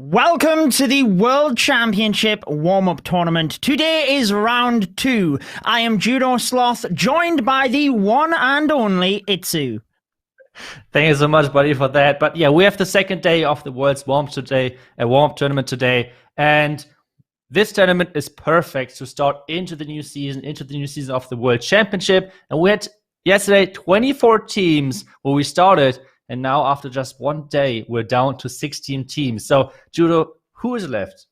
Welcome to the World Championship warm-up tournament. Today is round 2. I am Judo Sloth, joined by the one and only Itsu. Thank you so much, buddy, for that. But yeah, we have the second day of the World's warm-up tournament today, and this tournament is perfect to start into the new season of the World Championship. And we had yesterday 24 teams where we started. And now, after just one day, we're down to 16 teams. So, Judo, who is left?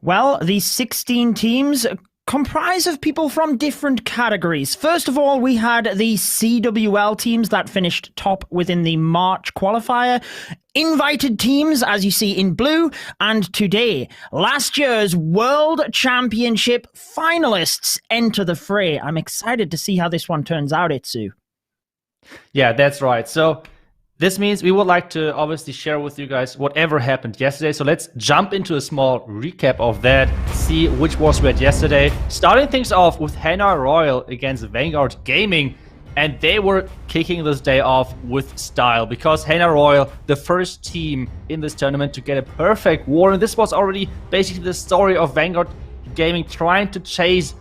Well, these 16 teams comprise of people from different categories. First of all, we had the CWL teams that finished top within the March qualifier. Invited teams, as you see in blue, and today, last year's World Championship finalists enter the fray. I'm excited to see how this one turns out, Itsu. Yeah, that's right. So this means we would like to obviously share with you guys whatever happened yesterday. So let's jump into a small recap of that, see which wars we had yesterday. Starting things off with Hana Royal against Vanguard Gaming. And they were kicking this day off with style because Hana Royal, the first team in this tournament to get a perfect war. And this was already basically the story of Vanguard Gaming trying to chase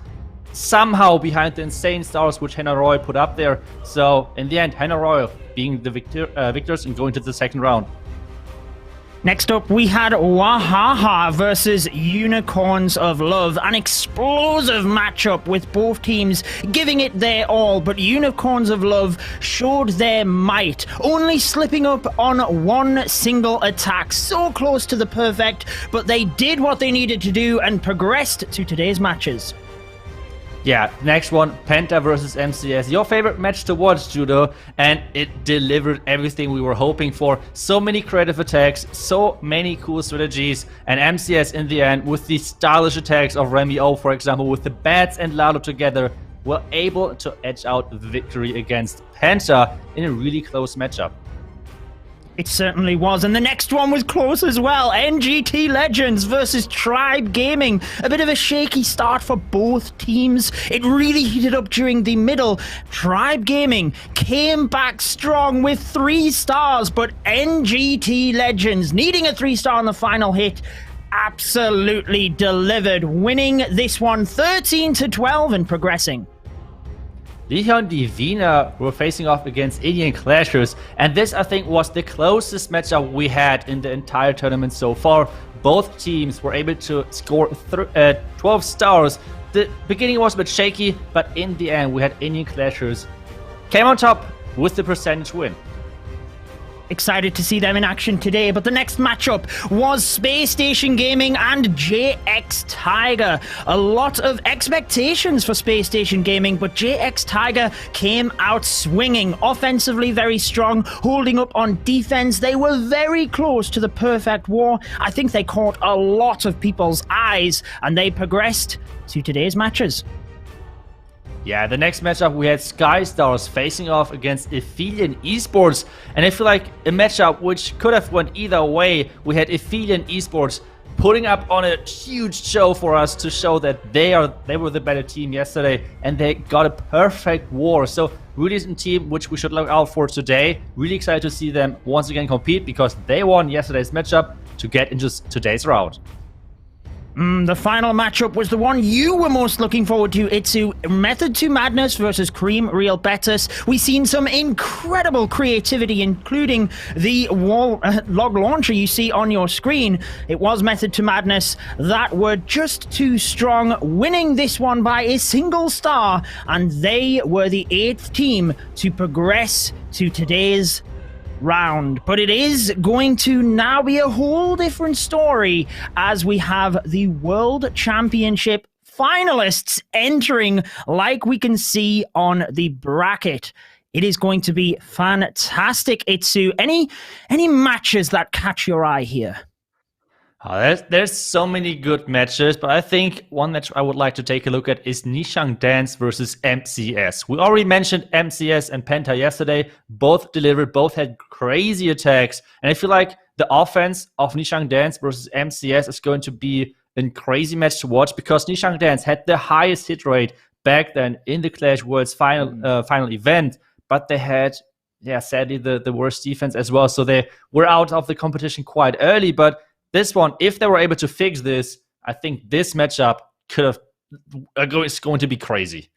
somehow behind the insane stars which Hana Royal put up there. So in the end, Hana Royal being the victors and going to the second round. Next up, we had Wahaha versus Unicorns of Love. An explosive matchup with both teams giving it their all, but Unicorns of Love showed their might, only slipping up on one single attack. So close to the perfect, but they did what they needed to do and progressed to today's matches. Yeah, next one, Penta versus MCS. Your favorite match to watch, Judo, and it delivered everything we were hoping for. So many creative attacks, so many cool strategies, and MCS in the end, with the stylish attacks of Remy O, for example, with the Bats and Lalo together, were able to edge out the victory against Penta in a really close matchup. It certainly was, and the next one was close as well. NGT Legends versus Tribe Gaming. A bit of a shaky start for both teams. It really heated up during the middle. Tribe Gaming came back strong with 3 stars, but NGT Legends, needing a 3-star on the final hit, absolutely delivered, winning this one 13-12 and progressing. Leon Divina were facing off against Indian Clashers, and this, I think, was the closest matchup we had in the entire tournament so far. Both teams were able to score 12 stars. The beginning was a bit shaky, but in the end, we had Indian Clashers came on top with the percentage win. Excited to see them in action today, but the next matchup was Space Station Gaming and JX Tiger. A lot of expectations for Space Station Gaming, but JX Tiger came out swinging, offensively very strong, holding up on defense. They were very close to the perfect war. I think they caught a lot of people's eyes, and they progressed to today's matches. Yeah, the next matchup we had Sky Stars facing off against Aphelion Esports, and I feel like a matchup which could have went either way. We had Aphelion Esports putting up on a huge show for us to show that they were the better team yesterday, and they got a perfect war. So really is a team which we should look out for today. Really excited to see them once again compete because they won yesterday's matchup to get into today's round. The final matchup was the one you were most looking forward to, Itsu. Method to Madness versus Cream Real Betis. We've seen some incredible creativity, including the log launcher you see on your screen. It was Method to Madness that were just too strong, winning this one by a single star, and they were the 8th team to progress to today's round. But it is going to now be a whole different story as we have the World Championship finalists entering, like we can see on the bracket. It is going to be fantastic, Itsu. Any matches that catch your eye here? There's so many good matches, but I think one match I would like to take a look at is Nishang Dance versus MCS. We already mentioned MCS and Penta yesterday. Both delivered, both had crazy attacks, and I feel like the offense of Nishang Dance versus MCS is going to be a crazy match to watch because Nishang Dance had the highest hit rate back then in the Clash Worlds final event, but they had yeah, sadly the worst defense as well. So they were out of the competition quite early. But this one, if they were able to fix this, I think this matchup is going to be crazy.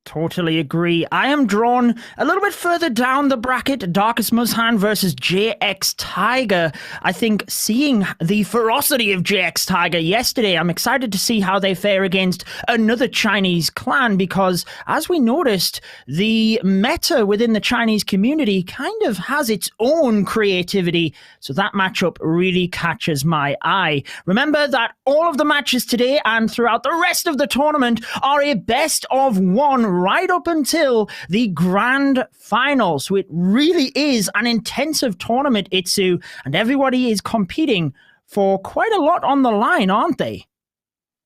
Totally agree. I am drawn a little bit further down the bracket. Darkus Muzhan versus JX Tiger. I think seeing the ferocity of JX Tiger yesterday, I'm excited to see how they fare against another Chinese clan, because as we noticed, the meta within the Chinese community kind of has its own creativity. So that matchup really catches my eye. Remember that all of the matches today and throughout the rest of the tournament are a best of one, right up until the grand final. So it really is an intensive tournament, Itsu, and everybody is competing for quite a lot on the line, aren't they?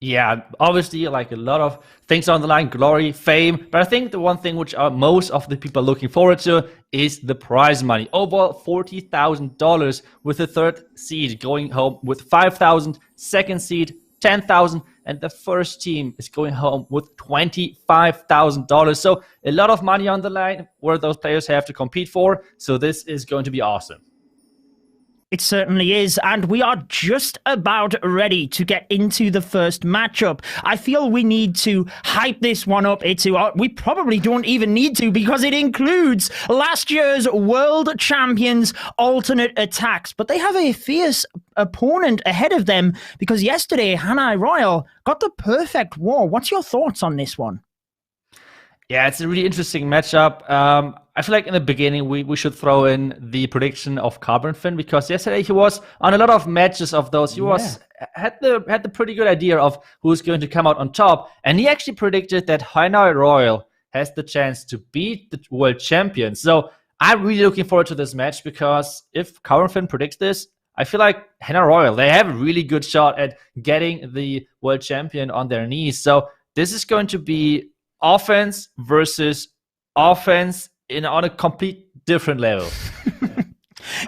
Yeah, obviously, like a lot of things on the line, glory, fame. But I think the one thing which most of the people are looking forward to is the prize money. Over $40,000 with the third seed going home with $5,000, second seed, $10,000, and the first team is going home with $25,000. So a lot of money on the line where those players have to compete for. So this is going to be awesome. It certainly is, and we are just about ready to get into the first matchup. I feel we need to hype this one up. We probably don't even need to, because it includes last year's world champions Alternate Attacks, but they have a fierce opponent ahead of them, because yesterday Hanai Royal got the perfect war. What's your thoughts on this one? Yeah, it's a really interesting matchup. I feel like in the beginning we should throw in the prediction of Carbonfin, because yesterday he was on a lot of matches of those. He had the pretty good idea of who's going to come out on top, and he actually predicted that Hanai Royal has the chance to beat the world champion. So I'm really looking forward to this match, because if Carbonfin predicts this, I feel like Hanai Royal, they have a really good shot at getting the world champion on their knees. So this is going to be offense versus offense on a complete different level.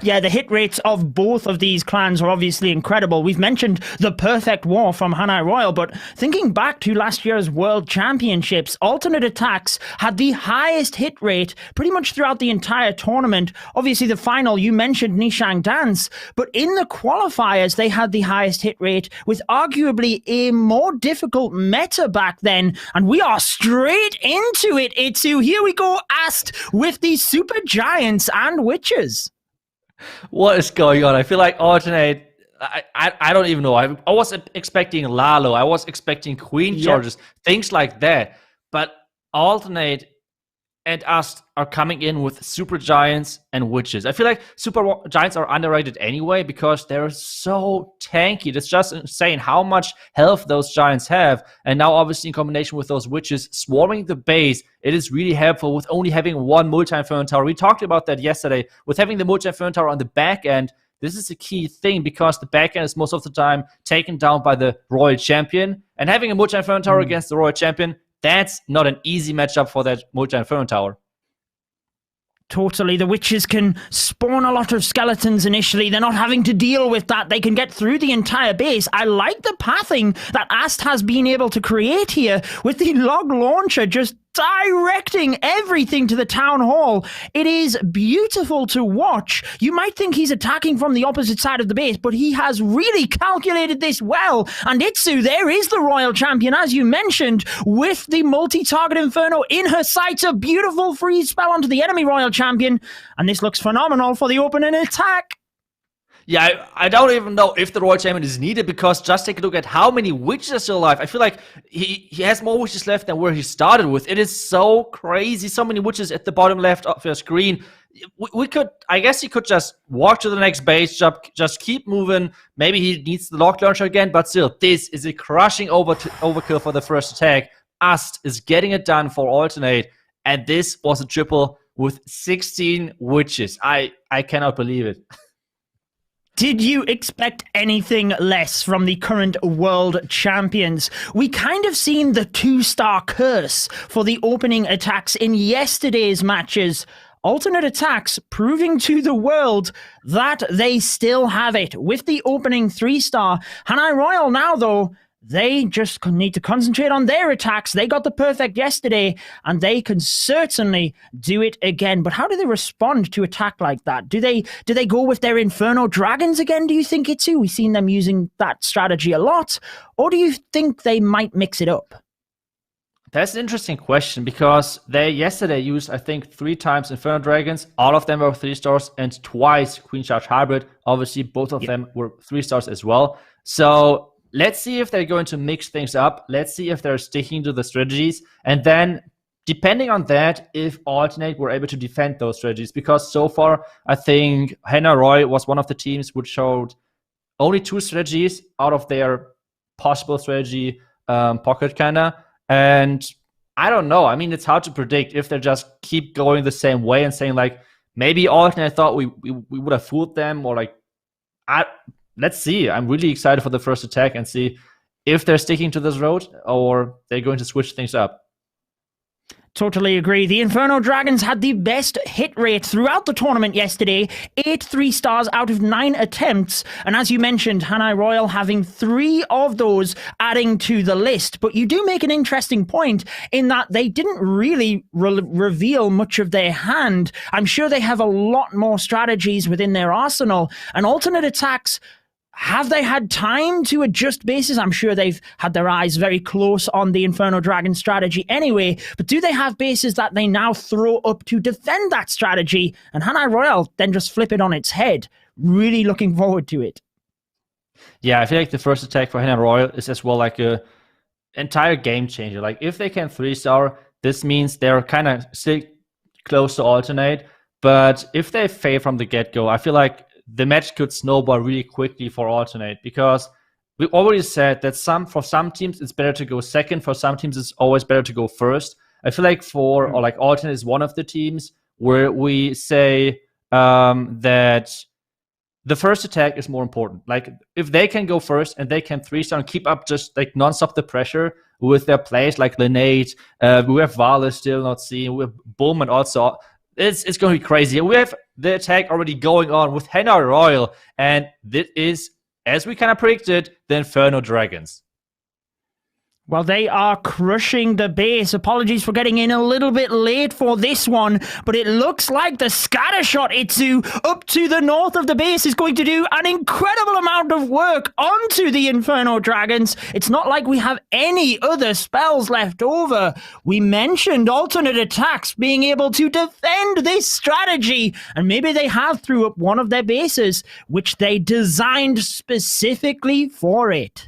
Yeah, the hit rates of both of these clans are obviously incredible. We've mentioned the perfect war from Hanai Royal, but thinking back to last year's World Championships, Alternate Attacks had the highest hit rate pretty much throughout the entire tournament. Obviously, the final, you mentioned Nishang Dance, but in the qualifiers, they had the highest hit rate with arguably a more difficult meta back then. And we are straight into it, Itsu. Here we go, Ast with the Super Giants and Witches. What is going on? I feel like Alternate, I don't even know. I was expecting Lalo. I was expecting Queen Charges, things like that. But Alternate and us are coming in with Super Giants and Witches. I feel like Super Giants are underrated anyway, because they're so tanky. It's just insane how much health those Giants have. And now, obviously, in combination with those Witches swarming the base, it is really helpful with only having one Multi-Inferno Tower. We talked about that yesterday. With having the Multi-Inferno Tower on the back end, this is a key thing, because the back end is most of the time taken down by the Royal Champion. And having a Multi-Inferno Tower against the Royal Champion, that's not an easy matchup for that Multi-Inferno Tower. Totally. The Witches can spawn a lot of skeletons initially. They're not having to deal with that. They can get through the entire base. I like the pathing that Ast has been able to create here with the log launcher just directing everything to the town hall. It is beautiful to watch. You might think he's attacking from the opposite side of the base, but he has really calculated this well. And Itsu, there is the Royal Champion, as you mentioned, with the multi-target Inferno in her sights. A beautiful freeze spell onto the enemy Royal Champion. And this looks phenomenal for the opening attack. Yeah, I don't even know if the Royal Champion is needed, because just take a look at how many witches are still alive. I feel like he has more witches left than where he started with. It is so crazy. So many witches at the bottom left of your screen. I guess he could just walk to the next base, just keep moving. Maybe he needs the lock launcher again, but still, this is a crushing overkill for the first attack. Ast is getting it done for Alternate, and this was a triple with 16 witches. I cannot believe it. Did you expect anything less from the current world champions? We kind of seen the 2-star curse for the opening attacks in yesterday's matches. Alternate Attacks proving to the world that they still have it with the opening 3-star. Hanai Royal now, though, They just need to concentrate on their attacks. They got the perfect yesterday, and they can certainly do it again. But how do they respond to attack like that? Do they go with their Inferno Dragons again, do you think, Itsu? We've seen them using that strategy a lot. Or do you think they might mix it up? That's an interesting question, because they yesterday used, I think, 3 times Inferno Dragons. All of them were 3 stars, and twice Queen Charge Hybrid. Obviously, both of them were 3 stars as well. So let's see if they're going to mix things up. Let's see if they're sticking to the strategies. And then, depending on that, if Alternate were able to defend those strategies. Because so far, I think Hannah Roy was one of the teams which showed only 2 strategies out of their possible strategy pocket, kinda. And I don't know. I mean, it's hard to predict if they just keep going the same way and saying, like, maybe Alternate thought we would have fooled them, or like, let's see. I'm really excited for the first attack and see if they're sticking to this road or they're going to switch things up. Totally agree. The Inferno Dragons had the best hit rate throughout the tournament yesterday. 8 3-stars out of 9 attempts. And as you mentioned, Hanai Royal having 3 of those adding to the list. But you do make an interesting point in that they didn't really reveal much of their hand. I'm sure they have a lot more strategies within their arsenal. And alternate attacks, have they had time to adjust bases? I'm sure they've had their eyes very close on the Inferno Dragon strategy anyway, but do they have bases that they now throw up to defend that strategy? And Hanai Royal then just flip it on its head. Really looking forward to it. Yeah, I feel like the first attack for Hannah Royal is as well like a entire game changer. Like, if they can 3-star, this means they're kind of still close to Alternate, but if they fail from the get-go, I feel like the match could snowball really quickly for Alternate, because we already said that for some teams it's better to go second, for some teams it's always better to go first. I feel like Alternate is one of the teams where we say that the first attack is more important. Like, if they can go first and they can 3-star and keep up just like non-stop the pressure with their plays like Linnate, we have Vala still not seen, we have Bowman also. It's going to be crazy. We have the attack already going on with Hannah Royal, and this is, as we kind of predicted, the Inferno Dragons. Well, they are crushing the base. Apologies for getting in a little bit late for this one, but it looks like the scatter shot, Itsu, up to the north of the base is going to do an incredible amount of work onto the Inferno Dragons. It's not like we have any other spells left over. We mentioned alternate attacks being able to defend this strategy, and maybe they have threw up one of their bases, which they designed specifically for it.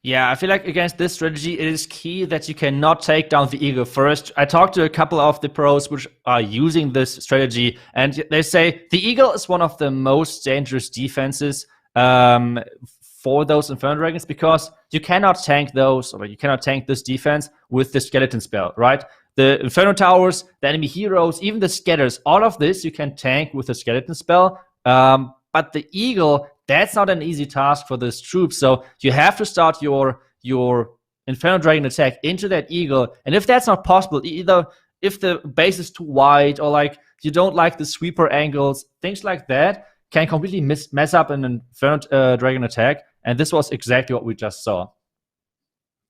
Yeah, I feel like against this strategy, it is key that you cannot take down the Eagle first. I talked to a couple of the pros which are using this strategy, and they say the Eagle is one of the most dangerous defenses for those Inferno Dragons, because you cannot tank those, or you cannot tank this defense with the Skeleton spell, right? The Inferno Towers, the enemy heroes, even the Scatters, all of this you can tank with the Skeleton spell. But the Eagle, that's not an easy task for this troop. So you have to start your Inferno Dragon attack into that Eagle. And if that's not possible, either if the base is too wide, or like you don't like the sweeper angles, things like that can completely mess up an Inferno Dragon attack. And this was exactly what we just saw.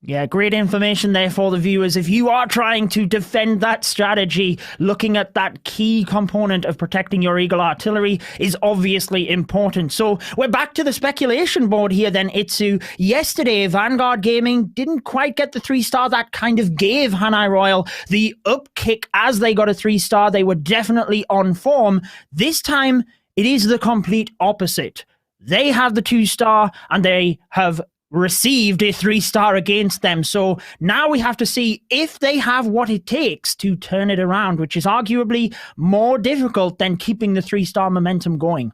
Yeah, great information there for the viewers. If you are trying to defend that strategy, looking at that key component of protecting your Eagle artillery is obviously important. So we're back to the speculation board here then, Itsu. Yesterday, Vanguard Gaming didn't quite get the 3-star. That kind of gave Hanai Royal the upkick as they got a 3-star. They were definitely on form. This time, it is the complete opposite. They have the 2-star, and they have received a 3-star against them. So now we have to see if they have what it takes to turn it around, which is arguably more difficult than keeping the 3-star momentum going.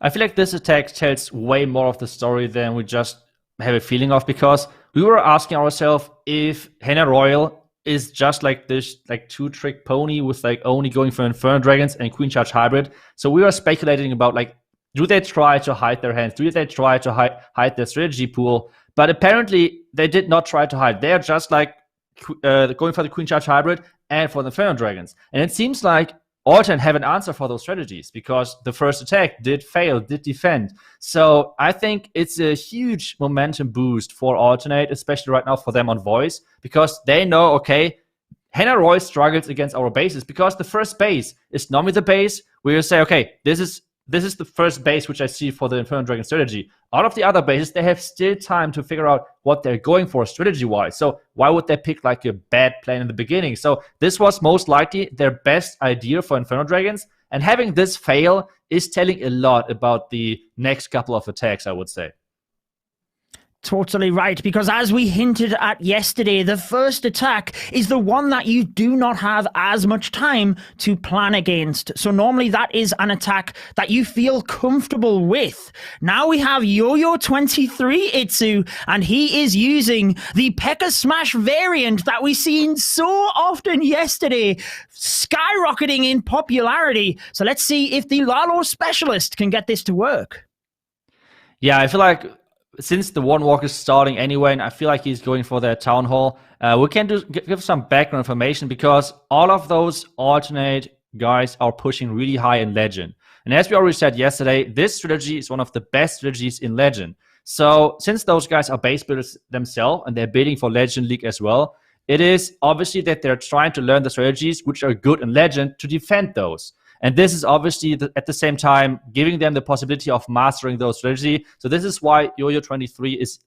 I feel like this attack tells way more of the story than we just have a feeling of, because we were asking ourselves if Hannah Royal is just like this like 2-trick pony with like only going for Inferno Dragons and Queen Charge Hybrid. So we were speculating about like, do they try to hide their hands? Do they try to hide their strategy pool? But apparently, they did not try to hide. They are just like going for the Queen Charge Hybrid and for the Inferno Dragons. And it seems like Alternate have an answer for those strategies because the first attack did fail, did defend. So I think it's a huge momentum boost for Alternate, especially right now for them on voice, because they know, okay, Hannah Roy struggles against our bases because the first base is normally the base where you say, okay, this is the first base which I see for the Inferno Dragon strategy. Out of the other bases, they have still time to figure out what they're going for strategy-wise. So why would they pick like a bad plan in the beginning? So this was most likely their best idea for Inferno Dragons. And having this fail is telling a lot about the next couple of attacks, I would say. Totally right, because as we hinted at yesterday, the first attack is the one that you do not have as much time to plan against. So normally that is an attack that you feel comfortable with. Now we have Yo-Yo23 Itsu, and he is using the P.E.K.K.A Smash variant that we've seen so often yesterday, skyrocketing in popularity. So let's see if the Lalo specialist can get this to work. Yeah, I feel like since the one walk is starting anyway, and I feel like he's going for that town hall, we can give some background information because all of those alternate guys are pushing really high in Legend. And as we already said yesterday, this strategy is one of the best strategies in Legend. So since those guys are base builders themselves and they're bidding for Legend League as well, it is obviously that they're trying to learn the strategies which are good in Legend to defend those. And this is obviously, at the same time, giving them the possibility of mastering those strategy. So this is why Yo-Yo23 is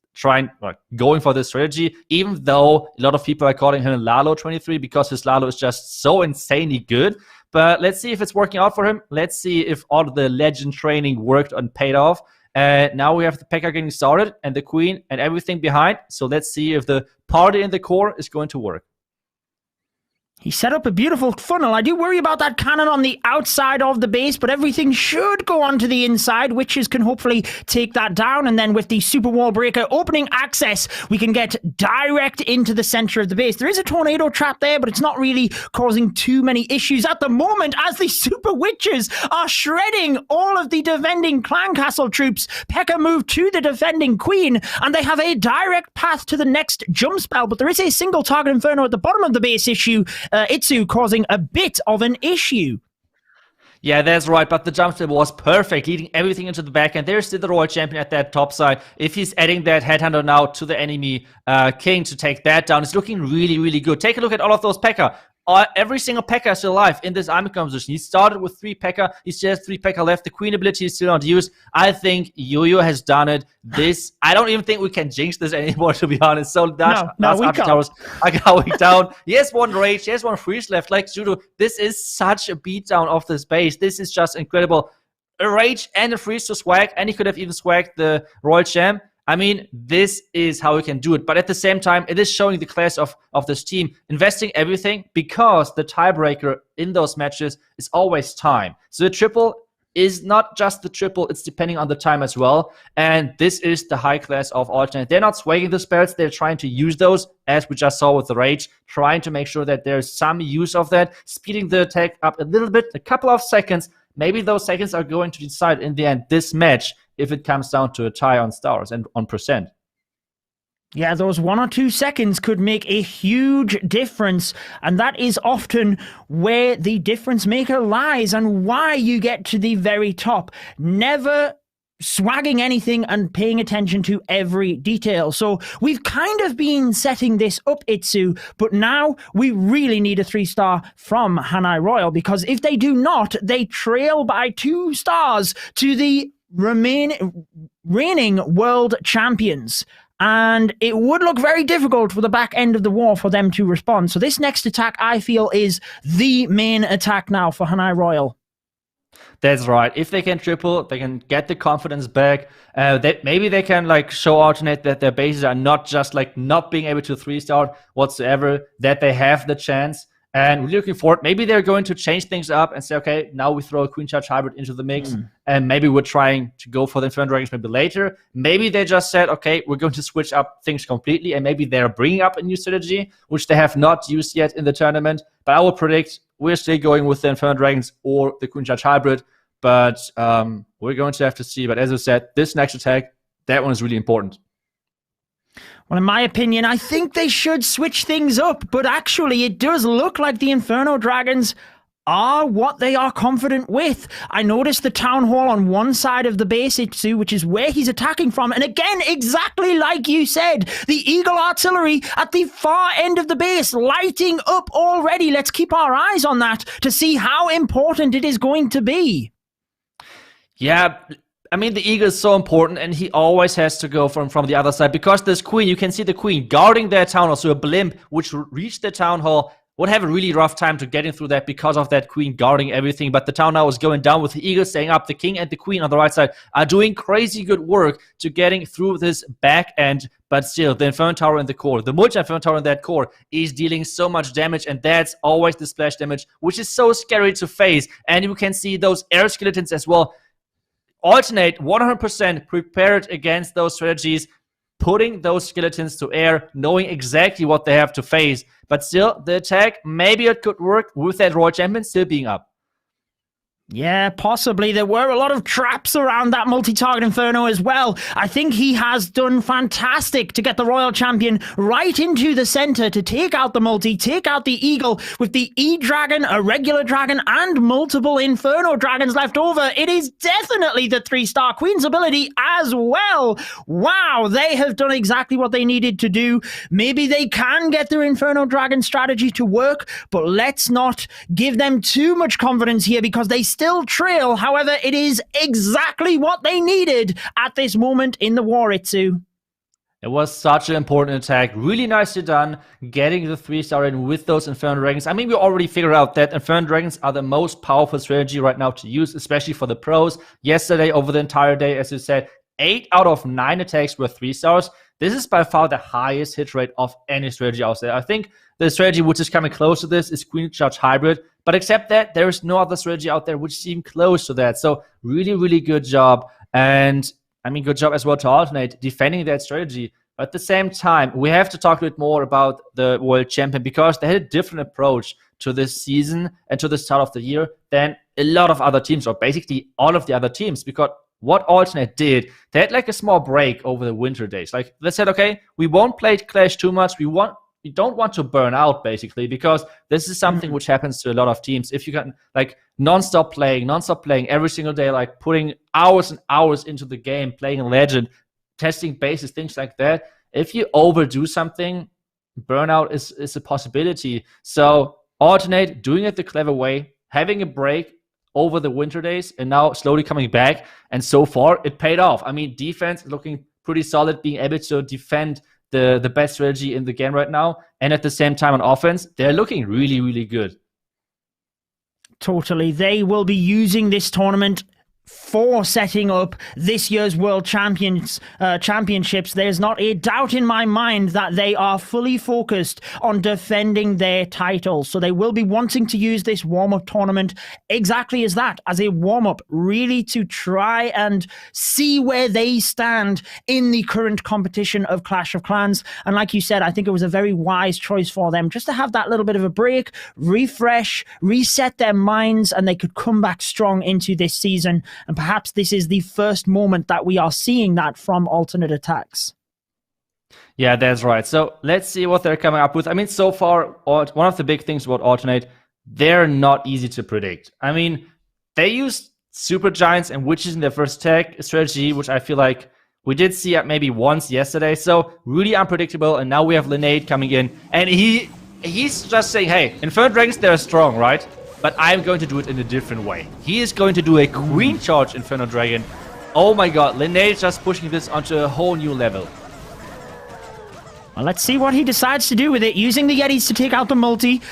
going for this strategy, even though a lot of people are calling him Lalo23 because his Lalo is just so insanely good. But let's see if it's working out for him. Let's see if all of the Legend training worked and paid off. Now we have the P.E.K.K.A getting started and the Queen and everything behind. So let's see if the party in the core is going to work. He set up a beautiful funnel. I do worry about that cannon on the outside of the base, but everything should go onto the inside. Witches can hopefully take that down, and then with the Super Wall Breaker opening access, we can get direct into the center of the base. There is a tornado trap there, but it's not really causing too many issues at the moment as the Super Witches are shredding all of the defending Clan Castle troops. P.E.K.K.A moved to the defending Queen, and they have a direct path to the next jump spell, but there is a single target Inferno at the bottom of the base issue. Itsu causing a bit of an issue. Yeah, that's right, but the jump spell was perfect, leading everything into the back, and there's still the Royal Champion at that top side. If he's adding that Headhunter now to the enemy King to take that down, it's looking really, really good. Take a look at all of those P.E.K.K.A. Every single P.E.K.K.A is still alive in this army composition. He started with 3 P.E.K.K.A. He still has 3 P.E.K.K.A left. The Queen ability is still not used. I think Yo-Yo has done it. I don't even think we can jinx this anymore, to be honest. So Dutch Towers are going down. He has 1 Rage. He has 1 Freeze left. Like Judo, this is such a beatdown of this base. This is just incredible. A Rage and a Freeze to swag, and he could have even swagged the Royal Champ. I mean, this is how we can do it. But at the same time, it is showing the class of this team, investing everything, because the tiebreaker in those matches is always time. So the triple is not just the triple, it's depending on the time as well. And this is the high class of Alternate. They're not swagging the spells, they're trying to use those, as we just saw with the Rage, trying to make sure that there's some use of that, speeding the attack up a little bit, a couple of seconds. Maybe those seconds are going to decide in the end this match, if it comes down to a tie on stars and on percent. Yeah, those 1 or 2 seconds could make a huge difference, and that is often where the difference maker lies and why you get to the very top. Never swagging anything and paying attention to every detail. So we've kind of been setting this up, Itsu, but now we really need a 3-star from Hanai Royal, because if they do not, they trail by 2 stars to the reigning world champions, and it would look very difficult for the back end of the war for them to respond. So this next attack, I feel, is the main attack now for Hanai Royal. That's right. If they can triple, they can get the confidence back. Maybe they can show Alternate that their bases are not just not being able to 3-star whatsoever, that they have the chance. And we're looking forward. Maybe they're going to change things up and say, okay, now we throw a Queen Charge Hybrid into the mix, and maybe we're trying to go for the Inferno Dragons maybe later. Maybe they just said, okay, we're going to switch up things completely, and maybe they're bringing up a new strategy, which they have not used yet in the tournament. But I will predict we're still going with the Inferno Dragons or the Queen Charge Hybrid, but we're going to have to see. But as I said, this next attack, that one is really important. Well, in my opinion, I think they should switch things up, but actually it does look like the Inferno Dragons are what they are confident with. I noticed the town hall on one side of the base, Itsu, which is where he's attacking from. And again, exactly like you said, the Eagle artillery at the far end of the base, lighting up already. Let's keep our eyes on that to see how important it is going to be. Yeah, I mean, the Eagle is so important, and he always has to go from the other side, because this Queen, you can see the Queen guarding their town hall, so a blimp which reached the town hall would have a really rough time to getting through that because of that Queen guarding everything. But the town now is going down with the Eagle staying up. The King and the Queen on the right side are doing crazy good work to getting through this back end. But still, the Inferno Tower in the core, the multi-Inferno Tower in that core is dealing so much damage, and that's always the splash damage, which is so scary to face. And you can see those air skeletons as well. Alternate 100% prepared against those strategies, putting those skeletons to air, knowing exactly what they have to face. But still, the attack, maybe it could work with that Royal Champion still being up. Yeah, possibly. There were a lot of traps around that multi-target Inferno as well. I think he has done fantastic to get the Royal Champion right into the center to take out the multi, take out the Eagle with the E-Dragon, a regular dragon, and multiple Inferno Dragons left over. It is definitely the 3-star Queen's ability as well. Wow, they have done exactly what they needed to do. Maybe they can get their Inferno Dragon strategy to work, but let's not give them too much confidence here because they still trail. However, it is exactly what they needed at this moment in the war, Itsu. It was such an important attack. Really nicely done, getting the 3-star in with those Inferno Dragons. I mean, we already figured out that Inferno Dragons are the most powerful strategy right now to use, especially for the pros. Yesterday, over the entire day, as you said, 8 out of 9 attacks were 3-stars. This is by far the highest hit rate of any strategy out there. I think the strategy which is coming close to this is Queen Charge Hybrid. But except that, there is no other strategy out there which is even close to that. So really, really good job. And I mean, good job as well to Alternate defending that strategy. But at the same time, we have to talk a bit more about the World Champion because they had a different approach to this season and to the start of the year than a lot of other teams, or basically all of the other teams. Because what Alternate did, they had like a small break over the winter days. Like they said, okay, we won't play Clash too much. We don't want to burn out, basically, because this is something which happens to a lot of teams. If you can like non-stop playing every single day, like putting hours and hours into the game, playing Legend, testing bases, things like that. If you overdo something, burnout is a possibility. So Alternate, doing it the clever way, having a break over the winter days, and now slowly coming back. And so far, it paid off. I mean, defense looking pretty solid, being able to defend the best strategy in the game right now. And at the same time on offense, they're looking really, really good. Totally. They will be using this tournament for setting up this year's World Championships. There's not a doubt in my mind that they are fully focused on defending their titles. So they will be wanting to use this warm-up tournament exactly as that, as a warm-up, really to try and see where they stand in the current competition of Clash of Clans. And like you said, I think it was a very wise choice for them just to have that little bit of a break, refresh, reset their minds, and they could come back strong into this season. And perhaps this is the first moment that we are seeing that from Alternate Attacks. Yeah, that's right. So let's see what they're coming up with. I mean, so far, one of the big things about Alternate, they're not easy to predict. I mean, they used Super Giants and Witches in their first tech strategy, which I feel like we did see maybe once yesterday. So really unpredictable. And now we have Lineade coming in. And he's just saying, hey, Inferno Dragons, they're strong, right? But I'm going to do it in a different way. He is going to do a Queen Charge Inferno Dragon. Oh my god, Lineade just pushing this onto a whole new level. Well, let's see what he decides to do with it. Using the Yetis to take out the multi.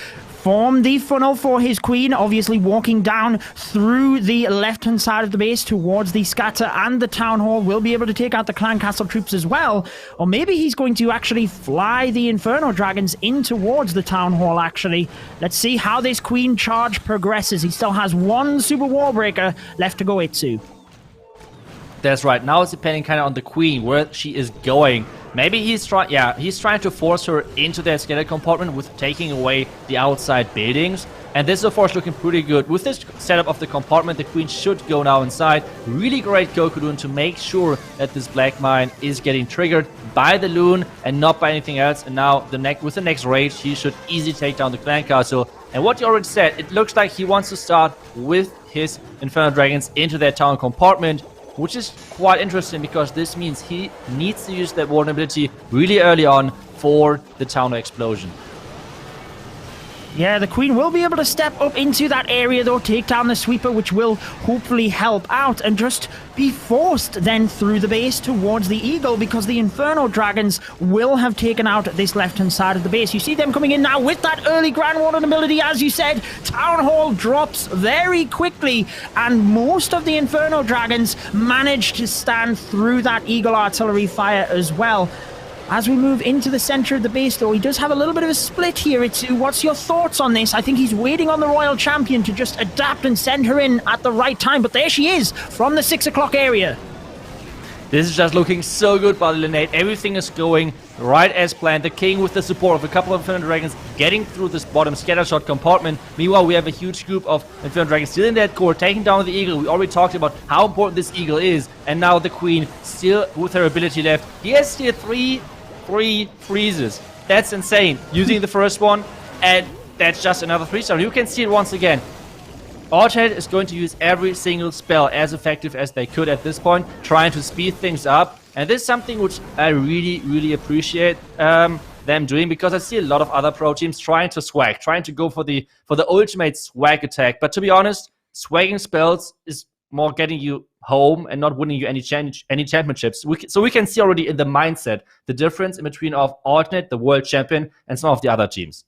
Form the funnel for his Queen, obviously walking down through the left-hand side of the base towards the scatter and the town hall. Will be able to take out the clan castle troops as well. Or maybe he's going to actually fly the Inferno Dragons in towards the town hall, actually. Let's see how this Queen charge progresses. He still has one Super Warbreaker left to go, Itsu. That's right. Now it's depending kind of on the Queen, where she is going. Maybe he's trying to force her into that skeleton compartment with taking away the outside buildings. And this is of course looking pretty good. With this setup of the compartment, the queen should go now inside. Really great Kokudun to make sure that this black mine is getting triggered by the loon and not by anything else. And now with the next raid, he should easily take down the clan castle. And what you already said, it looks like he wants to start with his Inferno Dragons into their town compartment, which is quite interesting because this means he needs to use that vulnerability really early on for the town explosion. Yeah, the Queen will be able to step up into that area, though, take down the Sweeper, which will hopefully help out, and just be forced then through the base towards the Eagle, because the Inferno Dragons will have taken out this left-hand side of the base. You see them coming in now with that early Grand Warden ability, as you said. Town Hall drops very quickly, and most of the Inferno Dragons manage to stand through that Eagle artillery fire as well. As we move into the center of the base, though, he does have a little bit of a split here. Itsu, what's your thoughts on this? I think he's waiting on the Royal Champion to just adapt and send her in at the right time. But there she is from the 6 o'clock area. This is just looking so good, Buddy Linate. Everything is going right as planned. The king with the support of a couple of Inferno Dragons getting through this bottom scattershot compartment. Meanwhile, we have a huge group of Inferno Dragons still in that core, taking down the Eagle. We already talked about how important this Eagle is. And now the queen still with her ability left. He has still three freezes. That's insane. Using the first one, and that's just another 3-star. You can see it once again. Alternate is going to use every single spell as effective as they could at this point, trying to speed things up. And this is something which I really appreciate them doing, because I see a lot of other pro teams trying to swag, trying to go for the ultimate swag attack. But to be honest, swagging spells is more getting you home and not winning you any championships. So we can see already in the mindset the difference in between of Alternate, the world champion, and some of the other teams.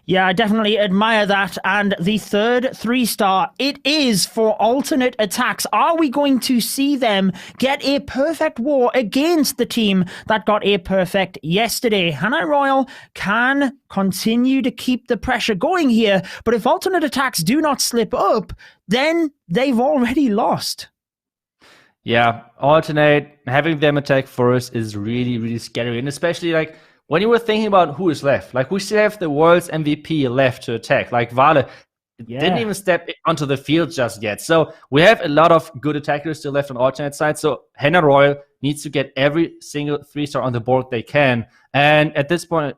Yeah, I definitely admire that. And the third 3-star, it is for Alternate Attacks. Are we going to see them get a perfect war against the team that got a perfect yesterday? Hanai Royal can continue to keep the pressure going here, but if Alternate Attacks do not slip up, then they've already lost. Yeah, Alternate, having them attack first is really scary. And especially like when you were thinking about who is left, like we still have the world's MVP left to attack. Like Vale didn't even step onto the field just yet. So we have a lot of good attackers still left on Alternate side. So Hanai Royal needs to get every single 3-star on the board they can. And at this point,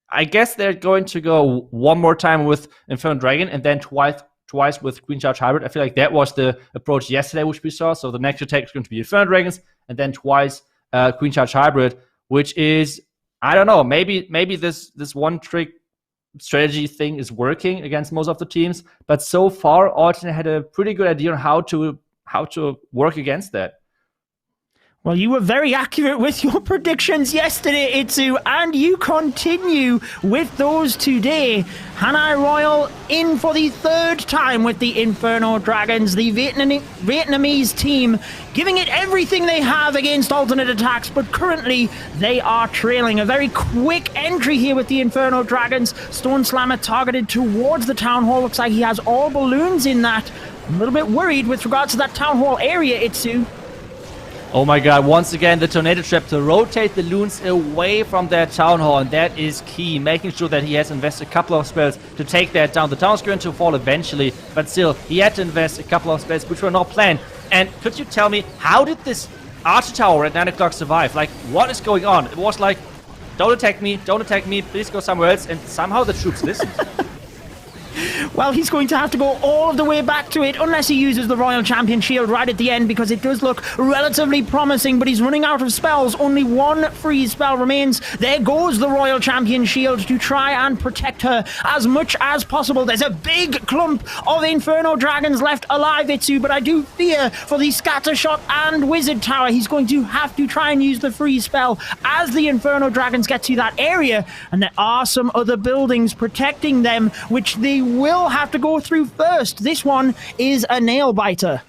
I guess they're going to go one more time with Inferno Dragon and then twice with Queen Charge Hybrid. I feel like that was the approach yesterday, which we saw. So the next attack is going to be Inferno Dragons and then twice Queen Charge Hybrid, which is, I don't know, maybe this one trick strategy thing is working against most of the teams, but so far Alternate had a pretty good idea on how to work against that. Well, you were very accurate with your predictions yesterday, Itsu, and you continue with those today. Hanai Royal in for the third time with the Inferno Dragons, the Vietnamese team, giving it everything they have against Alternate Attacks, but currently they are trailing. A very quick entry here with the Inferno Dragons. Stone Slammer targeted towards the Town Hall. Looks like he has all balloons in that. I'm a little bit worried with regards to that Town Hall area, Itsu. Oh my god, once again the Tornado Trap to rotate the loons away from that Town Hall, and that is key, making sure that he has invested a couple of spells to take that down. The town's going to fall eventually, but still, he had to invest a couple of spells which were not planned. And could you tell me, how did this Archer Tower at 9 o'clock survive? Like, what is going on? It was like, don't attack me, please go somewhere else, and somehow the troops listened. Well, he's going to have to go all of the way back to it, unless he uses the Royal Champion Shield right at the end, because it does look relatively promising, but he's running out of spells. Only one freeze spell remains. There goes the Royal Champion Shield to try and protect her as much as possible. There's a big clump of Inferno Dragons left alive, Itsu, but I do fear for the Scattershot and Wizard Tower. He's going to have to try and use the freeze spell as the Inferno Dragons get to that area, and there are some other buildings protecting them, which they will have to go through first. This one is a nail biter.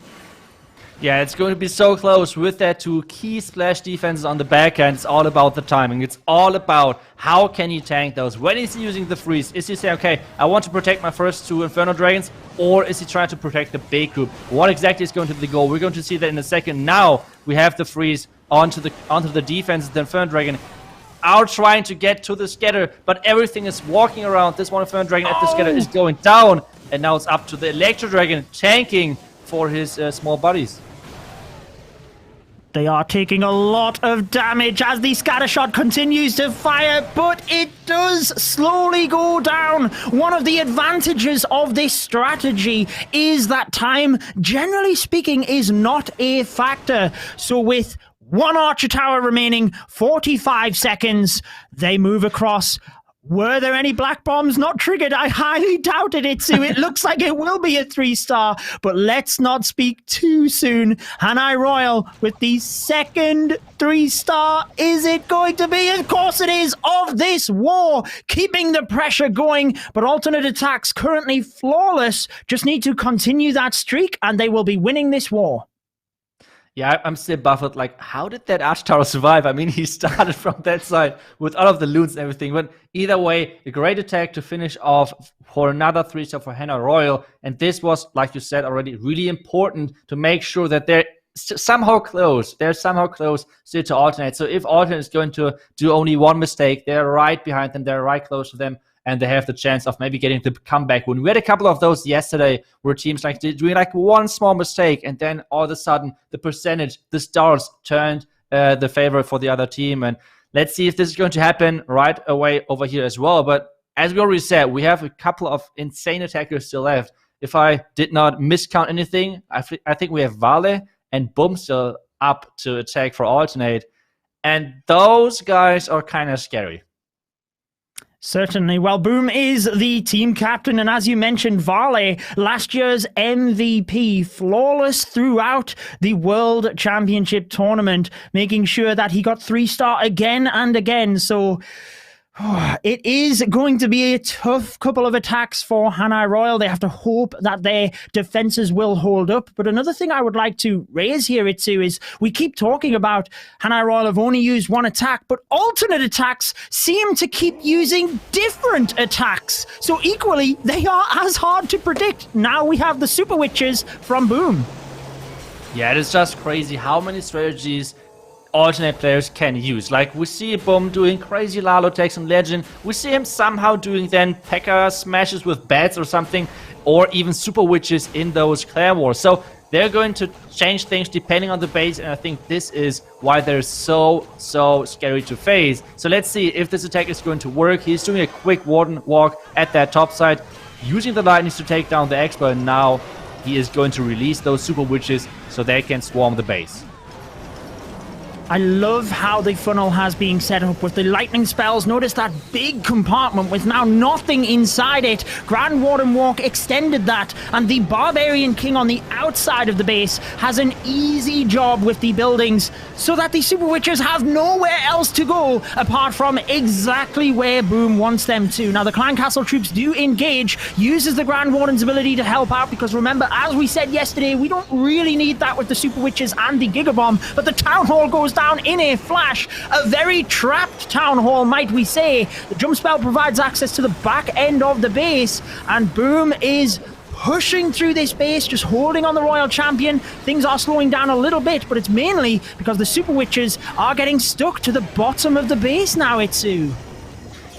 Yeah, it's going to be so close with that two key splash defenses on the back end. It's all about the timing. It's all about how can he tank those. When is he using the freeze? Is he saying, okay, I want to protect my first two Inferno Dragons, or is he trying to protect the big group? What exactly is going to be the goal? We're going to see that in a second. Now we have the freeze onto the defense. The Inferno Dragon are trying to get to the scatter, but everything is walking around. This one Inferno Dragon at the scatter is going down, and now it's up to the Electro Dragon tanking for his small buddies. They are taking a lot of damage as the scatter shot continues to fire, but it does slowly go down. One of the advantages of this strategy is that time, generally speaking, is not a factor. So with one Archer Tower remaining, 45 seconds, they move across. Were there any black bombs not triggered? I highly doubted it, Sue. It looks like it will be a 3-star, but let's not speak too soon. Hanai Royal with the second 3-star. Is it going to be? Of course it is, of this war. Keeping the pressure going, but alternate attacks currently flawless. Just need to continue that streak, and they will be winning this war. Yeah, I'm still baffled. Like, how did that Arch Tower survive? I mean, he started from that side with all of the loons and everything. But either way, a great attack to finish off for another 3-star for Hanai Royal. And this was, like you said already, really important to make sure that they're somehow close. They're somehow close still to alternate. So if alternate is going to do only one mistake, they're right behind them. They're right close to them. And they have the chance of maybe getting the comeback win. We had a couple of those yesterday where teams like doing like one small mistake, and then all of a sudden the percentage, the stars turned the favor for the other team. And let's see if this is going to happen right away over here as well. But as we already said, we have a couple of insane attackers still left. If I did not miscount anything, I think we have Vale and Boom still up to attack for alternate. And those guys are kind of scary. Certainly. Well, Boom is the team captain, and as you mentioned, Vale, last year's MVP, flawless throughout the World Championship tournament, making sure that he got 3-star again and again. So it is going to be a tough couple of attacks for Hanai Royal. They have to hope that their defenses will hold up. But another thing I would like to raise here, Itsu, is we keep talking about Hanai Royal have only used one attack, but alternate attacks seem to keep using different attacks. So equally, they are as hard to predict. Now we have the Super Witches from Boom. Yeah, it is just crazy how many strategies alternate players can use. Like, we see Boom doing crazy Lalo attacks on Legend. We see him somehow doing then P.E.K.K.A smashes with bats or something, or even Super Witches in those Claire Wars. So they're going to change things depending on the base, and I think this is why they're so scary to face. So let's see if this attack is going to work. He's doing a quick Warden walk at that top side, using the lightnings to take down the Expert, and now he is going to release those Super Witches so they can swarm the base. I love how the funnel has been set up with the lightning spells. Notice that big compartment with now nothing inside it. Grand Warden Walk extended that, and the Barbarian King on the outside of the base has an easy job with the buildings so that the Super Witches have nowhere else to go apart from exactly where Boom wants them to. Now, the Clan Castle troops do engage, uses the Grand Warden's ability to help out, because remember, as we said yesterday, we don't really need that with the Super Witches and the Gigabomb, but the Town Hall goes down in a flash. A very trapped Town Hall, might we say. The jump spell provides access to the back end of the base, and Boom is pushing through this base, just holding on the Royal Champion. Things are slowing down a little bit, but it's mainly because the Super Witches are getting stuck to the bottom of the base now, Itsu.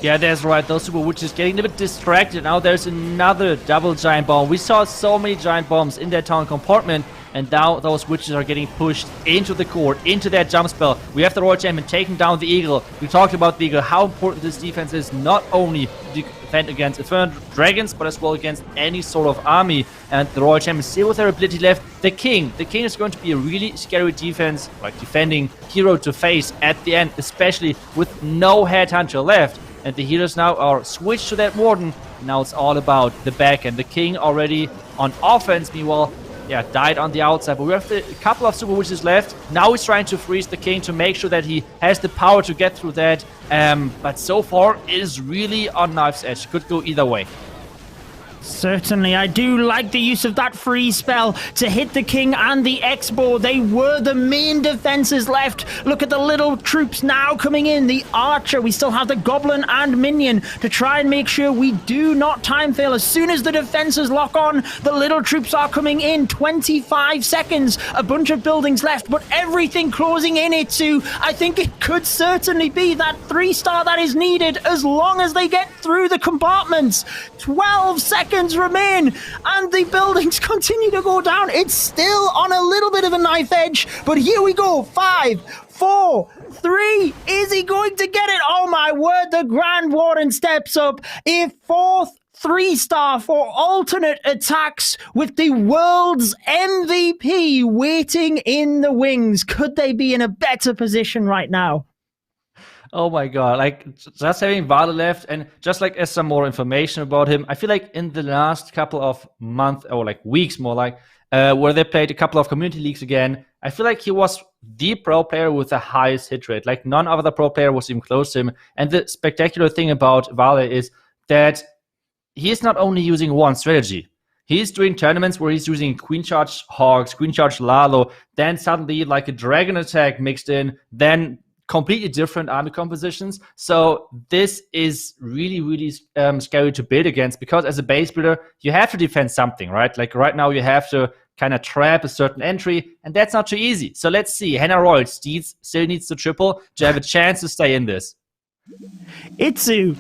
Yeah, that's right. Those Super Witches getting a bit distracted. Now there's another double giant bomb. We saw so many giant bombs in that town compartment, and now those witches are getting pushed into the core, into that jump spell. We have the Royal Champion taking down the Eagle. We talked about the Eagle, how important this defense is, not only to defend against Inferno Dragons, but as well against any sort of army. And the Royal Champion still with their ability left. The King is going to be a really scary defense, like defending hero to face at the end, especially with no Headhunter left. And the healers now are switched to that Warden. Now it's all about the back, and the King already on offense, meanwhile, died on the outside. But we have a couple of Super Witches left. Now he's trying to freeze the King to make sure that he has the power to get through that. But so far, it is really on knife's edge. Could go either way. Certainly, I do like the use of that freeze spell to hit the King and the X-Bow. They were the main defenses left. Look at the little troops now coming in. The Archer, we still have the Goblin and Minion to try and make sure we do not time fail. As soon as the defenses lock on, the little troops are coming in. 25 seconds, a bunch of buildings left, but everything closing in it too. I think it could certainly be that 3-star that is needed as long as they get through the compartments. 12 seconds remain and the buildings continue to go down. It's still on a little bit of a knife edge, but here we go. 5, 4, 3. Is he going to get it? Oh my word, the Grand Warden steps up. A 4th 3-star for alternate attacks with the world's MVP waiting in the wings. Could they be in a better position right now? Oh my god, like just having Vale left and just like as some more information about him, I feel like in the last couple of months or like weeks more like, where they played a couple of community leagues again, I feel like he was the pro player with the highest hit rate. Like none other pro player was even close to him. And the spectacular thing about Vale is that he's not only using one strategy. He's doing tournaments where he's using Queen Charge Hogs, Queen Charge Lalo, then suddenly like a Dragon Attack mixed in, then completely different army compositions. So this is really, really scary to build against because as a base builder, you have to defend something, right? Like right now you have to kind of trap a certain entry, and that's not too easy. So let's see. Hannah Royal still needs to triple to have a chance to stay in this. Itsu.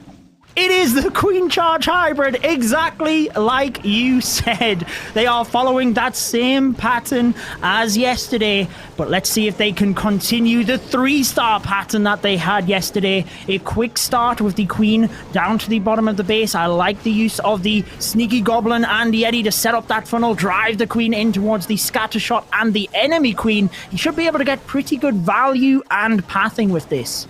It is the Queen Charge Hybrid, exactly like you said. They are following that same pattern as yesterday, but let's see if they can continue the 3-star pattern that they had yesterday. A quick start with the Queen down to the bottom of the base. I like the use of the Sneaky Goblin and the Yeti to set up that funnel, drive the Queen in towards the Scatter Shot and the enemy Queen. He should be able to get pretty good value and pathing with this.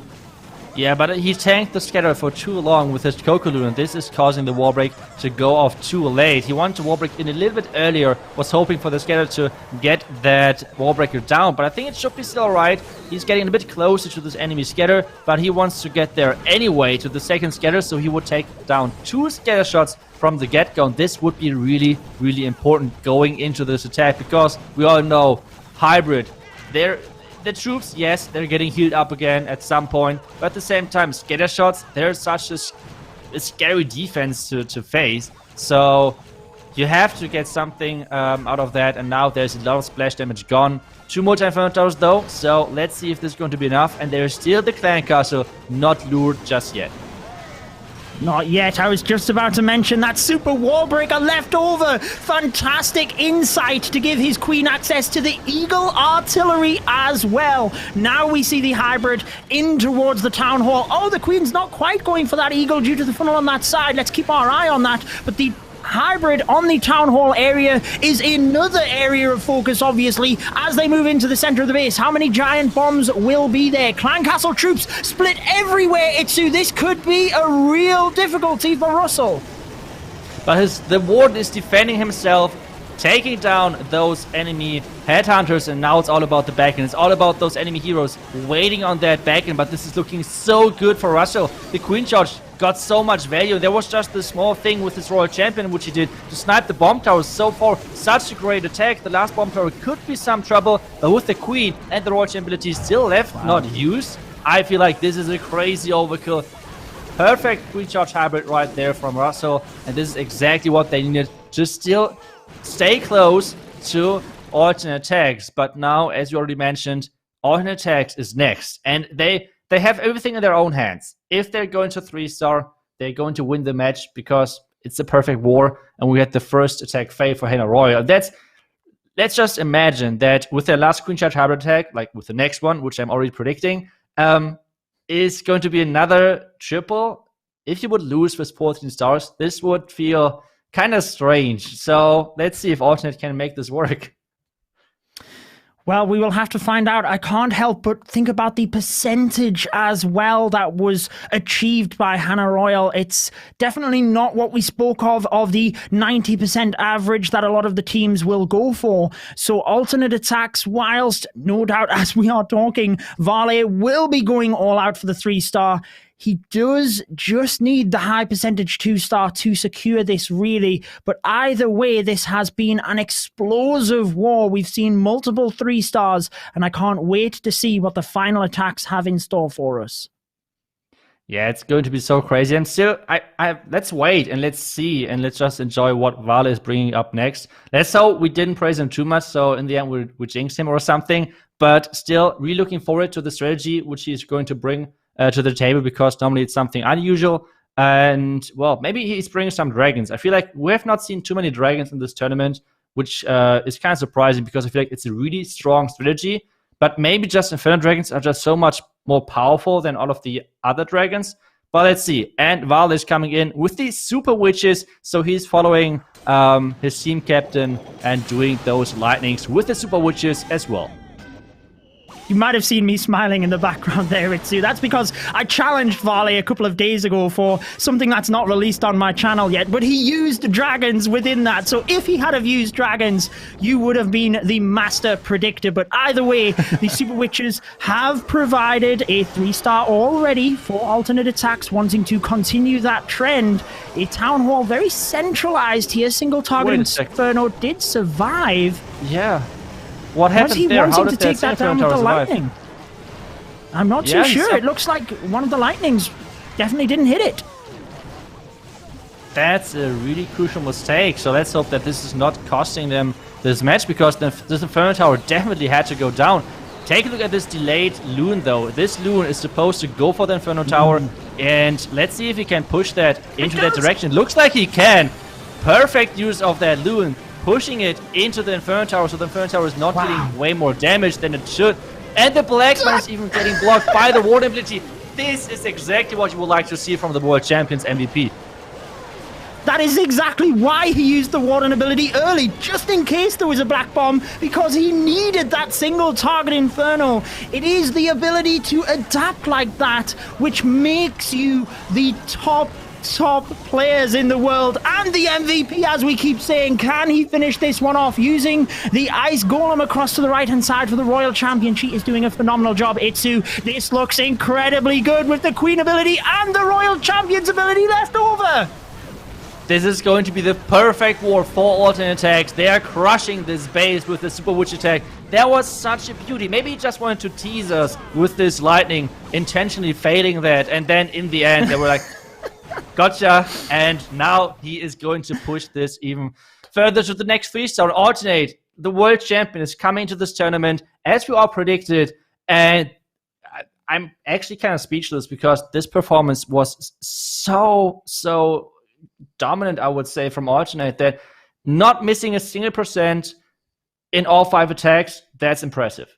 Yeah, but he tanked the scatter for too long with his Kokolu, and this is causing the wall break to go off too late. He wanted to wall break in a little bit earlier, was hoping for the scatter to get that wall breaker down, but I think it should be still right. He's getting a bit closer to this enemy scatter, but he wants to get there anyway to the second scatter, so he would take down 2 scatter shots from the get-go, and this would be really, really important going into this attack, because we all know Hybrid, the troops, yes, they're getting healed up again at some point, but at the same time, scatter shots, they're such a scary defense to face. So you have to get something out of that, and now there's a lot of splash damage gone. 2 multi-inferno towers though, so let's see if this is going to be enough. And there's still the clan castle not lured just yet. Not yet. I was just about to mention that super wall breaker left over. Fantastic insight to give his Queen access to the Eagle artillery as well. Now we see the Hybrid in towards the Town Hall. Oh, the Queen's not quite going for that Eagle due to the funnel on that side. Let's keep our eye on that. But the Hybrid on the Town Hall area is another area of focus, obviously, as they move into the center of the base. How many giant bombs will be there? Clan Castle troops split everywhere, Itsu. This could be a real difficulty for Russell. But the Warden is defending himself, taking down those enemy headhunters, and now it's all about the backend. It's all about those enemy heroes waiting on that backend, but this is looking so good for Russell. The Queen Charge got so much value. There was just the small thing with his Royal Champion, which he did to snipe the bomb towers. So far, such a great attack. The last bomb tower could be some trouble, but with the Queen and the Royal Champion ability still left, not used, I feel like this is a crazy overkill. Perfect Queen Charge Hybrid right there from Russell, and this is exactly what they needed to still stay close to alternate attacks. But now, as you already mentioned, alternate attacks is next, and they have everything in their own hands. If they're going to 3-star, they're going to win the match because it's a perfect war, and we had the first attack fail for Hannah Royal. Let's just imagine that with their last Queen Charge Hybrid attack, like with the next one, which I'm already predicting, is going to be another triple. If you would lose with 14 stars, this would feel kind of strange. So let's see if alternate can make this work. Well, we will have to find out. I can't help but think about the percentage as well that was achieved by Hannah Royal. It's definitely not what we spoke of the 90% average that a lot of the teams will go for. So alternate attacks, whilst no doubt as we are talking, Vale will be going all out for the 3-star. He does just need the high percentage 2-star to secure this, really. But either way, this has been an explosive war. We've seen multiple 3-stars, and I can't wait to see what the final attacks have in store for us. Yeah, it's going to be so crazy. And still, let's wait and let's see and let's just enjoy what Vale is bringing up next. Let's hope we didn't praise him too much, so in the end we jinxed him or something. But still, really looking forward to the strategy which he's going to bring to the table, because normally it's something unusual. And, well, maybe he's bringing some dragons. I feel like we have not seen too many dragons in this tournament, which is kind of surprising, because I feel like it's a really strong strategy. But maybe just Inferno Dragons are just so much more powerful than all of the other dragons. But let's see. And Vale is coming in with these Super Witches. So he's following his team captain and doing those lightnings with the Super Witches as well. You might have seen me smiling in the background there, Itsu. That's because I challenged Vale a couple of days ago for something that's not released on my channel yet, but he used dragons within that. So if he had have used dragons, you would have been the master predictor. But either way, the Super Witches have provided a 3-star already for alternate attacks, wanting to continue that trend. A Town Hall very centralized here. Single target Inferno did survive. Yeah. What happened there? How did to take that down with the lightning? I'm not too sure. It looks like one of the lightnings definitely didn't hit it. That's a really crucial mistake. So let's hope that this is not costing them this match, because this Inferno Tower definitely had to go down. Take a look at this delayed Loon, though. This Loon is supposed to go for the Inferno Tower, and let's see if he can push that into that direction. Looks like he can. Perfect use of that Loon, pushing it into the Inferno Tower, so the Inferno Tower is not dealing way more damage than it should. And the Black One is even getting blocked by the Ward ability. This is exactly what you would like to see from the World Champions MVP. That is exactly why he used the Warden ability early, just in case there was a Black Bomb, because he needed that single target Inferno. It is the ability to adapt like that which makes you the top players in the world and the MVP, as we keep saying. Can he finish this one off using the Ice Golem across to the right hand side for the Royal Champion? She is doing a phenomenal job. Itsu, this looks incredibly good with the Queen ability and the Royal Champion's ability left over. This is going to be the perfect war for alternate attacks. They are crushing this base with the Super Witch attack. That was such a beauty. Maybe he just wanted to tease us with this lightning, intentionally failing that, and then in the end they were like, gotcha. And now he is going to push this even further to the next 3-star. Alternate, the world champion, is coming to this tournament as we all predicted. And I'm actually kind of speechless, because this performance was so dominant, I would say, from Alternate, that not missing a single % in all 5 attacks. That's impressive.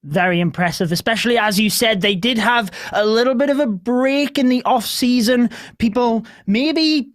Very impressive, especially as you said, they did have a little bit of a break in the off season. People maybe,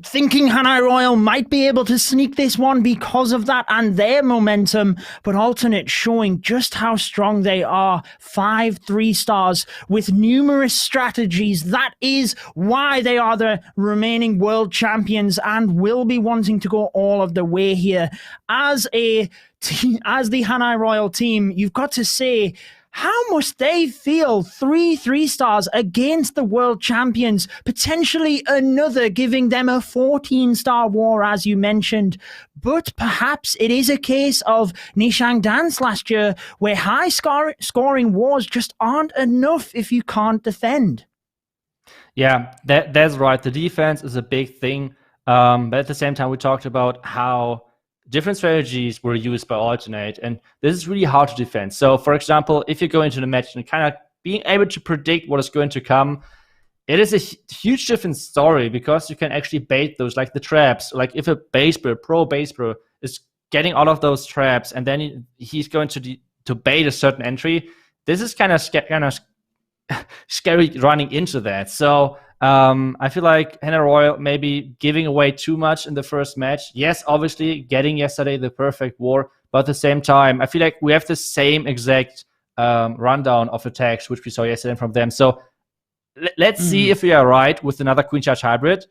thinking Hanai Royal might be able to sneak this one because of that and their momentum, but Alternate showing just how strong they are. 5 3-stars with numerous strategies. That is why they are the remaining world champions and will be wanting to go all of the way here. As the Hanai Royal team, you've got to say, how must they feel 3-3-stars against the world champions, potentially another, giving them a 14-star war, as you mentioned. But perhaps it is a case of Nishang Dance last year, where high scoring wars just aren't enough if you can't defend. Yeah, that's right. The defense is a big thing. But at the same time, we talked about how different strategies were used by Alternate, and this is really hard to defend. So, for example, if you go into the match and kind of being able to predict what is going to come, it is a huge different story, because you can actually bait those, like the traps. Like if a pro base pro is getting all of those traps, and then he's going to bait a certain entry, this is kind of scary running into that. So I feel like Hanai Royal maybe giving away too much in the first match. Yes, obviously getting yesterday the perfect war, but at the same time, I feel like we have the same exact rundown of attacks which we saw yesterday from them. So let's see if we are right with another Queen Charge hybrid.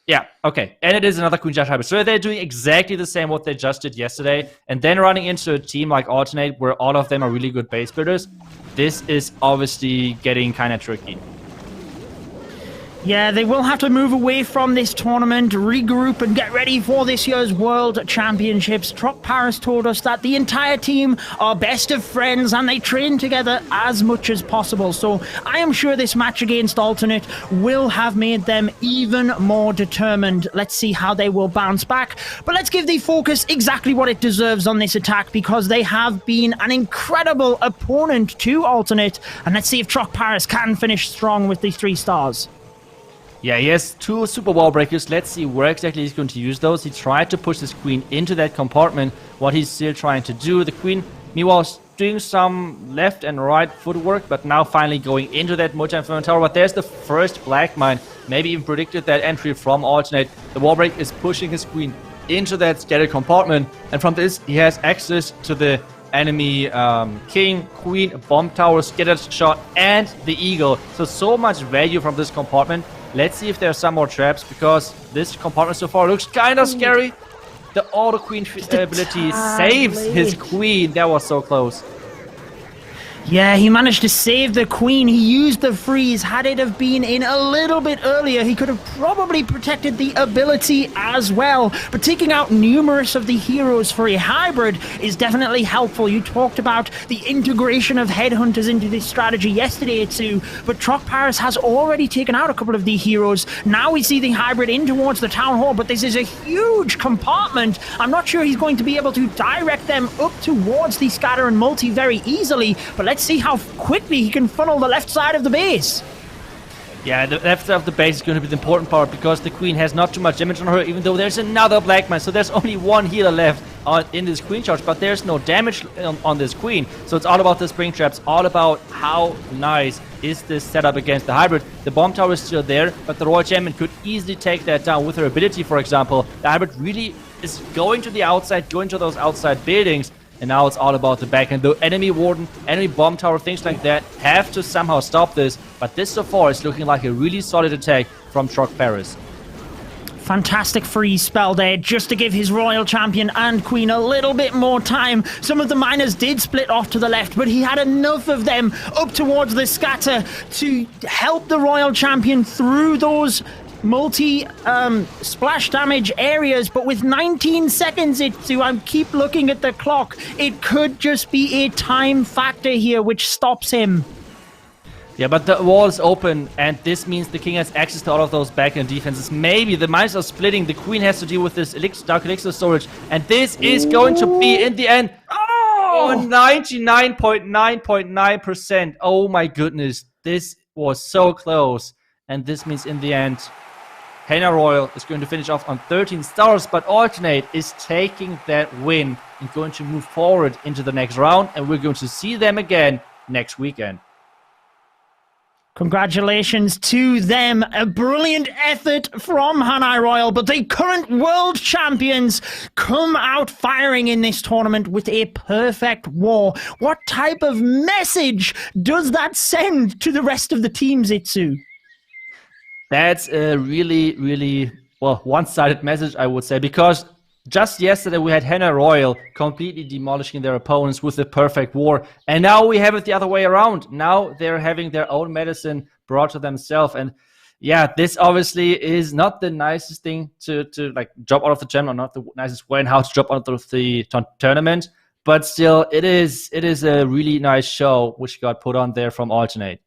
Yeah, okay. And it is another Queen Judge hybrid. So they're doing exactly the same what they just did yesterday. And then running into a team like Alternate where all of them are really good base builders. This is obviously getting kind of tricky. Yeah, they will have to move away from this tournament, regroup, and get ready for this year's World Championships. Troc Paris told us that the entire team are best of friends and they train together as much as possible. So I am sure this match against Alternate will have made them even more determined. Let's see how they will bounce back. But let's give the focus exactly what it deserves on this attack, because they have been an incredible opponent to Alternate. And let's see if Troc Paris can finish strong with these 3 stars. Yeah, he has 2 super wall breakers. Let's see where exactly he's going to use those. He tried to push his queen into that compartment. What he's still trying to do. The queen, meanwhile, is doing some left and right footwork, but now finally going into that multi-inferno tower. But there's the first black mine. Maybe even predicted that entry from Alternate. The wall break is pushing his queen into that scattered compartment. And from this, he has access to the enemy king, queen, bomb tower, scattered shot, and the eagle. So much value from this compartment. Let's see if there are some more traps, because this compartment so far looks kind of scary. The auto queen ability saves his queen. That was so close. Yeah, he managed to save the queen. He used the freeze. Had it have been in a little bit earlier, he could have probably protected the ability as well. But taking out numerous of the heroes for a hybrid is definitely helpful. You talked about the integration of headhunters into this strategy yesterday too, but Troc Paris has already taken out a couple of the heroes. Now we see the hybrid in towards the town hall, but this is a huge compartment. I'm not sure he's going to be able to direct them up towards the scatter and multi very easily, but let's see how quickly he can funnel the left side of the base. Yeah, the left side of the base is going to be the important part, because the queen has not too much damage on her, even though there's another black mine. So there's only 1 healer left in this queen charge, but there's no damage on this queen. So it's all about the spring traps, all about how nice is this setup against the hybrid. The bomb tower is still there, but the Royal Champion could easily take that down with her ability, for example. The hybrid really is going to the outside, going to those outside buildings. And now it's all about the back end. The enemy warden, enemy bomb tower, things like that have to somehow stop this. But this so far is looking like a really solid attack from Troc Paris. Fantastic freeze spell there, just to give his Royal Champion and Queen a little bit more time. Some of the miners did split off to the left, but he had enough of them up towards the scatter to help the Royal Champion through those splash damage areas. But with 19 seconds I keep looking at the clock, it could just be a time factor here which stops him. Yeah, but the wall is open, and this means the king has access to all of those back-end defenses. Maybe the mines are splitting, the queen has to deal with this dark elixir storage, and this is going to be, in the end, 99.9%. Oh my goodness, this was so close. And this means, in the end, Hana Royal is going to finish off on 13 stars, but Alternate is taking that win and going to move forward into the next round, and we're going to see them again next weekend. Congratulations to them. A brilliant effort from Hanai Royal, but the current world champions come out firing in this tournament with a perfect war. What type of message does that send to the rest of the teams, Itsu? That's a really, really, well, one-sided message, I would say, because just yesterday we had Hana Royal completely demolishing their opponents with the perfect war, and now we have it the other way around. Now they're having their own medicine brought to themselves, and yeah, this obviously is not the nicest thing to like drop out of the gem, or not the nicest way in how to drop out of the tournament, but still, it is a really nice show which got put on there from Alternate.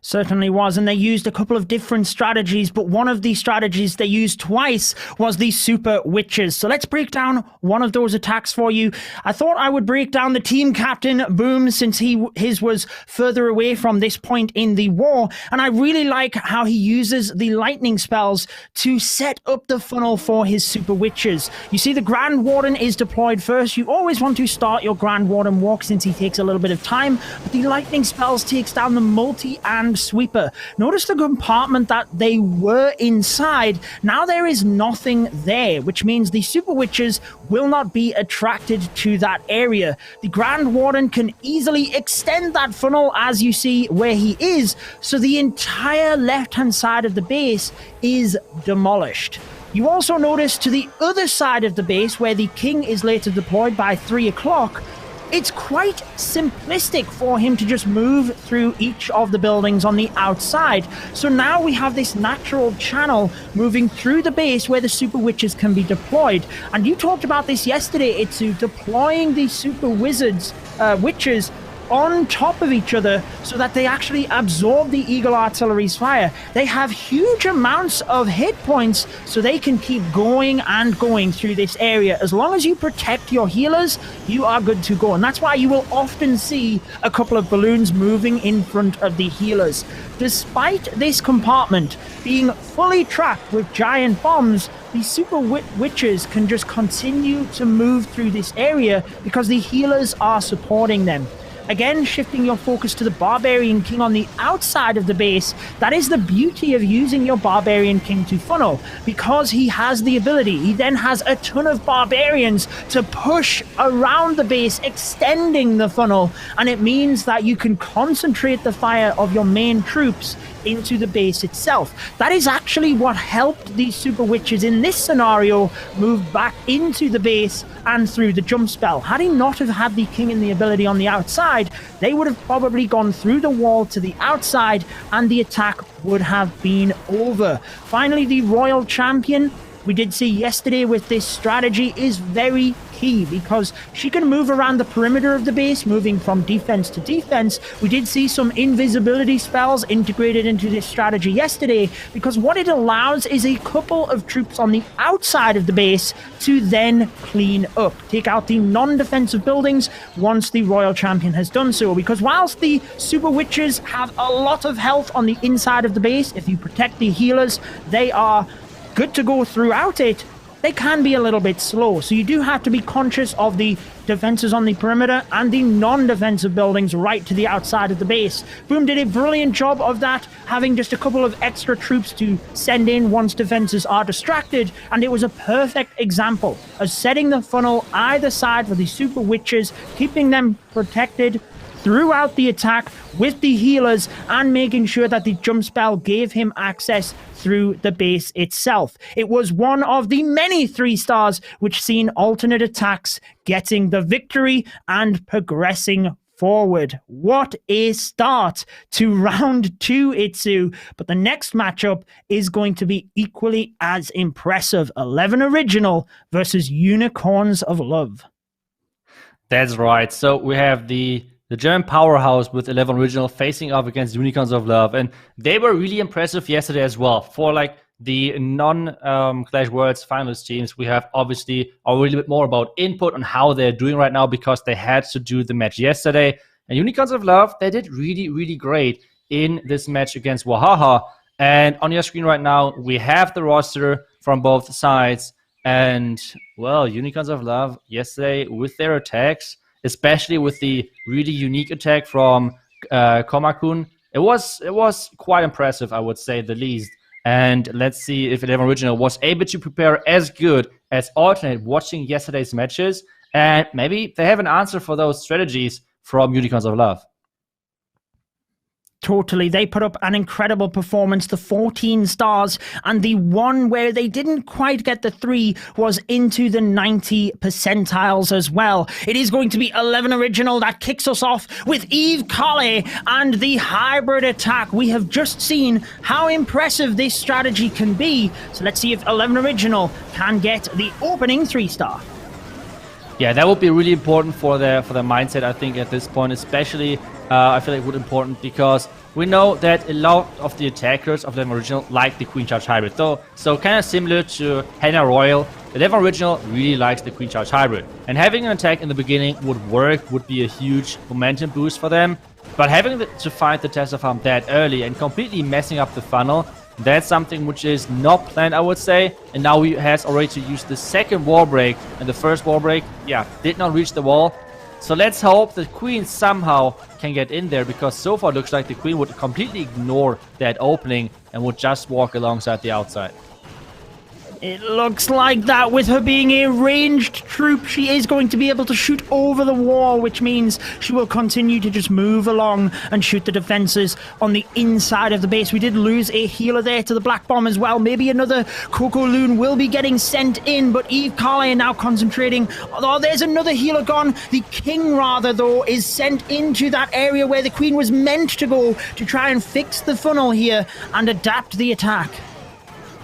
Certainly was, and they used a couple of different strategies, but one of the strategies they used twice was the Super Witches. So let's break down one of those attacks for you. I thought I would break down the team captain, Boom, since his was further away from this point in the war, and I really like how he uses the lightning spells to set up the funnel for his Super Witches. You see the Grand Warden is deployed first. You always want to start your Grand Warden walk since he takes a little bit of time, but the lightning spells takes down the multi and Ground Sweeper. Notice the compartment that they were inside. Now there is nothing there, which means the Super Witches will not be attracted to that area. The Grand Warden can easily extend that funnel, as you see where he is, so the entire left-hand side of the base is demolished. You also notice to the other side of the base, where the king is later deployed by 3 o'clock, it's quite simplistic for him to just move through each of the buildings on the outside. So now we have this natural channel moving through the base where the Super Witches can be deployed. And you talked about this yesterday, Itsu, deploying the Super Witches on top of each other so that they actually absorb the Eagle Artillery's fire. They have huge amounts of hit points, so they can keep going and going through this area. As long as you protect your healers, you are good to go. And that's why you will often see a couple of balloons moving in front of the healers. Despite this compartment being fully tracked with giant bombs, the Super Witches can just continue to move through this area because the healers are supporting them. Again, shifting your focus to the Barbarian King on the outside of the base, that is the beauty of using your Barbarian King to funnel, because he has the ability. He then has a ton of Barbarians to push around the base, extending the funnel, and it means that you can concentrate the fire of your main troops into the base itself. That is actually what helped these Super Witches in this scenario move back into the base and through the jump spell. Had he not have had the king and the ability on the outside, they would have probably gone through the wall to the outside and the attack would have been over. Finally, the Royal Champion, we did see yesterday with this strategy, is very key because she can move around the perimeter of the base, moving from defense to defense. We did see some invisibility spells integrated into this strategy yesterday, because what it allows is a couple of troops on the outside of the base to then clean up, take out the non-defensive buildings once the Royal Champion has done so. Because whilst the Super Witches have a lot of health on the inside of the base, if you protect the healers, they are good to go throughout it. They can be a little bit slow, so you do have to be conscious of the defenses on the perimeter and the non-defensive buildings right to the outside of the base. Boom did a brilliant job of that, having just a couple of extra troops to send in once defenses are distracted, and it was a perfect example of setting the funnel either side for the Super Witches, keeping them protected throughout the attack with the healers, and making sure that the jump spell gave him access through the base itself. It was one of the many 3 stars which seen alternate attacks getting the victory and progressing forward. What a start to round 2, Itsu. But the next matchup is going to be equally as impressive. 11 Original versus Unicorns of Love. That's right. So we have the German powerhouse with 11 Original facing off against Unicorns of Love. And they were really impressive yesterday as well. For like the non-Clash Worlds finalist teams, we have obviously a little bit more about input on how they're doing right now, because they had to do the match yesterday. And Unicorns of Love, they did really, really great in this match against Wahaha. And on your screen right now, we have the roster from both sides. And, well, Unicorns of Love yesterday with their attacks, especially with the really unique attack from Komakun. It was quite impressive, I would say the least. And let's see if 11 Original was able to prepare as good as Alternate watching yesterday's matches. And maybe they have an answer for those strategies from Unicorns of Love. Totally. They put up an incredible performance, the 14 stars, and the one where they didn't quite get the 3 was into the 90 percentiles as well. It is going to be 11 Original that kicks us off with Eve Kale and the hybrid attack. We have just seen how impressive this strategy can be. So let's see if 11 Original can get the opening 3-star. Yeah, that would be really important for their mindset, I think, at this point, especially. I feel like it would be important because we know that a lot of the attackers of 11 Original like the Queen Charge Hybrid. So kind of similar to Hannah Royal, 11 Original really likes the Queen Charge Hybrid. And having an attack in the beginning would be a huge momentum boost for them. But having to fight the Test of Harm that early and completely messing up the funnel, that's something which is not planned, I would say. And now he has already to use the second wall break. And the first wall break, yeah, did not reach the wall. So let's hope the Queen somehow can get in there, because so far it looks like the Queen would completely ignore that opening and would just walk alongside the outside. It looks like that. With her being a ranged troop, she is going to be able to shoot over the wall, which means she will continue to just move along and shoot the defenses on the inside of the base. We did lose a healer there to the Black Bomb as well. Maybe another Coco Loon will be getting sent in, but Eve Carly now concentrating. Oh, there's another healer gone. The King, rather, though, is sent into that area where the Queen was meant to go to try and fix the funnel here and adapt the attack.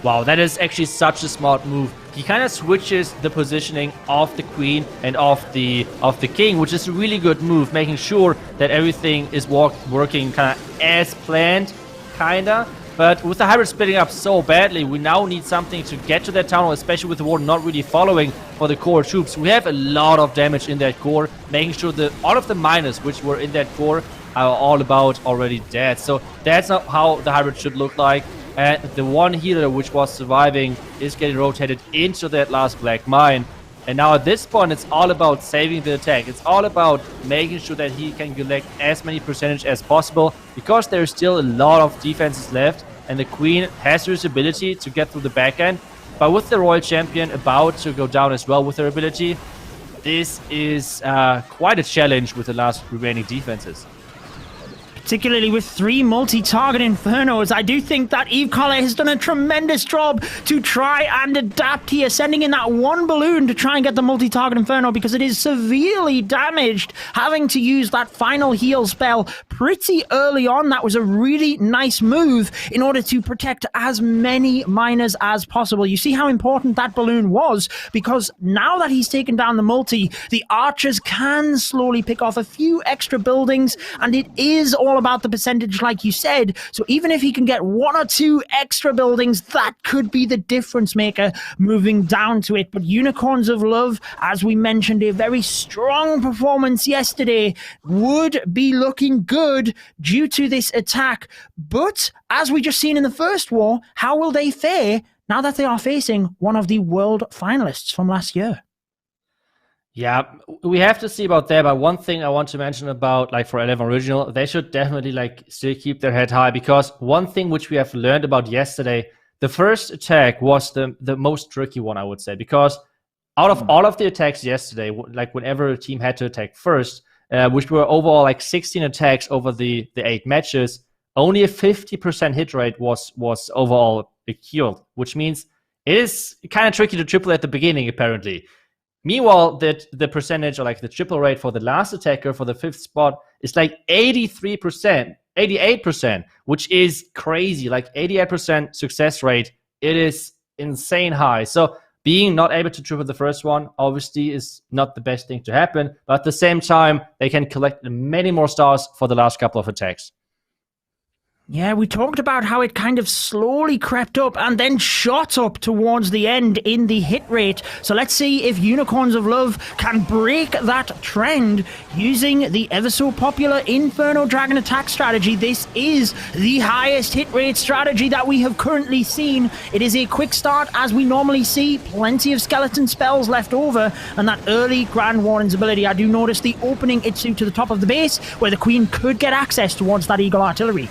Wow, that is actually such a smart move. He kind of switches the positioning of the Queen and of the King, which is a really good move, making sure that everything is working kind of as planned, kinda. But with the hybrid splitting up so badly, we now need something to get to that town hall, especially with the Warden not really following for the core troops. We have a lot of damage in that core, making sure that all of the miners which were in that core are all about already dead. So that's not how the hybrid should look like. And the one healer which was surviving is getting rotated into that last black mine. And now at this point, it's all about saving the attack. It's all about making sure that he can collect as many percentage as possible, because there's still a lot of defenses left, and the Queen has her ability to get through the back end. But with the Royal Champion about to go down as well with her ability, this is quite a challenge with the last remaining defenses. Particularly with 3 multi-target Infernos. I do think that Eve Carly has done a tremendous job to try and adapt here, sending in that one balloon to try and get the multi-target Inferno, because it is severely damaged, having to use that final heal spell pretty early on. That was a really nice move in order to protect as many miners as possible. You see how important that balloon was, because now that he's taken down the multi, the archers can slowly pick off a few extra buildings, and it is all about the percentage, like you said. So even if he can get 1 or 2 extra buildings, that could be the difference maker moving down to it. But Unicorns of Love, as we mentioned, a very strong performance yesterday, would be looking good due to this attack. But as we just seen in the first war, how will they fare now that they are facing one of the world finalists from last year? Yeah, we have to see about that. But one thing I want to mention about, like, for 11 Original, they should definitely, like, still keep their head high, because one thing which we have learned about yesterday, the first attack was the most tricky one, I would say, because out of all of the attacks yesterday, like whenever a team had to attack first, which were overall like 16 attacks over the 8 matches, only a 50% hit rate was overall killed, which means it is kind of tricky to triple at the beginning, apparently. Meanwhile, the percentage, or like the triple rate for the last attacker for the 5th spot is like 83%, 88%, which is crazy. Like 88% success rate. It is insane high. So being not able to triple the first one obviously is not the best thing to happen. But at the same time, they can collect many more stars for the last couple of attacks. Yeah, we talked about how it kind of slowly crept up and then shot up towards the end in the hit rate. So let's see if Unicorns of Love can break that trend using the ever so popular Inferno Dragon attack strategy. This is the highest hit rate strategy that we have currently seen. It is a quick start, as we normally see, plenty of skeleton spells left over, and that early Grand Warden's ability. I do notice the opening Itsu to the top of the base, where the Queen could get access towards that Eagle Artillery.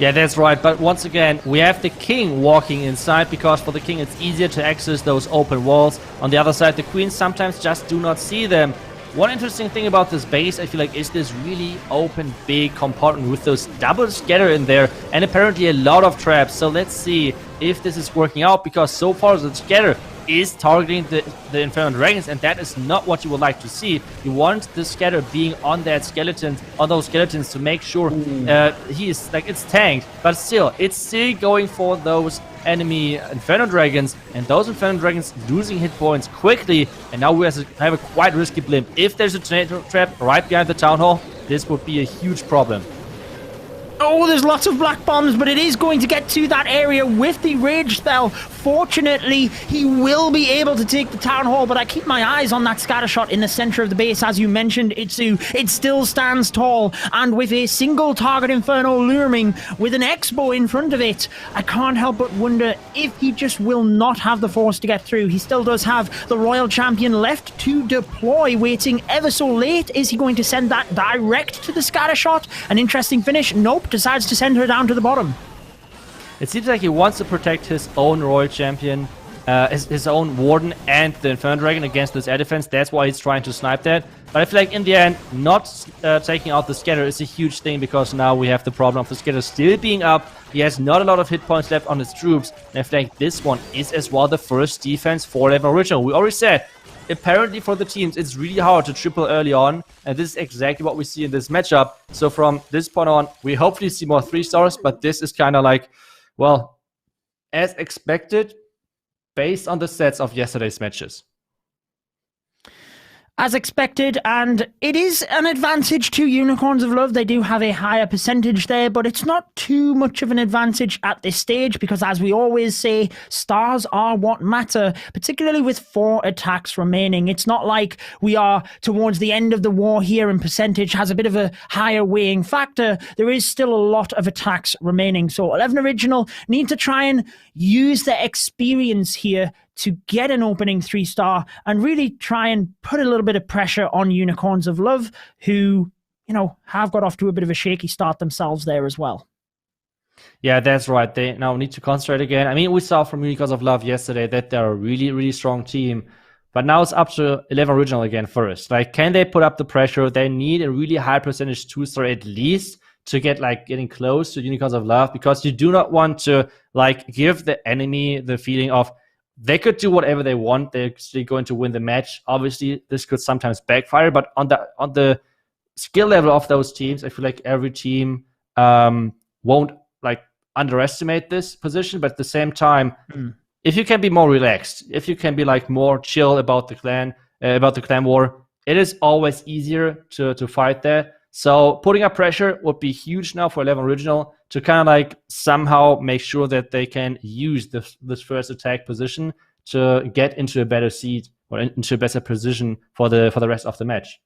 Yeah, that's right. But once again, we have the King walking inside, because for the King it's easier to access those open walls. On the other side, the Queens sometimes just do not see them. One interesting thing about this base, I feel like, is this really open, big compartment with those double scatter in there, and apparently a lot of traps. So let's see if this is working out, because so far the scatter is targeting the Inferno Dragons, and that is not what you would like to see. You want the scatter being on that skeleton, on those skeletons, to make sure he is, like, it's tanked, but still, it's still going for those enemy Inferno Dragons, and those Inferno Dragons losing hit points quickly. And now we have a quite risky blimp. If there's a tornado trap right behind the town hall, this would be a huge problem. Oh, there's lots of black bombs, but it is going to get to that area with the rage spell. Fortunately, he will be able to take the town hall, but I keep my eyes on that scatter shot in the center of the base. As you mentioned, Itsu, it still stands tall, and with a single target Inferno looming with an Expo in front of it, I can't help but wonder if he just will not have the force to get through. He still does have the Royal Champion left to deploy, waiting ever so late. Is he going to send that direct to the scatter shot? An interesting finish. Nope, decides to send her down to the bottom. It seems like he wants to protect his own Royal Champion, his own Warden and the Inferno Dragon against this air defense. That's why he's trying to snipe that. But I feel like in the end, not taking out the Scatter is a huge thing, because now we have the problem of the Scatter still being up. He has not a lot of hit points left on his troops. And I feel like this one is as well the first defense for 11 Original. We already said, apparently for the teams, it's really hard to triple early on. And this is exactly what we see in this matchup. So from this point on, we hopefully see more 3-stars. But this is kind of like, well, as expected, based on the sets of yesterday's matches. As expected, and it is an advantage to Unicorns of Love. They do have a higher percentage there, but it's not too much of an advantage at this stage, because as we always say, stars are what matter, particularly with 4 attacks remaining. It's not like we are towards the end of the war here and percentage has a bit of a higher weighing factor. There is still a lot of attacks remaining, so 11 Original need to try and use their experience here to get an opening 3-star and really try and put a little bit of pressure on Unicorns of Love, who, you know, have got off to a bit of a shaky start themselves there as well. Yeah, that's right. They now need to concentrate again. I mean, we saw from Unicorns of Love yesterday that they're a really, really strong team. But now it's up to 11 Original again first. Like, can they put up the pressure? They need a really high percentage 2-star at least to get, like, getting close to Unicorns of Love, because you do not want to, like, give the enemy the feeling of they could do whatever they want. They're still going to win the match. Obviously, this could sometimes backfire, but on the skill level of those teams, I feel like every team won't, like, underestimate this position. But at the same time, if you can be more relaxed, if you can be, like, more chill about the clan war, it is always easier to fight there. So putting up pressure would be huge now for 11 Original to kind of like somehow make sure that they can use this first attack position to get into a better seat or into a better position for the rest of the match.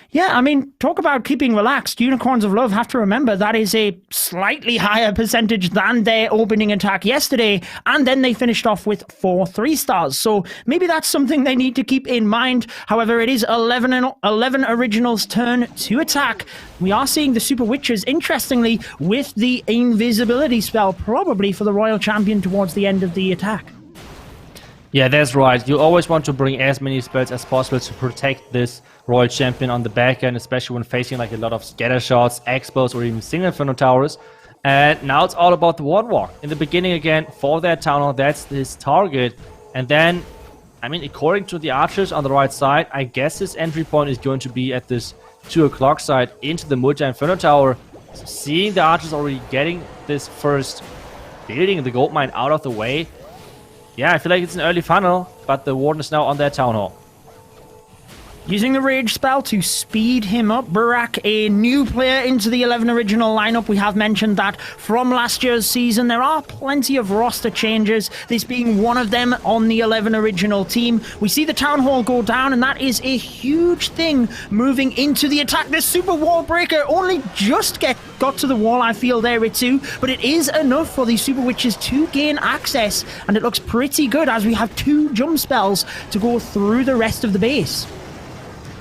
Yeah, I mean, talk about keeping relaxed. Unicorns of Love have to remember that is a slightly higher percentage than their opening attack yesterday, and then they finished off with 4 3-stars. So maybe that's something they need to keep in mind. However, it is 11 Originals' turn to attack. We are seeing the Super Witches, interestingly, with the invisibility spell, probably for the Royal Champion towards the end of the attack. Yeah, that's right. You always want to bring as many spells as possible to protect this Royal Champion on the back end, especially when facing like a lot of scatter shots, expos, or even single Inferno Towers. And now it's all about the Warden Walk. In the beginning again, for that Town Hall, that's his target. And then, I mean, according to the archers on the right side, I guess his entry point is going to be at this 2 o'clock side into the multi-Inferno Tower. So seeing the archers already getting this first building, the gold mine, out of the way, yeah, I feel like it's an early funnel, but the Warden is now on their Town Hall. Using the Rage spell to speed him up, Burak, a new player into the 11 Original lineup. We have mentioned that from last year's season, there are plenty of roster changes, this being one of them on the 11 Original team. We see the Town Hall go down, and that is a huge thing moving into the attack. This Super Wall Breaker only just got to the wall, I feel, there, Itsu, but it is enough for the Super Witches to gain access, and it looks pretty good as we have 2 jump spells to go through the rest of the base.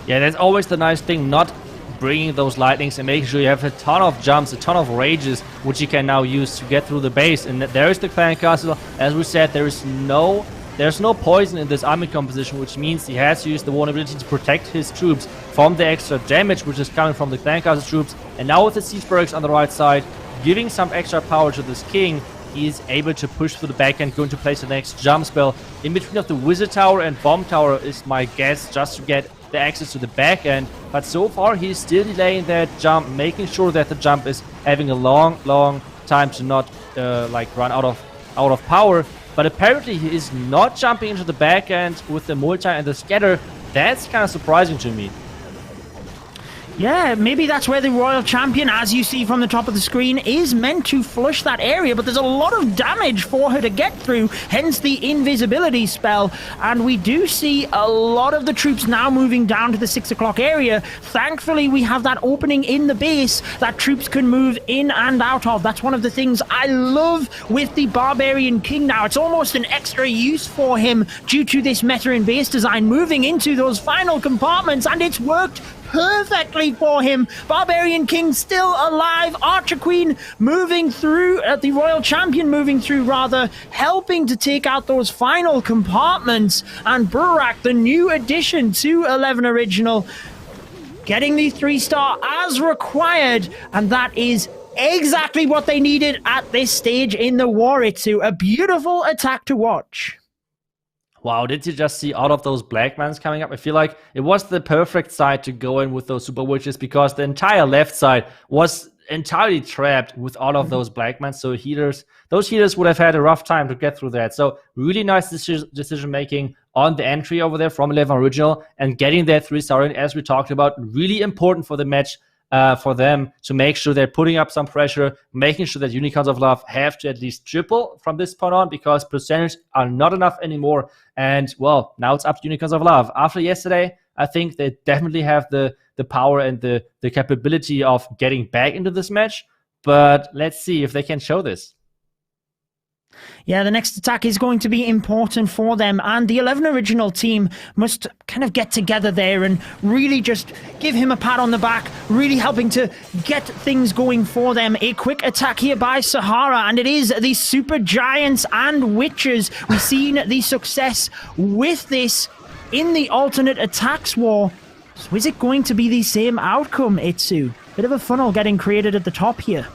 Yeah, that's always the nice thing, not bringing those lightnings and making sure you have a ton of jumps, a ton of rages, which you can now use to get through the base. And there is the Clan Castle. As we said, there's no poison in this army composition, which means he has to use the vulnerability to protect his troops from the extra damage, which is coming from the Clan Castle troops. And now with the siege barracks on the right side, giving some extra power to this king, he is able to push through the back end, going to place the next jump spell. In between of the Wizard Tower and Bomb Tower is my guess, just to get the access to the back end. But so far he's still delaying that jump, making sure that the jump is having a long time to not like run out of power. But apparently he is not jumping into the back end with the multi and the scatter. That's kind of surprising to me. Yeah, maybe that's where the Royal Champion, as you see from the top of the screen, is meant to flush that area, but there's a lot of damage for her to get through, hence the invisibility spell. And we do see a lot of the troops now moving down to the 6 o'clock area. Thankfully, we have that opening in the base that troops can move in and out of. That's one of the things I love with the Barbarian King now. It's almost an extra use for him due to this meta and base design, moving into those final compartments, and it's worked perfectly for him. Barbarian King still alive. Archer Queen moving through, the Royal Champion moving through rather, helping to take out those final compartments. And Burak, the new addition to 11 Original, getting the 3-star as required. And that is exactly what they needed at this stage in the war. Itsu, a beautiful attack to watch. Wow, did you just see all of those black mans coming up? I feel like it was the perfect side to go in with those super witches because the entire left side was entirely trapped with all of those black mans. So those healers would have had a rough time to get through that. So really nice decision making on the entry over there from 11 Original and getting that 3-star in, as we talked about. Really important for the match. For them to make sure they're putting up some pressure, making sure that Unicorns of Love have to at least triple from this point on, because percentage are not enough anymore. And, well, now it's up to Unicorns of Love. After yesterday, I think they definitely have the power and the capability of getting back into this match. But let's see if they can show this. Yeah, the next attack is going to be important for them, and the 11 Original team must kind of get together there and really just give him a pat on the back, really helping to get things going for them. A quick attack here by Sahara, and it is the Super Giants and Witches. We've seen the success with this in the alternate attacks war. So is it going to be the same outcome, Itsu? Bit of a funnel getting created at the top here.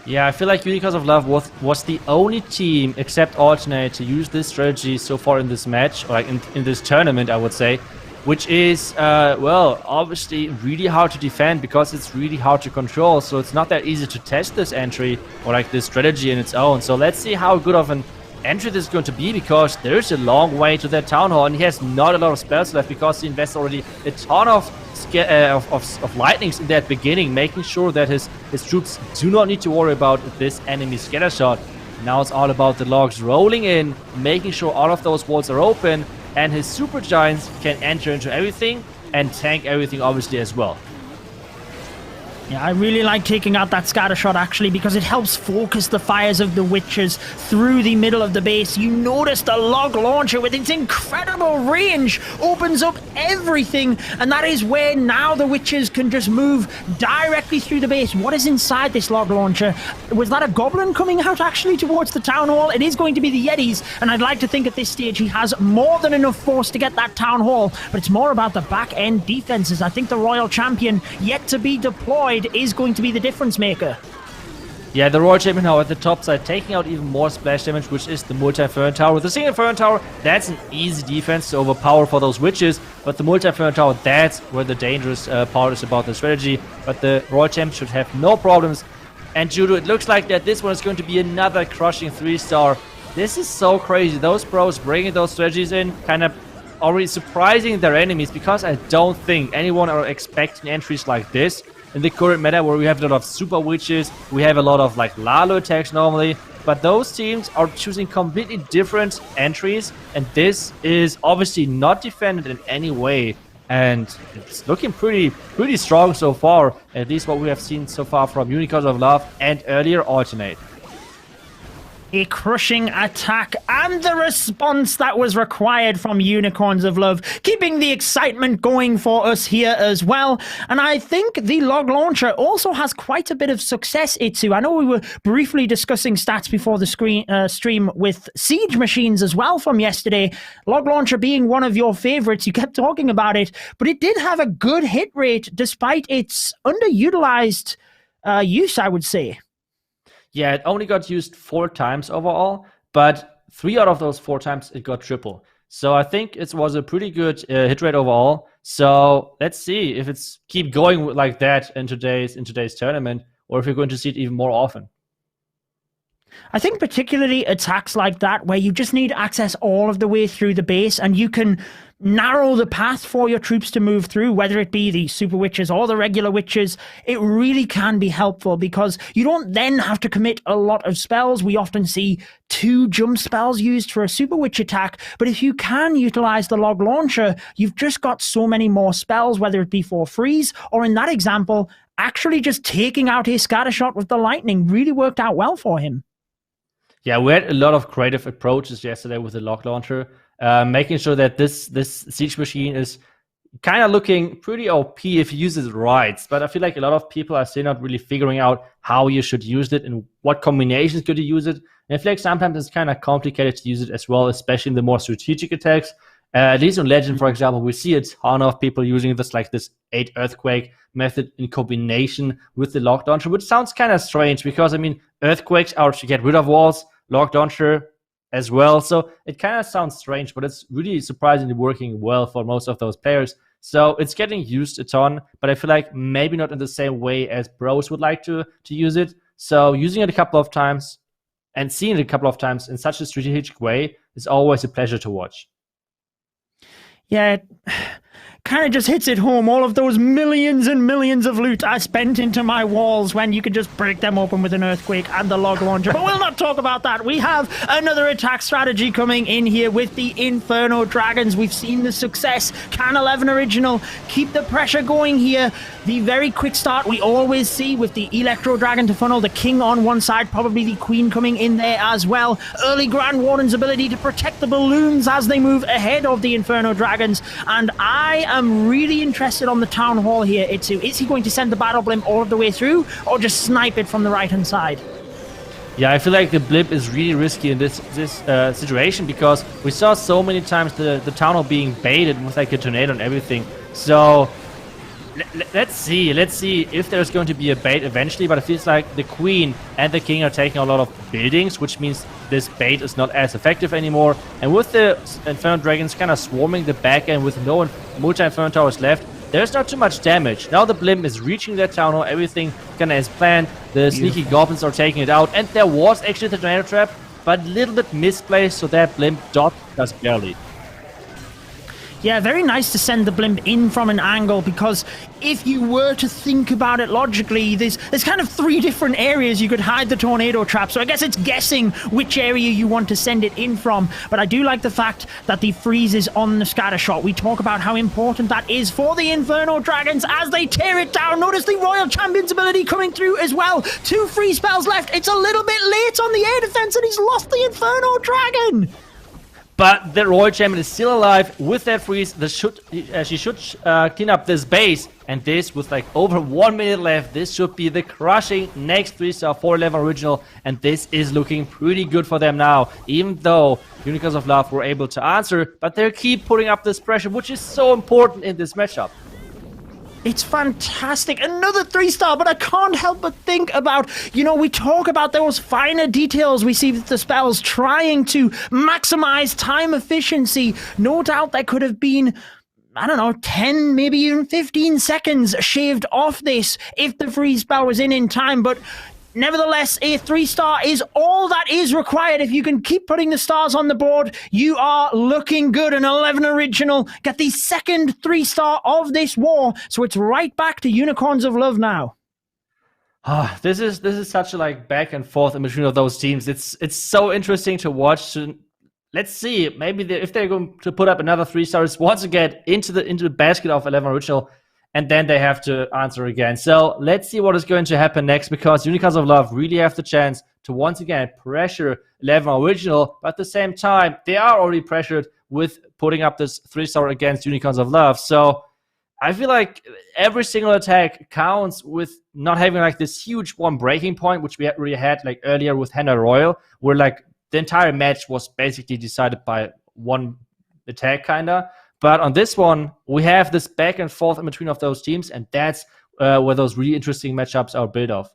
Yeah, I feel like Unicorns of Love was the only team except Alternate to use this strategy so far in this match, or like in this tournament, I would say, which is, well, obviously really hard to defend because it's really hard to control. So it's not that easy to test this entry or like this strategy in its own. So let's see how good of an entry this is going to be, because there's a long way to that Town Hall and he has not a lot of spells left because he invests already a ton of lightnings in that beginning, making sure that his troops do not need to worry about this enemy scatter shot. Now it's all about the logs rolling in, making sure all of those walls are open, and his super giants can enter into everything and tank everything obviously as well. Yeah, I really like taking out that scatter shot actually, because it helps focus the fires of the witches through the middle of the base. You notice the log launcher with its incredible range opens up everything, and that is where now the witches can just move directly through the base. What is inside this log launcher? Was that a goblin coming out actually towards the town hall? It is going to be the Yetis, and I'd like to think at this stage he has more than enough force to get that town hall, but it's more about the back end defenses. I think the Royal Champion yet to be deployed is going to be the difference maker. Yeah, the Royal Champion now at the top side, taking out even more splash damage, which is the multi-Fern Tower. With the single Fern Tower, that's an easy defense to overpower for those witches, but the multi-Fern Tower, that's where the dangerous part is about the strategy. But the Royal Champion should have no problems. And Judo, it looks like that this one is going to be another crushing 3-star. This is so crazy. Those pros bringing those strategies in, kind of already surprising their enemies, because I don't think anyone are expecting entries like this in the current meta, where we have a lot of super witches, we have a lot of like Lalo attacks normally, but those teams are choosing completely different entries, and this is obviously not defended in any way, and it's looking pretty strong so far, at least what we have seen so far from Unicorns of Love and earlier Alternate. A crushing attack and the response that was required from Unicorns of Love, keeping the excitement going for us here as well. And I think the log launcher also has quite a bit of success, Itsu. I know we were briefly discussing stats before the stream with siege machines as well from yesterday. Log launcher being one of your favorites, you kept talking about it, but it did have a good hit rate despite its underutilized use, I would say. Yeah, it only got used 4 times overall, but 3 out of those 4 times it got triple. So I think it was a pretty good hit rate overall. So let's see if it's keep going like that in today's tournament, or if you're going to see it even more often. I think particularly attacks like that, where you just need access all of the way through the base, and you can narrow the path for your troops to move through, whether it be the super witches or the regular witches, it really can be helpful because you don't then have to commit a lot of spells. We often see 2 jump spells used for a super witch attack, but if you can utilize the log launcher, you've just got so many more spells, whether it be for freeze or, in that example, actually just taking out his scatter shot with the lightning really worked out well for him. Yeah, we had a lot of creative approaches yesterday with the log launcher, making sure that this siege machine is kind of looking pretty OP if you use it right. But I feel like a lot of people are still not really figuring out how you should use it and what combinations could you use it. And I feel like sometimes it's kind of complicated to use it as well, especially in the more strategic attacks. At least on Legend, for example, we see a ton of people using this 8 Earthquake method in combination with the log launcher, which sounds kind of strange because, I mean, Earthquakes are to get rid of walls, log launcher as well. So it kind of sounds strange, but it's really surprisingly working well for most of those players. So it's getting used a ton, but I feel like maybe not in the same way as pros would like to use it. So using it a couple of times and seeing it a couple of times in such a strategic way is always a pleasure to watch. Yeah, it kind of just hits it home. All of those millions and millions of loot I spent into my walls when you could just break them open with an earthquake and the log launcher. But we'll not talk about that. We have another attack strategy coming in here with the Inferno Dragons. We've seen the success. Can 11 Original keep the pressure going here? The very quick start we always see with the Electro Dragon to funnel the king on one side, probably the queen coming in there as well. Early Grand Warden's ability to protect the balloons as they move ahead of the Inferno Dragons. And I am really interested on the Town Hall here, Itsu. Is he going to send the Battle Blimp all of the way through or just snipe it from the right-hand side? Yeah, I feel like the Blimp is really risky in this situation because we saw so many times the Town Hall being baited with a tornado and everything. So let's see if there's going to be a bait eventually, but it feels like the Queen and the King are taking a lot of buildings, which means this bait is not as effective anymore. And with the Inferno Dragons kind of swarming the back end with no multi-Inferno Towers left, there's not too much damage. Now the Blimp is reaching that Town Hall, everything kind of as planned. The sneaky goblins are taking it out, and there was actually the tornado trap, but a little bit misplaced, so that Blimp dodged just barely. Yeah, very nice to send the Blimp in from an angle, because if you were to think about it logically, there's kind of 3 different areas you could hide the tornado trap. So I guess it's guessing which area you want to send it in from. But I do like the fact that the freeze is on the scatter shot. We talk about how important that is for the Inferno Dragons as they tear it down. Notice the Royal Champion's ability coming through as well. 2 freeze spells left. It's a little bit late on the air defense, and he's lost the Inferno Dragon. But the Royal Champion is still alive with that freeze. She should clean up this base. And this, with over 1 minute left, this should be the crushing next 3-star for 11 Original. And this is looking pretty good for them now. Even though Unicorns of Love were able to answer, but they keep putting up this pressure, which is so important in this matchup. It's fantastic. Another 3-star, but I can't help but think about, we talk about those finer details we see with the spells, trying to maximize time efficiency. No doubt there could have been, 10, maybe even 15 seconds shaved off this if the freeze spell was in time, but nevertheless, a 3-star is all that is required. If you can keep putting the stars on the board, you are looking good. An 11 Original get the second 3-star of this war, so it's right back to Unicorns of Love now. This is such a back and forth in between of those teams. It's so interesting to watch. Let's see, maybe if they're going to put up another 3-stars once again into the basket of 11 Original. And then they have to answer again. So let's see what is going to happen next, because Unicorns of Love really have the chance to once again pressure 11 Original. But at the same time, they are already pressured with putting up this 3-star against Unicorns of Love. So I feel like every single attack counts with not having this huge one breaking point, which we already had earlier with Hannah Royal, where the entire match was basically decided by one attack kinda. But on this one, we have this back and forth in between of those teams, and that's where those really interesting matchups are built off.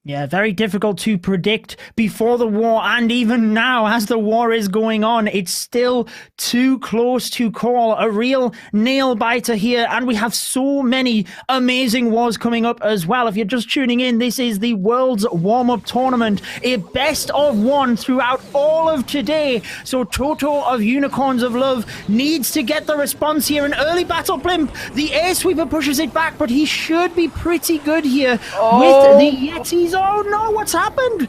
Yeah, very difficult to predict before the war, and even now as the war is going on, it's still too close to call. A real nail biter here, and we have so many amazing wars coming up as well. If you're just tuning in, this is the World's Warm-Up Tournament, a best of one throughout all of today. So Toto of Unicorns of Love needs to get the response here. An early battle blimp, the air sweeper pushes it back, but he should be pretty good here with the Yetis. Oh no, what's happened?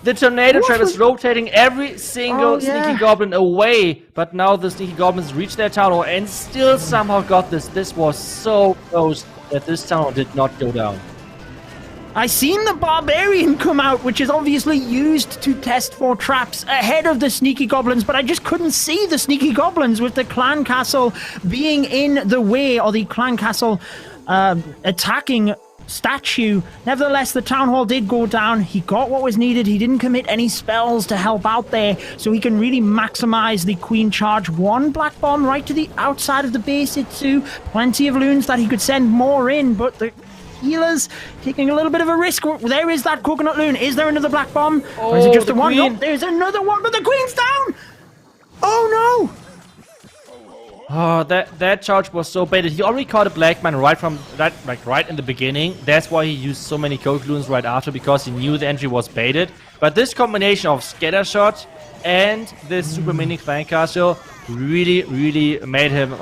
The tornado trap is rotating every single sneaky goblin away, but now the sneaky goblins reached their town hall and still somehow got this. This was so close that this town hall did not go down. I seen the barbarian come out, which is obviously used to test for traps ahead of the sneaky goblins, but I just couldn't see the sneaky goblins with the clan castle being in the way, or the clan castle attacking statue. Nevertheless, the town hall did go down. He got what was needed. He didn't commit any spells to help out there, so he can really maximize the queen charge. One black bomb right to the outside of the base. It's plenty of loons that he could send more in, but the healers taking a little bit of a risk. There is that coconut loon. Is there another black bomb? Or is it just the one? Nope, there's another one, but the queen's down! Oh no! Oh, that charge was so baited. He already caught a black man right in the beginning. That's why he used so many coke loons right after, because he knew the entry was baited. But this combination of scatter shot and this super mini clan castle really made him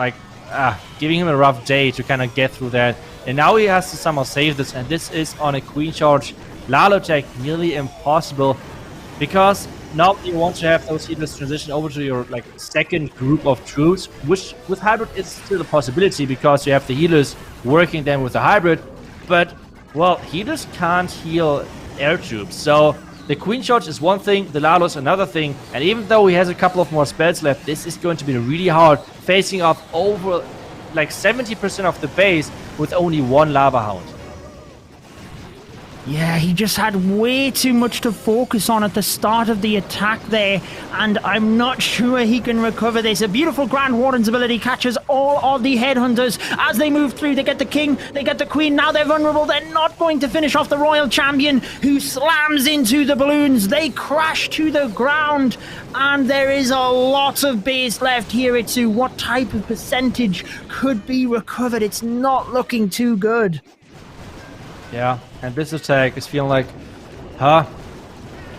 giving him a rough day to kind of get through that. And now he has to somehow save this, and this is on a queen charge Lalo tech, nearly impossible, because now you want to have those healers transition over to your second group of troops, which with hybrid is still a possibility because you have the healers working them with the hybrid, but well, healers can't heal air troops. So the queen charge is one thing, the Lalo is another thing, and even though he has a couple of more spells left, this is going to be really hard facing off over 70% of the base with only one lava hound. Yeah, he just had way too much to focus on at the start of the attack there, and I'm not sure he can recover this. A beautiful Grand Warden's ability catches all of the headhunters as they move through. They get the king, they get the queen, now they're vulnerable. They're not going to finish off the royal champion, who slams into the balloons. They crash to the ground, and there is a lot of base left here. Itsu, what type of percentage could be recovered? It's not looking too good. Yeah, and this attack is feeling like,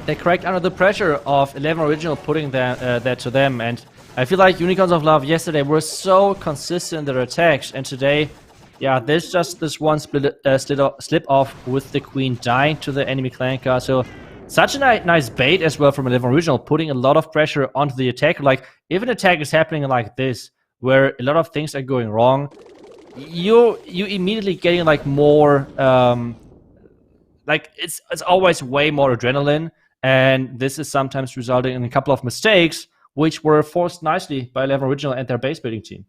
they cracked under the pressure of 11 Original putting that to them, and I feel like Unicorns of Love yesterday were so consistent in their attacks, and today, yeah, there's just this one slip off with the queen dying to the enemy clan castle. Such a nice bait as well from 11 Original, putting a lot of pressure onto the attacker. Like, if an attack is happening like this, where a lot of things are going wrong, you immediately getting more it's always way more adrenaline, and this is sometimes resulting in a couple of mistakes which were forced nicely by 11 Original and their base building team.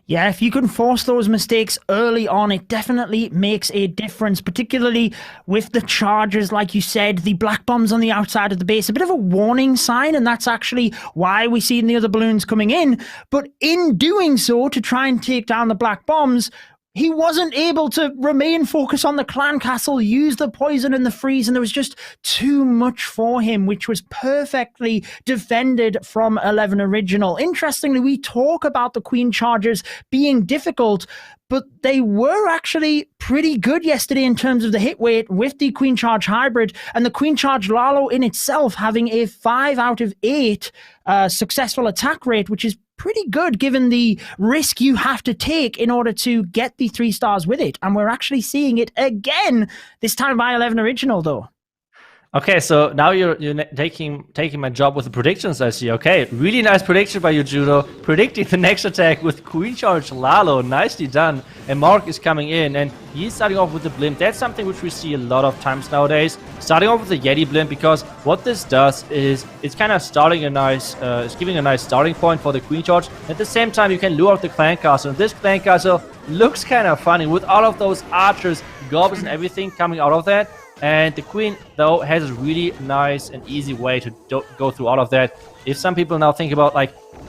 Yeah, if you can force those mistakes early on, it definitely makes a difference, particularly with the charges, like you said, the black bombs on the outside of the base, a bit of a warning sign, and that's actually why we see the other balloons coming in. But in doing so, to try and take down the black bombs, he wasn't able to remain focused on the clan castle, use the poison and the freeze, and there was just too much for him, which was perfectly defended from 11 Original. Interestingly, we talk about the queen charges being difficult, but they were actually pretty good yesterday in terms of the hit rate with the Queen Charge Hybrid, and the Queen Charge Lalo in itself having a 5 out of 8 successful attack rate, which is pretty good given the risk you have to take in order to get the 3 stars with it. And we're actually seeing it again, this time by 11 Original though. Okay, so now you're taking my job with the predictions, I see. Okay, really nice prediction by you, Judo. Predicting the next attack with Queen Charge Lalo. Nicely done. And Mark is coming in, and he's starting off with the blimp. That's something which we see a lot of times nowadays. Starting off with the Yeti blimp, because what this does is it's kind of starting a nice, it's giving a nice starting point for the Queen Charge. At the same time, you can lure out the clan castle. And this clan castle looks kind of funny with all of those archers, goblins, and everything coming out of that. And the queen, though, has a really nice and easy way to go through all of that. If some people now think about,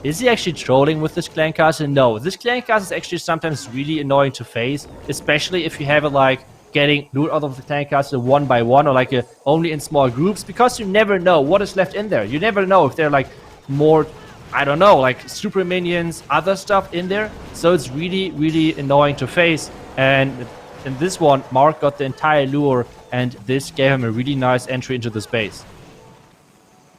is he actually trolling with this clan castle? No, this clan castle is actually sometimes really annoying to face, especially if you have it getting loot out of the tank castle one by one, or like only in small groups, because you never know what is left in there. You never know if they're like more, I don't know, like super minions, other stuff in there. So it's really, really annoying to face. And in this one, Mark got the entire lure, and this gave him a really nice entry into the space.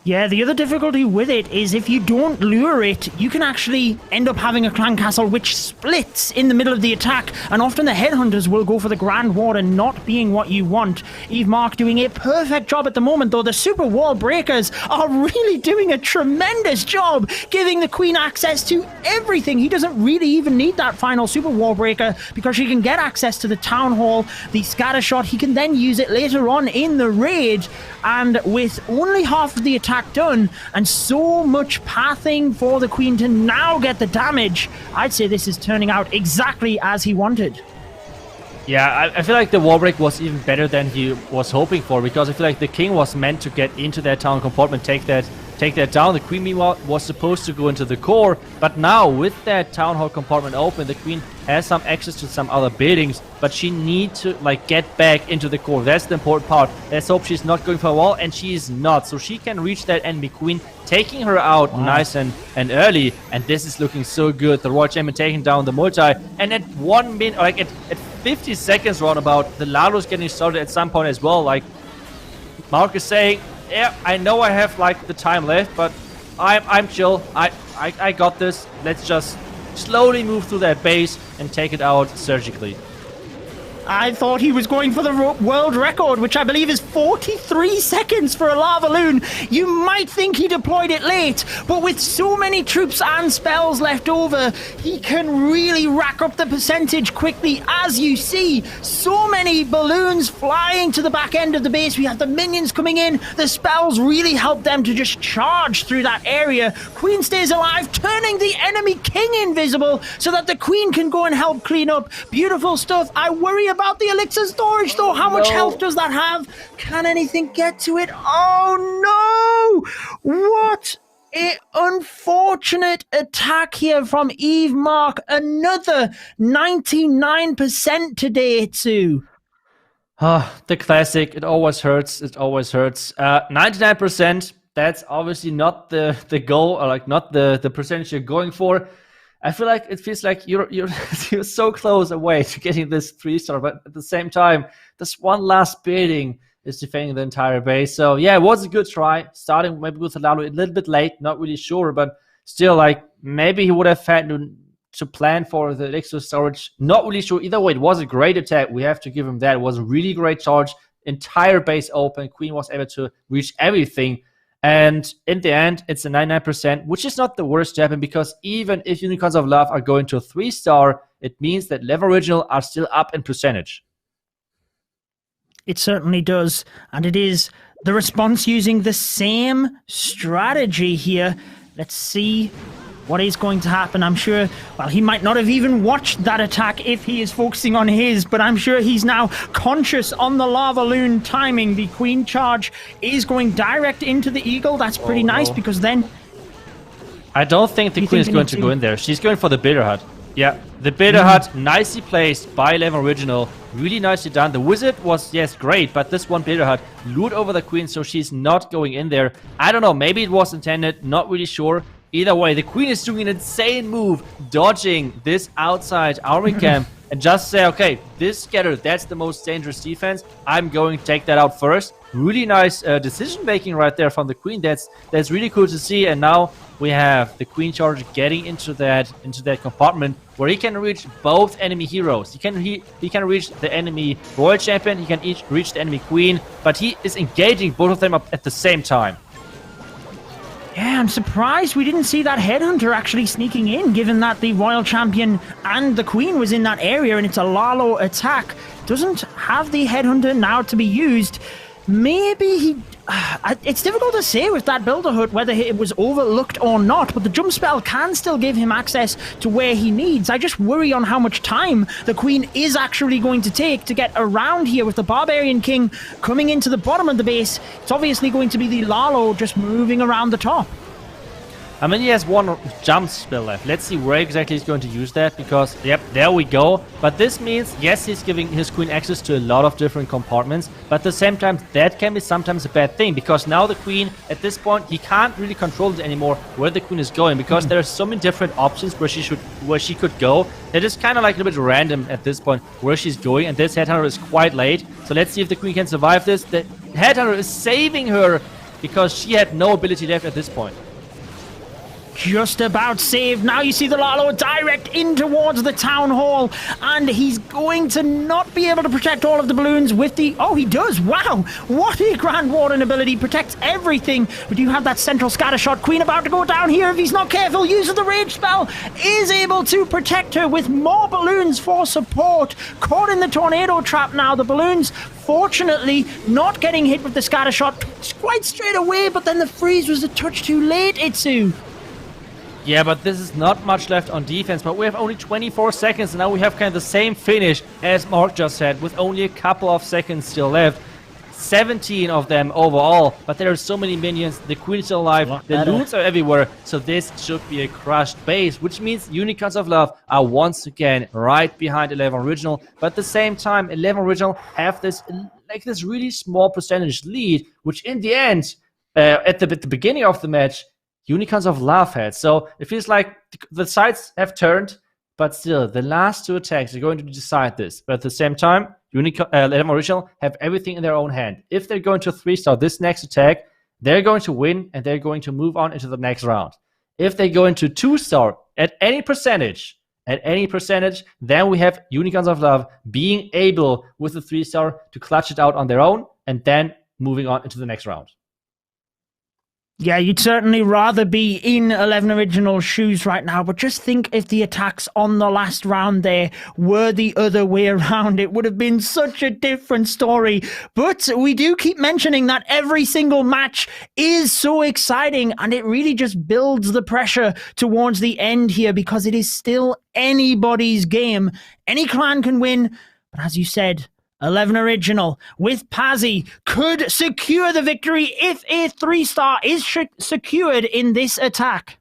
Yeah, the other difficulty with it is if you don't lure it, you can actually end up having a clan castle which splits in the middle of the attack, and often the headhunters will go for the Grand Warder not being what you want. Eve Mark doing a perfect job at the moment, though. The super wall breakers are really doing a tremendous job, giving the Queen access to everything. He doesn't really even need that final super wall breaker, because she can get access to the town hall, the scatter shot. He can then use it later on in the raid, and with only half of the attack done and so much pathing for the Queen to now get the damage, I'd say this is turning out exactly as he wanted. Yeah, I feel like the wall break was even better than he was hoping for, because I feel like the king was meant to get into that town compartment, take that down. The queen, meanwhile, was supposed to go into the core, but now with that town hall compartment open, the queen has some access to some other buildings, but she needs to like get back into the core. That's the important part. Let's hope she's not going for a wall, and she is not, so she can reach that enemy queen, taking her out nice and early. And this is looking so good. The Royal Champion taking down the multi, and at 1 minute, like at 50 seconds roundabout, the Lalo's getting started at some point as well. Like Mark is saying, yeah, I know I have like the time left, but I'm chill. I got this. Let's just slowly move through that base and take it out surgically. I thought he was going for the world record, which I believe is 43 seconds for a lava loon. You might think he deployed it late, but with so many troops and spells left over, he can really rack up the percentage quickly. As you see, so many balloons flying to the back end of the base. We have the minions coming in. The spells really help them to just charge through that area. Queen stays alive, turning the enemy king invisible so that the queen can go and help clean up. Beautiful stuff. I worry about the elixir storage, though. How much health does that have? Can anything get to it? Oh no! What an unfortunate attack here from Eve Mark. Another 99% today, too. The classic. It always hurts. It always hurts. 99%. That's obviously not the goal, or like not the percentage you're going for. I feel like it feels like you're you're so close away to getting this 3-star, but at the same time, this one last building is defending the entire base. So yeah, it was a good try. Starting maybe with Lalo a little bit late, not really sure, but still, like maybe he would have had to plan for the elixir storage. Not really sure. Either way, it was a great attack. We have to give him that. It was a really great charge. Entire base open. Queen was able to reach everything. And in the end, it's a 99%, which is not the worst happen, because even if Unicorns of Love are going to a 3-star, it means that Level Original are still up in percentage. It certainly does. And it is the response using the same strategy here. Let's see what is going to happen. I'm sure, well, he might not have even watched that attack if he is focusing on his, but I'm sure he's now conscious on the lava loon timing. The queen charge is going direct into the eagle. That's pretty nice, because then... I don't think the queen is going to go in there. She's going for the Builder Hut. Yeah, the Builder Hut, nicely placed by Level Original. Really nicely done. The wizard was, yes, great, but this one Builder Hut lured over the queen, so she's not going in there. I don't know, maybe it was intended, not really sure. Either way, the queen is doing an insane move, dodging this outside army camp, and just say, okay, this scatter, that's the most dangerous defense. I'm going to take that out first. Really nice decision making right there from the queen. That's really cool to see. And now we have the queen charge getting into that compartment where he can reach both enemy heroes. He can reach the enemy royal champion. He can reach the enemy queen, but he is engaging both of them up at the same time. Yeah, I'm surprised we didn't see that headhunter actually sneaking in, given that the royal champion and the queen was in that area, and it's a Lalo attack. Doesn't have the headhunter now to be used. Maybe he... it's difficult to say with that Builder Hut whether it was overlooked or not, but the jump spell can still give him access to where he needs. I just worry on how much time the queen is actually going to take to get around here with the Barbarian King coming into the bottom of the base. It's obviously going to be the Lalo just moving around the top. I mean, he has one jump spell left. Let's see where exactly he's going to use that, because, yep, there we go. But this means, yes, he's giving his queen access to a lot of different compartments, but at the same time, that can be sometimes a bad thing, because now the queen, at this point, he can't really control it anymore where the queen is going, because there are so many different options where she could go. That is kind of like a little bit random at this point where she's going, and this headhunter is quite late. So let's see if the queen can survive this. The headhunter is saving her because she had no ability left at this point. Just about saved. Now you see the Lalo direct in towards the town hall, and he's going to not be able to protect all of the balloons with the... Oh, he does. Wow. What a Grand Warden ability. Protects everything. But you have that central scatter shot. Queen about to go down here if he's not careful. Uses the rage spell. Is able to protect her with more balloons for support. Caught in the tornado trap now. The balloons, fortunately, not getting hit with the scatter shot quite straight away, but then the freeze was a touch too late, Itsu. Yeah, but this is not much left on defense, but we have only 24 seconds, and now we have kind of the same finish as Mark just said, with only a couple of seconds still left. 17 of them overall, but there are so many minions, the queen is still alive, the loons are everywhere, so this should be a crushed base, which means Unicorns of Love are once again right behind 11 Original, but at the same time, 11 Original have this really small percentage lead, which in the end, at the beginning of the match, Unicorns of Love had. So it feels like the sides have turned, but still, the last two attacks are going to decide this. But at the same time, 11 Original have everything in their own hand. If they're going to 3-star this next attack, they're going to win, and they're going to move on into the next round. If they go into 2-star at any percentage, then we have Unicorns of Love being able, with the 3-star, to clutch it out on their own, and then moving on into the next round. Yeah, you'd certainly rather be in 11 Original shoes right now, but just think if the attacks on the last round there were the other way around, it would have been such a different story. But we do keep mentioning that every single match is so exciting, and it really just builds the pressure towards the end here, because it is still anybody's game. Any clan can win, but as you said, 11 Original with Pazzy could secure the victory if a 3-star is secured in this attack.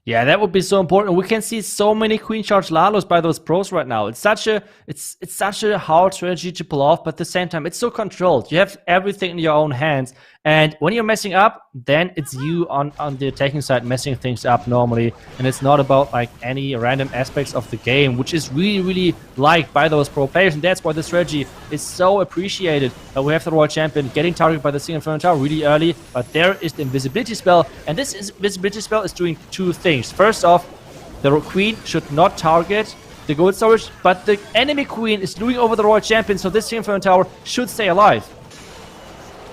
Yeah, that would be so important. We can see so many Queen Charge Lalos by those pros right now. It's such a hard strategy to pull off, but at the same time, it's so controlled. You have everything in your own hands. And when you're messing up, then it's you on the attacking side messing things up normally. And it's not about like any random aspects of the game, which is really, really liked by those pro players. And that's why the strategy is so appreciated. We have the Royal Champion getting targeted by the Single Inferno Tower really early, but there is the invisibility spell. And this invisibility spell is doing two things. First off, the Queen should not target the gold storage, but the enemy Queen is looting over the Royal Champion, so this Single Inferno Tower should stay alive.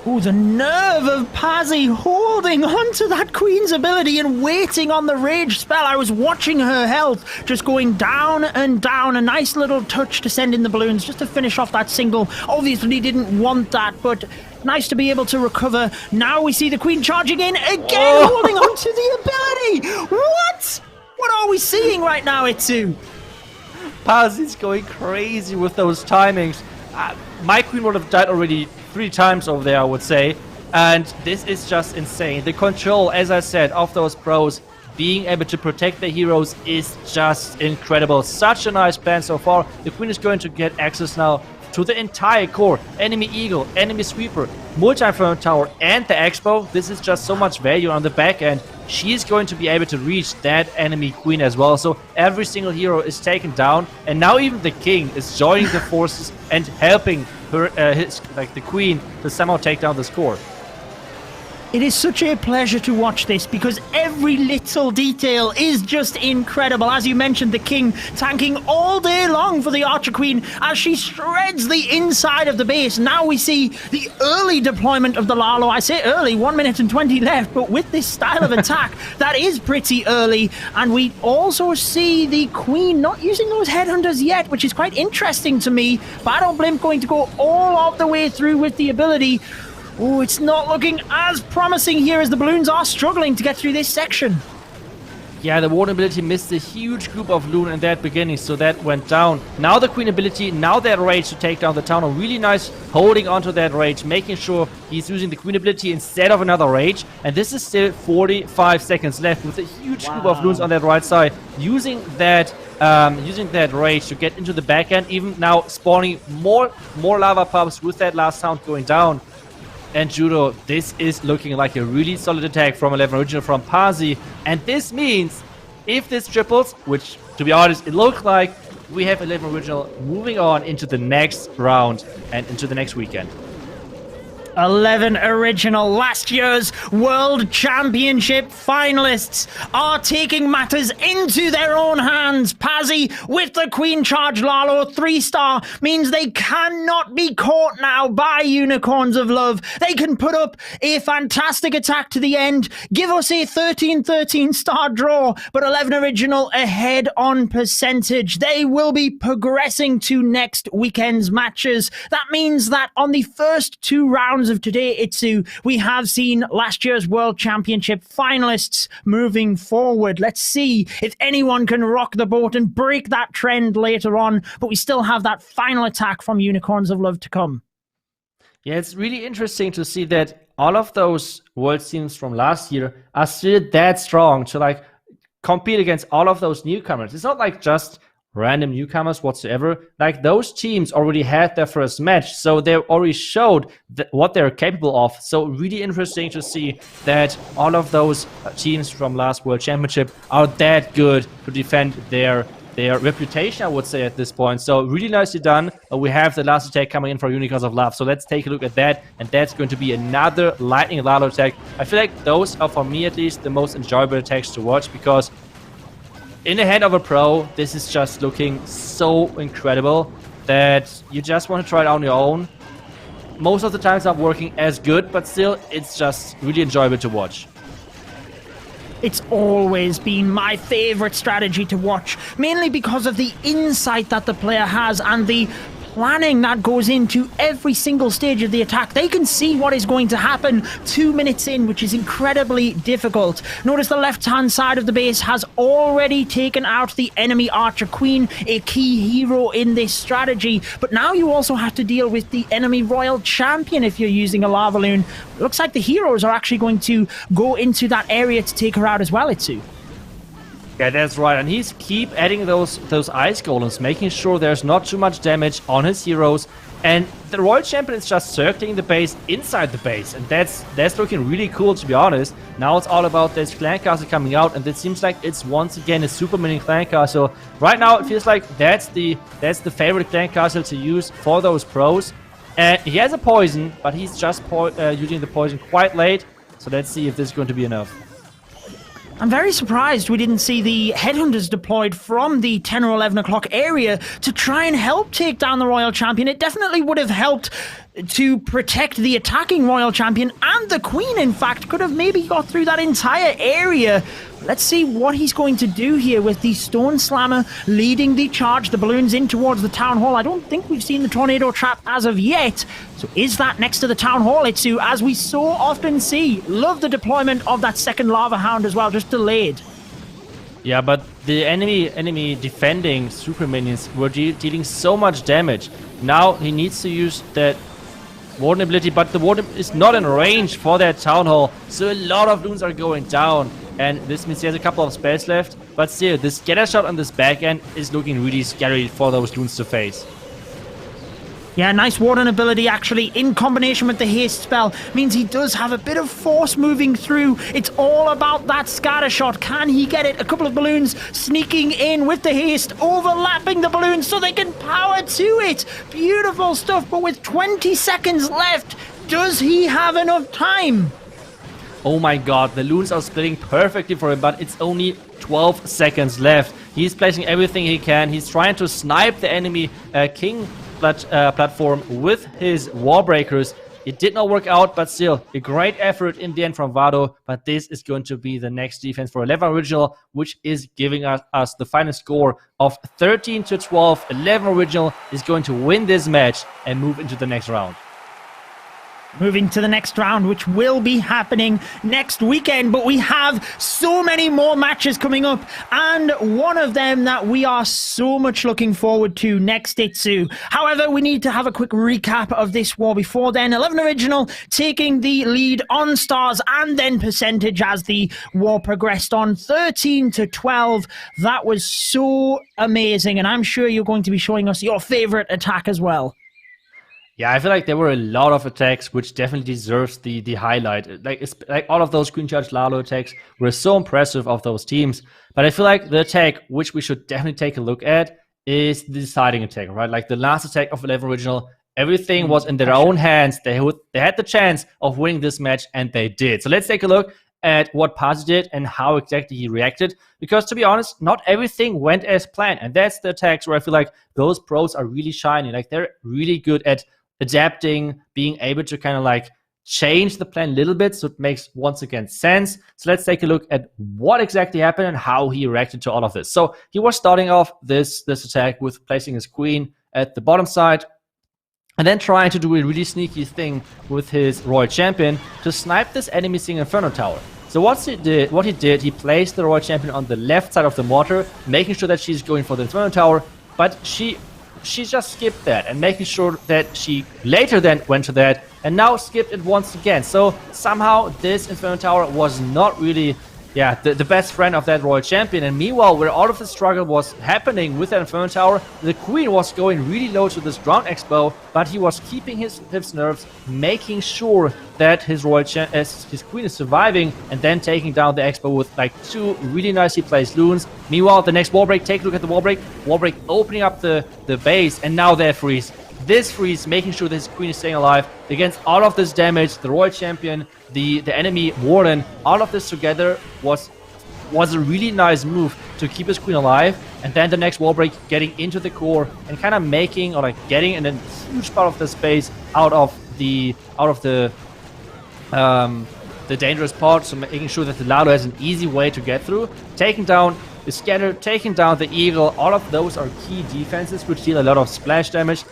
Oh, the nerve of Pazzy holding onto that Queen's ability and waiting on the rage spell. I was watching her health just going down and down. A nice little touch to send in the balloons just to finish off that single. Obviously didn't want that, but nice to be able to recover. Now we see the Queen charging in again, holding onto the ability. What? What are we seeing right now, Itsu? Pazzy's going crazy with those timings. My Queen would have died already 3 times over there, I would say. And this is just insane. The control, as I said, of those pros being able to protect their heroes is just incredible. Such a nice plan so far. The Queen is going to get access now to the entire core. Enemy Eagle, enemy Sweeper, Multi-Inferno Tower, and the Expo. This is just so much value on the back end. She is going to be able to reach that enemy Queen as well. So every single hero is taken down, and now even the King is joining the forces and helping her, the Queen, to somehow take down the score. It is such a pleasure to watch this because every little detail is just incredible. As you mentioned, the King tanking all day long for the Archer Queen as she shreds the inside of the base. Now we see the early deployment of the Lalo. I say early, 1 minute and 20 left, but with this style of attack, that is pretty early. And we also see the Queen not using those headhunters yet, which is quite interesting to me. Battle Blimp going to go all of the way through with the ability. Oh, it's not looking as promising here as the balloons are struggling to get through this section. Yeah, the Warden ability missed a huge group of Loon in that beginning, so that went down. Now the Queen ability, now that rage to take down the Town Hall. Really nice holding onto that rage, making sure he's using the Queen ability instead of another rage. And this is still 45 seconds left with a huge group of Loons on that right side. Using that rage to get into the back end, even now spawning more lava pumps with that last sound going down. And Judo, this is looking like a really solid attack from 11 Original from Pazzi. And this means, if this triples, which to be honest, it looks like, we have 11 Original moving on into the next round and into the next weekend. 11 Original, last year's World Championship finalists, are taking matters into their own hands. Pazzi with the Queen Charge Lalo 3-star means they cannot be caught now by Unicorns of Love. They can put up a fantastic attack to the end, give us a 13-13 star draw, but 11 Original ahead on percentage. They will be progressing to next weekend's matches. That means that on the first 2 rounds of today, Itsu, we have seen last year's World Championship finalists moving forward. Let's see if anyone can rock the boat and break that trend later on, but we still have that final attack from Unicorns of Love to come. Yeah, it's really interesting to see that all of those world teams from last year are still that strong to like compete against all of those newcomers. It's not like just random newcomers whatsoever. Like, those teams already had their first match, so they already showed what they're capable of. So really interesting to see that all of those teams from last World Championship are that good to defend their reputation, I would say, at this point. So really nicely done. We have the last attack coming in for Unicorns of Love, so let's take a look at that, and that's going to be another Lightning Lalo attack. I feel like those are, for me at least, the most enjoyable attacks to watch, because in the hand of a pro, this is just looking so incredible that you just want to try it on your own. Most of the time it's not working as good, but still, it's just really enjoyable to watch. It's always been my favorite strategy to watch, mainly because of the insight that the player has and the planning that goes into every single stage of the attack. They can see what is going to happen 2 minutes in, which is incredibly difficult. Notice the left-hand side of the base has already taken out the enemy Archer Queen, a key hero in this strategy. But now you also have to deal with the enemy Royal Champion if you're using a Lava Loon. Looks like the heroes are actually going to go into that area to take her out as well, Itsu. Yeah, that's right, and he's keep adding those ice golems, making sure there's not too much damage on his heroes. And the Royal Champion is just circling the base inside the base, and that's looking really cool, to be honest. Now it's all about this clan castle coming out, and it seems like it's once again a super mini clan castle. Right now it feels like that's the favorite clan castle to use for those pros. And he has a poison, but he's just using the poison quite late. So let's see if this is going to be enough. I'm very surprised we didn't see the Headhunters deployed from the 10 or 11 o'clock area to try and help take down the Royal Champion. It definitely would have helped to protect the attacking Royal Champion, and the Queen, in fact, could have maybe got through that entire area. Let's see what he's going to do here with the Stone Slammer leading the charge, the balloons in towards the Town Hall. I don't think we've seen the Tornado Trap as of yet. So is that next to the Town Hall, Itsu, as we so often see? Love the deployment of that second Lava Hound as well, just delayed. Yeah, but the enemy defending super minions were dealing so much damage. Now he needs to use that Warden ability, but the Warden is not in range for that Town Hall, so a lot of loons are going down. And this means he has a couple of spells left, but still, this scatter shot on this back end is looking really scary for those loons to face. Yeah, nice Warden ability actually in combination with the haste spell means he does have a bit of force moving through. It's all about that scatter shot. Can he get it? A couple of balloons sneaking in with the haste, overlapping the balloons so they can power to it. Beautiful stuff, but with 20 seconds left, does he have enough time? Oh my god, the loons are splitting perfectly for him, but it's only 12 seconds left. He's placing everything he can. He's trying to snipe the enemy King platform with his Warbreakers. It did not work out, but still, a great effort in the end from Vado. But this is going to be the next defense for 11 Original, which is giving us the final score of 13-12. 11 Original is going to win this match and move into the next round. Moving to the next round, which will be happening next weekend, but we have so many more matches coming up, and one of them that we are so much looking forward to next, Itsu. However, we need to have a quick recap of this war before then. 11 Original taking the lead on stars and then percentage as the war progressed on 13-12. That was so amazing, and I'm sure you're going to be showing us your favorite attack as well. Yeah, I feel like there were a lot of attacks which definitely deserves the highlight. Like all of those Queen Charge Lalo attacks were so impressive of those teams. But I feel like the attack which we should definitely take a look at is the deciding attack, right? Like the last attack of 11 Original, everything was in their own hands. They had the chance of winning this match, and they did. So let's take a look at what Pazzi did and how exactly he reacted. Because to be honest, not everything went as planned. And that's the attacks where I feel like those pros are really shining. Like they're really good at adapting, being able to kind of like change the plan a little bit so it makes once again sense. So let's take a look at what exactly happened and how he reacted to all of this. So he was starting off this attack with placing his queen at the bottom side and then trying to do a really sneaky thing with his Royal Champion to snipe this enemy Sing Inferno Tower. So what he did, he placed the Royal Champion on the left side of the mortar, making sure that she's going for the Inferno Tower, but she just skipped that and making sure that she later then went to that and now skipped it once again. So somehow this Inferno Tower was not really the best friend of that Royal Champion. And meanwhile, where all of the struggle was happening with that Inferno Tower, the Queen was going really low to this Ground Expo, but he was keeping his nerves, making sure that his Queen is surviving and then taking down the Expo with like 2 really nicely placed loons. Meanwhile, the next wall break, take a look at the wall break opening up the base, and now they freeze. This freeze, making sure that his Queen is staying alive against all of this damage, the Royal Champion, the enemy Warden, all of this together was a really nice move to keep his Queen alive. And then the next wall break, getting into the core and kind of making or like getting in a huge part of the space out of the dangerous part, so making sure that the Lalo has an easy way to get through, taking down the Scatter, taking down the Eagle. All of those are key defenses which deal a lot of splash damage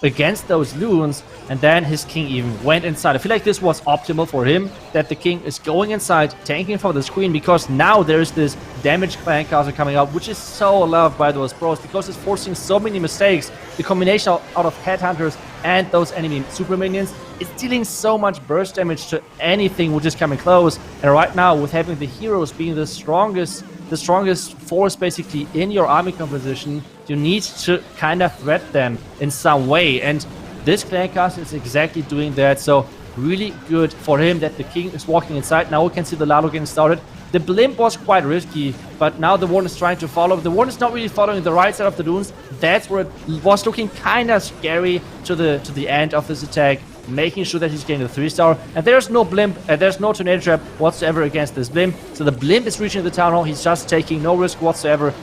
against those loons. And then his king even went inside. I feel like this was optimal for him, that the king is going inside, tanking for this queen, because now there's this damage clan castle coming out, which is so loved by those pros because it's forcing so many mistakes. The combination out of headhunters and those enemy super minions is dealing so much burst damage to anything which is coming close. And right now, with having the heroes being the strongest force basically in your army composition, you need to kind of threat them in some way, and this clan castle is exactly doing that. So really good for him that the king is walking inside. Now we can see the Lalo getting started. The blimp was quite risky, but now the Warden is trying to follow. The Warden is not really following the right side of the dunes. That's where it was looking kind of scary to the end of this attack, making sure that he's getting the 3-star. And there's no blimp, there's no tornado trap whatsoever against this blimp. So the blimp is reaching the town hall. He's just taking no risk whatsoever,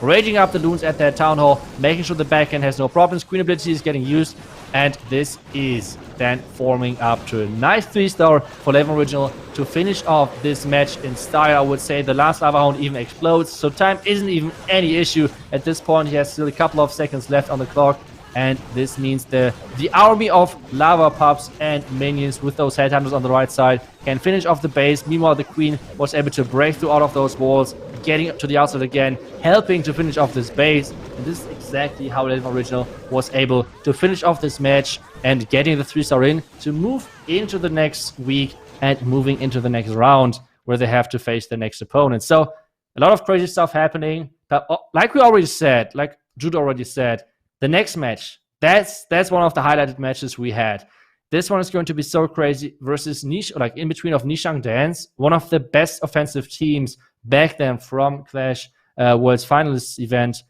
raging up the loons at that town hall, making sure the backend has no problems. Queen ability is getting used, and this is then forming up to a nice 3-star for 11 Original to finish off this match in style. I would say the last Lava Hound even explodes, so time isn't even any issue at this point. He has still a couple of seconds left on the clock, and this means the army of lava pups and minions with those headhunters on the right side can finish off the base. Meanwhile, the Queen was able to break through all of those walls, getting up to the outside again, helping to finish off this base. And this is exactly how 11 Original was able to finish off this match and getting the 3-star in to move into the next week and moving into the next round where they have to face the next opponent. So a lot of crazy stuff happening. But like we already said, like Jude already said, the next match, that's one of the highlighted matches we had. This one is going to be so crazy versus like in between of Nishang Dance, one of the best offensive teams back then from Clash World's Finalists event,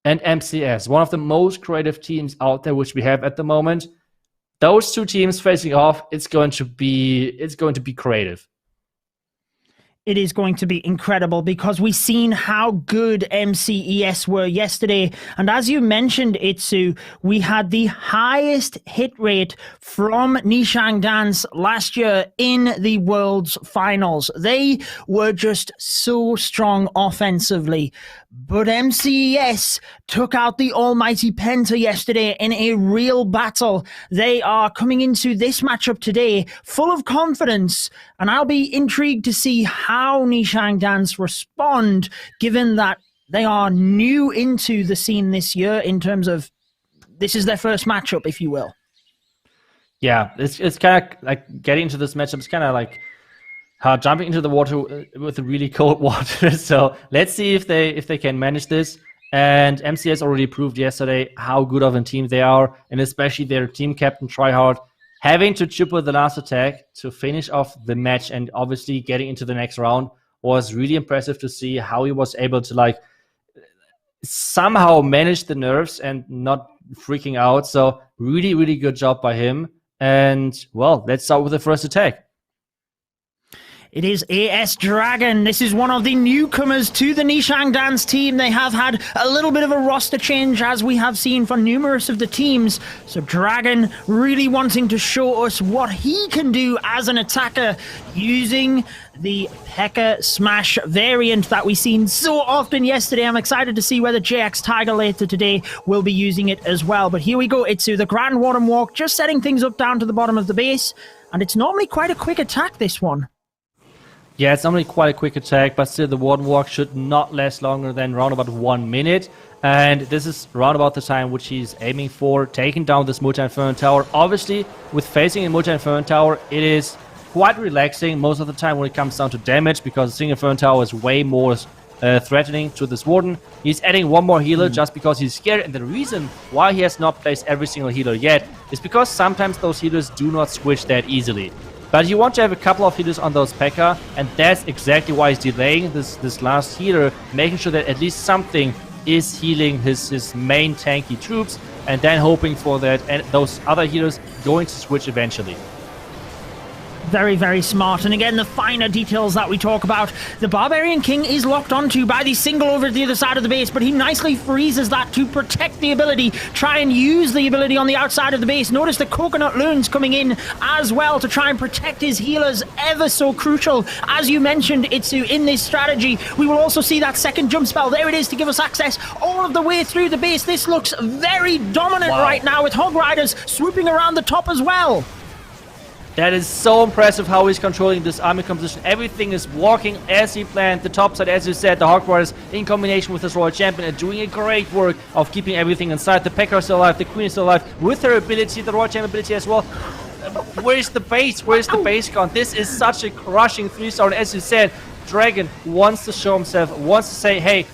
and MCS, one of the most creative teams out there which we have at the moment. Those two teams facing off, it's going to be creative. It is going to be incredible because we've seen how good MCES were yesterday. And as you mentioned, Itsu, we had the highest hit rate from Nishang Dance last year in the World's Finals. They were just so strong offensively. But MCES took out the almighty Penta yesterday in a real battle. They are coming into this matchup today full of confidence, and I'll be intrigued to see how Nishang Dance respond, given that they are new into the scene this year in terms of this is their first matchup, if you will. Yeah, it's kind of like getting into this matchup. It's kind of like jumping into the water with really cold water. So let's see if they can manage this. And MCS already proved yesterday how good of a team they are, and especially their team captain Tryhard having to triple the last attack to finish off the match and obviously getting into the next round was really impressive to see how he was able to like somehow manage the nerves and not freaking out. So really, really good job by him. And well, let's start with the first attack. It is AS Dragon. This is one of the newcomers to the Nishang Dance team. They have had a little bit of a roster change, as we have seen for numerous of the teams. So Dragon really wanting to show us what he can do as an attacker using the P.E.K.K.A. Smash variant that we've seen so often yesterday. I'm excited to see whether JX Tiger later today will be using it as well. But here we go, Itsu, the Grand Warden Walk, just setting things up down to the bottom of the base. And it's normally quite a quick attack, this one. Yeah, it's normally quite a quick attack, but still the Warden Walk should not last longer than around about 1 minute. And this is around about the time which he's aiming for, taking down this Multi-Inferno Tower. Obviously, with facing a Multi-Inferno Tower, it is quite relaxing most of the time when it comes down to damage, because a single Inferno Tower is way more threatening to this Warden. He's adding one more healer just because he's scared, and the reason why he has not placed every single healer yet is because sometimes those healers do not switch that easily. But you want to have a couple of healers on those P.E.K.K.A, and that's exactly why he's delaying this last healer, making sure that at least something is healing his main tanky troops, and then hoping for that and those other healers going to switch eventually. Very, very smart. And again, the finer details that we talk about. The Barbarian King is locked onto by the single over the other side of the base, but he nicely freezes that to protect the ability, try and use the ability on the outside of the base. Notice the Coconut Loons coming in as well to try and protect his healers, ever so crucial. As you mentioned, Itsu, in this strategy, we will also see that second jump spell. There it is to give us access all of the way through the base. This looks very dominant right now with Hog Riders swooping around the top as well. That is so impressive how he's controlling this army composition. Everything is walking as he planned. The top side, as you said, the Hog Riders in combination with his Royal Champion are doing a great work of keeping everything inside. The P.E.K.K.A. is still alive, the Queen is still alive with her ability, the Royal Champion ability as well. Where's the base? Where's the base gone? This is such a crushing 3-star. And as you said, Dragon wants to show himself, wants to say, hey,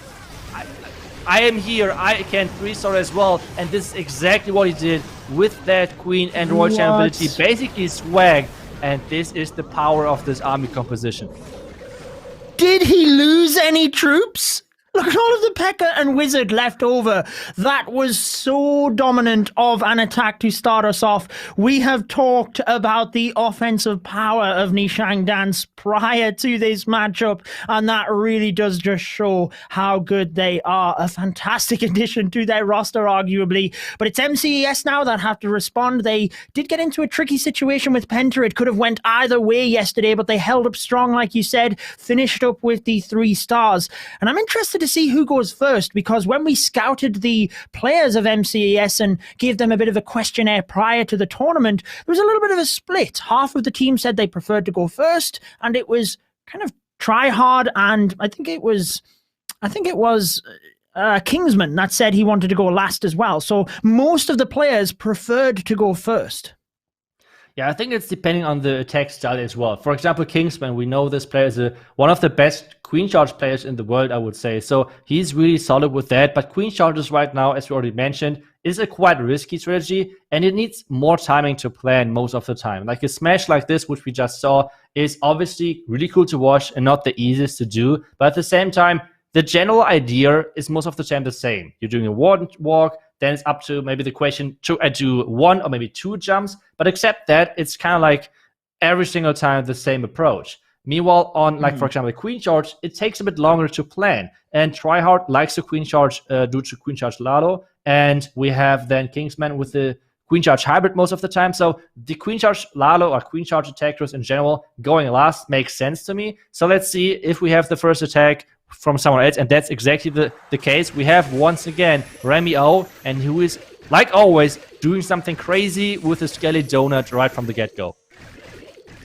I am here, I can 3-star as well. And this is exactly what he did with that Queen and Royal Champion ability. Basically swag, and this is the power of this army composition. Did he lose any troops? Look at all of the P.E.K.K.A. and Wizard left over. That was so dominant of an attack to start us off. We have talked about the offensive power of Nishang Dance prior to this matchup, and that really does just show how good they are. A fantastic addition to their roster, arguably. But it's MCES now that have to respond. They did get into a tricky situation with Penta. It could have went either way yesterday, but they held up strong, like you said, finished up with the 3 stars. And I'm interested to see who goes first, because when we scouted the players of MCES and gave them a bit of a questionnaire prior to the tournament, there was a little bit of a split. Half of the team said they preferred to go first, and it was kind of try hard, and I think it was Kingsman that said he wanted to go last as well. So most of the players preferred to go first. Yeah, I think it's depending on the attack style as well. For example, Kingsman, we know this player is one of the best Queen Charge players in the world, I would say. So he's really solid with that. But Queen Charges right now, as we already mentioned, is a quite risky strategy, and it needs more timing to plan most of the time. Like a smash like this, which we just saw, is obviously really cool to watch and not the easiest to do. But at the same time, the general idea is most of the time the same. You're doing a Warden Walk, then it's up to maybe the question to do 1 or maybe 2 jumps. But except that, it's kind of like every single time the same approach. Meanwhile, on like for example, the Queen Charge, it takes a bit longer to plan. And Tryhard likes the Queen Charge due to Queen Charge Lalo, and we have then Kingsman with the Queen Charge Hybrid most of the time. So the Queen Charge Lalo or Queen Charge attackers in general going last makes sense to me. So let's see if we have the first attack from someone else, and that's exactly the case. We have once again Remy O, and who is, like always, doing something crazy with the Skelly Donut right from the get-go.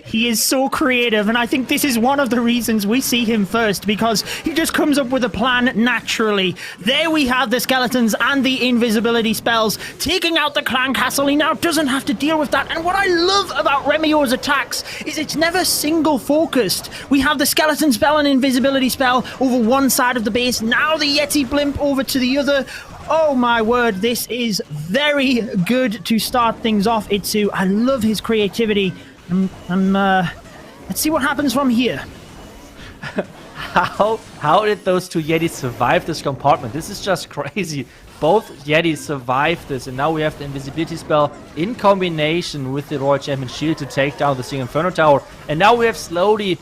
He is so creative, and I think this is one of the reasons we see him first, because he just comes up with a plan naturally. There we have the skeletons and the invisibility spells, taking out the clan castle. He now doesn't have to deal with that, and what I love about Remio's attacks is it's never single focused. We have the skeleton spell and invisibility spell over one side of the base, now the Yeti blimp over to the other. Oh my word, this is very good to start things off, Itsu. I love his creativity. Let's see what happens from here. How did those two Yetis survive this compartment? This is just crazy. Both Yetis survived this, and now we have the invisibility spell in combination with the Royal Champion Shield to take down the Sing Inferno Tower. And now we have slowly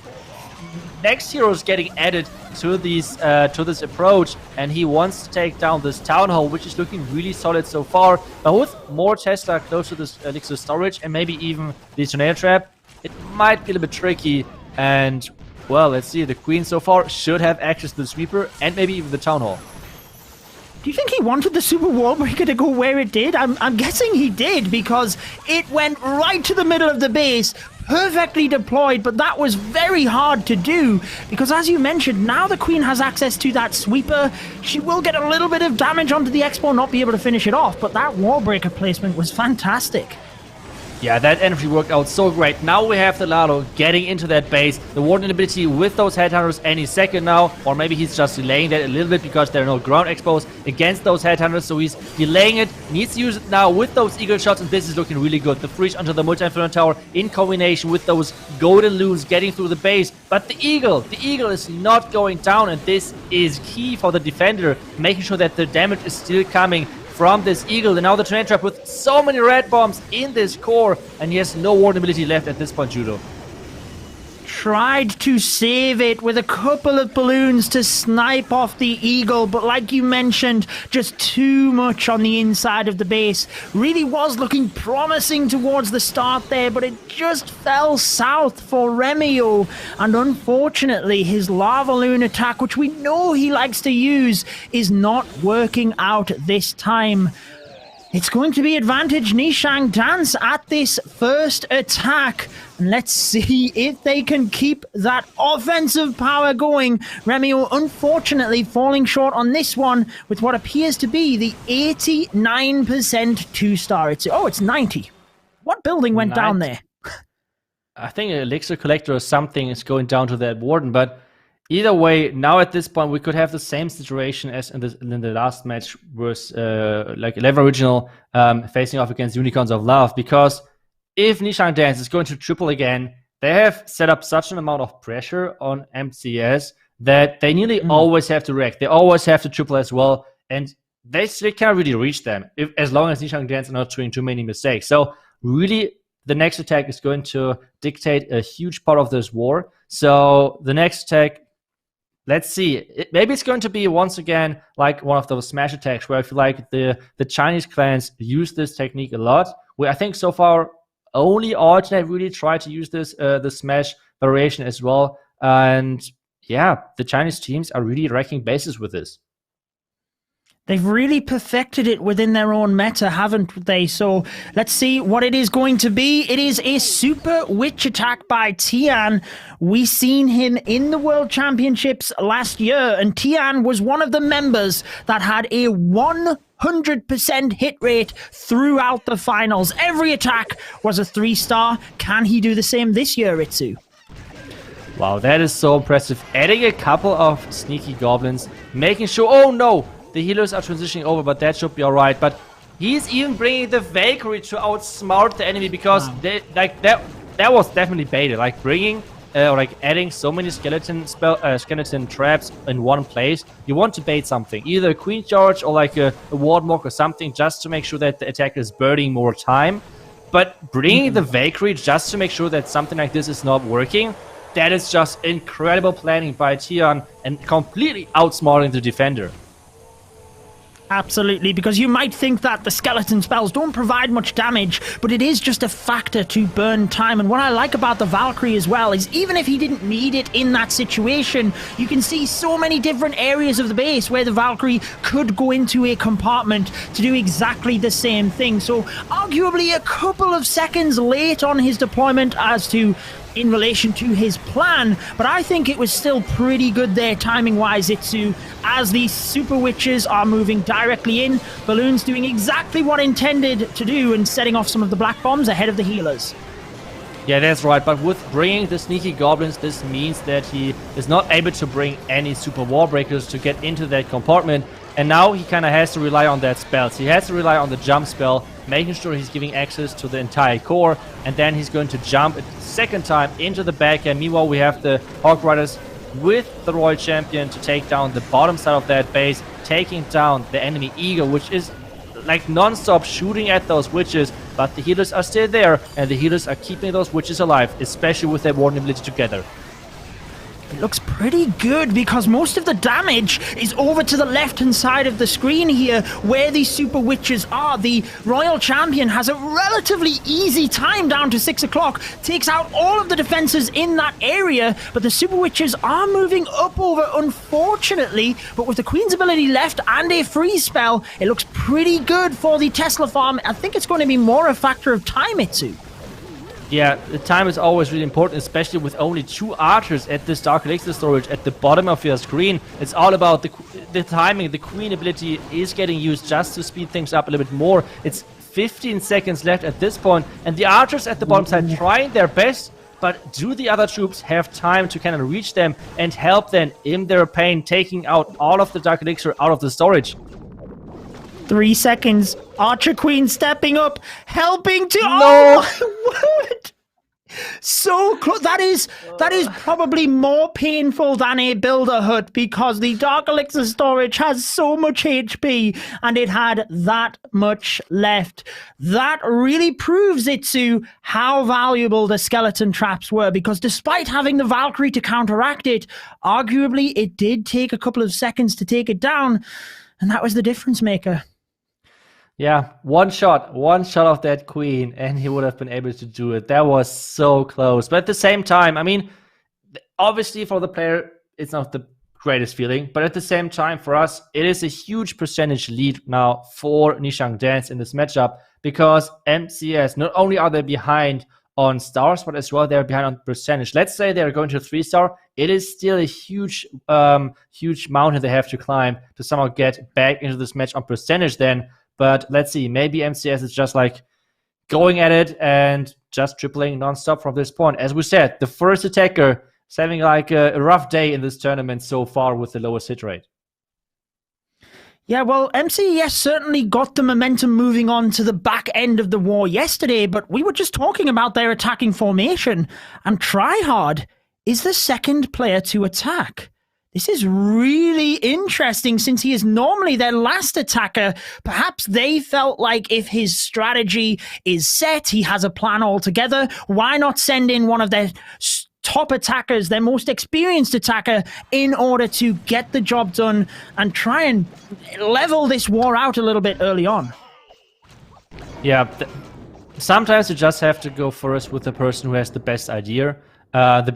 next heroes getting added to these to this approach, and he wants to take down this Town Hall, which is looking really solid so far. But with more Tesla close to this Elixir storage and maybe even the Tornado Trap, it might be a little bit tricky. And well, let's see, the Queen so far should have access to the Sweeper and maybe even the Town Hall. Do you think he wanted the Super Wall Breaker to go where it did? I'm guessing he did, because it went right to the middle of the base, perfectly deployed, but that was very hard to do, because as you mentioned, now the Queen has access to that Sweeper. She will get a little bit of damage onto the Expo, not be able to finish it off, but that Wall Breaker placement was fantastic. Yeah, that energy worked out so great. Now we have the Lalo getting into that base. The Warden ability with those Headhunters any second now. Or maybe he's just delaying that a little bit because there are no ground expos against those Headhunters. So he's delaying it. Needs to use it now with those Eagle shots. And this is looking really good. The Freeze onto the Multi-Inferno Tower in combination with those Golden Loons getting through the base. But the Eagle is not going down. And this is key for the defender. Making sure that the damage is still coming from this Eagle. And now the Tornado Trap with so many red bombs in this core, and he has no warden ability left at this point, Judo. Tried to save it with a couple of balloons to snipe off the Eagle, but like you mentioned, just too much on the inside of the base. Really was looking promising towards the start there, but it just fell south for Remio. And unfortunately, his Lava Loon attack, which we know he likes to use, is not working out this time. It's going to be advantage Nishang Dance at this first attack. And let's see if they can keep that offensive power going. Remio, unfortunately, falling short on this one with what appears to be the 89% 2-star. It's 90. What building went down there? I think an Elixir Collector or something is going down to that Warden, but either way, now at this point, we could have the same situation as in the last match was like 11 Original facing off against Unicorns of Love, because if Nishang Dance is going to triple again, they have set up such an amount of pressure on MCS that they nearly always have to react. They always have to triple as well, and they still can't really reach them as long as Nishang Dance are not doing too many mistakes. So really, the next attack is going to dictate a huge part of this war. So the next attack, let's see. Maybe it's going to be once again like one of those smash attacks where I feel like the Chinese clans use this technique a lot. Where I think so far only Alternate really tried to use this the smash variation as well. And yeah, the Chinese teams are really wrecking bases with this. They've really perfected it within their own meta, haven't they? So let's see what it is going to be. It is a Super Witch attack by Tian. We seen him in the World Championships last year, and Tian was one of the members that had a 100% hit rate throughout the finals. Every attack was a 3-star. Can he do the same this year, Itsu? Wow, that is so impressive. Adding a couple of sneaky goblins, making sure, oh no, the healers are transitioning over, but that should be alright. But he's even bringing the Valkyrie to outsmart the enemy, because they, like that was definitely baited. Like bringing or like adding so many skeleton traps in one place. You want to bait something, either a Queen Charge or like a Wardmock or something, just to make sure that the attacker is burning more time. But bringing the Valkyrie just to make sure that something like this is not working, that is just incredible planning by Tian and completely outsmarting the defender. Absolutely, because you might think that the skeleton spells don't provide much damage, but it is just a factor to burn time. And what I like about the Valkyrie as well is even if he didn't need it in that situation, you can see so many different areas of the base where the Valkyrie could go into a compartment to do exactly the same thing. So arguably a couple of seconds late on his deployment as to in relation to his plan, but I think it was still pretty good there timing-wise, Itsu, as these Super Witches are moving directly in. Balloon's doing exactly what intended to do and setting off some of the black bombs ahead of the healers. Yeah, that's right, but with bringing the sneaky goblins, this means that he is not able to bring any super wall breakers to get into that compartment, and now he kind of has to rely on that spell. So he has to rely on the jump spell, making sure he's giving access to the entire core, and then he's going to jump a second time into the back, and meanwhile we have the Hawk Riders with the Royal Champion to take down the bottom side of that base, taking down the enemy Eagle, which is like non-stop shooting at those witches, but the healers are still there, and the healers are keeping those witches alive, especially with their warden ability together. It looks pretty good because most of the damage is over to the left-hand side of the screen here where these Super Witches are. The Royal Champion has a relatively easy time down to 6 o'clock, takes out all of the defenses in that area, but the Super Witches are moving up over, unfortunately. But with the Queen's ability left and a freeze spell, it looks pretty good for the Tesla farm. I think it's going to be more a factor of time, Itsu. Yeah, the time is always really important, especially with only 2 archers at this Dark Elixir storage at the bottom of your screen. It's all about the timing. The Queen ability is getting used just to speed things up a little bit more. It's 15 seconds left at this point, and the archers at the bottom side trying their best, but do the other troops have time to kind of reach them and help them in their pain, taking out all of the Dark Elixir out of the storage? 3 seconds. Archer Queen stepping up, helping to... No! Oh my word! So close. That is probably more painful than a builder hut because the Dark Elixir storage has so much HP and it had that much left. That really proves it to how valuable the skeleton traps were, because despite having the Valkyrie to counteract it, arguably it did take a couple of seconds to take it down, and that was the difference maker. Yeah, one shot of that Queen, and he would have been able to do it. That was so close. But at the same time, I mean, obviously for the player, it's not the greatest feeling. But at the same time, for us, it is a huge percentage lead now for Nishang Dance in this matchup, because MCS, not only are they behind on stars, but as well they're behind on percentage. Let's say they're going to 3-star. It is still a huge mountain they have to climb to somehow get back into this match on percentage then. But let's see, maybe MCS is just like going at it and just tripling non-stop from this point. As we said, the first attacker is having like a rough day in this tournament so far with the lowest hit rate. Yeah, well, MCES certainly got the momentum moving on to the back end of the war yesterday, but we were just talking about their attacking formation, and Tryhard is the second player to attack. This is really interesting since he is normally their last attacker. Perhaps they felt like if his strategy is set, he has a plan altogether, why not send in one of their top attackers, their most experienced attacker, in order to get the job done and try and level this war out a little bit early on. Yeah, sometimes you just have to go first with the person who has the best idea, the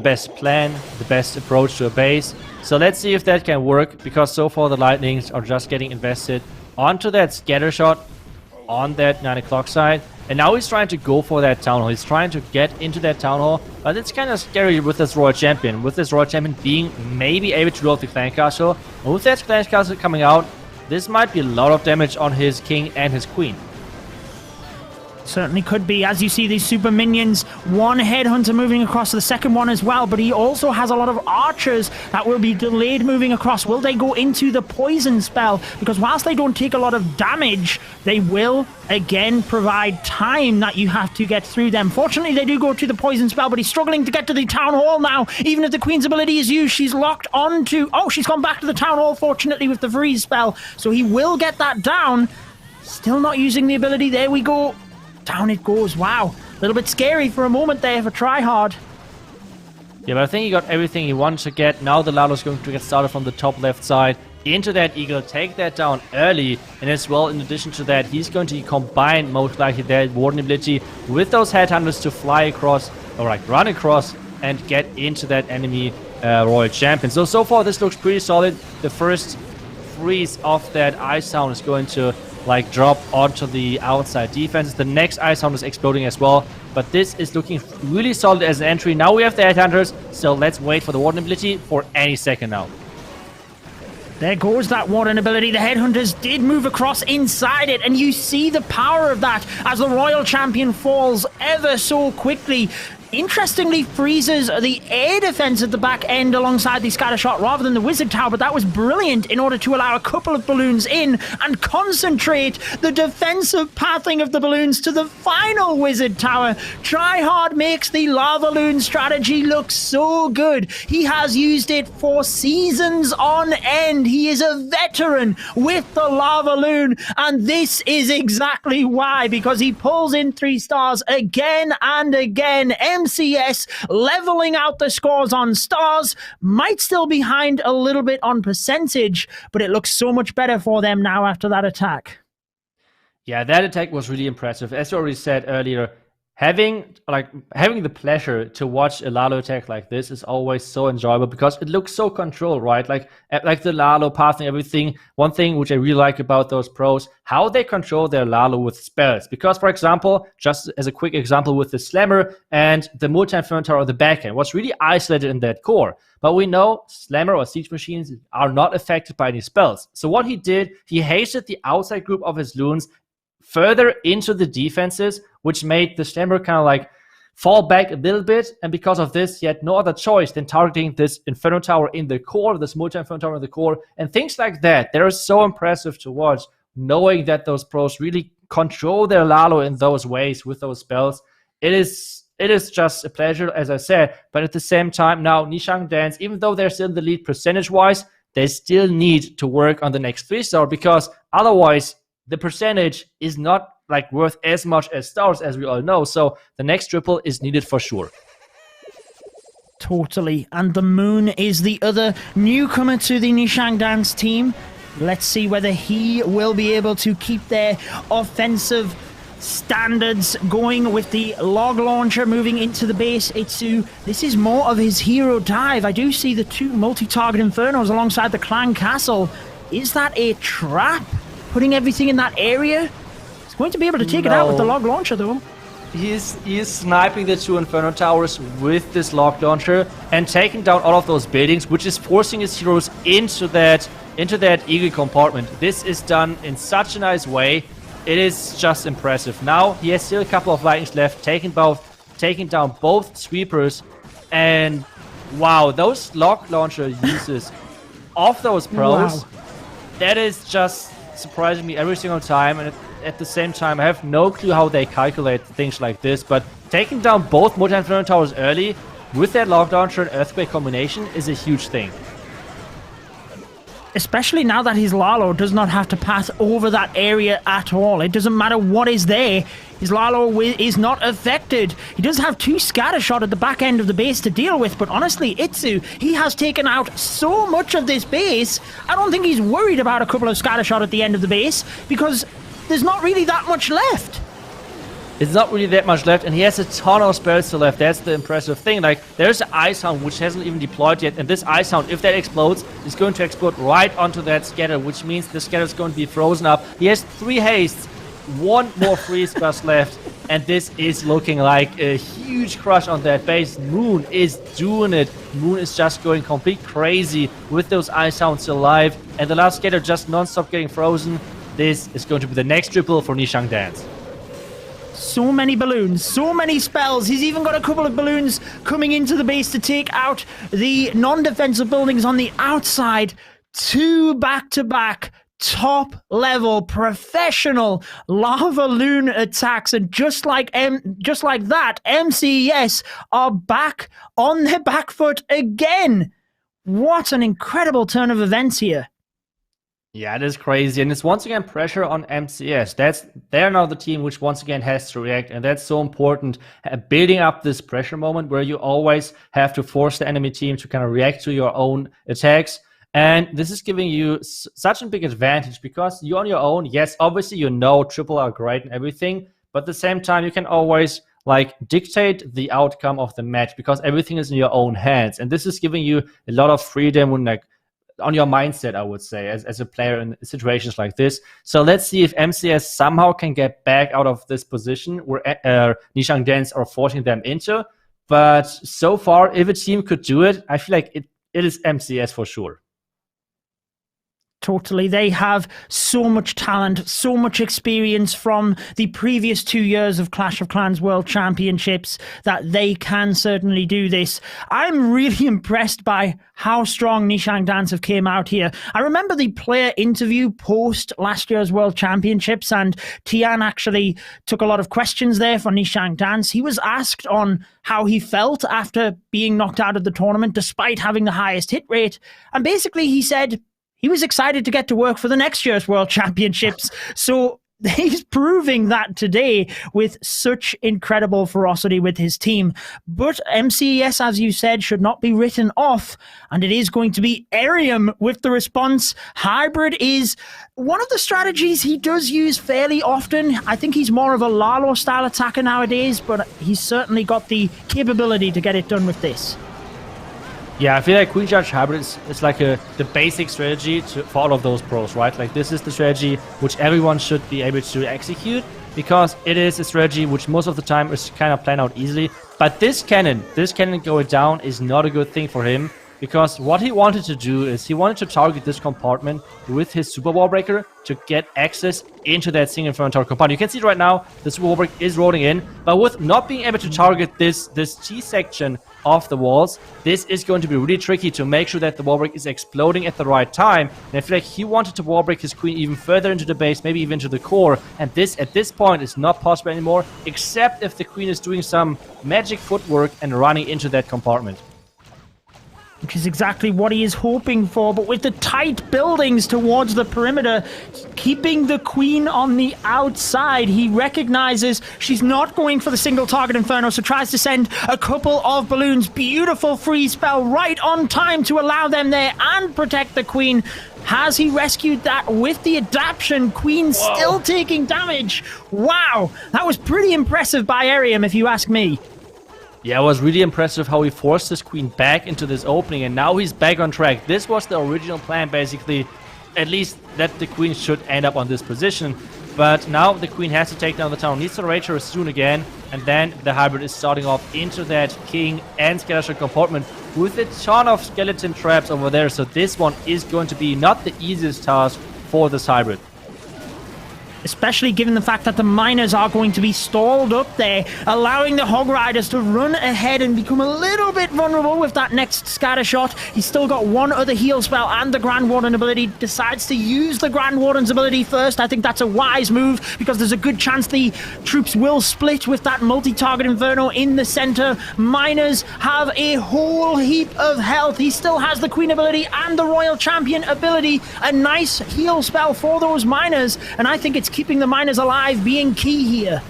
best plan, the best approach to a base. So let's see if that can work, because so far the Lightnings are just getting invested onto that scatter shot on that 9 o'clock side. And now he's trying to go for that Town Hall. He's trying to get into that Town Hall, but it's kind of scary with this Royal Champion. With this Royal Champion being maybe able to roll the Clan Castle. And with that Clan Castle coming out, this might be a lot of damage on his King and his Queen. Certainly could be, as you see these super minions, one headhunter moving across the second one as well, but he also has a lot of archers that will be delayed moving across. Will they go into the poison spell? Because whilst they don't take a lot of damage, they will again provide time that you have to get through them. Fortunately, they do go to the poison spell, but he's struggling to get to the town hall now. Even if the Queen's ability is used, she's locked onto... Oh, she's gone back to the town hall, fortunately, with the freeze spell. So he will get that down. Still not using the ability. There we go. Down it goes. Wow. A little bit scary for a moment there for Tryhard. Yeah, but I think he got everything he wanted to get. Now the Lalo's going to get started from the top left side into that Eagle, take that down early, and as well, in addition to that, he's going to combine most likely that Warden ability with those Headhunters to fly across, or like run across, and get into that enemy Royal Champion. So far this looks pretty solid. The first freeze of that Ice Hound is going to like drop onto the outside defenses. The next Ice Hound is exploding as well, but this is looking really solid as an entry. Now we have the Headhunters, so let's wait for the Warden ability for any second now. There goes that Warden ability. The Headhunters did move across inside it, and you see the power of that as the Royal Champion falls ever so quickly. Interestingly, freezes the air defense at the back end alongside the scatter shot rather than the wizard tower, but that was brilliant in order to allow a couple of balloons in and concentrate the defensive pathing of the balloons to the final wizard tower. Tryhard makes the lava loon strategy look so good. He has used it for seasons on end. He is a veteran with the lava loon, and this is exactly why, because he pulls in 3 stars again and again. MCS leveling out the scores on stars, might still be behind a little bit on percentage, but it looks so much better for them now after that attack. Yeah, that attack was really impressive. As you already said earlier, having the pleasure to watch a Lalo attack like this is always so enjoyable because it looks so controlled, right? Like the Lalo path and everything. One thing which I really like about those pros, how they control their Lalo with spells. Because, for example, just as a quick example with the Slammer and the Multi-Inferno Tower on the backend, was really isolated in that core. But we know Slammer or Siege Machines are not affected by any spells. So what he did, he hasted the outside group of his loons further into the defenses, which made the Slammer kind of like fall back a little bit. And because of this, he had no other choice than targeting this Inferno Tower in the core, this Multi-Inferno Tower in the core, and things like that. They're so impressive to watch, knowing that those pros really control their Lalo in those ways with those spells. It is just a pleasure, as I said, but at the same time, now Nishang Dance, even though they're still in the lead percentage-wise, they still need to work on the next 3-star, because otherwise the percentage is not like worth as much as stars, as we all know. So the next triple is needed for sure. Totally. And the Moon is the other newcomer to the Nishang Dance team. Let's see whether he will be able to keep their offensive standards going with the log launcher moving into the base. Itsu, this is more of his hero dive. I do see the 2 multi-target Infernos alongside the Clan Castle. Is that a trap? Putting everything in that area? He's going to be able to take it out with the log launcher, though. He is sniping the 2 Inferno Towers with this log launcher and taking down all of those buildings, which is forcing his heroes into that Eagle compartment. This is done in such a nice way. It is just impressive. Now he has still a couple of lightnings left, taking down both sweepers, and wow, those log launcher uses of those pros, wow. That is just surprising me every single time, and at the same time I have no clue how they calculate things like this, but taking down both Multi-Inferno Towers early with that log launcher and Earthquake combination is a huge thing. Especially now that his Lalo does not have to pass over that area at all. It doesn't matter what is there. His Lalo is not affected. He does have 2 scatter shot at the back end of the base to deal with, but honestly, Itsu, he has taken out so much of this base. I don't think he's worried about a couple of scatter shot at the end of the base, because there's not really that much left. It's not really that much left, and he has a ton of spells still left. That's the impressive thing. Like, there's the Ice Hound, which hasn't even deployed yet, and this Ice Hound, if that explodes, is going to explode right onto that scatter, which means the scatter is going to be frozen up. He has 3 hastes, 1 more freeze burst left, and this is looking like a huge crush on that base. Moon is doing it. Moon is just going complete crazy with those Ice Hounds still alive, and the last scatter just non-stop getting frozen. This is going to be the next triple for Nishang Dance. So many balloons, so many spells. He's even got a couple of balloons coming into the base to take out the non-defensive buildings on the outside. 2 back-to-back top-level professional lava loon attacks, and just like that, MCES are back on their back foot again. What an incredible turn of events here. Yeah, it is crazy, and it's once again pressure on MCS. They're now the team which once again has to react, and that's so important. Building up this pressure moment where you always have to force the enemy team to kind of react to your own attacks, and this is giving you such a big advantage because you're on your own. Yes, obviously triple are great and everything, but at the same time you can always like dictate the outcome of the match because everything is in your own hands, and this is giving you a lot of freedom when like on your mindset, I would say, as a player in situations like this. So let's see if MCS somehow can get back out of this position where Nishang Dance are forcing them into. But so far, if a team could do it, I feel like it is MCS for sure. Totally. They have so much talent, so much experience from the previous 2 years of Clash of Clans World Championships that they can certainly do this. I'm really impressed by how strong Nishang Dance have came out here. I remember the player interview post last year's World Championships, and Tian actually took a lot of questions there for Nishang Dance. He was asked on how he felt after being knocked out of the tournament despite having the highest hit rate. And basically he said he was excited to get to work for the next year's World Championships. So he's proving that today with such incredible ferocity with his team. But MCS, as you said, should not be written off. And it is going to be Aerium with the response. Hybrid is one of the strategies he does use fairly often. I think he's more of a Lalo style attacker nowadays, but he's certainly got the capability to get it done with this. Yeah, I feel like Queen Charge Hybrid is like the basic strategy for all of those pros, right? Like this is the strategy which everyone should be able to execute because it is a strategy which most of the time is kind of planned out easily. But this cannon going down is not a good thing for him because what he wanted to do is he wanted to target this compartment with his Super Wall Breaker to get access into that single inferno compartment. You can see right now the Super Wall Breaker is rolling in, but with not being able to target this T section of the walls, this is going to be really tricky to make sure that the wall break is exploding at the right time. And I feel like he wanted to wall break his queen even further into the base, maybe even to the core, and this at this point is not possible anymore, except if the queen is doing some magic footwork and running into that compartment. Which is exactly what he is hoping for, but with the tight buildings towards the perimeter, keeping the queen on the outside, he recognizes she's not going for the single target Inferno, so tries to send a couple of balloons. Beautiful free spell right on time to allow them there and protect the queen. Has he rescued that with the adaption? Queen still taking damage. Wow, that was pretty impressive by Aerium, if you ask me. Yeah, it was really impressive how he forced his queen back into this opening, and now he's back on track. This was the original plan, basically, at least that the queen should end up on this position. But now the queen has to take down the tower, needs to rage her soon again, and then the hybrid is starting off into that king and skeleton compartment with a ton of skeleton traps over there. So this one is going to be not the easiest task for this hybrid. Especially given the fact that the miners are going to be stalled up there, allowing the Hog Riders to run ahead and become a little bit vulnerable with that next scatter shot. He's still got one other heal spell and the Grand Warden ability. Decides to use the Grand Warden's ability first. I think that's a wise move because there's a good chance the troops will split with that multi-target Inferno in the center. Miners have a whole heap of health. He still has the Queen ability and the Royal Champion ability. A nice heal spell for those miners, and I think it's keeping the miners alive being key here.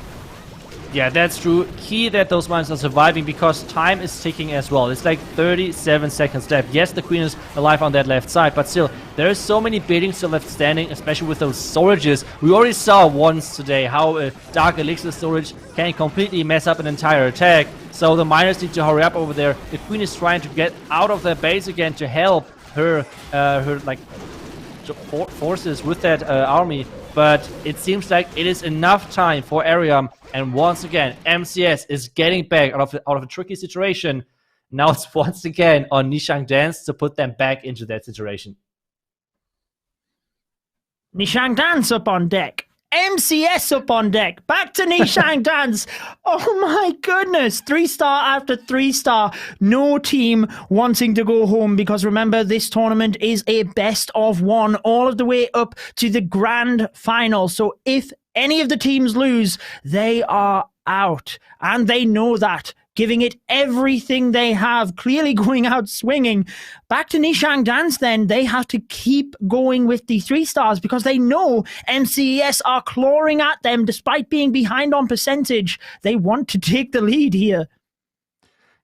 Yeah, that's true. Key that those miners are surviving because time is ticking as well. It's like 37 seconds left. Yes, the queen is alive on that left side, but still, there are so many buildings still left standing, especially with those storages. We already saw once today how a Dark Elixir storage can completely mess up an entire attack. So the miners need to hurry up over there. The queen is trying to get out of their base again to help her like forces with that army. But it seems like it is enough time for Aerium, and once again, MCS is getting back out of a tricky situation. Now it's once again on Nishang Dance to put them back into that situation. Nishang Dance up on deck. MCS up on deck. Back to Nishang Dance. Oh my goodness. 3-star after 3-star. No team wanting to go home because remember, this tournament is a best of one all of the way up to the grand final. So if any of the teams lose, they are out. And they know that. giving it everything they have, clearly going out swinging. Back to Nishang Dance then, they have to keep going with the 3 stars because they know MCES are clawing at them despite being behind on percentage. They want to take the lead here.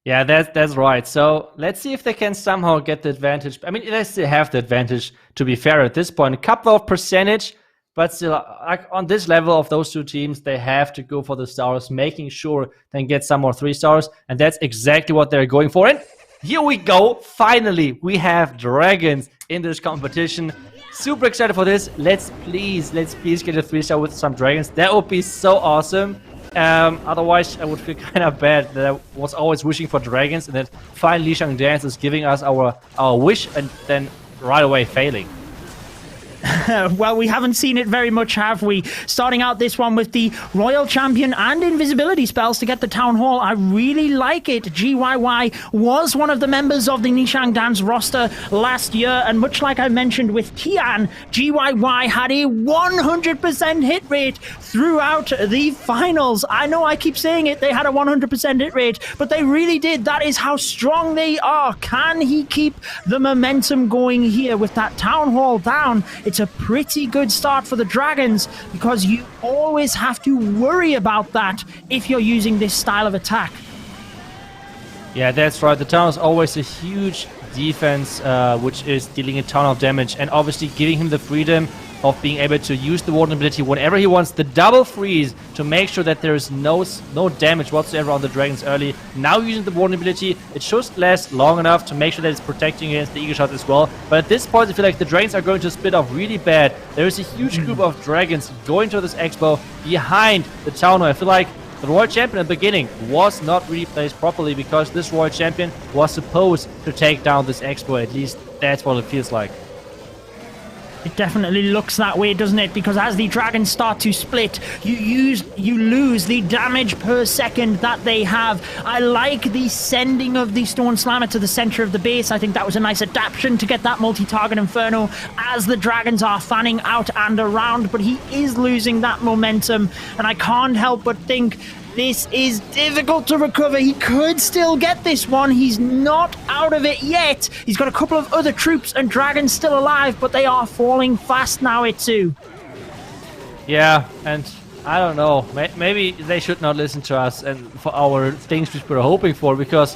Yeah, that's right. So let's see if they can somehow get the advantage. I mean, they still have the advantage, to be fair, at this point. A couple of percentage, but still, like on this level of those 2 teams, they have to go for the stars, making sure they get some more 3 stars. And that's exactly what they're going for. And here we go. Finally, we have dragons in this competition. Super excited for this. Let's please get a 3-star with some dragons. That would be so awesome. Otherwise, I would feel kind of bad that I was always wishing for dragons and that finally Nishang Dance is giving us our wish and then right away failing. Well, we haven't seen it very much, have we? Starting out this one with the Royal Champion and invisibility spells to get the Town Hall. I really like it. GYY was one of the members of the Nishang Dance roster last year, and much like I mentioned with Tian, GYY had a 100% hit rate throughout the finals. I know I keep saying it, they had a 100% hit rate, but they really did. That is how strong they are. Can he keep the momentum going here with that Town Hall down? It's a pretty good start for the Dragons because you always have to worry about that if you're using this style of attack. Yeah, that's right. The town is always a huge defense, which is dealing a ton of damage and obviously giving him the freedom of being able to use the Warden ability whenever he wants. The double freeze to make sure that there is no damage whatsoever on the dragons early. Now using the Warden ability, it should last long enough to make sure that it's protecting against the Eagle Shot as well. But at this point, I feel like the dragons are going to split off really bad. There is a huge group of dragons going to this expo behind the town hall. I feel like the Royal Champion at the beginning was not really placed properly because this Royal Champion was supposed to take down this expo. At least that's what it feels like. It definitely looks that way, doesn't it? Because as the dragons start to split, you lose the damage per second that they have. I like the sending of the Stone Slammer to the center of the base. I think that was a nice adaptation to get that multi-target Inferno as the dragons are fanning out and around, but he is losing that momentum, and I can't help but think this is difficult to recover. He could still get this one. He's not out of it yet. He's got a couple of other troops and dragons still alive, but they are falling fast now, Itsu. Yeah, and I don't know. Maybe they should not listen to us and for our things which we're hoping for, because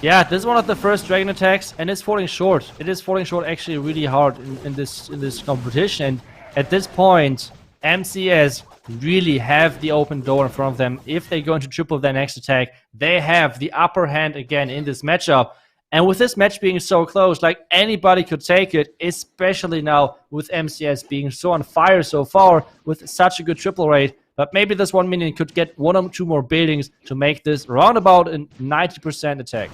yeah, this is one of the first dragon attacks and it's falling short. It is falling short actually really hard in this competition. And at this point, MCS really have the open door in front of them. If they're going to triple their next attack, they have the upper hand again in this matchup. And with this match being so close, like anybody could take it, especially now with MCS being so on fire so far with such a good triple rate. But maybe this 1 minion could get 1 or 2 more buildings to make this roundabout a 90% attack.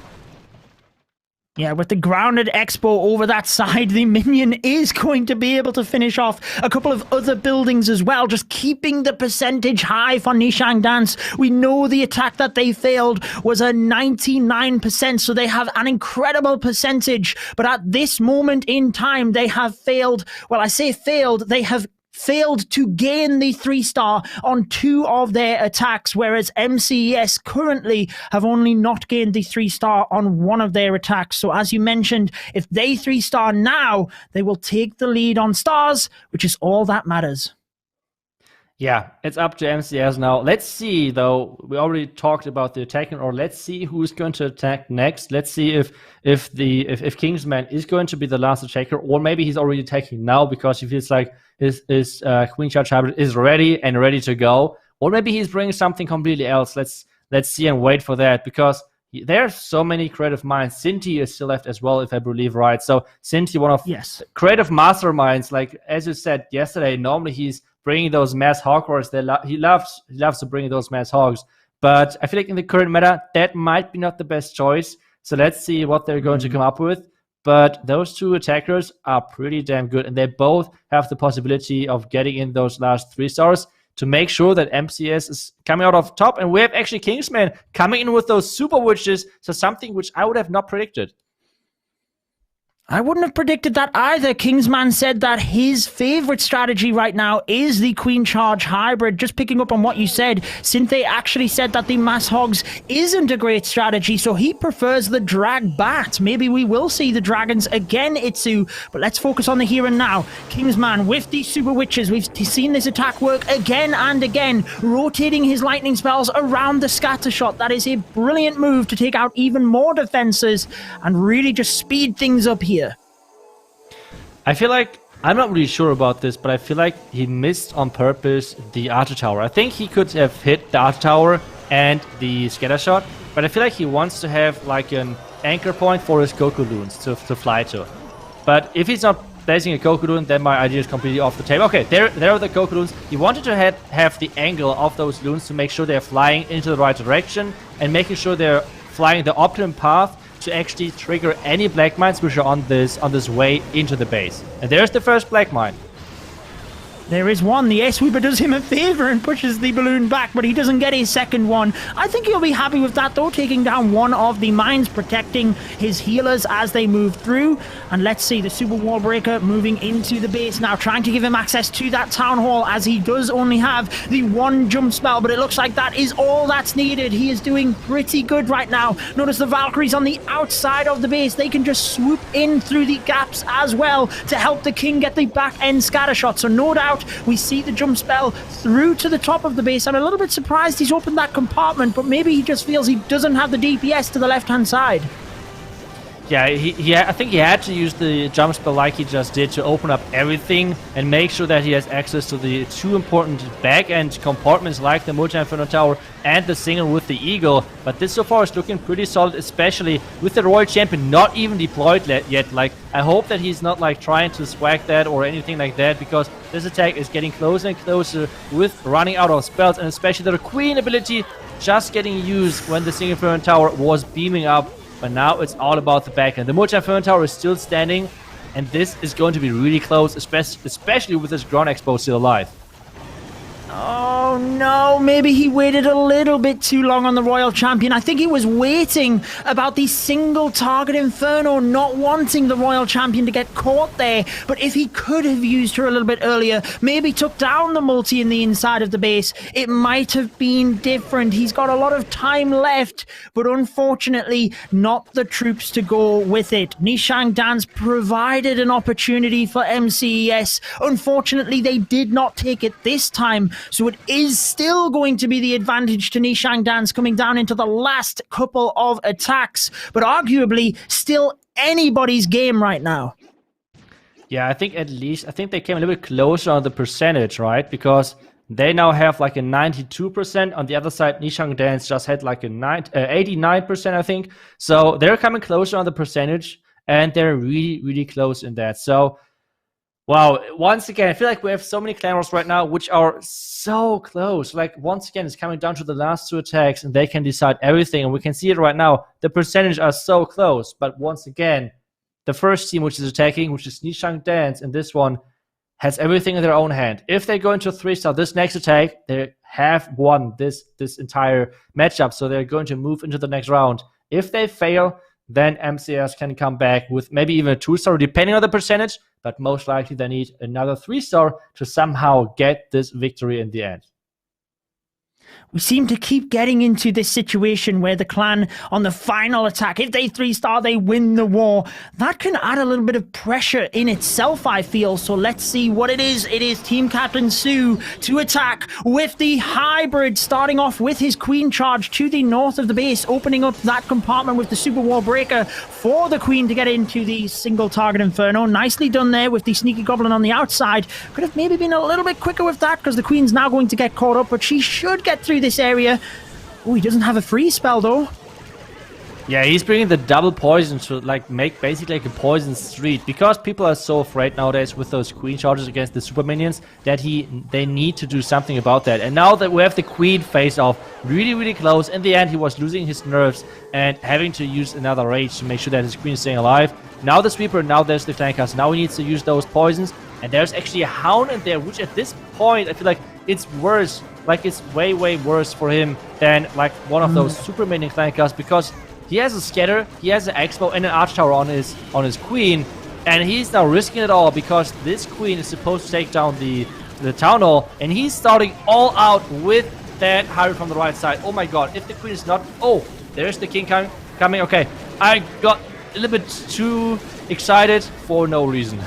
Yeah, with the grounded Expo over that side, the minion is going to be able to finish off a couple of other buildings as well, just keeping the percentage high for Nishang Dance. We know the attack that they failed was a 99%, so they have an incredible percentage. But at this moment in time, they have failed. Well, I say failed, they have failed to gain the 3-star on 2 of their attacks, whereas MCES currently have only not gained the 3-star on 1 of their attacks. So as you mentioned, if they 3-star now, they will take the lead on stars, which is all that matters. Yeah, it's up to MCS now. Let's see, though. We already talked about the attacking, or let's see who's going to attack next. Let's see if Kingsman is going to be the last attacker, or maybe he's already attacking now because he feels like his Queen Charge Hybrid is ready to go, or maybe he's bringing something completely else. Let's see and wait for that, because there are so many creative minds. Sinti is still left as well, if I believe right. So Sinti, one of creative masterminds, like as you said yesterday. Normally he's bringing those mass hog wars. He loves to bring those mass hogs, but I feel like in the current meta that might be not the best choice. So let's see what they're going to come up with. But those 2 attackers are pretty damn good, and they both have the possibility of getting in those last 3 stars to make sure that MCS is coming out of top. And we have actually Kingsman coming in with those super witches, so something which I would have not predicted. I wouldn't have predicted that either. Kingsman said that his favorite strategy right now is the Queen Charge hybrid. Just picking up on what you said, Sinthe actually said that the Mass Hogs isn't a great strategy, so he prefers the Drag Bat. Maybe we will see the Dragons again, Itsu, but let's focus on the here and now. Kingsman with the Super Witches, we've seen this attack work again and again, rotating his lightning spells around the scatter shot. That is a brilliant move to take out even more defenses and really just speed things up here. I feel like, I'm not really sure about this, but I feel like he missed on purpose the Archer Tower. I think he could have hit the Archer Tower and the Scatter Shot, but I feel like he wants to have like an anchor point for his Goku Loons to fly to. But if he's not placing a Goku Loon, then my idea is completely off the table. Okay, there are the Goku Loons. He wanted to have the angle of those Loons to make sure they're flying into the right direction and making sure they're flying the optimum path to actually trigger any black mines which are on this way into the base. And there's the first black mine. There is one. The S-Sweeper does him a favor and pushes the balloon back, but he doesn't get a second one. I think he'll be happy with that, though, taking down one of the mines, protecting his healers as they move through. And let's see, the Super Wall Breaker moving into the base now, trying to give him access to that Town Hall, as he does only have the one jump spell, but it looks like that is all that's needed. He is doing pretty good right now. Notice the Valkyries on the outside of the base. They can just swoop in through the gaps as well to help the King get the back-end scatter shot. So no doubt we see the jump spell through to the top of the base. I'm a little bit surprised he's opened that compartment, but maybe he just feels he doesn't have the DPS to the left-hand side. Yeah, I think he had to use the jump spell like he just did to open up everything and make sure that he has access to the two important back-end compartments like the Multi-Inferno Tower and the single with the Eagle. But this so far is looking pretty solid, especially with the Royal Champion not even deployed yet. Like, I hope that he's not like trying to swag that or anything like that, because this attack is getting closer and closer with running out of spells, and especially the Queen ability just getting used when the Single Inferno Tower was beaming up. But now it's all about the back end. The Multi-Inferno Tower is still standing, and this is going to be really close, especially with this Ground Expo still alive. Oh no, maybe he waited a little bit too long on the Royal Champion. I think he was waiting about the single target Inferno, not wanting the Royal Champion to get caught there. But if he could have used her a little bit earlier, maybe took down the multi in the inside of the base, it might have been different. He's got a lot of time left, but unfortunately not the troops to go with it. Nishang Dance provided an opportunity for MCES. Unfortunately, they did not take it this time. So it is still going to be the advantage to Nishang Dance coming down into the last couple of attacks, but arguably still anybody's game right now. Yeah, I think they came a little bit closer on the percentage, right? Because they now have like a 92%. On the other side, Nishang Dance just had like a 89%, I think. So they're coming closer on the percentage, and they're really, really close in that. So wow, once again, I feel like we have so many clan wars right now which are so close. Like, once again, it's coming down to the last two attacks and they can decide everything. And we can see it right now. The percentage are so close. But once again, the first team which is attacking, which is Nishang Dance, and this one has everything in their own hand. If they go into 3-star this next attack, they have won this entire matchup. So they're going to move into the next round. If they fail, then MCS can come back with maybe even a 2-star, depending on the percentage. But most likely they need another 3-star to somehow get this victory in the end. We seem to keep getting into this situation where the clan on the final attack, if they 3-star, they win the war. That can add a little bit of pressure in itself, I feel. So let's see what it is. It is Team Captain Sue to attack with the hybrid, starting off with his Queen Charge to the north of the base, opening up that compartment with the Super Wall Breaker for the Queen to get into the single target Inferno. Nicely done there with the Sneaky Goblin on the outside. Could have maybe been a little bit quicker with that, because the Queen's now going to get caught up, but she should get through this area. Oh, he doesn't have a free spell though. Yeah, he's bringing the double poison to like make basically like a poison street, because people are so afraid nowadays with those Queen charges against the super minions that they need to do something about that. And now that we have the Queen face off really close, in the end he was losing his nerves and having to use another rage to make sure that his Queen is staying alive. Now the sweeper, now there's the flankers, now he needs to use those poisons, and there's actually a hound in there, which at this point I feel like it's worse. Like, it's way worse for him than like one of those super minion flankers, because he has a scatter, he has an expo and an arch tower on his Queen, And he's now risking it all because this queen is supposed to take down the town hall, and he's starting all out with that Hyrule from the right side. Oh my god, if the queen is not... Oh, there's the king coming. Okay, I got a little bit too excited for no reason.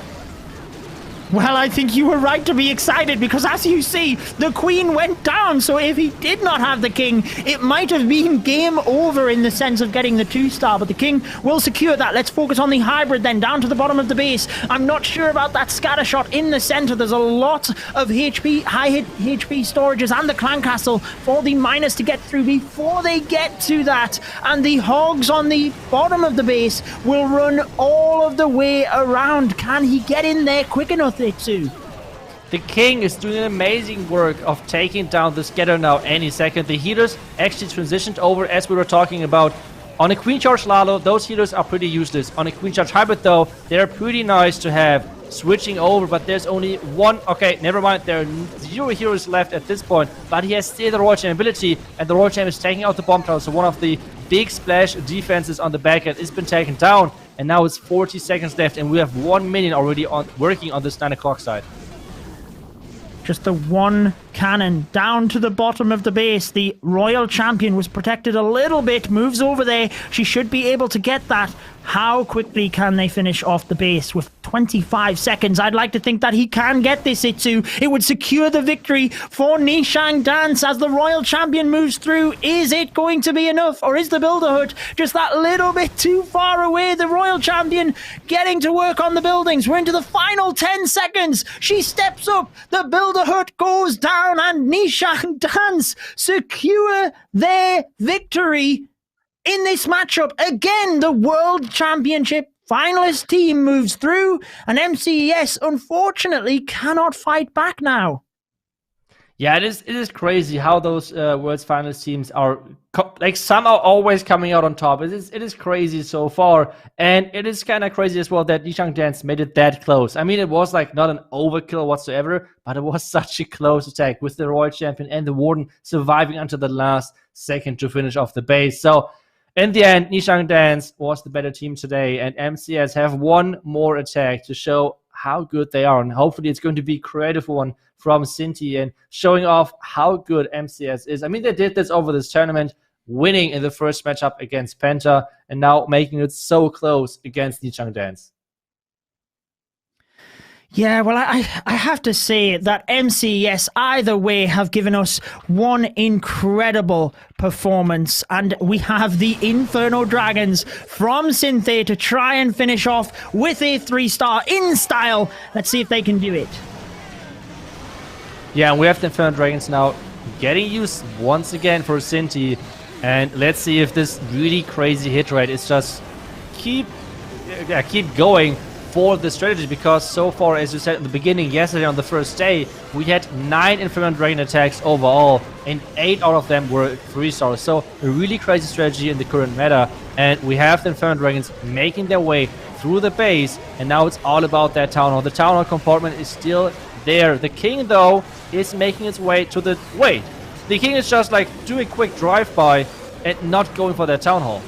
Well, I think you were right to be excited because, as you see, the queen went down. So if he did not have the king, it might have been game over in the sense of getting the 2-star. But the king will secure that. Let's focus on the hybrid then, down to the bottom of the base. I'm not sure about that scatter shot in the center. There's a lot of HP, high hit HP storages and the clan castle for the miners to get through before they get to that. And the hogs on the bottom of the base will run all of the way around. Can he get in there quick enough? Too. The king is doing an amazing work of taking down the scatter now any second. The healers actually transitioned over, as we were talking about. On a Queen Charge Lalo, those healers are pretty useless. On a Queen Charge Hybrid though, they're pretty nice to have switching over, but there's only one... Okay, never mind, there are 0 heroes left at this point, but he has still the Royal Champ ability, and the Royal Champ is taking out the bomb tower, so one of the big splash defenses on the back end has been taken down, and now it's 40 seconds left, and we have 1 minion already working on this 9 o'clock side. Just the one cannon down to the bottom of the base. The Royal Champion was protected a little bit, moves over there. She should be able to get that. How quickly can they finish off the base? With 25 seconds, I'd like to think that he can get this, Itsu. It would secure the victory for Nishang Dance as the Royal Champion moves through. Is it going to be enough, or is the Builder Hut just that little bit too far away? The Royal Champion getting to work on the buildings. We're into the final 10 seconds. She steps up. The Builder Hut goes down, and Nishang Dance secure their victory in this matchup. Again, the World Championship finalist team moves through, and MCES unfortunately cannot fight back now. Yeah, it is crazy how those World's finalist teams are like somehow always coming out on top. It is crazy so far, and it is kind of crazy as well that Nishang Dance made it that close. I mean, it was like not an overkill whatsoever, but it was such a close attack with the Royal Champion and the Warden surviving until the last second to finish off the base. So in the end, Nishang Dance was the better team today, and MCS have one more attack to show how good they are, and hopefully it's going to be a creative one from Sinti and showing off how good MCS is. I mean, they did this over this tournament, winning in the first matchup against Penta, and now making it so close against Nishang Dance. Yeah, well, I have to say that MCES either way have given us one incredible performance, and we have the Inferno Dragons from Sinthe to try and finish off with a 3-star in style. Let's see if they can do it. Yeah, and we have the Inferno Dragons now getting used once again for Sinti, and let's see if this really crazy hit rate is just keep going for the strategy, because so far, as you said at the beginning, yesterday on the first day, we had 9 Inferno Dragon attacks overall, and 8 out of them were 3-stars. So a really crazy strategy in the current meta, and we have the Inferno Dragons making their way through the base, and now it's all about that Town Hall. The Town Hall compartment is still there. The King, though, is making its way to the... Wait, the King is just like doing a quick drive-by and not going for that Town Hall.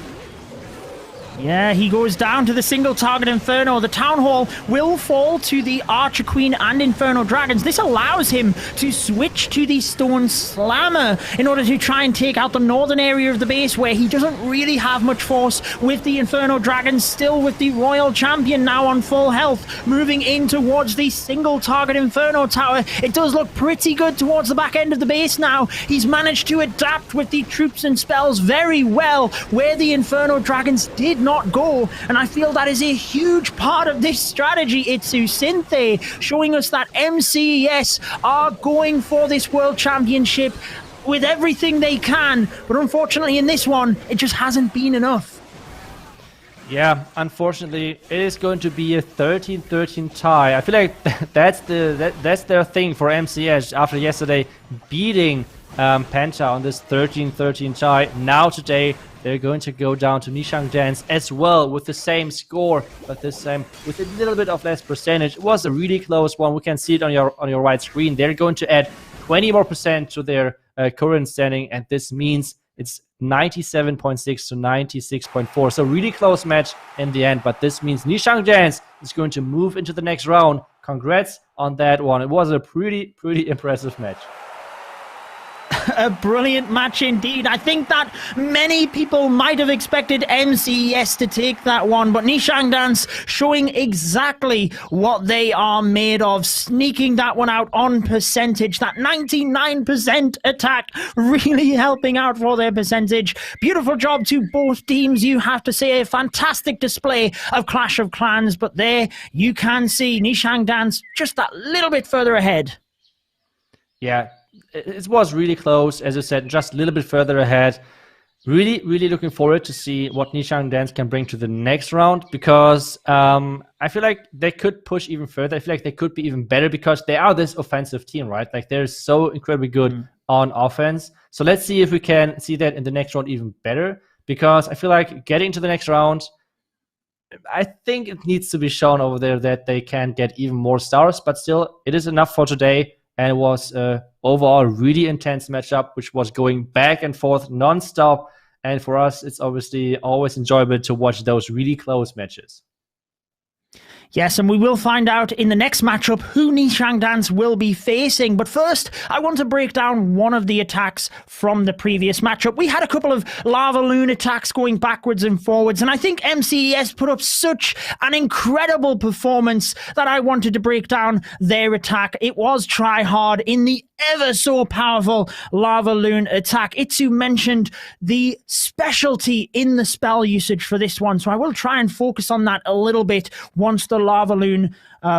Yeah, he goes down to the single target Inferno. The Town Hall will fall to the Archer Queen and Inferno Dragons. This allows him to switch to the Stone Slammer in order to try and take out the northern area of the base, where he doesn't really have much force with the Inferno Dragons, still with the Royal Champion now on full health, moving in towards the single target Inferno Tower. It does look pretty good towards the back end of the base now. He's managed to adapt with the troops and spells very well where the Inferno Dragons did not go, and I feel that is a huge part of this strategy. Itsu Sinthe showing us that MCES are going for this World Championship with everything they can, but unfortunately in this one it just hasn't been enough. Yeah, unfortunately it is going to be a 13-13 tie. I feel like that's their thing for MCS after yesterday beating Penta on this 13-13 tie. Now today they're going to go down to Nishang Dance as well with the same score, but this time with a little bit of less percentage. It was a really close one. We can see it on your right screen. They're going to add 20% more to their current standing, and this means it's 97.6 to 96.4. So really close match in the end, but this means Nishang Dance is going to move into the next round. Congrats on that one. It was a pretty impressive match. A brilliant match indeed. I think that many people might have expected MCES to take that one, but Nishang Dance showing exactly what they are made of, sneaking that one out on percentage. That 99% attack really helping out for their percentage. Beautiful job to both teams, you have to say. A fantastic display of Clash of Clans, but there you can see Nishang Dance just that little bit further ahead. Yeah, it was really close, as I said, just a little bit further ahead. Really looking forward to see what Nishang Dance can bring to the next round, because I feel like they could push even further. I feel like they could be even better because they are this offensive team, right? Like they're so incredibly good on offense. So let's see if we can see that in the next round even better, because I feel like getting to the next round, I think it needs to be shown over there that they can get even more stars, but still it is enough for today. And it was overall really intense matchup, which was going back and forth nonstop. And for us, it's obviously always enjoyable to watch those really close matches. Yes, and we will find out in the next matchup who Nishang Dance will be facing. But first, I want to break down one of the attacks from the previous matchup. We had a couple of Lava Loon attacks going backwards and forwards, and I think MCES put up such an incredible performance that I wanted to break down their attack. It was Try Hard in the ever so powerful Lava Loon attack. Itsu mentioned the specialty in the spell usage for this one, so I will try and focus on that a little bit once the Lava Loon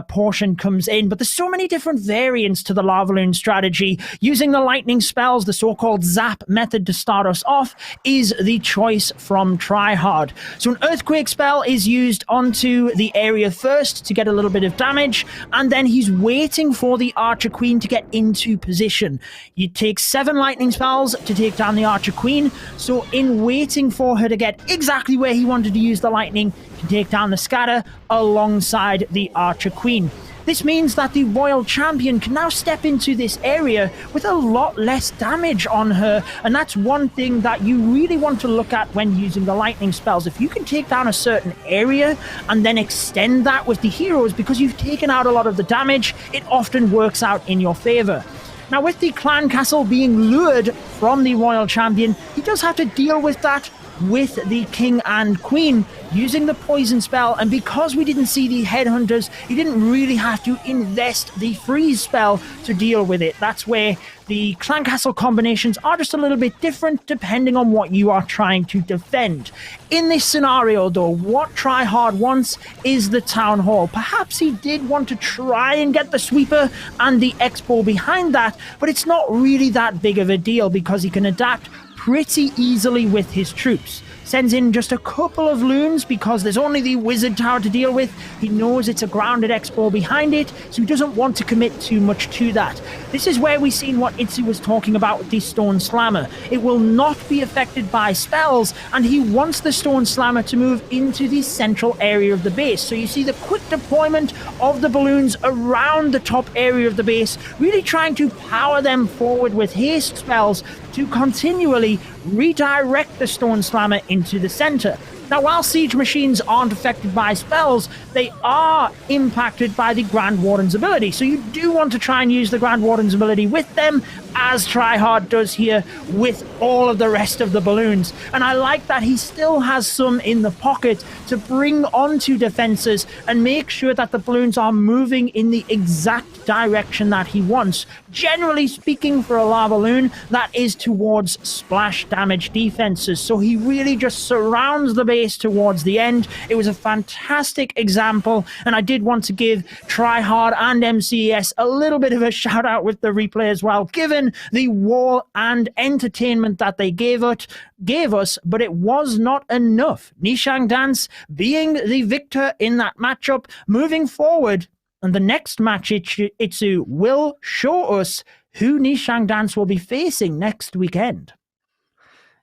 portion comes in. But there's so many different variants to the Lava Loon strategy. Using the lightning spells, the so-called Zap method to start us off, is the choice from Try Hard. So an Earthquake spell is used onto the area first to get a little bit of damage, and then he's waiting for the Archer Queen to get into position. You take 7 lightning spells to take down the Archer Queen, so in waiting for her to get exactly where he wanted to use the lightning, he can take down the Scatter alongside the Archer Queen. This means that the Royal Champion can now step into this area with a lot less damage on her, and that's one thing that you really want to look at when using the lightning spells. If you can take down a certain area and then extend that with the heroes because you've taken out a lot of the damage, it often works out in your favor. Now, with the Clan Castle being lured from the Royal Champion, he does have to deal with that with the King and Queen using the poison spell, and because we didn't see the headhunters, he didn't really have to invest the freeze spell to deal with it. That's where the Clan Castle combinations are just a little bit different depending on what you are trying to defend. In this scenario though, what Try Hard wants is the Town Hall. Perhaps he did want to try and get the Sweeper and the Expo behind that, but it's not really that big of a deal because he can adapt pretty easily with his troops. Sends in just a couple of loons because there's only the Wizard Tower to deal with. He knows it's a grounded Expo behind it, so he doesn't want to commit too much to that. This is where we've seen what Itsu was talking about with the Stone Slammer. It will not be affected by spells, and he wants the Stone Slammer to move into the central area of the base. So you see the quick deployment of the balloons around the top area of the base, really trying to power them forward with haste spells to continually redirect the Stone Slammer into the center. Now, while siege machines aren't affected by spells, they are impacted by the Grand Warden's ability. So you do want to try and use the Grand Warden's ability with them, as Try Hard does here with all of the rest of the balloons. And I like that he still has some in the pocket to bring onto defenses and make sure that the balloons are moving in the exact direction that he wants. Generally speaking, for a Lava Loon, that is towards splash damage defenses. So he really just surrounds the base towards the end. It was a fantastic example, and I did want to give Try Hard and MCES a little bit of a shout out with the replay as well, given the wall and entertainment that they gave us, but it was not enough. Nishang Dance being the victor in that matchup, moving forward, and the next match Itsu will show us who Nishang Dance will be facing next weekend.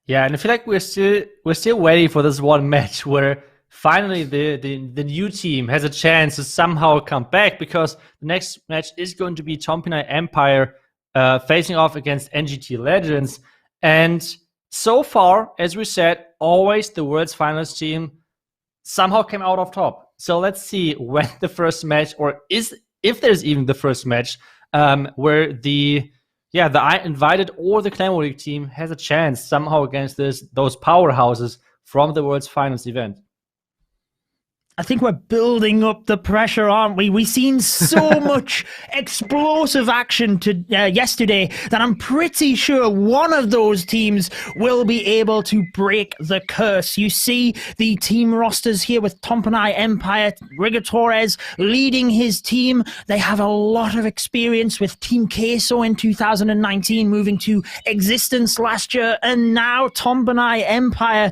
Yeah, and I feel like we're still waiting for this one match where finally the new team has a chance to somehow come back, because the next match is going to be Tompinai Empire facing off against NGT Legends. And so far, as we said, always the World's Finals team somehow came out of top. So let's see when the first match, or if there's even the first match, where the invited or the Clan War League team has a chance somehow against those powerhouses from the World's Finals event. I think we're building up the pressure, aren't we? We've seen so much explosive action yesterday that I'm pretty sure one of those teams will be able to break the curse. You see the team rosters here with Tompanai Empire, Rigor Torres leading his team. They have a lot of experience with Team Queso in 2019, moving to existence last year, and now Tompanai Empire.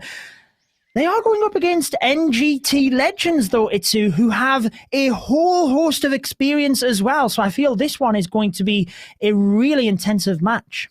They are going up against NGT Legends, though, Itsu, who have a whole host of experience as well. So I feel this one is going to be a really intensive match.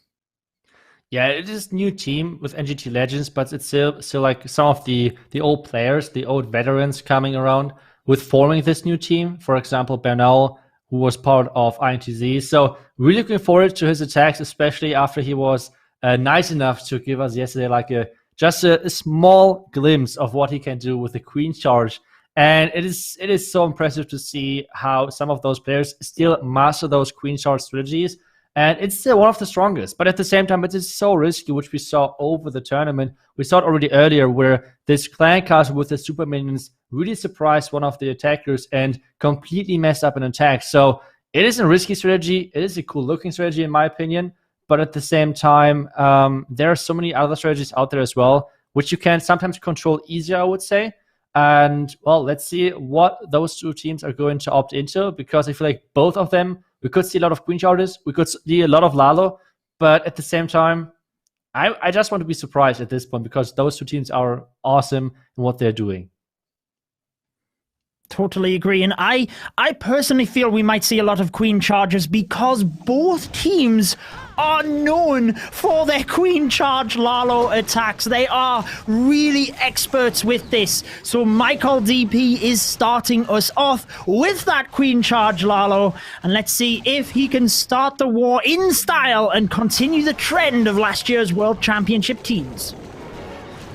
Yeah, it is a new team with NGT Legends, but it's still like some of the old players, the old veterans coming around with forming this new team. For example, Bernal, who was part of INTZ. So really looking forward to his attacks, especially after he was nice enough to give us yesterday like just a small glimpse of what he can do with the Queen Charge. And it is so impressive to see how some of those players still master those Queen Charge strategies. And it's still one of the strongest. But at the same time, it is so risky, which we saw over the tournament. We saw it already earlier where this Clan Castle with the Super Minions really surprised one of the attackers and completely messed up an attack. So it is a risky strategy. It is a cool looking strategy in my opinion. But at the same time, there are so many other strategies out there as well, which you can sometimes control easier, I would say. And, well, let's see what those two teams are going to opt into, because I feel like both of them, we could see a lot of Queen Charges, we could see a lot of Lalo, but at the same time, I just want to be surprised at this point, because those two teams are awesome in what they're doing. Totally agree. And I personally feel we might see a lot of Queen Charges because both teams are known for their Queen Charge Lalo attacks. They are really experts with this. So Michael DP is starting us off with that Queen Charge Lalo. And let's see if he can start the war in style and continue the trend of last year's World Championship teams.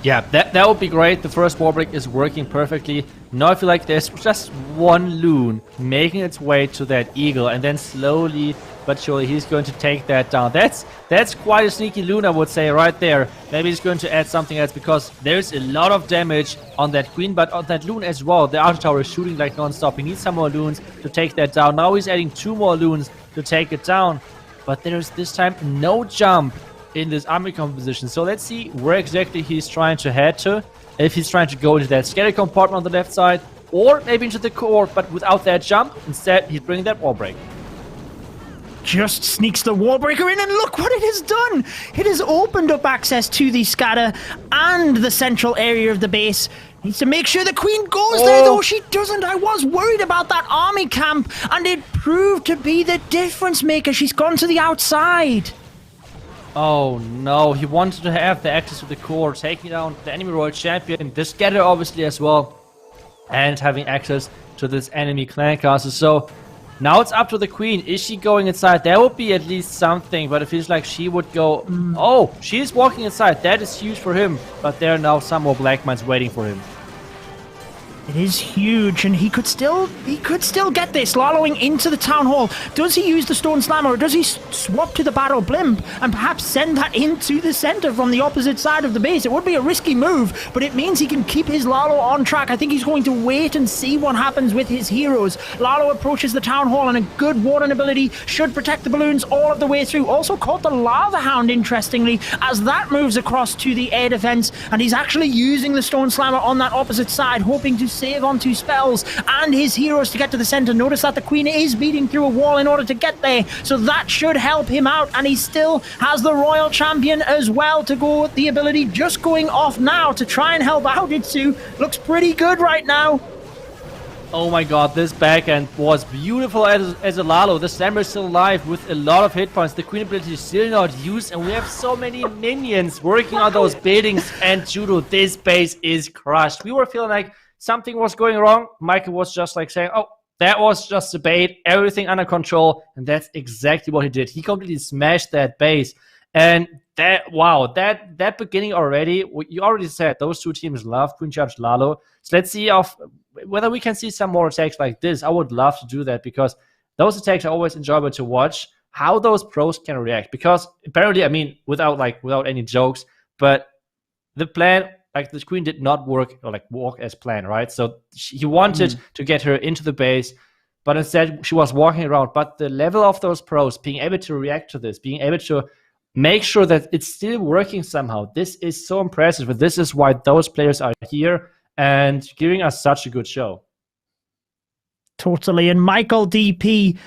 Yeah, that would be great. The first war break is working perfectly. Now I feel like there's just one loon making its way to that eagle, and then slowly but surely he's going to take that down. That's quite a sneaky loon, I would say, right there. Maybe he's going to add something else, because there's a lot of damage on that queen, but on that loon as well. The outer tower is shooting like non-stop. He needs some more loons to take that down. Now he's adding 2 more loons to take it down, but there's this time no jump in this army composition. So let's see where exactly he's trying to head to. If he's trying to go into that scatter compartment on the left side, or maybe into the core, but without that jump. Instead, he's bringing that wall break. Just sneaks the wall breaker in, and look what it has done! It has opened up access to the scatter and the central area of the base. Needs to make sure the queen goes there, though she doesn't. I was worried about that army camp, and it proved to be the difference maker. She's gone to the outside. Oh no, he wanted to have the access to the core, taking down the enemy royal champion, the scatter obviously as well, and having access to this enemy clan castle. So now it's up to the queen. Is she going inside? There would be at least something, but it feels like she would go... Oh, she's walking inside. That is huge for him, but there are now some more black mines waiting for him. It is huge, and he could still get this, Laloing into the town hall. Does he use the stone slammer, or does he swap to the battle blimp and perhaps send that into the center from the opposite side of the base? It would be a risky move, but it means he can keep his Lalo on track. I think he's going to wait and see what happens with his heroes. Lalo approaches the town hall, and a good warden ability should protect the balloons all of the way through. Also caught the Lava Hound, interestingly, as that moves across to the air defense, and he's actually using the stone slammer on that opposite side, hoping to save on 2 spells and his heroes to get to the center. Notice that the queen is beating through a wall in order to get there, so that should help him out, and he still has the royal champion as well to go with the ability just going off now to try and help out. Itsu looks pretty good right now. Oh my god, this backhand was beautiful as a Lalo. The slammer is still alive with a lot of hit points. The queen ability is still not used, and we have so many minions working on those buildings, and Judo, this base is crushed. We were feeling like something was going wrong. Michael was just like saying, oh, that was just a bait, everything under control, and that's exactly what he did. He completely smashed that base, And that beginning already, you already said those two teams love Queen Charge Lalo. So let's see whether we can see some more attacks like this. I would love to do that because those attacks are always enjoyable to watch. How those pros can react, because apparently, I mean, without any jokes, but the plan, like the queen did not work or walk as planned, right? So he wanted to get her into the base, but instead she was walking around. But the level of those pros being able to react to this, being able to make sure that it's still working somehow, this is so impressive. And this is why those players are here and giving us such a good show. Totally. And Michael DP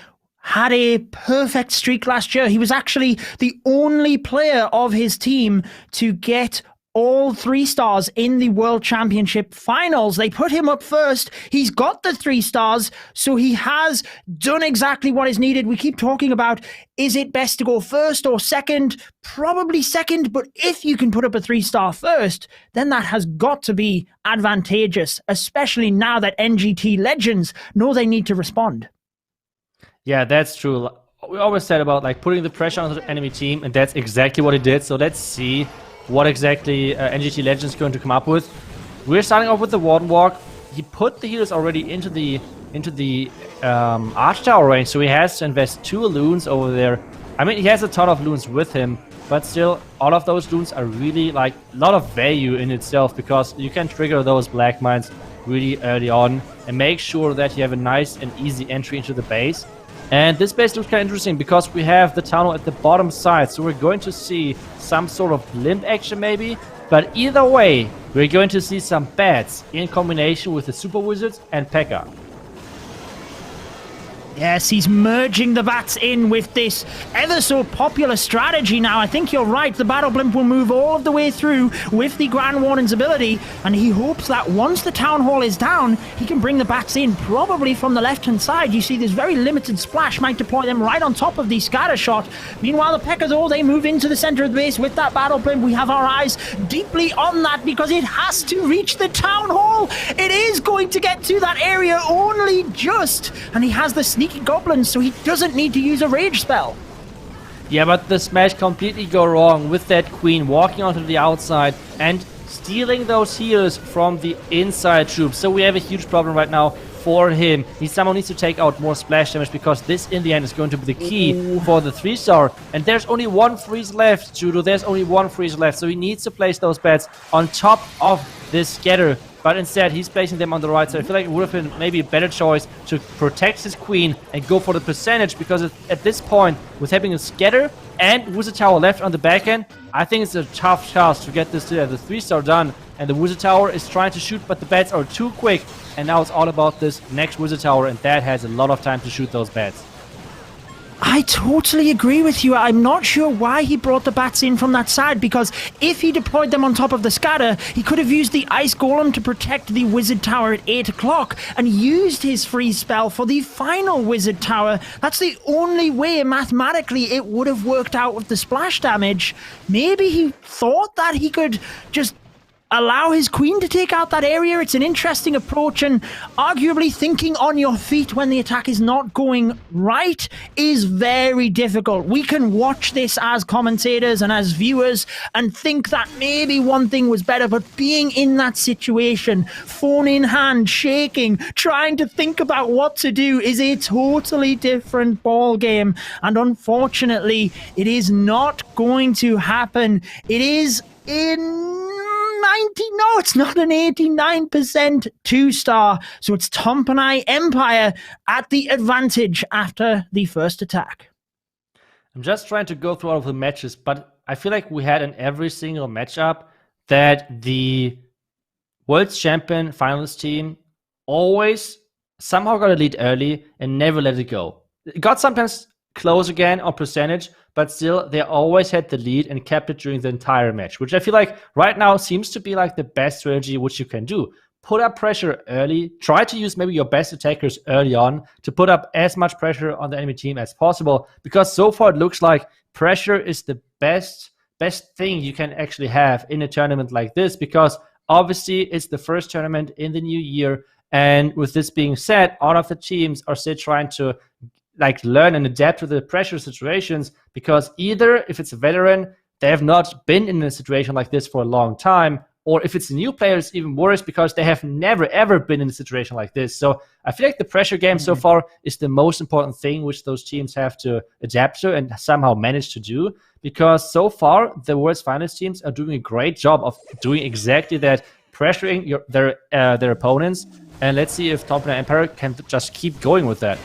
had a perfect streak last year. He was actually the only player of his team to get all 3 stars in the World Championship finals. They put him up first. He's got the 3 stars, so he has done exactly what is needed. We keep talking about, is it best to go first or second? Probably second, but if you can put up a 3-star first, then that has got to be advantageous, especially now that NGT Legends know they need to respond. Yeah, that's true. We always said about putting the pressure on the enemy team, and that's exactly what he did. So let's see what exactly NGT Legends is going to come up with. We're starting off with the Warden Walk. He put the healers already into the Arch Tower range, so he has to invest 2 loons over there. I mean, he has a ton of loons with him, but still, all of those loons are really a lot of value in itself, because you can trigger those black mines really early on and make sure that you have a nice and easy entry into the base. And this base looks kind of interesting because we have the tunnel at the bottom side, so we're going to see some sort of blimp action maybe. But either way, we're going to see some bats in combination with the Super Wizards and P.E.K.K.A. Yes, he's merging the bats in with this ever so popular strategy now. I think you're right. The Battle Blimp will move all of the way through with the Grand Warden's ability, and he hopes that once the Town Hall is down, he can bring the bats in, probably from the left-hand side. You see this very limited splash might deploy them right on top of the scatter shot. Meanwhile, the P.E.K.K.A, though, they move into the center of the base with that Battle Blimp. We have our eyes deeply on that because it has to reach the Town Hall. It is going to get to that area only just, and he has the sneaky goblins, so he doesn't need to use a rage spell. Yeah, but the smash completely go wrong with that queen walking onto the outside and stealing those heals from the inside troops. So we have a huge problem right now for him. Someone needs to take out more splash damage, because this in the end is going to be the key for the 3-star. And there's only 1 freeze left, Judo. There's only 1 freeze left, so he needs to place those bats on top of this scatter. But instead, he's placing them on the right side. I feel like it would have been maybe a better choice to protect his queen and go for the percentage, because at this point, with having a scatter and Wizard Tower left on the back end, I think it's a tough task to get this to the 3-star done. And the Wizard Tower is trying to shoot, but the bats are too quick. And now it's all about this next Wizard Tower, and that has a lot of time to shoot those bats. I totally agree with you. I'm not sure why he brought the bats in from that side, because if he deployed them on top of the scatter, he could have used the Ice Golem to protect the Wizard Tower at 8 o'clock and used his freeze spell for the final Wizard Tower. That's the only way mathematically it would have worked out with the splash damage. Maybe he thought that he could just allow his queen to take out that area. It's an interesting approach, and arguably thinking on your feet when the attack is not going right is very difficult. We can watch this as commentators and as viewers and think that maybe one thing was better, but being in that situation, phone in hand, shaking, trying to think about what to do is a totally different ball game. And unfortunately, it is not going to happen. It is it's not an 89% 2-star. So it's Tompanai Empire at the advantage after the first attack. I'm just trying to go through all of the matches, but I feel like we had in every single matchup that the World Champion finalist team always somehow got a lead early and never let it go. It got sometimes close again on percentage, but still they always had the lead and kept it during the entire match, which I feel like right now seems to be like the best strategy which you can do. Put up pressure early, try to use maybe your best attackers early on to put up as much pressure on the enemy team as possible, because so far it looks like pressure is the best thing you can actually have in a tournament like this, because obviously it's the first tournament in the new year, and with this being said, all of the teams are still trying to like learn and adapt to the pressure situations, because either if it's a veteran, they have not been in a situation like this for a long time, or if it's a new player, it's even worse because they have never ever been in a situation like this. So I feel like the pressure game so far is the most important thing which those teams have to adapt to and somehow manage to do, because so far the World's Finals teams are doing a great job of doing exactly that, pressuring their opponents. And let's see if Tom and Empire can just keep going with that.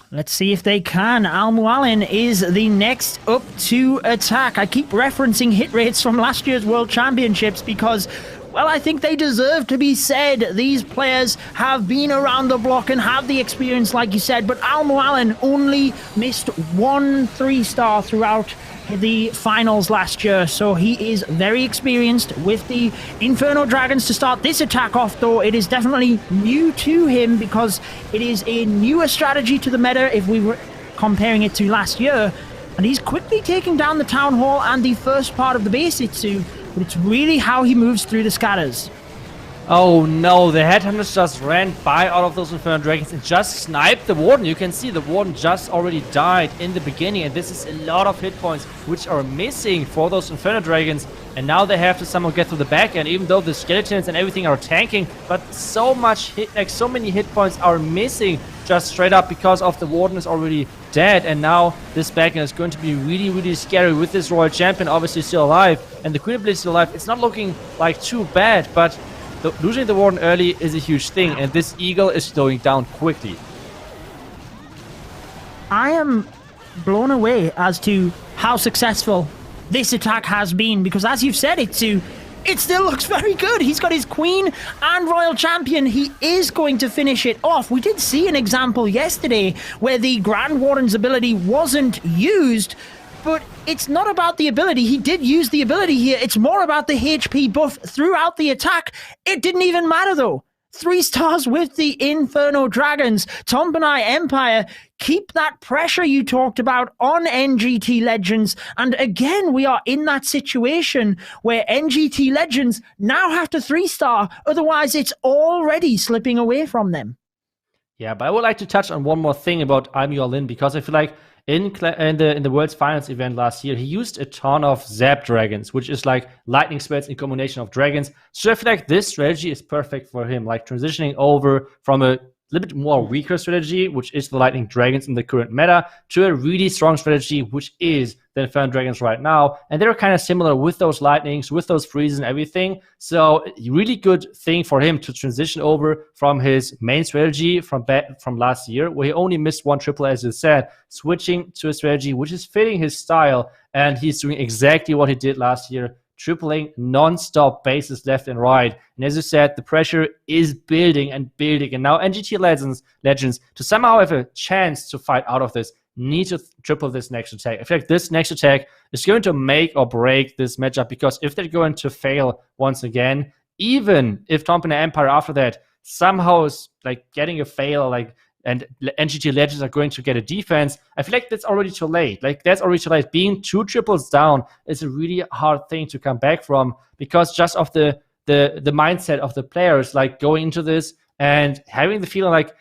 Let's see if they can. Al Muallin is the next up to attack. I keep referencing hit rates from last year's World Championships because, well, I think they deserve to be said. These players have been around the block and have the experience, like you said, but Al Muallin only missed 1 3-star throughout the finals last year, so he is very experienced with the Inferno Dragons to start this attack off, though it is definitely new to him because it is a newer strategy to the meta if we were comparing it to last year, and he's quickly taking down the Town Hall and the first part of the base Itsu, but it's really how he moves through the scatters. Oh no, the Headhunters just ran by all of those Inferno Dragons and just sniped the Warden. You can see the Warden just already died in the beginning, and this is a lot of hit points which are missing for those Inferno Dragons. And now they have to somehow get through the back end, even though the skeletons and everything are tanking, but so many hit points are missing just straight up because of the Warden is already dead. And now this back end is going to be really, really scary with this Royal Champion obviously still alive and the Queen of Blades still alive. It's not looking like too bad, but losing the Warden early is a huge thing, and this Eagle is slowing down quickly. I am blown away as to how successful this attack has been, because as you've said, it still looks very good. He's got his Queen and Royal Champion. He is going to finish it off. We did see an example yesterday where the Grand Warden's ability wasn't used, but it's not about the ability. He did use the ability here. It's more about the HP buff throughout the attack. It didn't even matter, though. 3 stars with the Inferno Dragons. Tompanai Empire keep that pressure you talked about on NGT Legends. And again, we are in that situation where NGT Legends now have to 3-star. Otherwise, it's already slipping away from them. Yeah, but I would like to touch on one more thing about Al Muallin, because I feel like in the World's Finals event last year, he used a ton of Zap Dragons, which is like lightning spells in combination of dragons. So I feel like this strategy is perfect for him, like transitioning over from a little bit more weaker strategy, which is the Lightning Dragons in the current meta, to a really strong strategy, which is the Inferno Dragons right now. And they're kind of similar with those Lightnings, with those freezes and everything. So really good thing for him to transition over from his main strategy from last year, where he only missed 1 triple, as you said, switching to a strategy which is fitting his style. And he's doing exactly what he did last year, tripling non-stop bases left and right. And as you said, the pressure is building and building. And now NGT Legends, to somehow have a chance to fight out of this, need to triple this next attack. I feel like this next attack is going to make or break this matchup, because if they're going to fail once again, even if Tompan Empire after that somehow is like getting a fail, and NGT Legends are going to get a defense, I feel like that's already too late. Like, that's already too late. Being 2 triples down is a really hard thing to come back from, because just of the mindset of the players, like going into this and having the feeling like,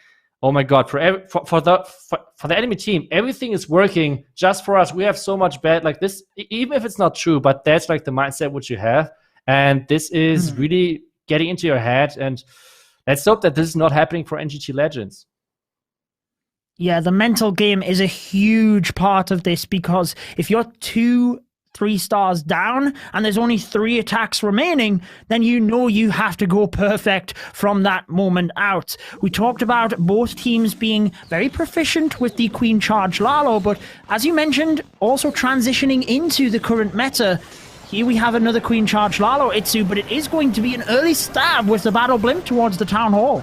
oh my god, for the enemy team, everything is working just for us. We have so much bad, like this, even if it's not true, but that's like the mindset which you have. And this is really getting into your head. And let's hope that this is not happening for NGT Legends. Yeah, the mental game is a huge part of this, because if you're 2-3 stars down and there's only 3 attacks remaining, then you know you have to go perfect from that moment out. We talked about both teams being very proficient with the Queen Charge Lalo, but as you mentioned, also transitioning into the current meta. Here we have another Queen Charge Lalo Itsu, but it is going to be an early stab with the Battle Blimp towards the Town Hall.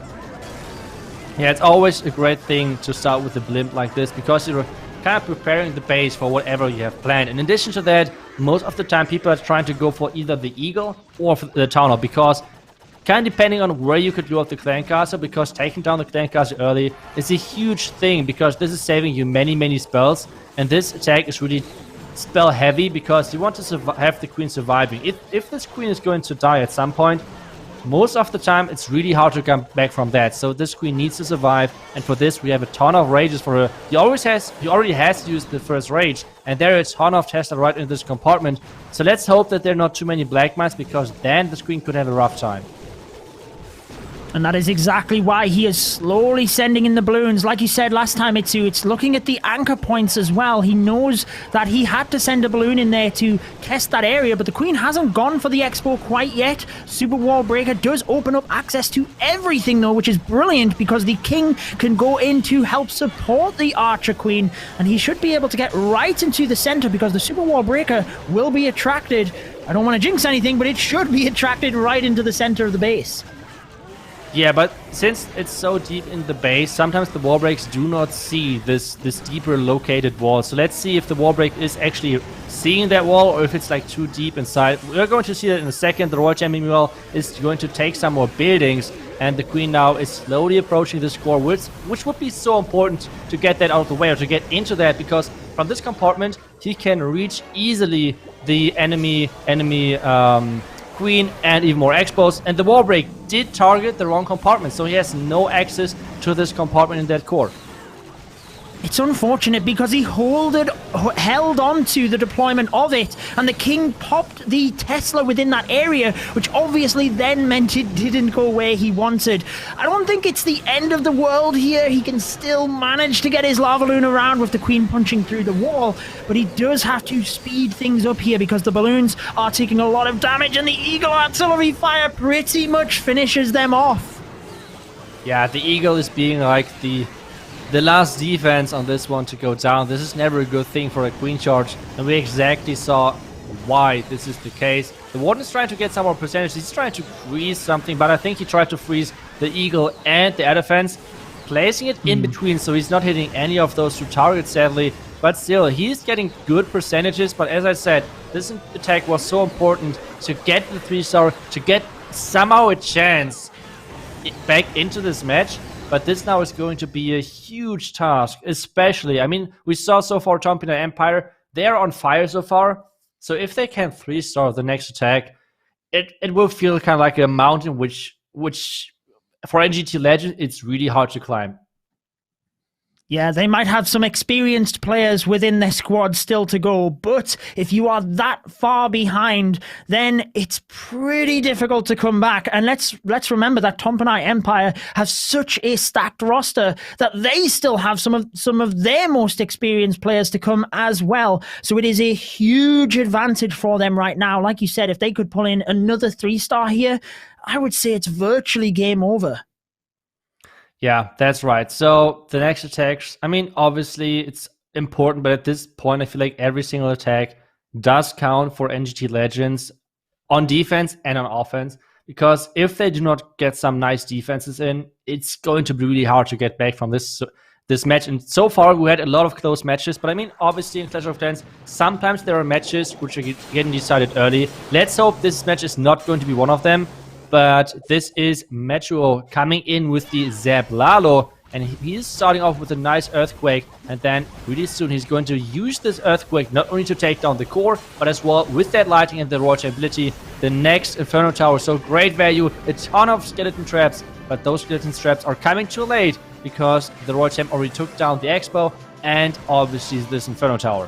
Yeah, it's always a great thing to start with a blimp like this, because you're kind of preparing the base for whatever you have planned. In addition to that, most of the time people are trying to go for either the Eagle or for the Town Hall, because kind of depending on where you could go with the Clan Castle, because taking down the Clan Castle early is a huge thing, because this is saving you many spells, and this attack is really spell heavy, because you want to have the Queen surviving. If this Queen is going to die at some point, most of the time it's really hard to come back from that. So this queen needs to survive, and for this we have a ton of rages for her. He already has used the first rage, and there are a ton of Tesla right in this compartment. So let's hope that there are not too many black mines, because then this queen could have a rough time. And that is exactly why he is slowly sending in the balloons. Like you said last time, it's looking at the anchor points as well. He knows that he had to send a balloon in there to test that area, but the queen hasn't gone for the expo quite yet. Super Wall Breaker does open up access to everything, though, which is brilliant, because the king can go in to help support the archer queen, and he should be able to get right into the center, because the Super Wall Breaker will be attracted. I don't want to jinx anything, but it should be attracted right into the center of the base. Yeah, but since it's so deep in the base, sometimes the wall breaks do not see this deeper located wall. So let's see if the wall break is actually seeing that wall, or if it's like too deep inside. We're going to see that in a second. The Royal Champion meanwhile is going to take some more buildings, and the queen now is slowly approaching this core, which would be so important to get that out of the way, or to get into that, because from this compartment he can reach easily the enemy queen and even more expos, and the wall break did target the wrong compartment, so he has no access to this compartment in that core. It's unfortunate, because he held on to the deployment of it, and the king popped the Tesla within that area, which obviously then meant it didn't go where he wanted. I don't think it's the end of the world here. He can still manage to get his lava balloon around with the queen punching through the wall, but he does have to speed things up here, because the balloons are taking a lot of damage, and the Eagle artillery fire pretty much finishes them off. Yeah, the Eagle is being like the last defense on this one to go down. This is never a good thing for a queen charge, and we exactly saw why this is the case. The Warden is trying to get some more percentage. He's trying to freeze something, but I think he tried to freeze the Eagle and the air defense, placing it in between, so he's not hitting any of those two targets, sadly. But still, he's getting good percentages. But as I said, this attack was so important to get the 3-star, to get somehow a chance back into this match. But this now is going to be a huge task, especially, I mean, we saw so far Tom Empire, they're on fire so far. So if they can 3-star the next attack, it will feel kind of like a mountain, which for NGT Legend, it's really hard to climb. Yeah, they might have some experienced players within their squad still to go, but if you are that far behind, then it's pretty difficult to come back. And let's remember that Tompanai Empire have such a stacked roster that they still have some of their most experienced players to come as well. So it is a huge advantage for them right now. Like you said, if they could pull in another 3-star here, I would say it's virtually game over. Yeah, that's right. So the next attacks, I mean, obviously it's important, but at this point, I feel like every single attack does count for NGT Legends on defense and on offense, because if they do not get some nice defenses in, it's going to be really hard to get back from this match. And so far, we had a lot of close matches, but I mean, obviously in Clash of Clans, sometimes there are matches which are getting decided early. Let's hope this match is not going to be one of them. But this is Metro coming in with the Zeb Lalo, and he is starting off with a nice Earthquake, and then really soon he's going to use this Earthquake not only to take down the core, but as well with that lighting and the Royal Champ ability, the next Inferno Tower. So great value, a ton of skeleton traps, but those skeleton traps are coming too late, because the Royal Champ already took down the Expo, and obviously this Inferno Tower.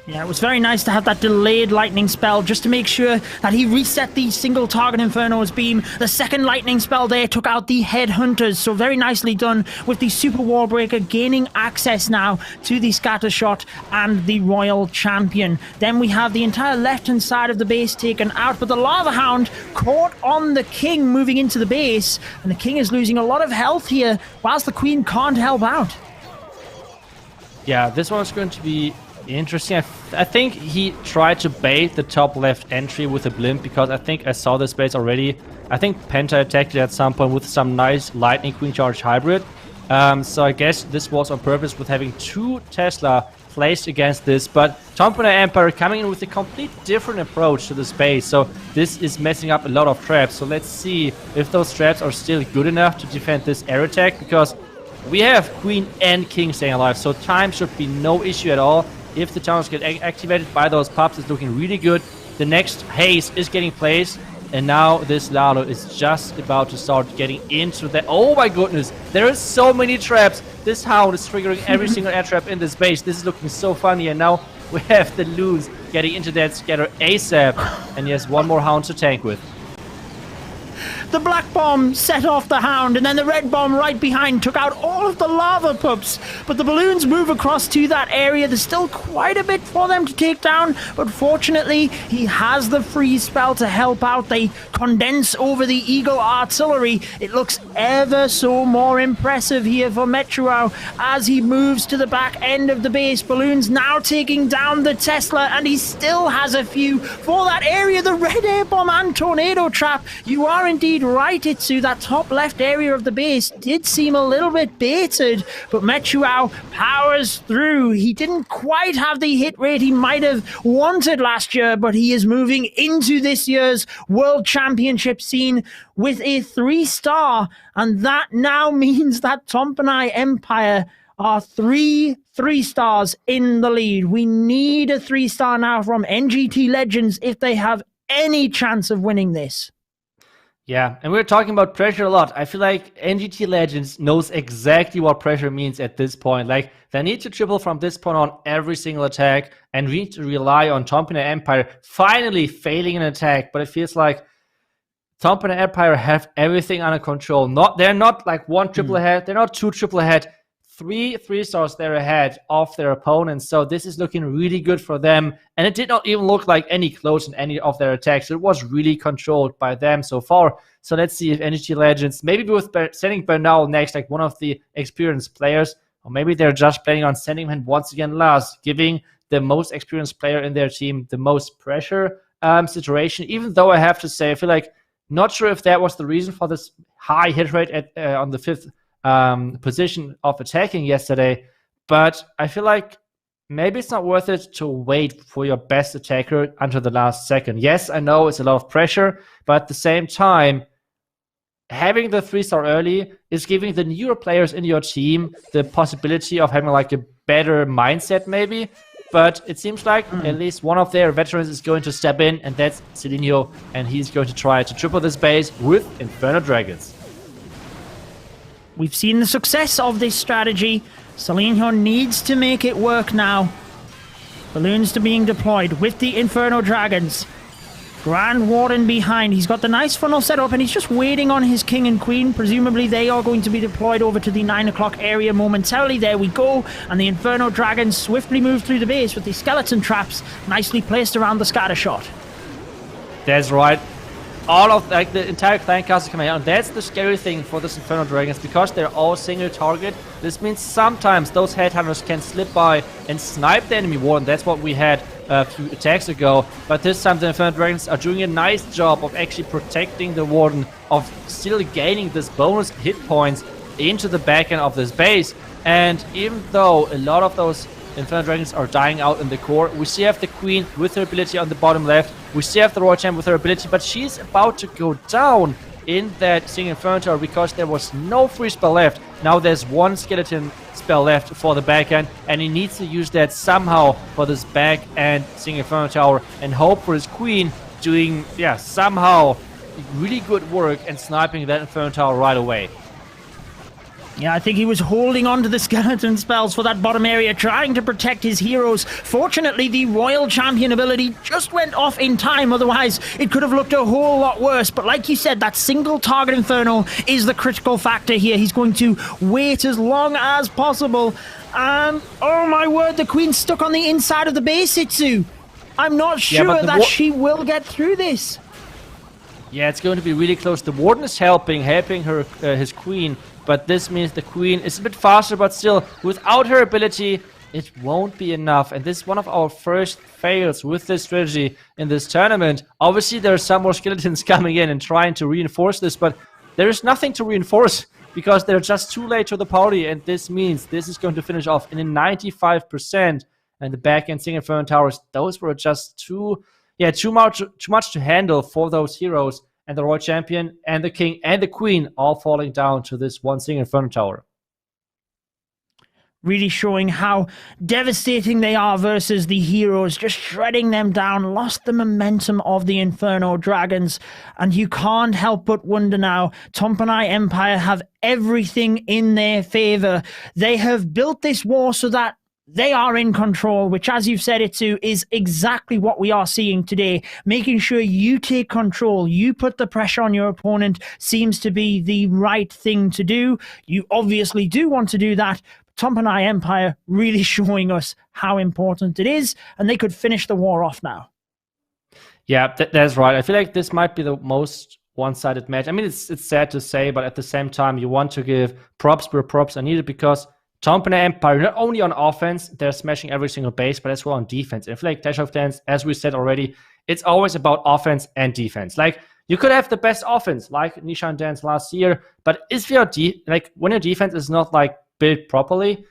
Yeah, it was very nice to have that delayed lightning spell just to make sure that he reset the single target Inferno's beam. The second lightning spell there took out the headhunters, so very nicely done with the Super Wall Breaker gaining access now to the scatter shot and the Royal Champion. Then we have the entire left-hand side of the base taken out, but the Lava Hound caught on the King moving into the base, and the King is losing a lot of health here whilst the Queen can't help out. Yeah, this one is going to be interesting. I think he tried to bait the top left entry with a blimp, because I think I saw this base already. I think Penta attacked it at some point with some nice Lightning Queen Charge hybrid. So I guess this was on purpose with having 2 Tesla placed against this. But Tompanai Empire coming in with a complete different approach to the space. So this is messing up a lot of traps. So let's see if those traps are still good enough to defend this air attack, because we have Queen and King staying alive. So time should be no issue at all. If the towers get activated by those pups, it's looking really good. The next haste is getting placed. And now this Lalo is just about to start getting into that. Oh my goodness, there are so many traps. This Hound is triggering every single air trap in this base. This is looking so funny. And now we have the Loons getting into that scatter ASAP. And he has one more Hound to tank with. The black bomb set off the Hound, and then the red bomb right behind took out all of the lava pups. But the balloons move across to that area. There's still quite a bit for them to take down, but fortunately, he has the freeze spell to help out. They condense over the Eagle Artillery. It looks ever so more impressive here for Metrow as he moves to the back end of the base. Balloons now taking down the Tesla, and he still has a few for that area. The red air bomb and tornado trap. You are indeed right, Itsu. That top left area of the base did seem a little bit baited, but Metrow powers through. He didn't quite have the hit rate he might have wanted last year, but he is moving into this year's World Championship scene with a 3-star, and that now means that Tompanai Empire are 3-3-stars in the lead. We need a 3-star now from NGT Legends if they have any chance of winning this. Yeah, and we're talking about pressure a lot. I feel like NGT Legends knows exactly what pressure means at this point. Like, they need to triple from this point on every single attack, and we need to rely on Tompanai Empire finally failing an attack. But it feels like Tompanai Empire have everything under control. They're not like one triple ahead, they're not two triple ahead. 3-3-stars they're ahead of their opponents, so this is looking really good for them, and it did not even look like any close in any of their attacks. It was really controlled by them so far. So let's see if NGT Legends, maybe with sending Bernal next, like one of the experienced players, or maybe they're just planning on sending him once again last, giving the most experienced player in their team the most pressure situation. Even though I have to say, I feel like not sure if that was the reason for this high hit rate at on the 5th position of attacking yesterday, but I feel like maybe it's not worth it to wait for your best attacker until the last second. Yes, I know it's a lot of pressure, but at the same time, having the 3-star early is giving the newer players in your team the possibility of having like a better mindset maybe. But it seems like at least one of their veterans is going to step in, and that's Selenio, and he's going to try to triple this base with Inferno Dragons. We've seen the success of this strategy. Selenio needs to make it work now. Balloons to being deployed with the Inferno Dragons. Grand Warden behind. He's got the nice funnel set up, and he's just waiting on his King and Queen. Presumably they are going to be deployed over to the 9 o'clock area momentarily. There we go. And the Inferno Dragons swiftly move through the base with the skeleton traps nicely placed around the scatter shot. That's right. All of like the entire clan castle coming out, and that's the scary thing for this Inferno Dragons, because they're all single target. This means sometimes those headhunters can slip by and snipe the enemy warden. That's what we had a few attacks ago, but this time the Inferno Dragons are doing a nice job of actually protecting the warden, of still gaining this bonus hit points into the back end of this base. And even though a lot of those Inferno Dragons are dying out in the core, we still have the Queen with her ability on the bottom left. We still have the Royal Champ with her ability, but she's about to go down in that single Inferno Tower because there was no free spell left. Now there's one skeleton spell left for the back end, and he needs to use that somehow for this back end single Inferno Tower and hope for his Queen doing, somehow really good work and sniping that Inferno Tower right away. Yeah, I think he was holding on to the skeleton spells for that bottom area, trying to protect his heroes. Fortunately, the Royal Champion ability just went off in time. Otherwise, it could have looked a whole lot worse. But like you said, that single target Inferno is the critical factor here. He's going to wait as long as possible. And, oh my word, the Queen's stuck on the inside of the base, Itsu. I'm not sure that she will get through this. Yeah, it's going to be really close. The Warden is helping her his Queen, but this means the Queen is a bit faster, but still, without her ability, it won't be enough. And this is one of our first fails with this strategy in this tournament. Obviously, there are some more skeletons coming in and trying to reinforce this, but there is nothing to reinforce because they're just too late to the party, and this means this is going to finish off in a 95%. And the back-end single Inferno Towers, those were just too much to handle for those heroes, and the Royal Champion and the King and the Queen all falling down to this one single Inferno Tower. really showing how devastating they are versus the heroes, just shredding them down, lost the momentum of the Inferno Dragons, and you can't help but wonder now, Tompanai Empire have everything in their favor. They have built this war so that they are in control, which, as you've said, Itsu, is exactly what we are seeing today. Making sure you take control, you put the pressure on your opponent seems to be the right thing to do. You obviously do want to do that. Tompanai Empire really showing us how important it is, and they could finish the war off now. Yeah, that's right. I feel like this might be the most one-sided match. I mean, it's sad to say, but at the same time, you want to give props where props are needed, because Tompanai Empire, not only on offense, they're smashing every single base, but as well on defense. And I feel like Clash of Clans, as we said already, it's always about offense and defense. Like, you could have the best offense, like Nishan Dance last year, but if your when your defense is not like built properly,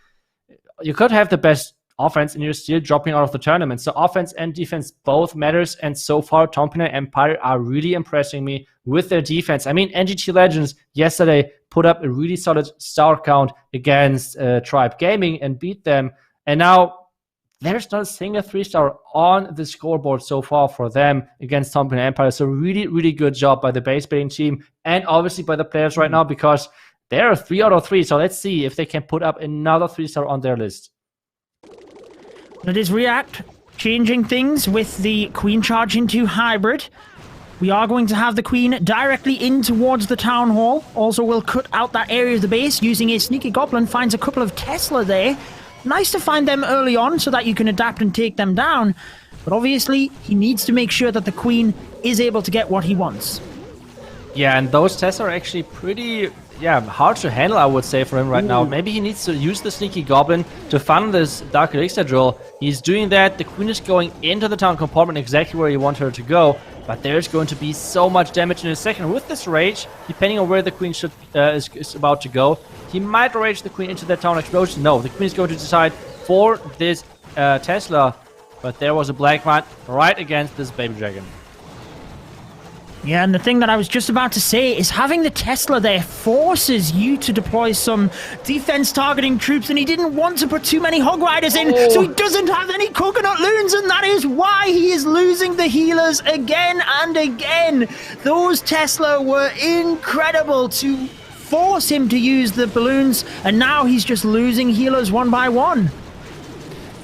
you could have the best offense and you're still dropping out of the tournament. So offense and defense both matters, and so far Tompanai Empire are really impressing me with their defense. I mean, NGT Legends yesterday put up a really solid star count against Tribe Gaming and beat them, and now there's not a single 3-star on the scoreboard so far for them against Tompanai Empire. So really, really good job by the base building team, and obviously by the players right now, because they're 3 out of 3. So let's see if they can put up another 3-star on their list. It is React changing things with the Queen charge into Hybrid. We are going to have the Queen directly in towards the Town Hall. Also, we'll cut out that area of the base using a Sneaky Goblin. Finds a couple of Tesla there. Nice to find them early on so that you can adapt and take them down. But obviously, he needs to make sure that the Queen is able to get what he wants. Yeah, and those tests are actually pretty hard to handle, I would say, for him right now. Maybe he needs to use the Sneaky Goblin to fund this Dark Elixir drill. He's doing that. The Queen is going into the town compartment exactly where you want her to go. But there's going to be so much damage in a second. With this rage, depending on where the Queen is about to go, he might rage the Queen into that town explosion. No, the Queen is going to decide for this Tesla. But there was a Black Knight right against this Baby Dragon. Yeah, and the thing that I was just about to say is having the Tesla there forces you to deploy some defense targeting troops, and he didn't want to put too many Hog Riders in, so he doesn't have any Coconut Loons, and that is why he is losing the healers again and again. Those Tesla were incredible to force him to use the balloons, and now he's just losing healers one by one.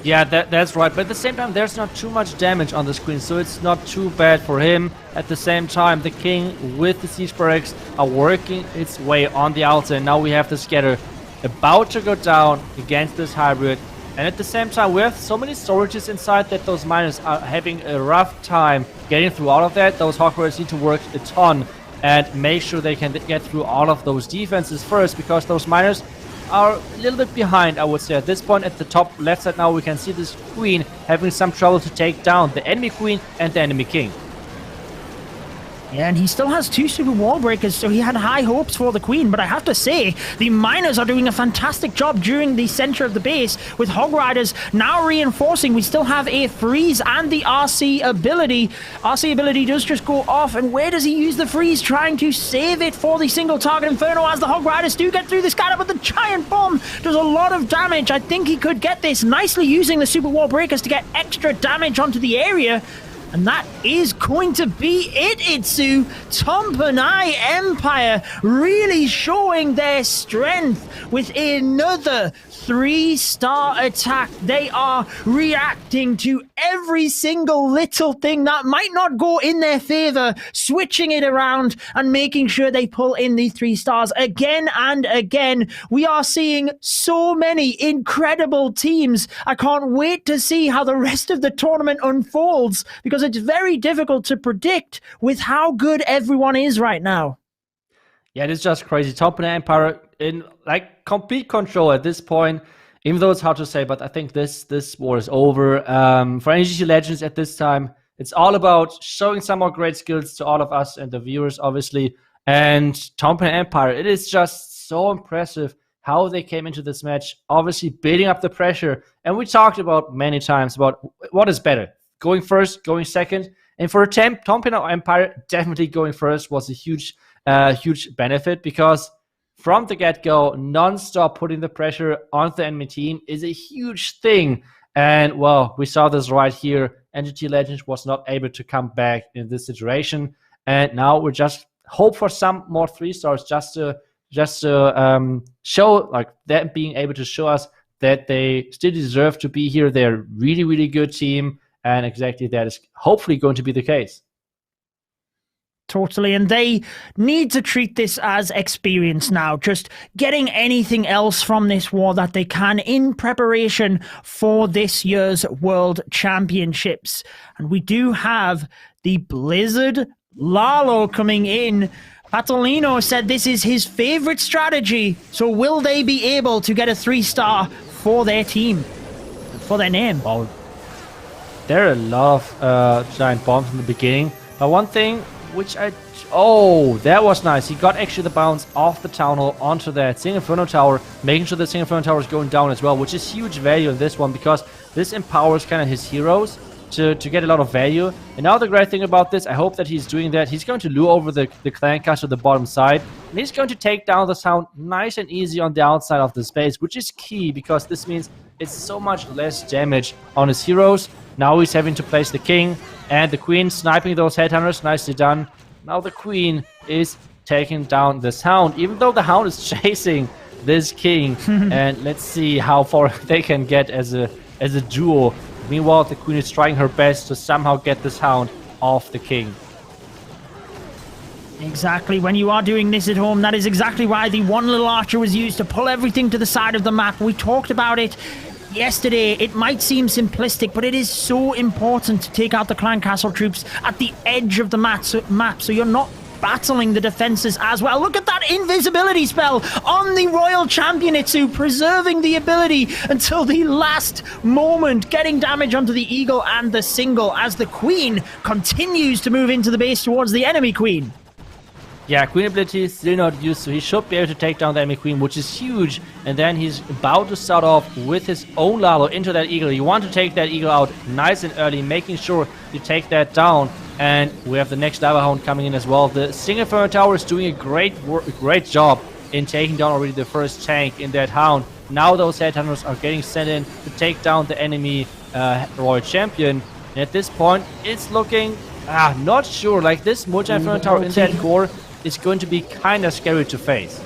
Yeah, that's right. But at the same time, there's not too much damage on the screen, so it's not too bad for him. At the same time, the King with the Siege Barracks are working its way on the outside. Now we have the Scatter about to go down against this Hybrid. And at the same time, we have so many storages inside that those miners are having a rough time getting through all of that. Those Hog Riders need to work a ton and make sure they can get through all of those defenses first, because those miners are a little bit behind, I would say. At this point, at the top left side now, we can see this Queen having some trouble to take down the enemy Queen and the enemy King. Yeah, and he still has 2 super wall breakers, so he had high hopes for the Queen. But I have to say, the miners are doing a fantastic job during the center of the base, with Hog Riders now reinforcing. We still have a freeze and the RC ability. RC ability does just go off, and where does he use the freeze? Trying to save it for the single target Inferno, as the Hog Riders do get through the scatter, but the giant bomb does a lot of damage. I think he could get this nicely using the super wall breakers to get extra damage onto the area. And that is going to be it, Itsu. Tompanai Empire really showing their strength with another 3-star attack. They are reacting to every single little thing that might not go in their favor, switching it around and making sure they pull in the 3 stars again and again. We are seeing so many incredible teams. I can't wait to see how the rest of the tournament unfolds, because it's very difficult to predict with how good everyone is right now. Yeah, it is just crazy. Tompanai Empire in like complete control at this point, even though it's hard to say, but I think this war is over. For NGT Legends at this time, it's all about showing some more great skills to all of us and the viewers, obviously. And Tompanai Empire, it is just so impressive how they came into this match, obviously building up the pressure. And we talked about many times about what is better, going first, going second. And for Tompanai Empire, definitely going first was a huge benefit, because from the get-go, non-stop putting the pressure on the enemy team is a huge thing. And, well, we saw this right here. NGT Legends was not able to come back in this situation. And now we're just hope for some more 3-stars just to show, like, them being able to show us that they still deserve to be here. They're a really, really good team. And exactly that is hopefully going to be the case. Totally, and they need to treat this as experience now, just getting anything else from this war that they can in preparation for this year's World Championships. And we do have the Blizzard Lalo coming in. Patolino said this is his favorite strategy, so will they be able to get a 3-star for their team, for their name? Well, there are a lot of giant bombs in the beginning, but one thing which that was nice. He got actually the bounce off the Town Hall onto that Sing Inferno Tower, making sure the Sing Inferno Tower is going down as well, which is huge value in this one because this empowers kind of his heroes to get a lot of value. And now the great thing about this, I hope that he's doing that. He's going to lure over the clan castle to the bottom side, and he's going to take down the Sound nice and easy on the outside of the space, which is key because this means it's so much less damage on his heroes. Now he's having to place the King and the Queen, sniping those headhunters. Nicely done. Now the Queen is taking down this Hound, even though the Hound is chasing this King. And let's see how far they can get as a duo. Meanwhile, the Queen is trying her best to somehow get this Hound off the King. Exactly. When you are doing this at home, that is exactly why the one little archer was used to pull everything to the side of the map. We talked about it yesterday. It might seem simplistic, but it is so important to take out the clan castle troops at the edge of the map so you're not battling the defenses as well. Look at that invisibility spell on the Royal Champion Itsu, preserving the ability until the last moment, getting damage onto the Eagle and the Single as the Queen continues to move into the base towards the enemy Queen. Yeah, Queen ability is still not used, so he should be able to take down the enemy Queen, which is huge. And then he's about to start off with his own Lalo into that Eagle. You want to take that Eagle out nice and early, making sure you take that down. And we have the next Lava Hound coming in as well. The Sing Inferno Tower is doing a great job in taking down already the first tank in that Hound. Now those headhunters are getting sent in to take down the enemy Royal Champion. And at this point, it's looking not sure. Like this multi-Inferno Tower in that core is going to be kind of scary to face.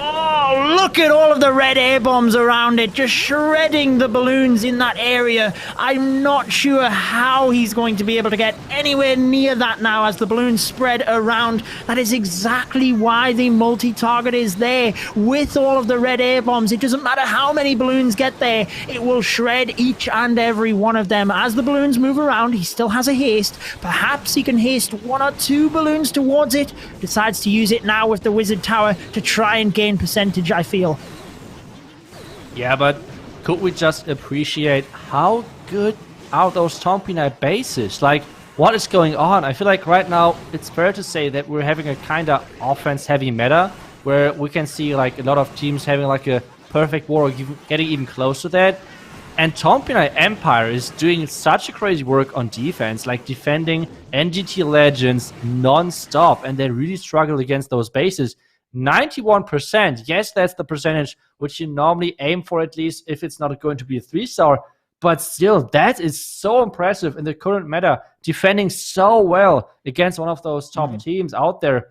Oh, look at all of the red air bombs around it, just shredding the balloons in that area. I'm not sure how he's going to be able to get anywhere near that now as the balloons spread around. That is exactly why the multi-target is there. With all of the red air bombs, it doesn't matter how many balloons get there, it will shred each and every one of them. As the balloons move around, he still has a haste. Perhaps he can haste 1 or 2 balloons towards it. Decides to use it now with the Wizard Tower to try and gain percentage, I feel. Yeah, but could we just appreciate how good are those Tompinai bases? Like, what is going on? I feel like right now it's fair to say that we're having a kind of offense-heavy meta where we can see like a lot of teams having like a perfect war or getting even close to that. And Tompinai Empire is doing such a crazy work on defense, like defending NGT Legends non-stop, and they really struggle against those bases. 91%, yes, that's the percentage which you normally aim for, at least if it's not going to be a 3-star, but still, that is so impressive in the current meta, defending so well against one of those top teams out there.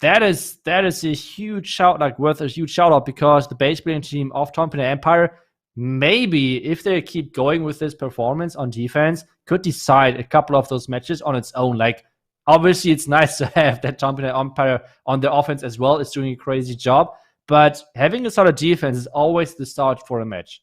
That is a huge shout, like worth a huge shout out, because the base building team of Tompinai Empire, maybe if they keep going with this performance on defense, could decide a couple of those matches on its own. Like, obviously, it's nice to have that Tompinai Empire on the offense as well. It's doing a crazy job. But having a solid defense is always the start for a match.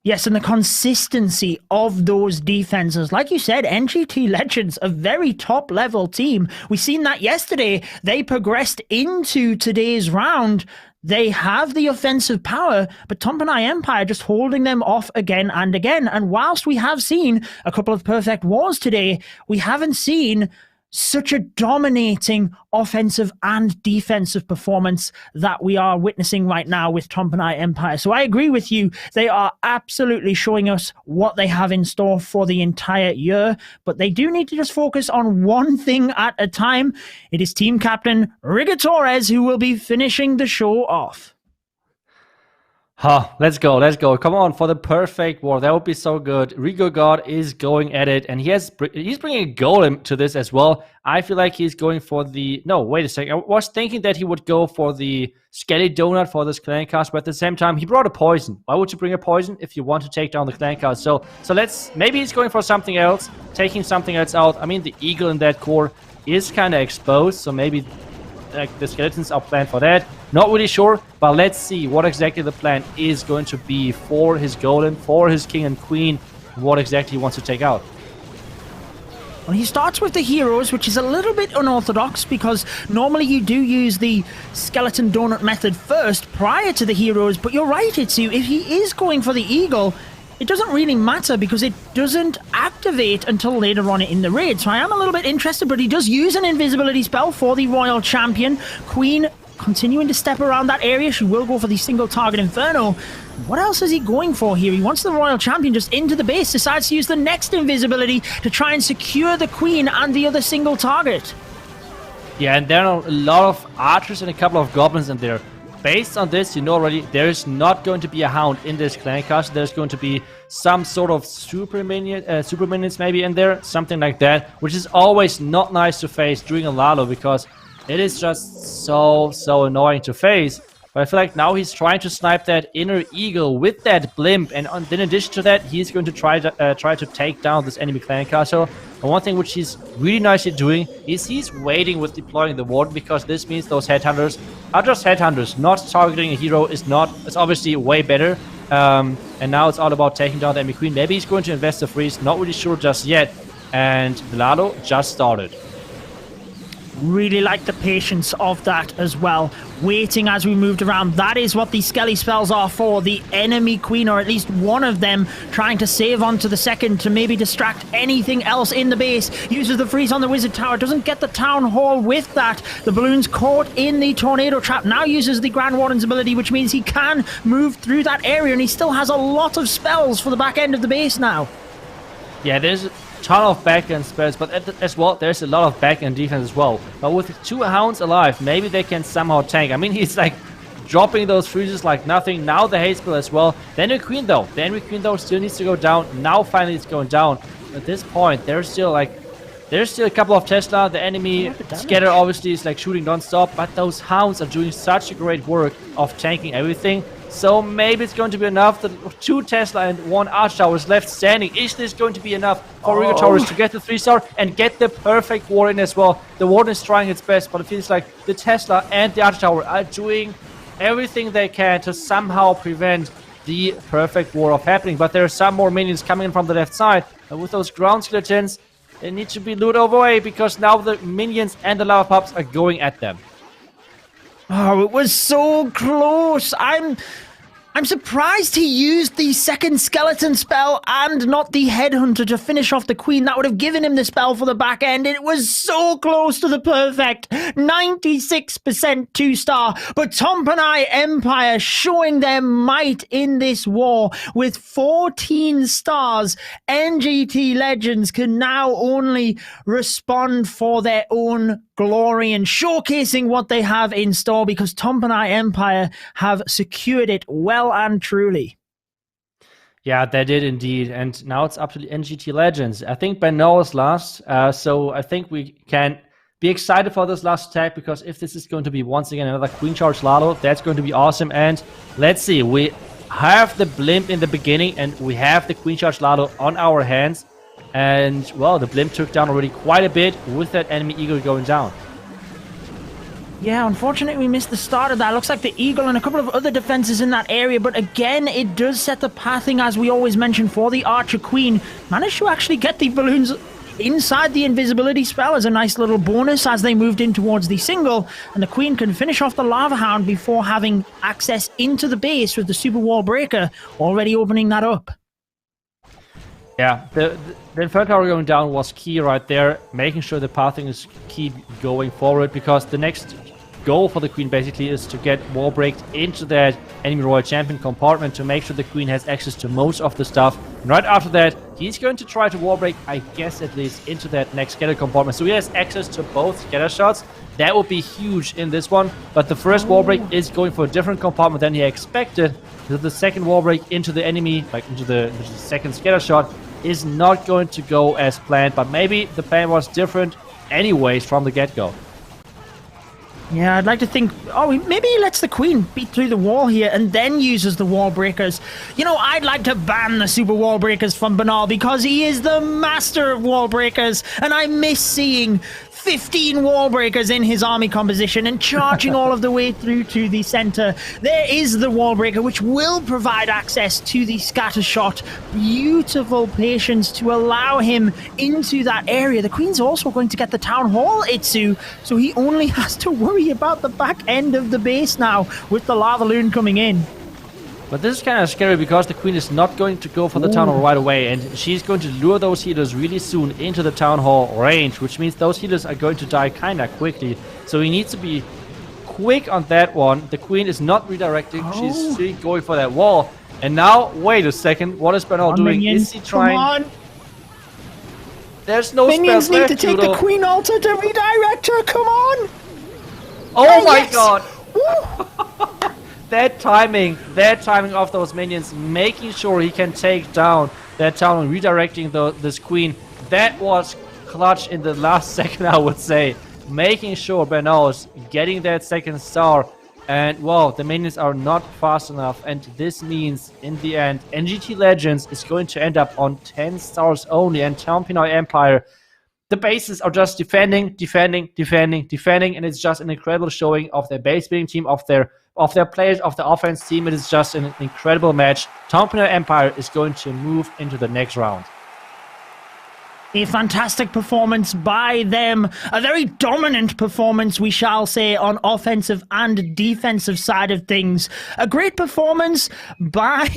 Yes, and the consistency of those defenses. Like you said, NGT Legends, a very top-level team. We've seen that yesterday. They progressed into today's round. They have the offensive power, but Tompinai Empire just holding them off again and again. And whilst we have seen a couple of perfect wars today, we haven't seen such a dominating offensive and defensive performance that we are witnessing right now with Tompanai Empire. So I agree with you. They are absolutely showing us what they have in store for the entire year, but they do need to just focus on one thing at a time. It is team captain Rigger Torres who will be finishing the show off. Let's go. Come on, for the perfect war. That would be so good. Rigger God is going at it, and he's bringing a golem to this as well. I feel like he's going for the... No, wait a second. I was thinking that he would go for the Skelly Donut for this clan cast, but at the same time, he brought a poison. Why would you bring a poison if you want to take down the clan cast? So let's... Maybe he's going for something else, taking something else out. I mean, the eagle in that core is kind of exposed, so maybe... like the skeletons are planned for that. Not really sure, but let's see what exactly the plan is going to be for his golem, for his king and queen, what exactly he wants to take out. Well, he starts with the heroes, which is a little bit unorthodox because normally you do use the skeleton donut method first prior to the heroes, but you're right, Itsu, if he is going for the eagle, it doesn't really matter because it doesn't activate until later on in the raid. So I am a little bit interested, but he does use an invisibility spell for the Royal Champion. Queen continuing to step around that area. She will go for the single target Inferno. What else is he going for here? He wants the Royal Champion just into the base, decides to use the next invisibility to try and secure the Queen and the other single target. Yeah, and there are a lot of archers and a couple of goblins in there. Based on this, you know already, there is not going to be a hound in this clan cast. There's going to be some sort of super minions maybe in there, something like that, which is always not nice to face during a Lalo because it is just so annoying to face. But I feel like now he's trying to snipe that inner eagle with that blimp, and in addition to that, he's going to try to take down this enemy clan castle. And one thing which he's really nicely doing is he's waiting with deploying the warden, because this means those headhunters are just headhunters. Not targeting a hero is obviously way better. And now it's all about taking down the enemy queen. Maybe he's going to invest the freeze, not really sure just yet. And the Lalo just started. Really like the patience of that as well. Waiting as we moved around. That is what these Skelly spells are for. The enemy queen, or at least one of them, trying to save onto the second to maybe distract anything else in the base. Uses the freeze on the wizard tower. Doesn't get the town hall with that. The balloon's caught in the tornado trap. Now uses the Grand Warden's ability, which means he can move through that area, and he still has a lot of spells for the back end of the base now. Yeah, there's ton of back-end spells, but as well, there's a lot of back-end defense as well. But with 2 hounds alive, maybe they can somehow tank. I mean, he's like dropping those freezes like nothing. Now the hate spell as well. The enemy queen though. The enemy queen though still needs to go down. Now finally it's going down. At this point, there's still a couple of Tesla. The enemy scatter obviously is like shooting non-stop, but those hounds are doing such a great work of tanking everything. So maybe it's going to be enough. The 2 Tesla and 1 Arch Tower is left standing. Is this going to be enough for Rigger Torres to get the 3-star and get the perfect war in as well? The Warden is trying its best, but it feels like the Tesla and the Arch Tower are doing everything they can to somehow prevent the perfect war of happening. But there are some more minions coming in from the left side. And with those ground skeletons, they need to be looted away because now the minions and the lava pups are going at them. Oh, it was so close. I'm surprised he used the second skeleton spell and not the headhunter to finish off the queen. That would have given him the spell for the back end. It was so close to the perfect 96% 2-star. But Tompanai Empire showing their might in this war with 14 stars. NGT Legends can now only respond for their own glory and showcasing what they have in store, because Tompanai Empire have secured it well and truly. Yeah, they did indeed. And now it's up to the NGT Legends. I think Beno is last, so I think we can be excited for this last attack, because if this is going to be once again another Queen Charge Lalo, that's going to be awesome. And let's see, we have the blimp in the beginning and we have the Queen Charge Lalo on our hands. And, well, the blimp took down already quite a bit with that enemy eagle going down. Yeah, unfortunately we missed the start of that. Looks like the eagle and a couple of other defenses in that area, but again, it does set the pathing, as we always mention, for the Archer Queen. Managed to actually get the balloons inside the invisibility spell as a nice little bonus as they moved in towards the single, and the Queen can finish off the Lava Hound before having access into the base with the Super Wall Breaker already opening that up. Yeah, the Inferno Tower going down was key right there, making sure the pathing is keep going forward, because the next goal for the Queen basically is to get wall breaked into that enemy Royal Champion compartment to make sure the Queen has access to most of the stuff. And right after that, he's going to try to wall break, I guess at least, into that next scatter compartment. So he has access to both scatter shots. That would be huge in this one. But the first wall break is going for a different compartment than he expected. So the second wall break into the enemy, like into the second scatter shot, is not going to go as planned. But maybe the plan was different anyways from the get-go. Yeah, I'd like to think, maybe he lets the Queen beat through the wall here and then uses the wall breakers. You know, I'd like to ban the super wall breakers from Banal because he is the master of wall breakers, and I miss seeing 15 wall breakers in his army composition and charging all of the way through to the center. There is the wall breaker, which will provide access to the scatter shot. Beautiful patience to allow him into that area. The Queen's also going to get the town hall, Itsu, so he only has to worry about the back end of the base now with the lava loon coming in. But this is kind of scary because the Queen is not going to go for the Town Hall right away, and she's going to lure those healers really soon into the Town Hall range, which means those healers are going to die kind of quickly. So he needs to be quick on that one. The Queen is not redirecting, she's really going for that wall. And now, wait a second, what is Banal doing? Minions, is he trying... Come on. There's no Minions spells need left, to take Judo. the Queen altar to redirect her, come on! Oh my yes. god! Woo. That timing of those minions, making sure he can take down that town and redirecting this Queen, that was clutch in the last second, I would say. Making sure Banal is getting that second star, and well, the minions are not fast enough, and this means in the end, NGT Legends is going to end up on 10 stars only, and Town Pinoy Empire, the bases are just defending, and it's just an incredible showing of their base building team, of their players, of the offense team. It is just an incredible match. Town Pinoy Empire is going to move into the next round. A fantastic performance by them. A very dominant performance, we shall say, on offensive and defensive side of things. A great performance by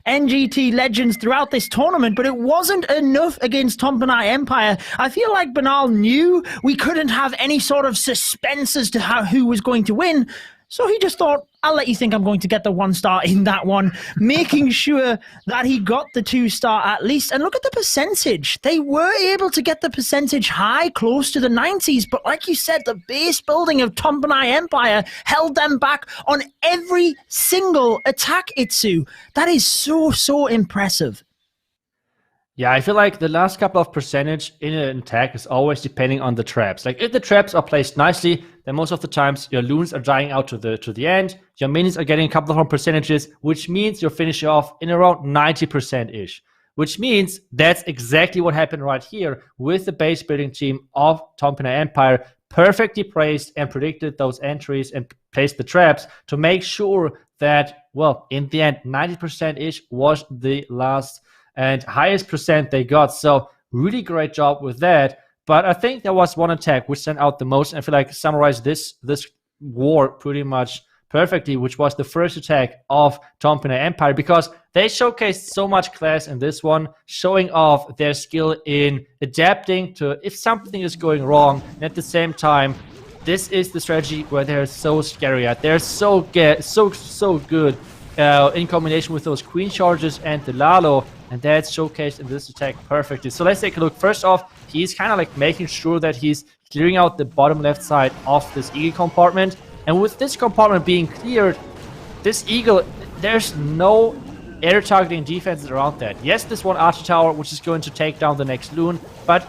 NGT Legends throughout this tournament, but it wasn't enough against Town Pinoy Empire. I feel like Banal knew we couldn't have any sort of suspense as to who was going to win. So he just thought, I'll let you think I'm going to get the 1 star in that one, making sure that he got the 2 star at least. And look at the percentage. They were able to get the percentage high, close to the 90s. But like you said, the base building of Town Pinoy Empire held them back on every single attack, Itsu. That is so impressive. Yeah, I feel like the last couple of percentage in an attack is always depending on the traps. Like, if the traps are placed nicely, then most of the times your loons are dying out to the end. Your minions are getting a couple of percentages, which means you're finishing off in around 90%-ish. Which means that's exactly what happened right here with the base building team of Town Pinoy Empire. Perfectly placed and predicted those entries and placed the traps to make sure that, well, in the end, 90%-ish was the last and highest percent they got. So really great job with that. But I think there was one attack which sent out the most, and I feel like summarized this war pretty much perfectly, which was the first attack of Town Pinoy Empire, because they showcased so much class in this one, showing off their skill in adapting to if something is going wrong, and at the same time, this is the strategy where they're so scary at. They're so good in combination with those Queen charges and the Lalo, and that's showcased in this attack perfectly. So let's take a look. First off, he's kind of like making sure that he's clearing out the bottom left side of this Eagle compartment. And with this compartment being cleared, this Eagle, there's no air targeting defenses around that. Yes, this one Archer Tower, which is going to take down the next loon, but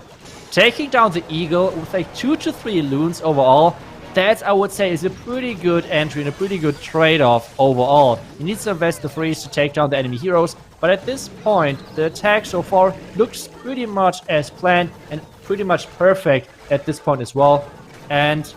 taking down the Eagle with like 2 to 3 loons overall, that, I would say, is a pretty good entry and a pretty good trade-off overall. You need to invest the freeze to take down the enemy heroes, but at this point, the attack so far looks pretty much as planned and pretty much perfect at this point as well. And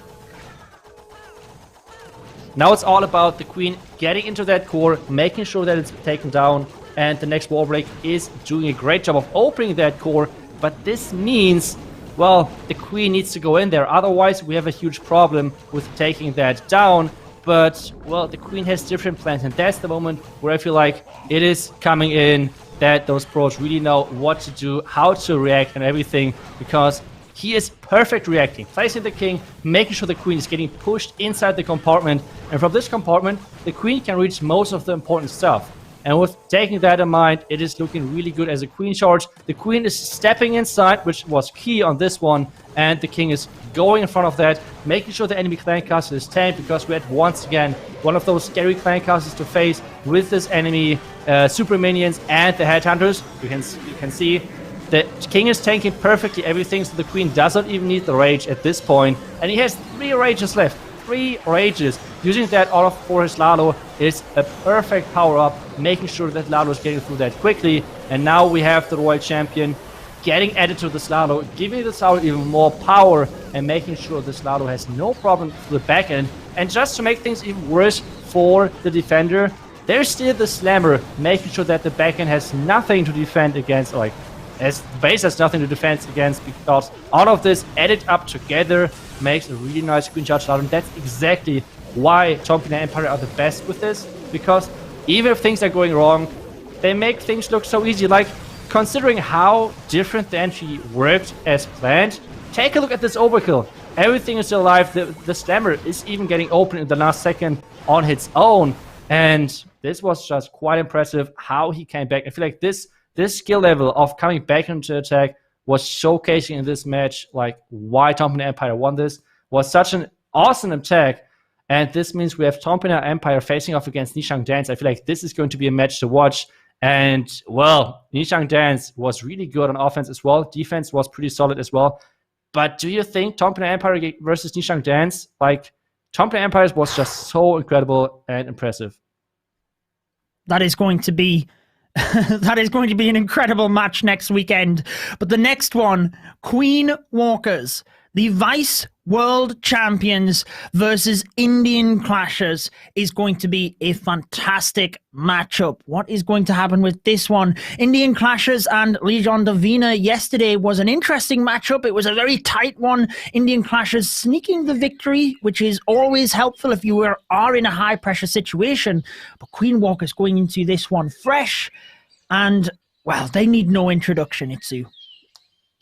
now it's all about the Queen getting into that core, making sure that it's taken down, and the next wall break is doing a great job of opening that core. But this means, well, the Queen needs to go in there. Otherwise, we have a huge problem with taking that down. But, well, the Queen has different plans, and that's the moment where I feel like it is coming in that those pros really know what to do, how to react and everything, because he is perfect reacting, placing the king, making sure the queen is getting pushed inside the compartment, and from this compartment, the queen can reach most of the important stuff. And with taking that in mind, it is looking really good as a queen charge. The queen is stepping inside, which was key on this one, and the king is going in front of that, making sure the enemy clan castle is tamed, because we had once again one of those scary clan castles to face with this enemy super minions and the headhunters. You can see the king is tanking perfectly everything, so the queen doesn't even need the rage at this point, and he has 3 rages left. 3 rages. Using that all for his Lalo is a perfect power-up, making sure that Lalo is getting through that quickly. And now we have the Royal Champion getting added to this Lalo, giving this Lalo even more power and making sure this Lalo has no problem to the back end. And just to make things even worse for the defender, there's still the Slammer, making sure that the back end has nothing to defend against, like, as the base has nothing to defend against, because all of this added up together makes a really nice queen charge Lalo. And that's exactly why Tom Pina Empire are the best with this, because even if things are going wrong, they make things look so easy. Like, considering how different the entry worked as planned, take a look at this overkill. Everything is still alive. The Slammer is even getting open in the last second on its own, and this was just quite impressive how he came back. I feel like this skill level of coming back into attack was showcasing in this match, like, why Tom Pina Empire won this. Was such an awesome attack, and this means we have Tom Pina Empire facing off against Nishang Dance. I feel like this is going to be a match to watch, and, well, Nishang Dance was really good on offense as well. Defense was pretty solid as well. But do you think Tom Pina Empire versus Nishang Dance, like, Tom Pina Empire was just so incredible and impressive? That is going to be that is going to be an incredible match next weekend. But the next one, Queen Walkers, the Vice World Champions versus Indian Clashers, is going to be a fantastic matchup. What is going to happen with this one? Indian Clashers and Legion Divina yesterday was an interesting matchup. It was a very tight one. Indian Clashers sneaking the victory, which is always helpful if you are in a high pressure situation. But Queen Walkers going into this one fresh, and, well, they need no introduction, Itsu.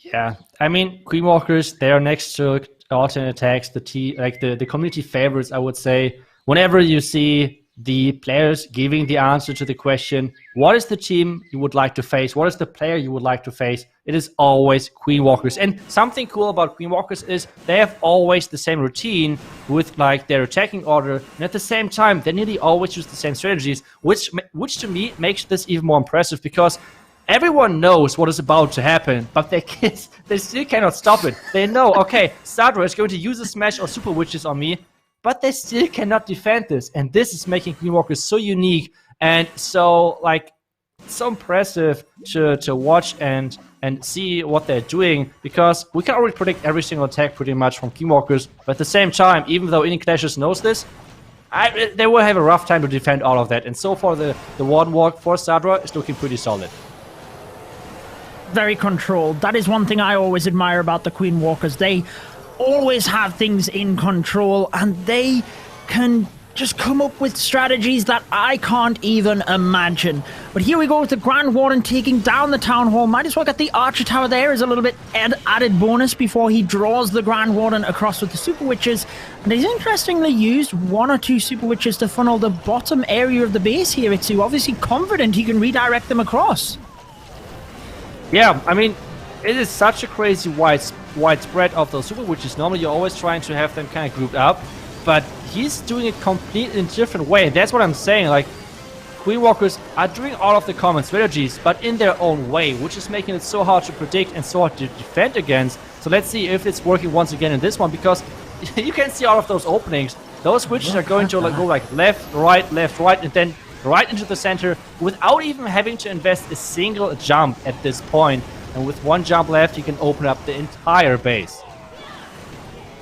Yeah, I mean, Queen Walkers, they are next to alternate attacks, the community favorites, I would say. Whenever you see the players giving the answer to the question, what is the team you would like to face? What is the player you would like to face? It is always Queen Walkers. And something cool about Queen Walkers is they have always the same routine with, like, their attacking order. And at the same time, they nearly always use the same strategies, which to me makes this even more impressive, because everyone knows what is about to happen, but they still cannot stop it. They know, okay, Sadra is going to use a smash or super witches on me, but they still cannot defend this. And this is making Queen Walkers so unique and so, like, so impressive to watch and see what they're doing, because we can already predict every single attack pretty much from Queen Walkers. But at the same time, even though Indian Clashers knows this, they will have a rough time to defend all of that. And so far, the one walk for Sadra is looking pretty solid. Very controlled. That is one thing I always admire about the Queen Walkers. They always have things in control, and they can just come up with strategies that I can't even imagine. But here we go with the Grand Warden taking down the Town Hall. Might as well get the Archer Tower there as a little bit added bonus before he draws the Grand Warden across with the Super Witches. And he's interestingly used 1 or 2 Super Witches to funnel the bottom area of the base here. It's obviously confident he can redirect them across. Yeah, I mean, it is such a crazy widespread of those Super Witches. Normally you're always trying to have them kind of grouped up, but he's doing it completely in a different way. That's what I'm saying. Like, Queen Walkers are doing all of the common strategies, but in their own way, which is making it so hard to predict and so hard to defend against. So let's see if it's working once again in this one, because you can see all of those openings. Those witches are going to go like left, right, and then right into the center without even having to invest a single jump at this point. And with 1 jump left, you can open up the entire base.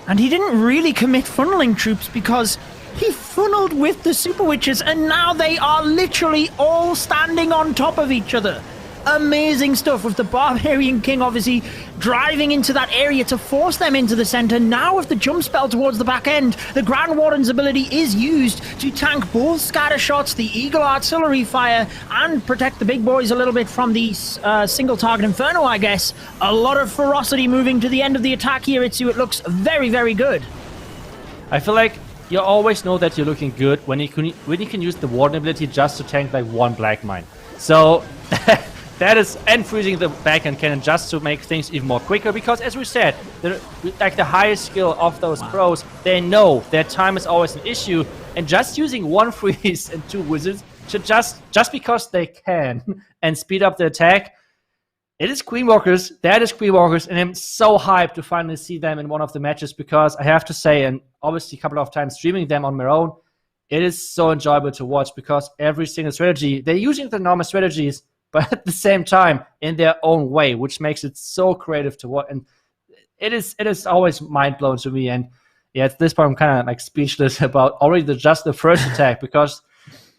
And he didn't really commit funneling troops, because he funneled with the Super Witches, and now they are literally all standing on top of each other. amazing stuff with the Barbarian King obviously driving into that area to force them into the center. Now with the jump spell towards the back end, the Grand Warden's ability is used to tank both scatter shots, the Eagle artillery fire, and protect the big boys a little bit from the single target Inferno, I guess. A lot of ferocity moving to the end of the attack here, Itsu. It looks very, very good. I feel like you always know that you're looking good when you can use the Warden ability just to tank like one Black Mine. So that is, and freezing the backhand cannon just to make things even more quicker, because as we said, the highest skill of those pros, they know their time is always an issue, and just using one freeze and two wizards should just because they can and speed up the attack. It is Queenwalkers, that is Queenwalkers, and I'm so hyped to finally see them in one of the matches, because I have to say, and obviously a couple of times streaming them on my own, it is so enjoyable to watch, because every single strategy, they're using the normal strategies, but at the same time in their own way, which makes it so creative to watch, and it is always mind-blowing to me. And yeah, at this point I'm kind of like speechless about already just the first attack, because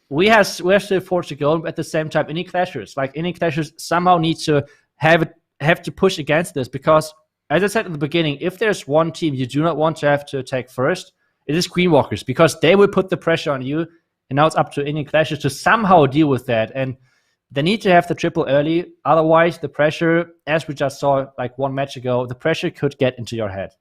we have still 4 to go, but at the same time, Indie Clashers somehow need to have to push against this, because as I said in the beginning, if there's one team you do not want to have to attack first, it is Queenwalkers, because they will put the pressure on you, and now it's up to Indie Clashers to somehow deal with that, and they need to have the triple early, otherwise the pressure, as we just saw like one match ago, the pressure could get into your head.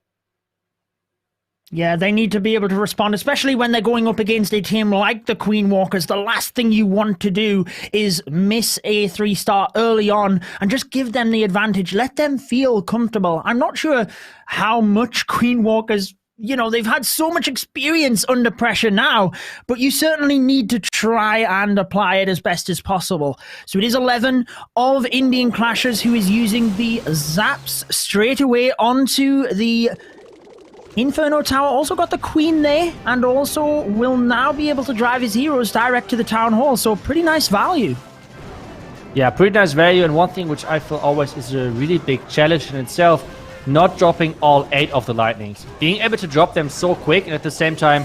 Yeah, they need to be able to respond, especially when they're going up against a team like the Queenwalkers. The last thing you want to do is miss a 3-star early on and just give them the advantage. Let them feel comfortable. I'm not sure how much Queenwalkers, they've had so much experience under pressure now, but you certainly need to try and apply it as best as possible. So it is 11 of Indian Clashers who is using the zaps straight away onto the Inferno Tower. Also got the Queen there, and also will now be able to drive his heroes direct to the Town Hall, so pretty nice value. Yeah, pretty nice value, and one thing which I feel always is a really big challenge in itself, not dropping all 8 of the lightnings. Being able to drop them so quick, and at the same time,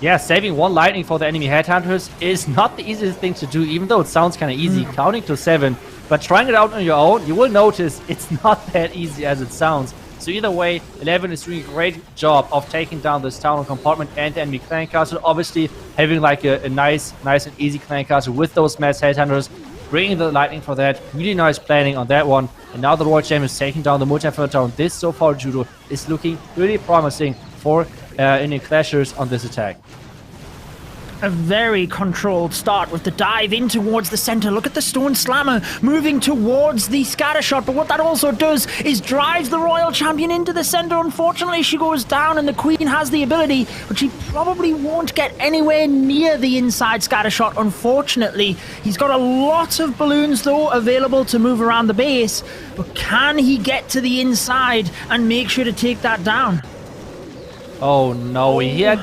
yeah, saving 1 lightning for the enemy headhunters is not the easiest thing to do, even though it sounds kind of easy, counting to 7, but trying it out on your own, you will notice it's not that easy as it sounds. So either way, 11 is doing a great job of taking down this town hall compartment and the enemy clan castle. Obviously, having like a nice and easy clan castle with those mass headhunters, bringing the lightning for that. Really nice planning on that one. And now the Royal Champion is taking down the multi-inferno town. This so far, Judo, is looking really promising for Indian Clashers on this attack. A very controlled start with the dive in towards the center. Look at the Stone Slammer moving towards the scatter shot, but what that also does is drives the Royal Champion into the center. Unfortunately, she goes down, and the Queen has the ability, but she probably won't get anywhere near the inside scatter shot, unfortunately. He's got a lot of balloons, though, available to move around the base, but can he get to the inside and make sure to take that down? Oh no, he had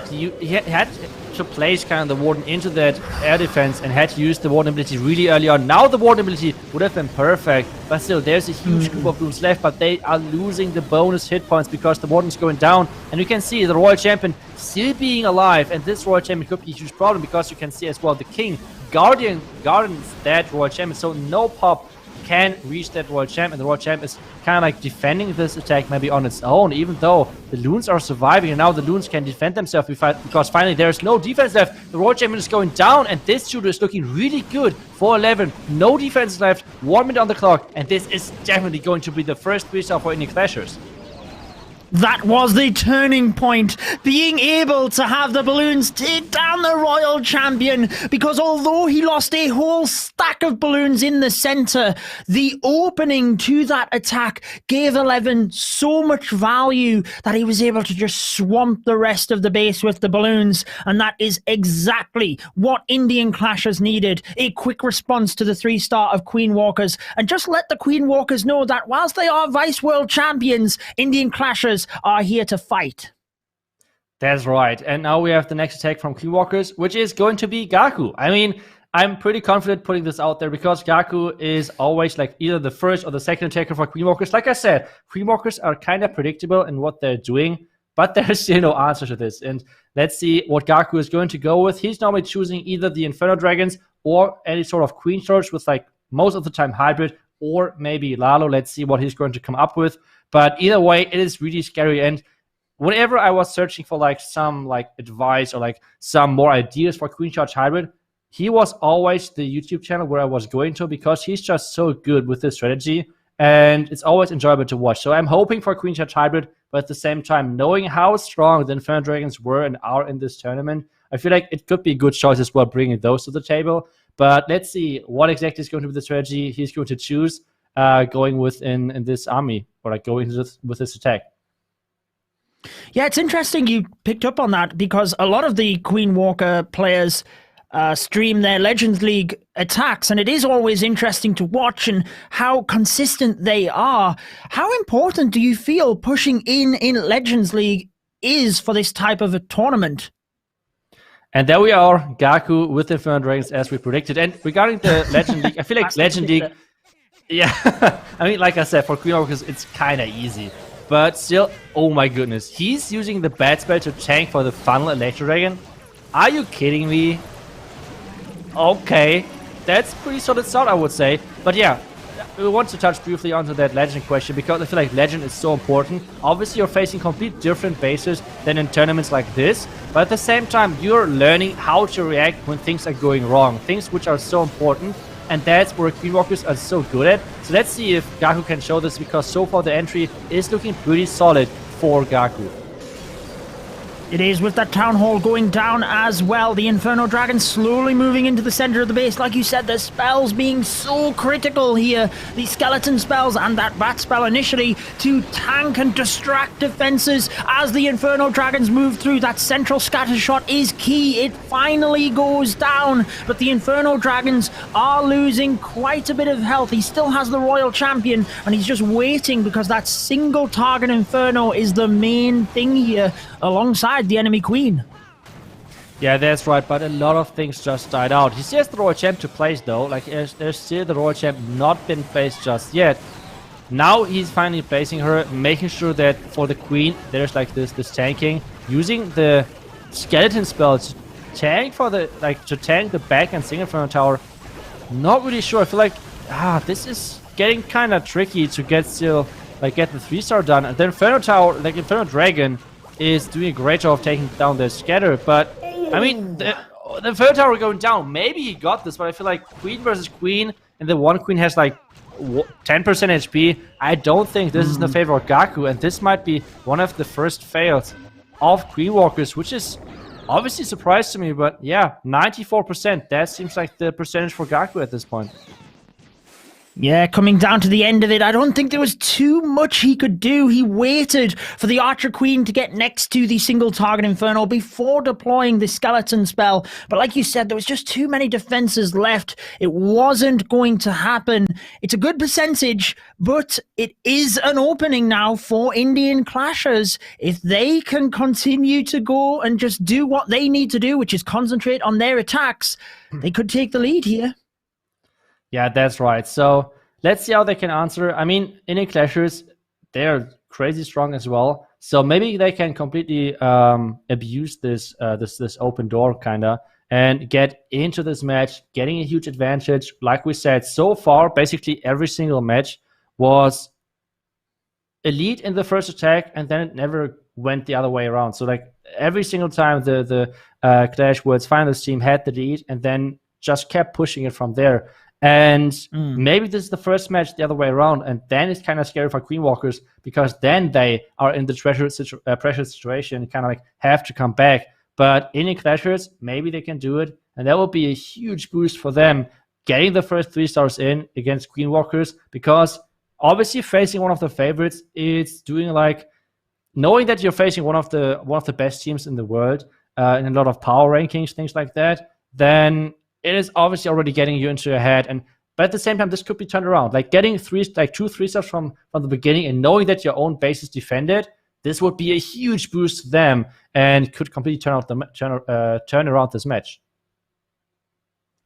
to place kind of the Warden into that air defense and had to use the Warden ability really early on. Now the Warden ability would have been perfect, but still there's a huge group of balloons left, but they are losing the bonus hit points because the Warden's going down, and you can see the Royal Champion still being alive, and this Royal Champion could be a huge problem because you can see as well the King gardens that Royal Champion, so no pop can reach that Royal Champ, and the Royal Champ is kind of like defending this attack maybe on its own, even though the Loons are surviving, and now the Loons can defend themselves because finally there's no defense left. The Royal Champion is going down, and this shooter is looking really good for 11. No defense left, 1 minute on the clock, and this is definitely going to be the first 3-star for Indie Clashers. That was the turning point, being able to have the balloons take down the Royal Champion, because although he lost a whole stack of balloons in the center, the opening to that attack gave 11 so much value that he was able to just swamp the rest of the base with the balloons, and that is exactly what Indian Clashers needed, a quick response to the 3-star of Queenwalkers, and just let the Queenwalkers know that whilst they are Vice World Champions, Indian Clashers are here to fight. That's right. And now we have the next attack from Queenwalkers, which is going to be Gaku. I mean, I'm pretty confident putting this out there because Gaku is always like either the first or the second attacker for Queenwalkers. Like I said, Queenwalkers are kind of predictable in what they're doing, but there's still no answer to this. And let's see what Gaku is going to go with. He's normally choosing either the Inferno Dragons or any sort of Queen Charge with like most of the time hybrid, or maybe Lalo. Let's see what he's going to come up with. But either way, it is really scary. And whenever I was searching for like some like advice or like some more ideas for Queen Charge Hybrid, he was always the YouTube channel where I was going to, because he's just so good with this strategy. And it's always enjoyable to watch. So I'm hoping for Queen Charge Hybrid, but at the same time, knowing how strong the Inferno Dragons were and are in this tournament, I feel like it could be a good choice as well, bringing those to the table. But let's see what exactly is going to be the strategy he's going to choose going with in this army, or like going with this attack. Yeah, it's interesting you picked up on that, because a lot of the Queen Walker players stream their Legends League attacks, and it is always interesting to watch and how consistent they are. How important do you feel pushing in Legends League is for this type of a tournament? And there we are, Gaku with the Inferno Dragons as we predicted. And regarding the Legend League, I feel like Legend League, yeah, I mean, like I said, for Queen Walkers, it's kind of easy. But still, oh my goodness, he's using the bad spell to tank for the Funnel Electro Dragon. Are you kidding me? Okay, that's pretty solid start, I would say. But yeah, we want to touch briefly onto that Legend question, because I feel like Legend is so important. Obviously, you're facing complete different bases than in tournaments like this, but at the same time, you're learning how to react when things are going wrong, things which are so important, and that's where Queen Walkers are so good at. So let's see if Gaku can show this, because so far the entry is looking pretty solid for Gaku. It is, with that Town Hall going down as well. The Inferno Dragon slowly moving into the center of the base. Like you said, the spells being so critical here. The skeleton spells and that bat spell initially to tank and distract defenses as the Inferno Dragons move through. That central scatter shot is key. It finally goes down, but the Inferno Dragons are losing quite a bit of health. He still has the Royal Champion, and he's just waiting, because that single target Inferno is the main thing here, alongside the enemy Queen. Yeah, that's right, but a lot of things just died out. He still has the Royal Champ to place though, like there's still the Royal Champ not been placed just yet. Now he's finally placing her, making sure that for the Queen there's like this tanking, using the skeleton spell to tank for the to tank the back and single Inferno Tower. Not really sure. I feel like this is getting kind of tricky to get the 3-star done. And then Inferno Tower, like Inferno Dragon, is doing a great job of taking down the scatter, but I mean, the Inferno Tower going down, maybe he got this, but I feel like Queen versus Queen, and the one Queen has like 10% HP. I don't think this is in the favor of Gaku, and this might be one of the first fails of Queen Walkers, which is obviously a surprise to me, but yeah, 94%, that seems like the percentage for Gaku at this point. Yeah, coming down to the end of it, I don't think there was too much he could do. He waited for the Archer Queen to get next to the single target Inferno before deploying the skeleton spell. But like you said, there was just too many defenses left. It wasn't going to happen. It's a good percentage, but it is an opening now for Indian Clashers. If they can continue to go and just do what they need to do, which is concentrate on their attacks, they could take the lead here. Yeah, that's right. So let's see how they can answer. I mean, Indian Clashers, they're crazy strong as well. So maybe they can completely abuse this this open door kinda and get into this match, getting a huge advantage. Like we said, so far, basically every single match was elite in the first attack, and then it never went the other way around. So like every single time the Clash Worlds finalist team had the lead, and then just kept pushing it from there. And maybe this is the first match the other way around, and then it's kind of scary for Queen Walkers, because then they are in the pressure situation, kind of like have to come back. But Indian Clashers, maybe they can do it, and that will be a huge boost for them, getting the first 3 stars in against Queen Walkers, because obviously facing one of the favorites, it's doing like knowing that you're facing one of the best teams in the world in a lot of power rankings, things like that. Then it is obviously already getting you into your head, but at the same time, this could be turned around. Like getting 2 3 stars from the beginning, and knowing that your own base is defended, this would be a huge boost to them, and could completely turn around this match.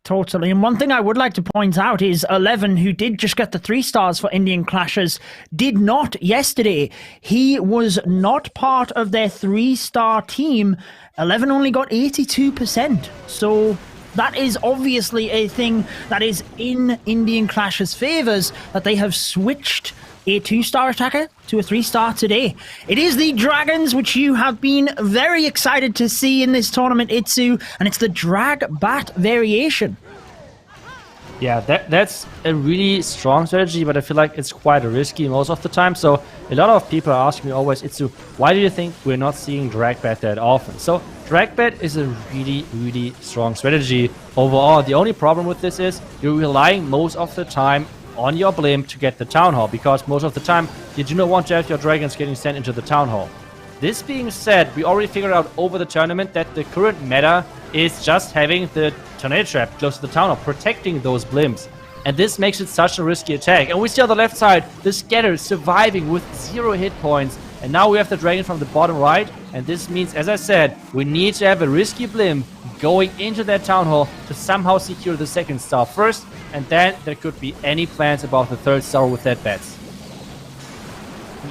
Totally. And one thing I would like to point out is 11, who did just get the 3 stars for Indian Clashers, did not yesterday. He was not part of their 3-star team. 11 only got 82%. So That is obviously a thing that is in Indian Clash's favors, that they have switched a 2-star attacker to a 3-star today. It is the Dragons, which you have been very excited to see in this tournament, Itsu, and it's the Drag Bat variation. Yeah, that's a really strong strategy, but I feel like it's quite risky most of the time. So a lot of people are asking me always, Itsu, why do you think we're not seeing Dragbat that often? So Dragbat is a really, really strong strategy overall. The only problem with this is you're relying most of the time on your blimp to get the Town Hall, because most of the time you do not want to have your dragons getting sent into the Town Hall. This being said, we already figured out over the tournament that the current meta is just having the Tornado Trap close to the Town Hall, protecting those blimps. And this makes it such a risky attack. And we see on the left side, the Scatter surviving with 0 hit points. And now we have the Dragon from the bottom right. And this means, as I said, we need to have a risky blimp going into that Town Hall to somehow secure the 2nd star first. And then there could be any plans about the 3rd star with that bats.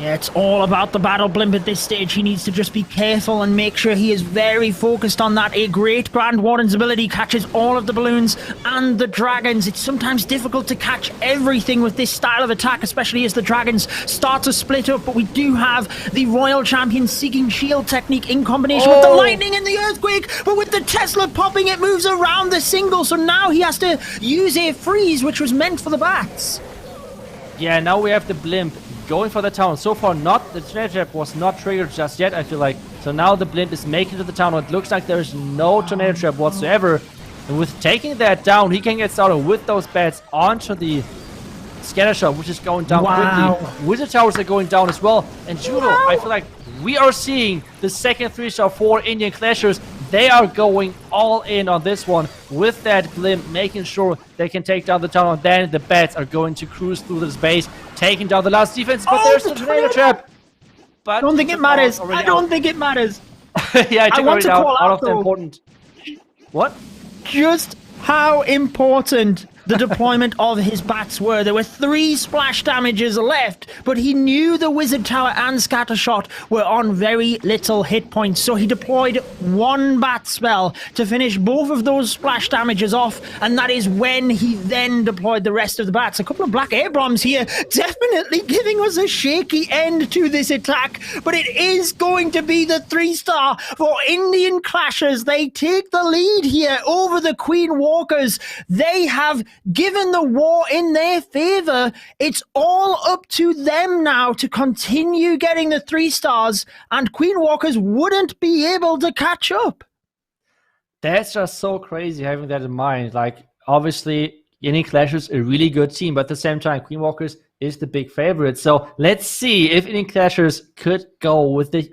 Yeah, it's all about the battle blimp at this stage. He needs to just be careful and make sure he is very focused on that. A great Grand Warden's ability catches all of the balloons and the dragons. It's sometimes difficult to catch everything with this style of attack, especially as the dragons start to split up. But we do have the Royal Champion Seeking Shield technique in combination with the lightning and the earthquake. But with the Tesla popping, it moves around the single. So now he has to use a freeze, which was meant for the bats. Yeah, now we have the blimp going for the town. So far, the Tornado Trap was not triggered just yet, I feel like. So now the blimp is making it to the town. It looks like there is no Tornado Trap whatsoever. And with taking that down, he can get started with those bats onto the Scatter Shot, which is going down quickly. Wizard Towers are going down as well. And Judo, I feel like we are seeing the second 3-star for Indian Clashers. They are going all in on this one with that blimp, making sure they can take down the town. And then the bats are going to cruise through this base, taking down the last defense. But there's the Tornado Trap. But I don't think it matters. I don't think it matters. Yeah, I want to call out of the important. What? Just how important the deployment of his bats were. There were 3 splash damages left, but he knew the Wizard Tower and Scatter Shot were on very little hit points, so he deployed 1 bat spell to finish both of those splash damages off, and that is when he then deployed the rest of the bats. A couple of black air bombs here, definitely giving us a shaky end to this attack, but it is going to be the 3-star for Indian Clashers. They take the lead here over the Queen Walkers. They have given the war in their favor. It's all up to them now to continue getting the 3 stars, and Queen Walkers wouldn't be able to catch up. That's just so crazy having that in mind. Like, obviously, Indian Clashers a really good team, but at the same time, Queen Walkers is the big favorite. So let's see if Indian Clashers could go with the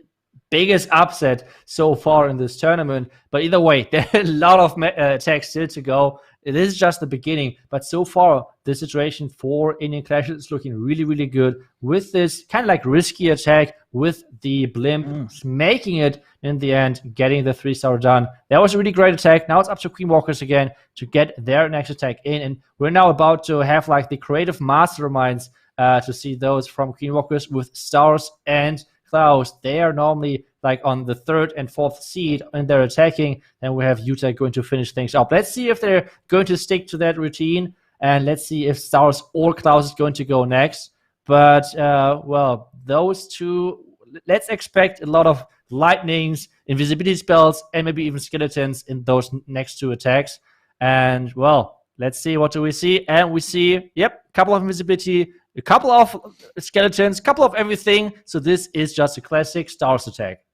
biggest upset so far in this tournament. But either way, there are a lot of attacks still to go. It is just the beginning, but so far the situation for Indian Clashers is looking really, really good with this kind of like risky attack with the blimp, making it in the end, getting the 3-star done. That was a really great attack. Now it's up to Queen Walkers again to get their next attack in, and we're now about to have like the creative masterminds to see those from Queen Walkers with Stars and Klaus. They are normally like on the 3rd and 4th seed and they're attacking. Then we have Utah going to finish things up. Let's see if they're going to stick to that routine, and let's see if Stars or Klaus is going to go next. But well, those two, let's expect a lot of lightnings, invisibility spells, and maybe even skeletons in those next 2 attacks. And well, let's see, what do we see? And we see, yep, a couple of invisibility, a couple of skeletons, a couple of everything. So this is just a classic Stars attack.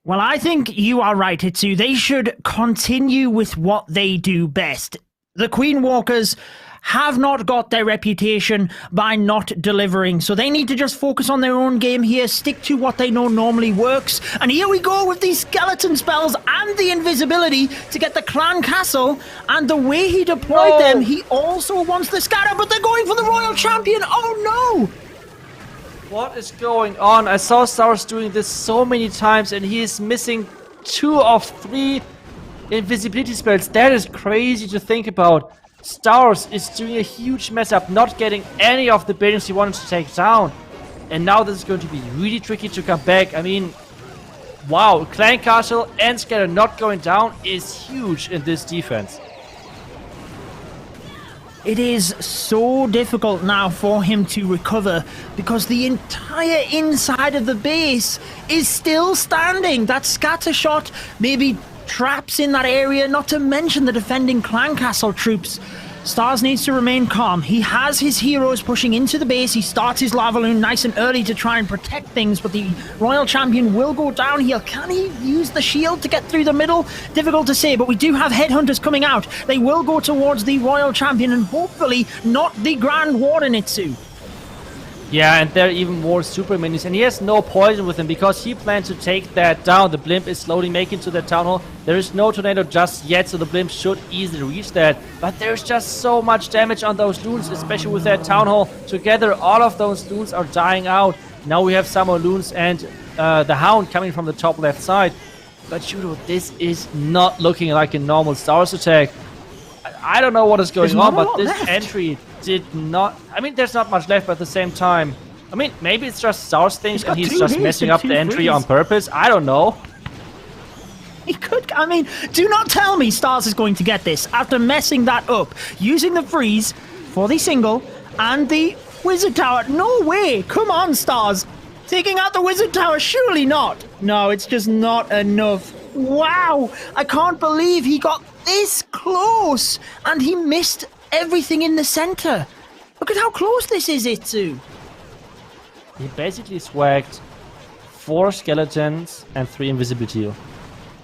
Well, I think you are right, Itsu. They should continue with what they do best. The Queen Walkers have not got their reputation by not delivering, so they need to just focus on their own game here, stick to what they know normally works. And here we go with these skeleton spells and the invisibility to get the clan castle, and the way he deployed them, he also wants the scatter, but they're going for the Royal Champion. Oh no! What is going on? I saw Stars doing this so many times, and he is missing 2 of 3 invisibility spells. That is crazy to think about. Stars is doing a huge mess up, not getting any of the buildings he wanted to take down. And now this is going to be really tricky to come back. I mean, wow, Clan Castle and Scatter not going down is huge in this defense. It is so difficult now for him to recover because the entire inside of the base is still standing. That scatter shot, maybe traps in that area, not to mention the defending Clan Castle troops. Stars needs to remain calm. He has his heroes pushing into the base. He starts his lava loon nice and early to try and protect things, but the Royal Champion will go down here. Can he use the shield to get through the middle? Difficult to say, but we do have Headhunters coming out. They will go towards the Royal Champion and hopefully not the Grand Warden Itsu. Yeah, and there are even more super minis, and he has no poison with him because he plans to take that down. The blimp is slowly making to the town hall. There is no tornado just yet, so the blimp should easily reach that. But there's just so much damage on those loons, especially with that town hall. Together, all of those loons are dying out. Now we have some more loons and the hound coming from the top left side. But Judo, this is not looking like a normal Stars attack. I don't know what is going on, but this entry did not... I mean, there's not much left, but at the same time... I mean, maybe it's just Stars things and he's just messing up the entry on purpose. I don't know. He could... I mean, do not tell me Stars is going to get this after messing that up. Using the freeze for the single and the Wizard Tower. No way! Come on, Stars! Taking out the Wizard Tower, surely not! No, it's just not enough. Wow! I can't believe he got this close and he missed everything in the center. Look at how close this is, Itsu. He basically swagged 4 skeletons and 3 invisibility.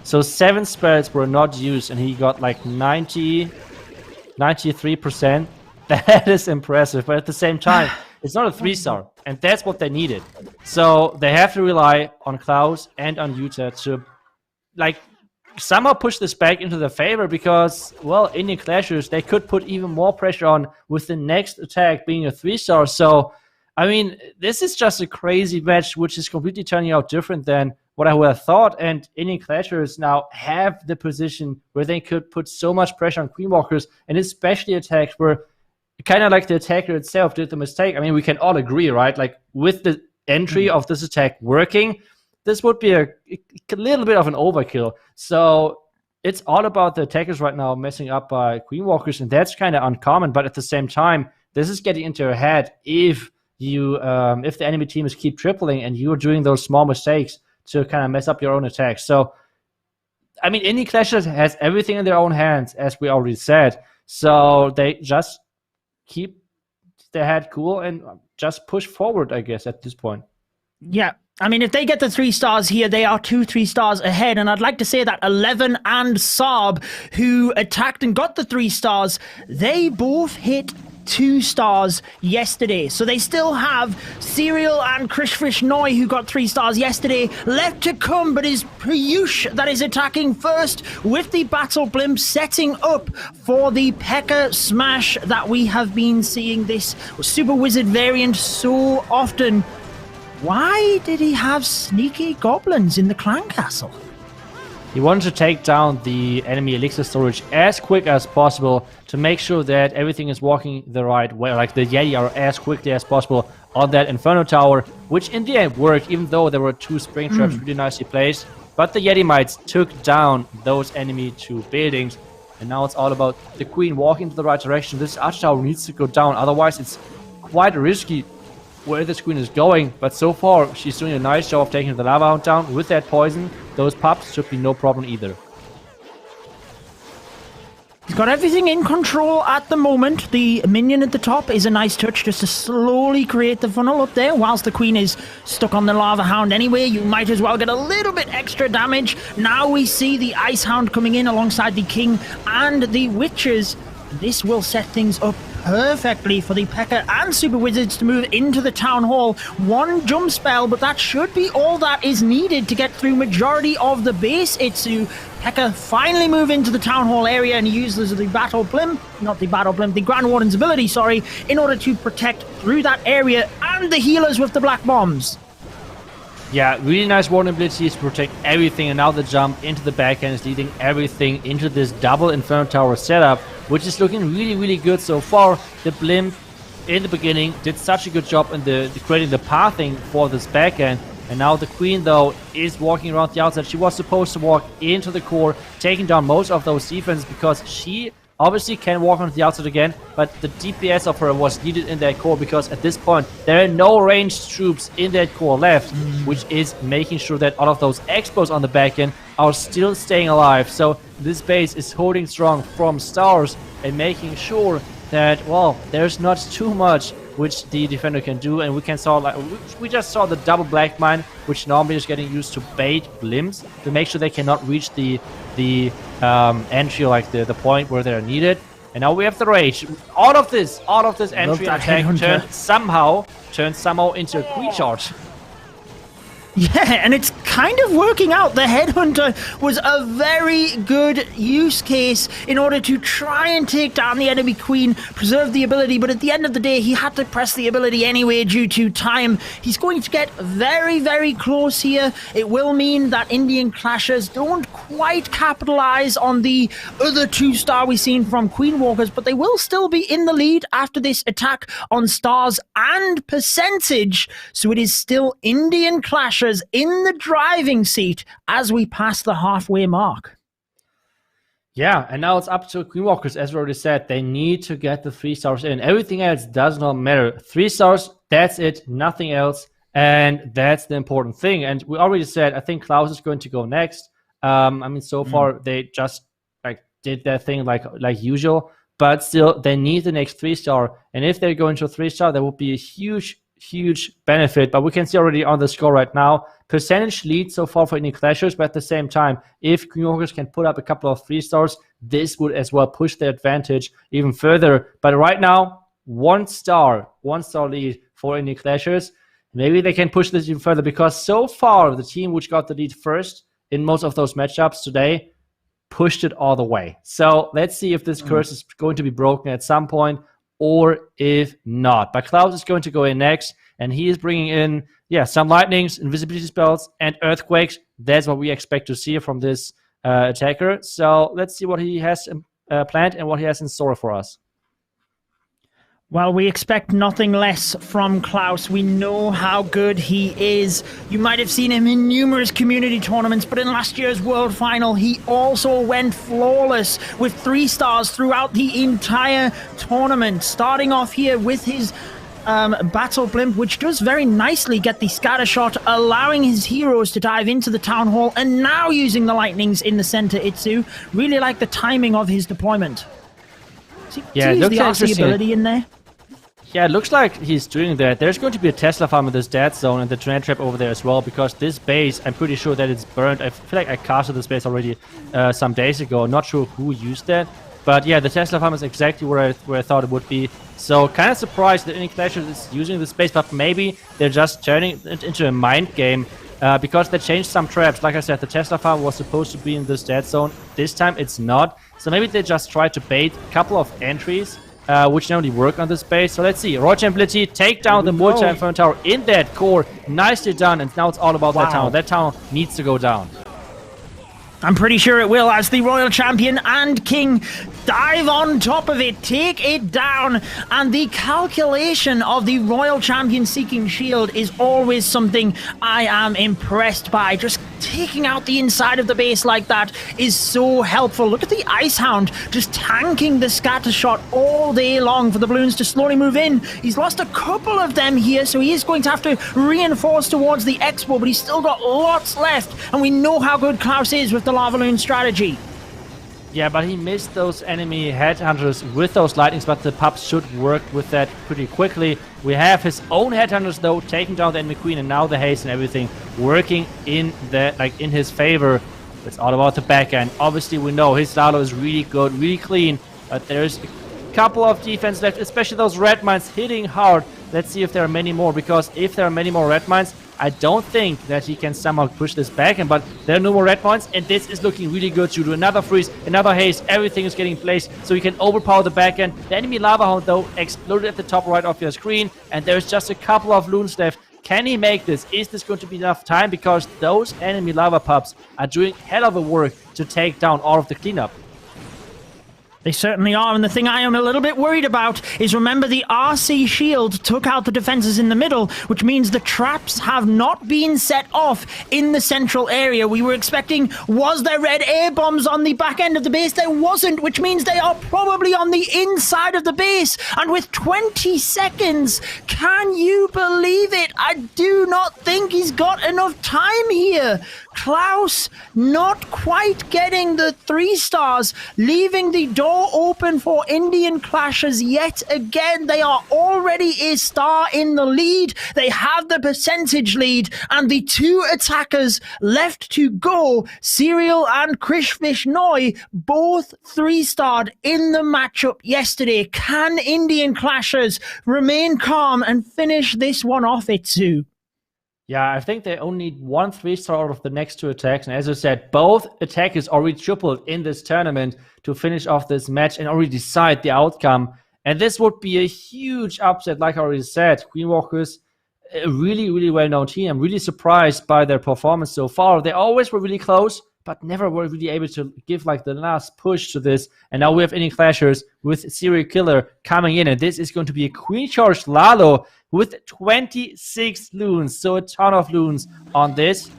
So 7 spells were not used and he got like 93%. That is impressive, but at the same time, it's not a 3-star, and that's what they needed. So they have to rely on Klaus and on Yuta to like somehow push this back into their favor because, well, Indian Clashers, they could put even more pressure on with the next attack being a 3-star. So, I mean, this is just a crazy match, which is completely turning out different than what I would have thought. And Indian Clashers now have the position where they could put so much pressure on Queen Walkers, and especially attacks where kind of like the attacker itself did the mistake. I mean, we can all agree, right? Like, with the entry of this attack working, this would be a little bit of an overkill. So it's all about the attackers right now messing up by Queen Walkers, and that's kind of uncommon. But at the same time, this is getting into your head if you, if the enemy team is keep tripling and you're doing those small mistakes to kind of mess up your own attacks. So, I mean, Indian Clashers has everything in their own hands, as we already said. So they just keep their head cool and just push forward, I guess, at this point. Yeah. I mean, if they get the 3 stars here, they are 2 3-stars ahead. And I'd like to say that 11 and Saab, who attacked and got the 3 stars, they both hit 2 stars yesterday. So they still have Serial and Krishfish Noi, who got 3 stars yesterday, left to come. But it's Piyush that is attacking first with the Battle Blimp, setting up for the P.E.K.K.A. smash that we have been seeing this Super Wizard variant so often. Why did he have sneaky goblins in the Clan Castle? He wanted to take down the enemy elixir storage as quick as possible to make sure that everything is walking the right way, like the Yeti are as quickly as possible on that Inferno Tower, which in the end worked, even though there were 2 spring traps really nicely placed. But the Yeti Mites took down those enemy 2 buildings, and now it's all about the Queen walking in the right direction. This Archer Tower needs to go down, otherwise it's quite risky where this Queen is going, but so far she's doing a nice job of taking the Lava Hound down with that poison. Those pups should be no problem either. He's got everything in control at the moment. The minion at the top is a nice touch just to slowly create the funnel up there. Whilst the Queen is stuck on the Lava Hound anyway, you might as well get a little bit extra damage. Now we see the Ice Hound coming in alongside the King and the Witches. This will set things up perfectly for the P.E.K.K.A. and Super Wizards to move into the Town Hall. 1 jump spell, but that should be all that is needed to get through majority of the base. Itsu. P.E.K.K.A. finally move into the Town Hall area and uses the Battle Blimp, not the Battle Blimp, the Grand Warden's ability, sorry, in order to protect through that area and the healers with the Black Bombs. Yeah, really nice Warden abilities to protect everything, and now the jump into the backhand is leading everything into this double Inferno Tower setup, which is looking really, really good so far. The Blimp in the beginning did such a good job in the creating the pathing for this backhand, And now the Queen, though, is walking around the outside. She was supposed to walk into the core, taking down most of those defenses because she obviously can walk on the outside again, but the DPS of her was needed in that core because at this point there are no ranged troops in that core left, which is making sure that all of those expos on the back end are still staying alive. So this base is holding strong from stars and making sure that, well, there's not too much which the defender can do, and we just saw the double black mine, which normally is getting used to bait blimps to make sure they cannot reach the entry, like the point where they're needed. And now we have the rage. All of this entry attack somehow turned into a Queen charge. Yeah, and it's kind of working out. The Headhunter was a very good use case in order to try and take down the enemy Queen, preserve the ability, but at the end of the day, he had to press the ability anyway due to time. He's going to get very, very close here. It will mean that Indian Clashers don't quite capitalize on the other 2-star we've seen from Queen Walkers, but they will still be in the lead after this attack on stars and percentage. So it is still Indian Clashers in the driving seat as we pass the halfway mark. Yeah, and now it's up to Queen Walkers. As we already said, they need to get the 3 stars in. Everything else does not matter. 3 stars, that's it, nothing else. And that's the important thing. And we already said, I think Klaus is going to go next. I mean, so far they just did their thing like usual, but still they need the next 3-star. And if they're going to a 3-star, that would be a huge benefit. But we can see already on the score right now, percentage lead so far for Indian Clashers, but at the same time, if Queen Walkers can put up a couple of 3-stars, this would as well push their advantage even further. But right now, 1-star lead for Indian Clashers. Maybe they can push this even further because so far the team which got the lead first in most of those matchups today pushed it all the way. So let's see if this curse is going to be broken at some point or if not. But Klaus is going to go in next, and he is bringing in, some lightnings, invisibility spells, and earthquakes. That's what we expect to see from this attacker. So let's see what he has planned and what he has in store for us. Well, we expect nothing less from Klaus. We know how good he is. You might have seen him in numerous community tournaments, but in last year's World Final, he also went flawless with 3 stars throughout the entire tournament. Starting off here with his Battle Blimp, which does very nicely get the scatter shot, allowing his heroes to dive into the Town Hall, and now using the lightnings in the center, Itsu. Really like the timing of his deployment. See it looks the RC ability in there? Yeah, it looks like he's doing that. There's going to be a Tesla farm in this dead zone and the Trend Trap over there as well, because this base, I'm pretty sure that it's burned. I feel like I casted this base already some days ago. Not sure who used that. But yeah, the Tesla farm is exactly where I thought it would be. So kind of surprised that Indian Clashers is using this base, but maybe they're just turning it into a mind game because they changed some traps. Like I said, the Tesla farm was supposed to be in this dead zone. This time it's not. So maybe they just tried to bait a couple of entries which normally work on this base. So let's see. Royal Ability, take down the multi-inferno tower in that core. Nicely done. And now it's all about that tower. That tower needs to go down. I'm pretty sure it will, as the Royal Champion and King dive on top of it, take it down, and the calculation of the Royal Champion seeking shield is always something I am impressed by. Just taking out the inside of the base like that is so helpful. Look at the Ice Hound just tanking the scatter shot all day long for the balloons to slowly move in. He's lost a couple of them here, so he is going to have to reinforce towards the Expo, but he's still got lots left, and we know how good Klaus is with the Lava Loon strategy. Yeah, but he missed those enemy headhunters with those lightnings, but the pups should work with that pretty quickly. We have his own headhunters though, taking down the enemy queen, and now the haste and everything working in in his favor. It's all about the back end. Obviously, we know his Lalo is really good, really clean, but there's a couple of defense left, especially those red mines hitting hard. Let's see if there are many more, because if there are many more red mines, I don't think that he can somehow push this back, but there are no more red points, and this is looking really good. To do another freeze, another haste, everything is getting placed, so he can overpower the back end. The enemy Lava Hound, though, exploded at the top right of your screen, and there's just a couple of loons left. Can he make this? Is this going to be enough time? Because those enemy lava pups are doing hell of a work to take down all of the cleanup. They certainly are, and the thing I am a little bit worried about is, remember, the RC shield took out the defenses in the middle, which means the traps have not been set off in the central area. We were expecting, was there red air bombs on the back end of the base? There wasn't, which means they are probably on the inside of the base, and with 20 seconds, can you believe it? I do not think he's got enough time here. Klaus not quite getting the 3 stars, leaving the door open for Indian Clashers yet again. They are already a star in the lead. They have the percentage lead, and the 2 attackers left to go, Serial and Krishvish Noi, both 3-starred in the matchup yesterday. Can Indian Clashers remain calm and finish this one off, Itsu? Yeah, I think they only need 1 3-star out of the next 2 attacks. And as I said, both attackers already tripled in this tournament to finish off this match and already decide the outcome. And this would be a huge upset, like I already said. Queenwalkers, a really, really well-known team. I'm really surprised by their performance so far. They always were really close, but never were really able to give like the last push to this. And now we have Indian Clashers with Serial Killer coming in. And this is going to be a Queen Charge Lalo with 26 loons. So a ton of loons on this.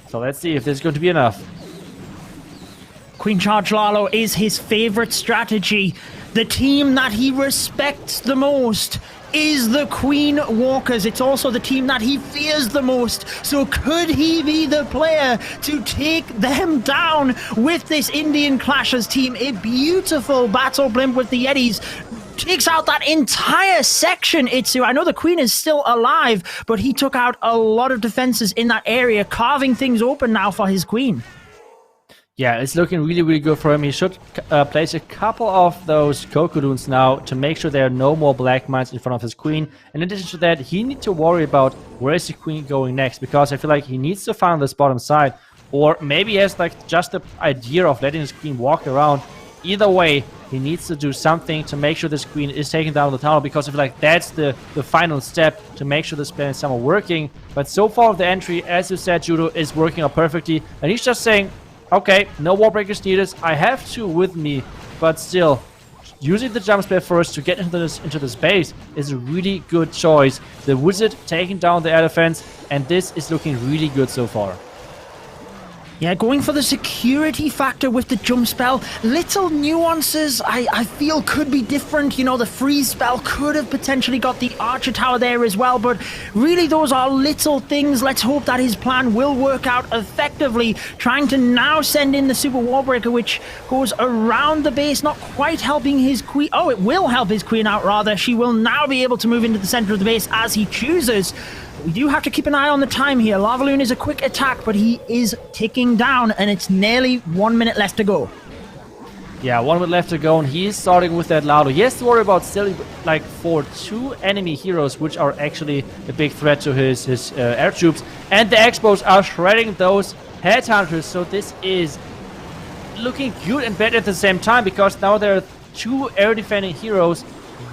So let's see if this is going to be enough. Queen Charge Lalo is his favorite strategy. The team that he respects the most is the Queen Walkers. It's also the team that he fears the most. So could he be the player to take them down with this Indian Clashers team? A beautiful battle blimp with the Yetis takes out that entire section, Itsu. I know the Queen is still alive, but he took out a lot of defenses in that area, carving things open now for his Queen. Yeah, it's looking really, really good for him. He should place a couple of those Cocodoons now to make sure there are no more black mines in front of his Queen. In addition to that, he needs to worry about where is the Queen going next, because I feel like he needs to find this bottom side, or maybe he has like just the idea of letting his Queen walk around. Either way, he needs to do something to make sure this Queen is taken down the tunnel, because I feel like that's the final step to make sure this plan is somehow working. But so far the entry, as you said, Judo, is working out perfectly, and he's just saying, okay, no wall breakers needed. I have 2 with me, but still, using the jump spell first to get into this base is a really good choice. The wizard taking down the elephants, and this is looking really good so far. Yeah, going for the security factor with the jump spell. Little nuances I feel could be different. You know, the freeze spell could have potentially got the Archer Tower there as well, but really those are little things. Let's hope that his plan will work out effectively. Trying to now send in the Super Warbreaker, which goes around the base, not quite helping his Queen. Oh, it will help his Queen out, rather. She will now be able to move into the center of the base as he chooses. We do have to keep an eye on the time here. Lavaloon is a quick attack, but he is ticking down, and it's nearly 1 minute left to go. Yeah, 1 minute left to go, and he's starting with that Lalo. He has to worry about still like for 2 enemy heroes, which are actually a big threat to his air troops. And the Expos are shredding those headhunters, so this is looking good and bad at the same time, because now there are 2 air defending heroes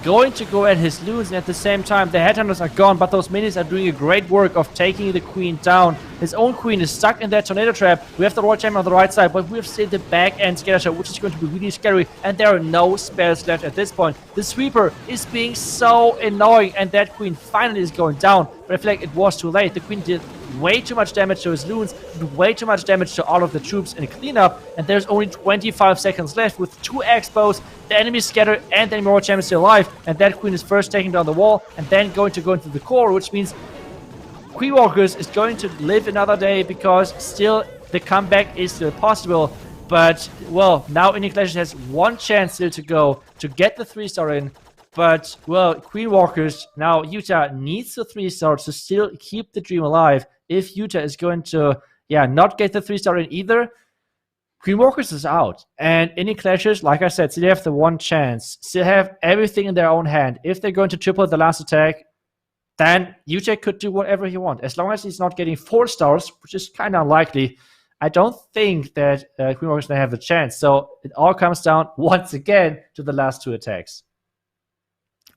going to go at his loons, and at the same time the headhunters are gone, but those minis are doing a great work of taking the Queen down. His own Queen is stuck in that tornado trap. We have the Royal Champion on the right side, but we have still the back end scatter shot, which is going to be really scary, and there are no spells left at this point. The sweeper is being so annoying, and that Queen finally is going down, but I feel like it was too late. The Queen did way too much damage to his loons, did way too much damage to all of the troops in cleanup, and there's only 25 seconds left with 2 expos, the enemy scattered, and the enemy Royal Champion still alive, and that Queen is first taking down the wall and then going to go into the core, which means Queen Walkers is going to live another day, because still the comeback is still possible. But, well, now Indian Clashers has 1 chance still to go to get the 3-star in. But, well, Queen Walkers, now Utah needs the 3-star to still keep the dream alive. If Utah is going to, not get the 3-star in either, Queen Walkers is out. And Indian Clashers, like I said, still have the 1 chance, still have everything in their own hand. If they're going to triple the last attack, then Utah could do whatever he wants. As long as he's not getting 4 stars, which is kind of unlikely, I don't think that Queen Walkers may have a chance. So it all comes down, once again, to the last 2 attacks.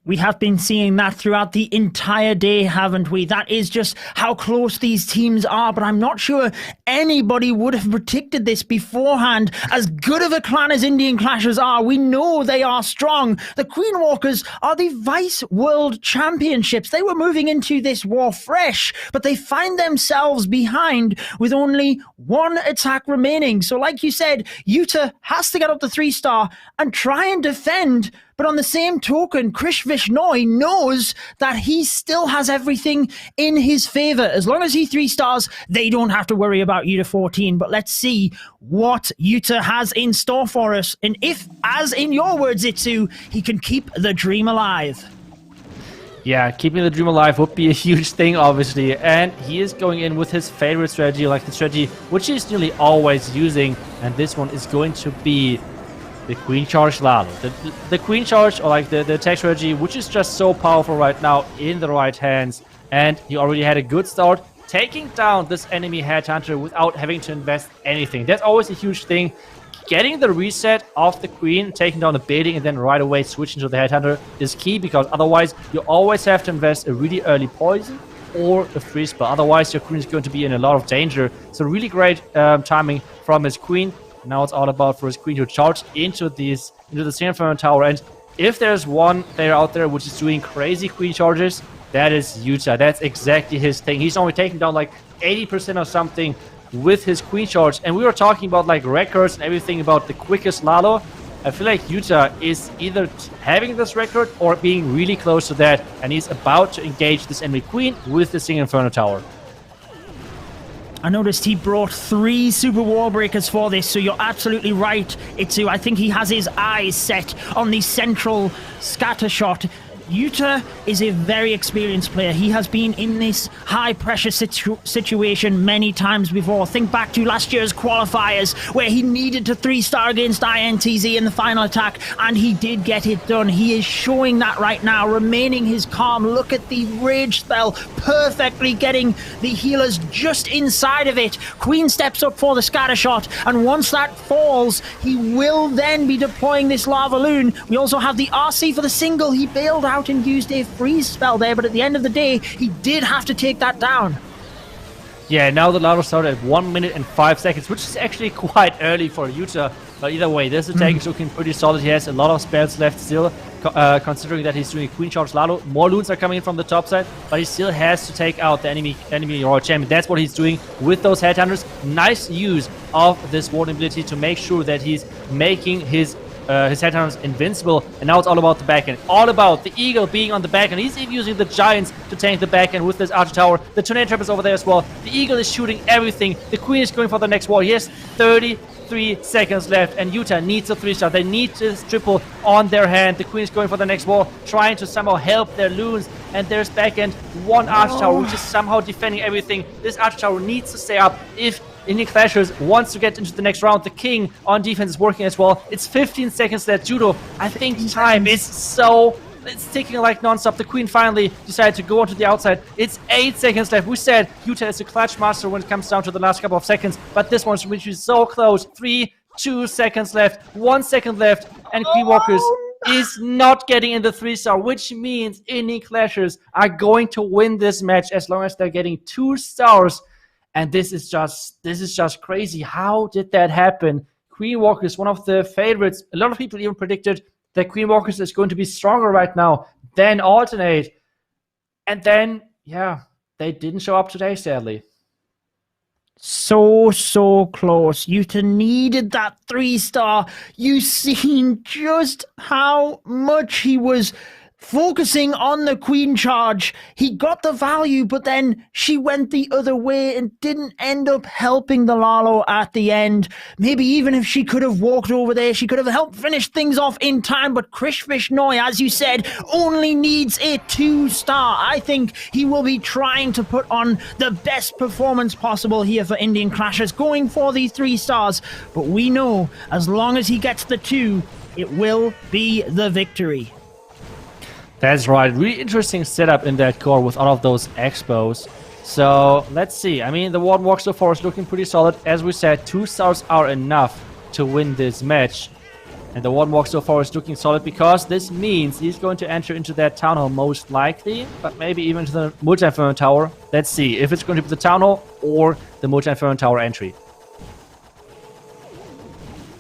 We have been seeing that throughout the entire day, haven't we? That is just how close these teams are, but I'm not sure anybody would have predicted this beforehand. As good of a clan as Indian Clashers are, we know they are strong. The Queen Walkers are the Vice World Championships. They were moving into this war fresh, but they find themselves behind with only one attack remaining. So like you said, Yuta has to get up the 3-star and try and defend. But on the same token, Krish Vishnoi knows that he still has everything in his favor. As long as he 3-stars, they don't have to worry about Yuta 14. But let's see what Yuta has in store for us. And if, as in your words, Itsu, he can keep the dream alive. Yeah, keeping the dream alive would be a huge thing, obviously. And he is going in with his favorite strategy, like the strategy which he's nearly always using. And this one is going to be the Queen Charge Lalo. The Queen Charge, or like the attack strategy, which is just so powerful right now in the right hands. And he already had a good start, taking down this enemy Headhunter without having to invest anything. That's always a huge thing. Getting the reset of the Queen, taking down the baiting, and then right away switching to the Headhunter is key, because otherwise you always have to invest a really early poison or a freeze spell. Otherwise your Queen is going to be in a lot of danger. So really great timing from his Queen. Now it's all about for his Queen to charge into the Singing Inferno Tower. And if there's one player out there which is doing crazy Queen charges, that is Yuta. That's exactly his thing. He's only taking down like 80% or something with his Queen charge. And we were talking about like records and everything about the quickest Lalo. I feel like Yuta is either having this record or being really close to that. And he's about to engage this enemy Queen with the Singing Inferno Tower. I noticed he brought 3 super wall breakers for this, so you're absolutely right, Itsu. I think he has his eyes set on the central scatter shot. Yuta is a very experienced player. He has been in this high-pressure situation many times before. Think back to last year's qualifiers, where he needed to 3-star against INTZ in the final attack, and he did get it done. He is showing that right now, remaining his calm. Look at the rage spell, perfectly getting the healers just inside of it. Queen steps up for the scatter shot, and once that falls, he will then be deploying this lava loon. We also have the RC for the single. He bailed out and used a freeze spell there, but at the end of the day, he did have to take that down. Yeah, now the Lalo started at 1 minute and 5 seconds, which is actually quite early for Yuta. But either way, this attack is looking pretty solid. He has a lot of spells left still, considering that he's doing a Queen Charge Lalo. More loons are coming in from the top side, but he still has to take out the enemy Royal Champion. That's what he's doing with those Headhunters. Nice use of this warding ability to make sure that he's making his Headhunters invincible. And now it's all about the backend. All about the Eagle being on the backend. He's even using the Giants to tank the backend with this Archer Tower. The Tornado Trap is over there as well. The Eagle is shooting everything. The Queen is going for the next wall. He has 33 seconds left, and Yuta needs a 3-star. They need this triple on their hand. The Queen is going for the next wall, trying to somehow help their loons. And there's backend one Archer Tower, which is somehow defending everything. This Archer Tower needs to stay up if Indian Clashers wants to get into the next round. The King on defense is working as well. It's 15 seconds left. Judo, I think time is so... It's ticking like non-stop. The Queen finally decided to go onto the outside. It's 8 seconds left. We said Yuta is a clutch master when it comes down to the last couple of seconds, but this one's reaching so close. 3, 2 seconds left. 1 second left, and Queen Walkers is not getting in the 3-star, which means Indian Clashers are going to win this match as long as they're getting 2 stars. And this is just crazy. How did that happen? Queen Walkers, one of the favorites. A lot of people even predicted that Queen Walkers is going to be stronger right now than Alternate. And then, yeah, they didn't show up today, sadly. So close. Yuta needed that 3-star. You seen just how much he was focusing on the Queen Charge. He got the value, but then she went the other way and didn't end up helping the Lalo at the end. Maybe even if she could have walked over there, she could have helped finish things off in time, but Krish Vishnoi, as you said, only needs a 2-star. I think he will be trying to put on the best performance possible here for Indian Clashers, going for the 3 stars, but we know as long as he gets the 2, it will be the victory. That's right. Really interesting setup in that core with all of those expos. So let's see. I mean, the Warden Walk so far is looking pretty solid. As we said, 2 stars are enough to win this match. And the Warden Walk so far is looking solid because this means he's going to enter into that Town Hall most likely, but maybe even to the Multi-Inferno Tower. Let's see if it's going to be the Town Hall or the Multi-Inferno Tower entry.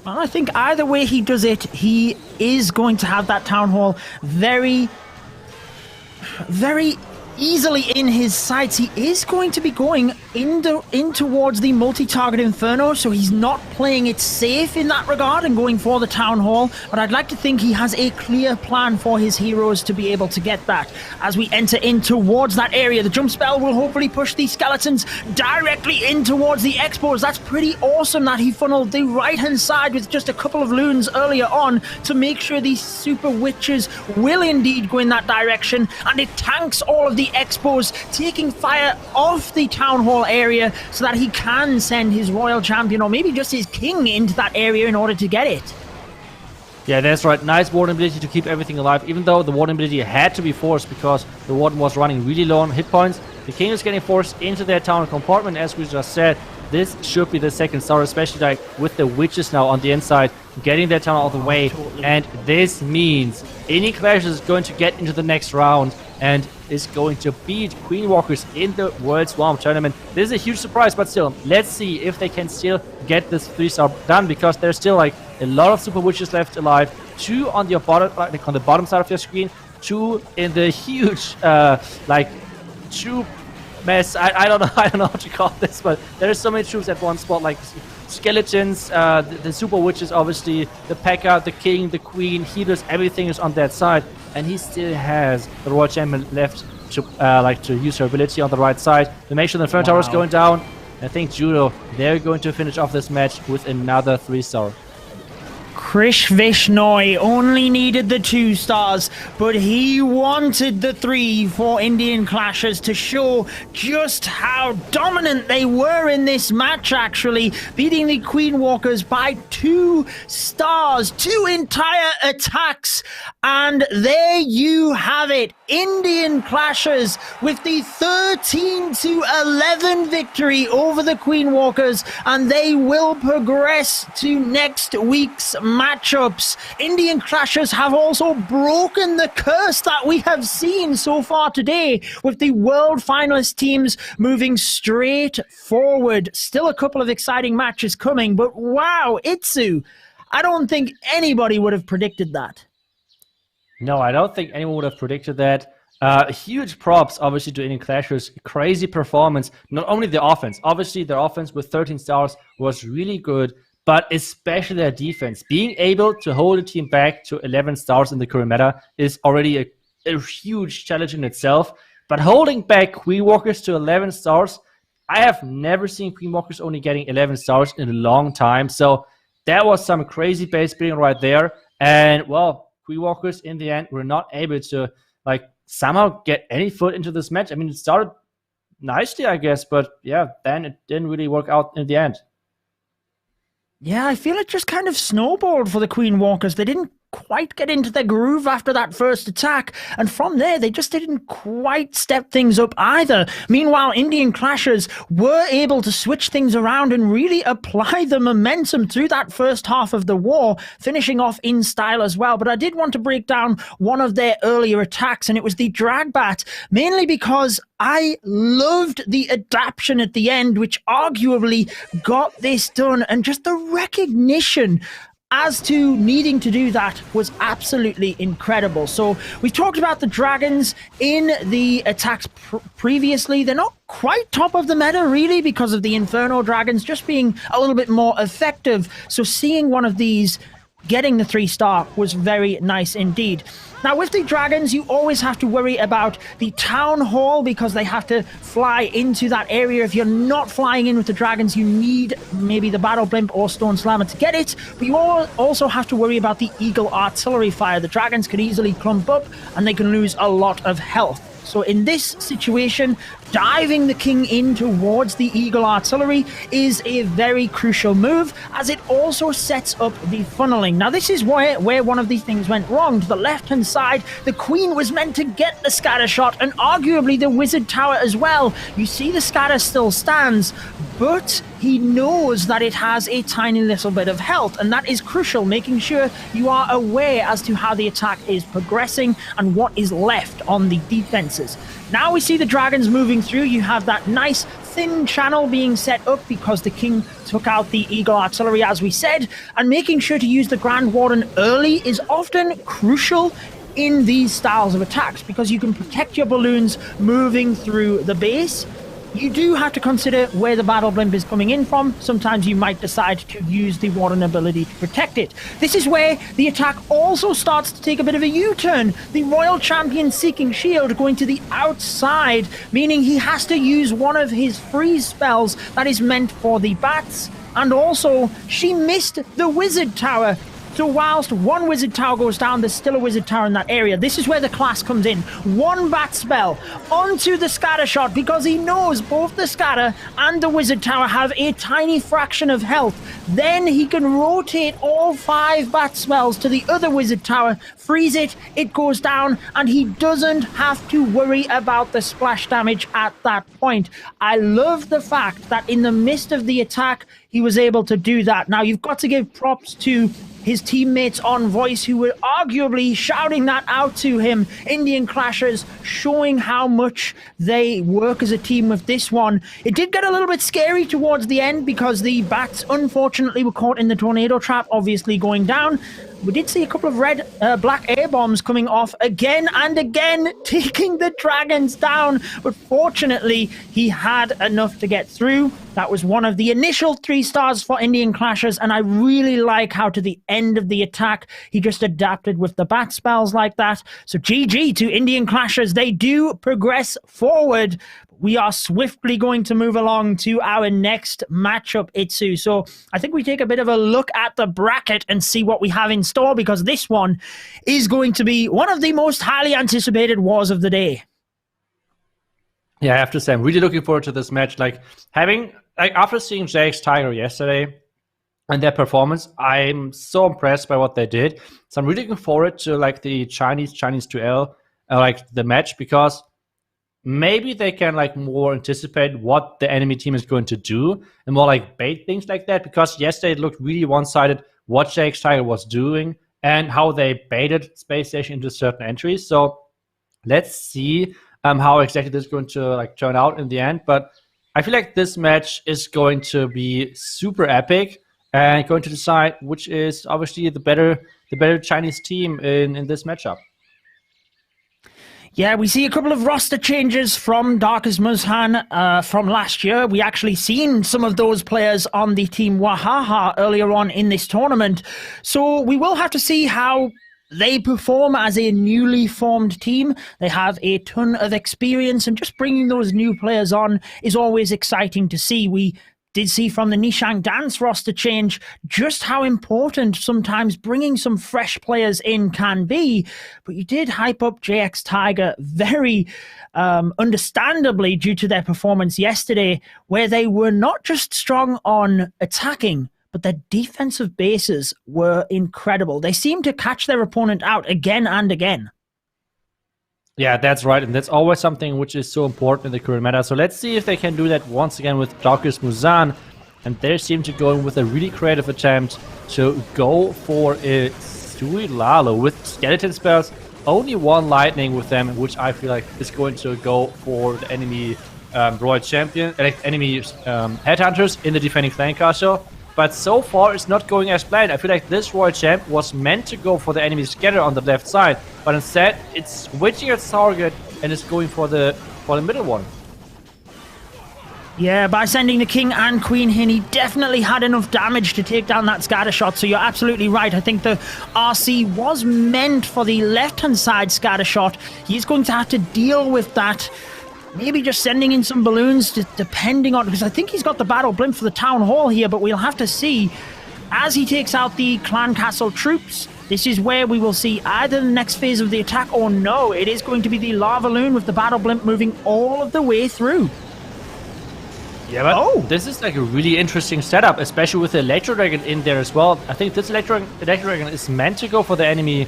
Well, I think either way he does it, he is going to have that Town Hall very easily in his sights. He is going to be going in towards the multi-target Inferno, so he's not playing it safe in that regard and going for the Town Hall, but I'd like to think he has a clear plan for his heroes to be able to get that. As we enter in towards that area, the jump spell will hopefully push these skeletons directly in towards the Expos. That's pretty awesome that he funneled the right-hand side with just a couple of loons earlier on to make sure these super witches will indeed go in that direction, and it tanks all of the Expos, taking fire off the Town Hall area so that he can send his royal champion or maybe just his king into that area in order to get it. Yeah, that's right. Nice Warden ability to keep everything alive, even though the Warden ability had to be forced because the Warden was running really low on hit points. The king is getting forced into their town compartment, as we just said. This should be the second star, especially like with the witches now on the inside, getting their town out of the way. Totally. And this means Indian Clash is going to get into the next round and is going to beat Queen Walkers in the World Swarm tournament. This is a huge surprise, but still, let's see if they can still get this 3-star done, because there's still like a lot of super witches left alive. 2 on the bottom, like on the bottom side of your screen, 2 in the huge like troop mess. I don't know how to call this, but there's so many troops at one spot, like skeletons, the super witches, obviously, the P.E.K.K.A, the king, the queen, healers, everything is on that side, and he still has the royal champion left to to use her ability on the right side to make sure the Inferno Tower is going down. I think Judo, they're going to finish off this match with another 3-star. Krish Vishnoi only needed the 2 stars, but he wanted the 3 for Indian Clashers to show just how dominant they were in this match, actually, beating the Queen Walkers by 2 stars, 2 entire attacks, and there you have it. Indian Clashers with the 13-11 victory over the Queen Walkers, and they will progress to next week's matchups. Indian Clashers have also broken the curse that we have seen so far today, with the world finalist teams moving straight forward. Still a couple of exciting matches coming, but wow, Itsu, I don't think anybody would have predicted that. No, I don't think anyone would have predicted that. Huge props, obviously, to Indian Clashers. Crazy performance. Not only the offense. Obviously, their offense with 13 stars was really good, but especially their defense. Being able to hold a team back to 11 stars in the current meta is already a huge challenge in itself. But holding back Queen Walkers to 11 stars, I have never seen Queen Walkers only getting 11 stars in a long time. So that was some crazy base building right there. And, well, Queen Walkers, in the end, were not able to, somehow get any foot into this match. I mean, it started nicely, I guess, but yeah, then it didn't really work out in the end. Yeah, I feel it just kind of snowballed for the Queen Walkers. They didn't quite get into their groove after that first attack, and from there they just didn't quite step things up either. Meanwhile, Indian Clashers were able to switch things around and really apply the momentum through that first half of the war, finishing off in style as well. But I did want to break down one of their earlier attacks, and it was the Dragbat, mainly because I loved the adaption at the end, which arguably got this done, and just the recognition as to needing to do that was absolutely incredible. So we talked about the dragons in the attacks previously. They're not quite top of the meta, really, because of the Inferno dragons just being a little bit more effective. So seeing one of these getting the 3-star was very nice indeed. Now, with the dragons, you always have to worry about the town hall because they have to fly into that area. If you're not flying in with the dragons, you need maybe the battle blimp or stone slammer to get it. But you also have to worry about the eagle artillery fire. The dragons could easily clump up and they can lose a lot of health. So in this situation, diving the king in towards the eagle artillery is a very crucial move, as it also sets up the funneling. Now, this is where one of these things went wrong. To the left-hand side, the queen was meant to get the scatter shot, and arguably the wizard tower as well. You see the scatter still stands, but he knows that it has a tiny little bit of health, and that is crucial, making sure you are aware as to how the attack is progressing and what is left on the defenses. Now we see the dragons moving through. You have that nice thin channel being set up because the king took out the Eagle Artillery, as we said, and making sure to use the Grand Warden early is often crucial in these styles of attacks because you can protect your balloons moving through the base. You do have to consider where the battle blimp is coming in from. Sometimes you might decide to use the Warden ability to protect it. This is where the attack also starts to take a bit of a U-turn. The Royal Champion Seeking Shield going to the outside, meaning he has to use one of his freeze spells that is meant for the bats. And also, she missed the Wizard Tower. So whilst one Wizard Tower goes down, there's still a Wizard Tower in that area. This is where the class comes in. One bat spell onto the scatter shot because he knows both the scatter and the Wizard Tower have a tiny fraction of health. Then he can rotate all 5 bat spells to the other Wizard Tower, freeze it, it goes down, and he doesn't have to worry about the splash damage at that point. I love the fact that in the midst of the attack, he was able to do that. Now, you've got to give props to his teammates on voice who were arguably shouting that out to him. Indian Clashers showing how much they work as a team with this one. It did get a little bit scary towards the end because the bats unfortunately were caught in the tornado trap, obviously going down. We did see a couple of black air bombs coming off again and again, taking the dragons down. But fortunately, he had enough to get through. That was one of the initial 3 stars for Indian Clashers, and I really like how to the end of the attack, he just adapted with the bat spells like that. So GG to Indian Clashers. They do progress forward. We are swiftly going to move along to our next matchup, Itsu. So I think we take a bit of a look at the bracket and see what we have in store, because this one is going to be one of the most highly anticipated wars of the day. Yeah, I have to say, I'm really looking forward to this match. After seeing JX Tiger yesterday and their performance, I'm so impressed by what they did. So I'm really looking forward to the Chinese duel, the match, because maybe they can more anticipate what the enemy team is going to do and more bait things like that, because yesterday it looked really one-sided what JX Tiger was doing and how they baited Space Station into certain entries. So let's see how exactly this is going to turn out in the end. But I feel like this match is going to be super epic and going to decide which is obviously the better Chinese team in this matchup. Yeah, we see a couple of roster changes from Darkus Muzhan from last year. We actually seen some of those players on the team Wahaha earlier on in this tournament. So we will have to see how they perform as a newly formed team. They have a ton of experience, and just bringing those new players on is always exciting to see. We did see from the Nishang Dance roster change just how important sometimes bringing some fresh players in can be. But you did hype up JX Tiger very understandably due to their performance yesterday, where they were not just strong on attacking, but their defensive bases were incredible. They seemed to catch their opponent out again and again. Yeah, that's right, and that's always something which is so important in the current meta. So let's see if they can do that once again with Darkus Muzhan. And they seem to go in with a really creative attempt to go for a Sui Lalo with skeleton spells. Only one lightning with them, which I feel like is going to go for the enemy Royal Champion, enemy Headhunters in the defending flank castle. But so far, it's not going as planned. I feel like this Royal Champ was meant to go for the enemy scatter on the left side, but instead, it's switching its target and is going for the middle one. Yeah, by sending the King and Queen in, he definitely had enough damage to take down that scatter shot, so you're absolutely right. I think the RC was meant for the left-hand side scatter shot. He's going to have to deal with that. Maybe just sending in some balloons, depending on... Because I think he's got the battle blimp for the town hall here, but we'll have to see. As he takes out the clan castle troops, this is where we will see either the next phase of the attack, or no, it is going to be the lava loon with the battle blimp moving all of the way through. Yeah, but this is a really interesting setup, especially with the Electro Dragon in there as well. I think this Electro Dragon is meant to go for the enemy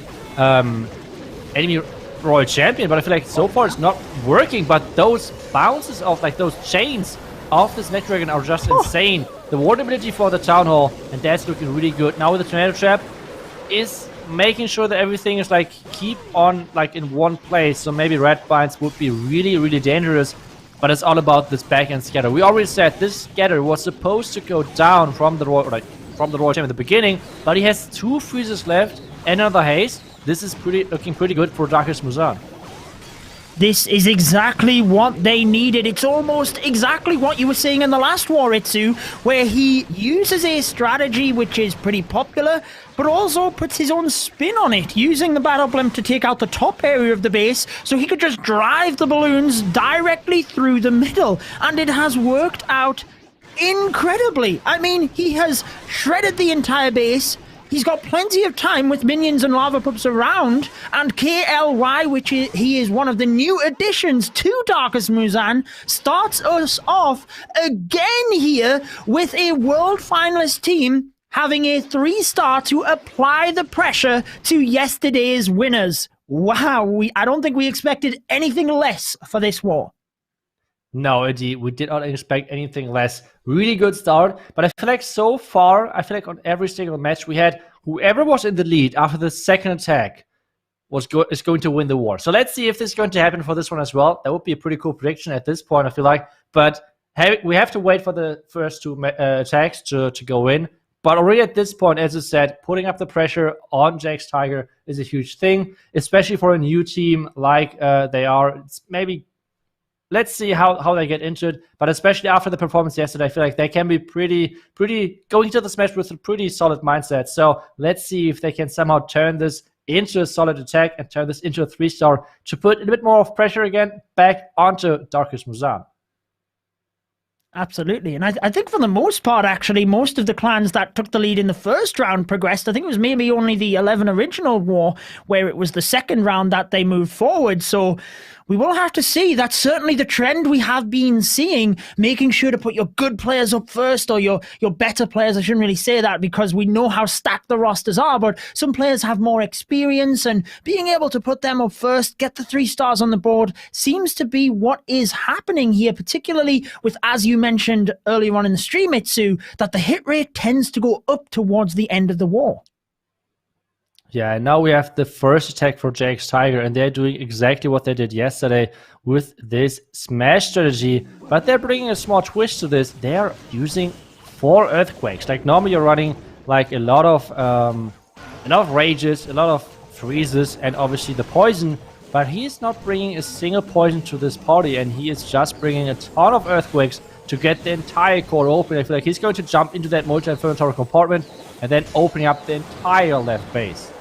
Royal Champion, but I feel like so far it's not working. But those bounces of those chains of this Mech Dragon are just insane. The ward ability for the Town Hall, and that's looking really good. Now with the Tornado Trap is making sure that everything is like keep on like in one place. So maybe Red Binds would be really, really dangerous. But it's all about this back-end scatter. We already said this scatter was supposed to go down from the Royal Chamber in the beginning, but he has 2 freezes left and another haste. This is looking pretty good for Darkus Muzan. This is exactly what they needed. It's almost exactly what you were saying in the last war, Itsu, where he uses a strategy which is pretty popular, but also puts his own spin on it, using the Battle Blimp to take out the top area of the base, so he could just drive the balloons directly through the middle. And it has worked out incredibly. I mean, he has shredded the entire base. He's got plenty of time with minions and lava pups around, and KLY, which he is one of the new additions to Darkus Muzan, starts us off again here with a world finalist team having a 3-star to apply the pressure to yesterday's winners. Wow, I don't think we expected anything less for this war. No, indeed, we did not expect anything less. Really good start, but I feel like so far, on every single match we had, whoever was in the lead after the second attack is going to win the war. So let's see if this is going to happen for this one as well. That would be a pretty cool prediction at this point, I feel like. But we have to wait for the first 2 attacks to go in. But already at this point, as I said, putting up the pressure on Jax Tiger is a huge thing, especially for a new team like they are. It's maybe let's see how they get into it. But especially after the performance yesterday, I feel like they can be pretty going into this match with a pretty solid mindset. So let's see if they can somehow turn this into a solid attack and turn this into a 3-star to put a bit more of pressure again back onto Darkus Muzan. Absolutely. And I think for the most part, actually, most of the clans that took the lead in the first round progressed. I think it was maybe only the 11 original war where it was the second round that they moved forward. So we will have to see. That's certainly the trend we have been seeing, making sure to put your good players up first, or your better players. I shouldn't really say that because we know how stacked the rosters are, but some players have more experience, and being able to put them up first, get the 3-stars on the board, seems to be what is happening here, particularly with, as you mentioned earlier on in the stream, Itsu, that the hit rate tends to go up towards the end of the war. Yeah, and now we have the first attack for Jax Tiger, and they're doing exactly what they did yesterday with this smash strategy, but they're bringing a small twist to this. They are using 4 earthquakes. Like normally you're running like a lot of rages, a lot of freezes, and obviously the poison, but he is not bringing a single poison to this party, and he is just bringing a ton of earthquakes to get the entire core open. I feel like he's going to jump into that multi-inferno tower compartment and then opening up the entire left base.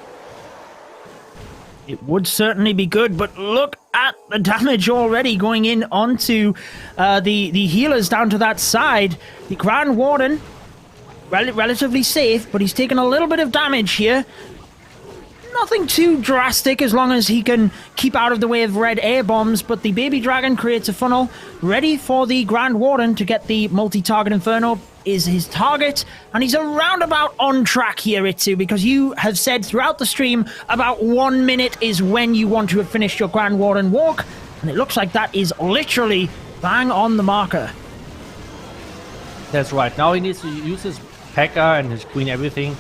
It would certainly be good, but look at the damage already going in onto the healers down to that side. The Grand Warden, relatively safe, but he's taken a little bit of damage here. Nothing too drastic as long as he can keep out of the way of red air bombs, but the Baby Dragon creates a funnel ready for the Grand Warden to get the multi-target Inferno. Is his target, and he's around about on track here, Itsu, because you have said throughout the stream about 1 minute is when you want to have finished your Grand Warden walk, and it looks like that is literally bang on the marker. That's right. Now he needs to use his P.E.K.K.A. and his Queen everything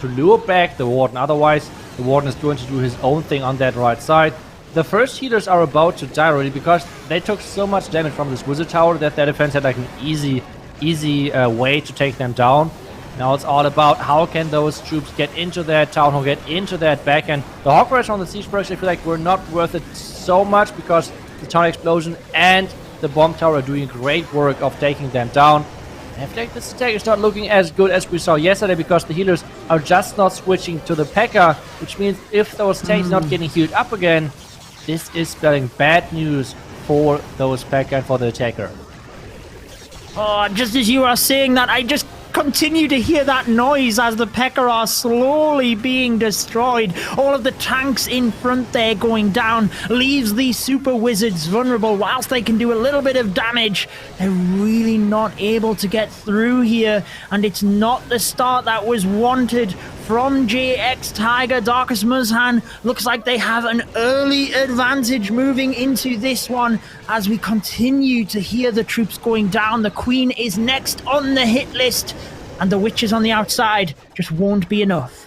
to lure back the Warden. Otherwise, the Warden is going to do his own thing on that right side. The first healers are about to die already because they took so much damage from this Wizard Tower that their defense had like an easy way to take them down. Now it's all about how can those troops get into that Town Hall, get into that back end. The Hog Rush on the Siege Perks, I feel like were not worth it so much because the Town Explosion and the Bomb Tower are doing great work of taking them down. And I feel like this attack is not looking as good as we saw yesterday because the healers are just not switching to the P.E.K.K.A., which means if those tanks not getting healed up again, this is spelling bad news for those P.E.K.K.A. and for the attacker. Oh, just as you are saying that, I just continue to hear that noise as the P.E.K.K.A. are slowly being destroyed. All of the tanks in front there going down leaves the Super Wizards vulnerable. Whilst they can do a little bit of damage, they're really not able to get through here, and it's not the start that was wanted from JX Tiger. Darkus Muzhan looks like they have an early advantage moving into this one as we continue to hear the troops going down. The Queen is next on the hit list, and the Witches on the outside just won't be enough.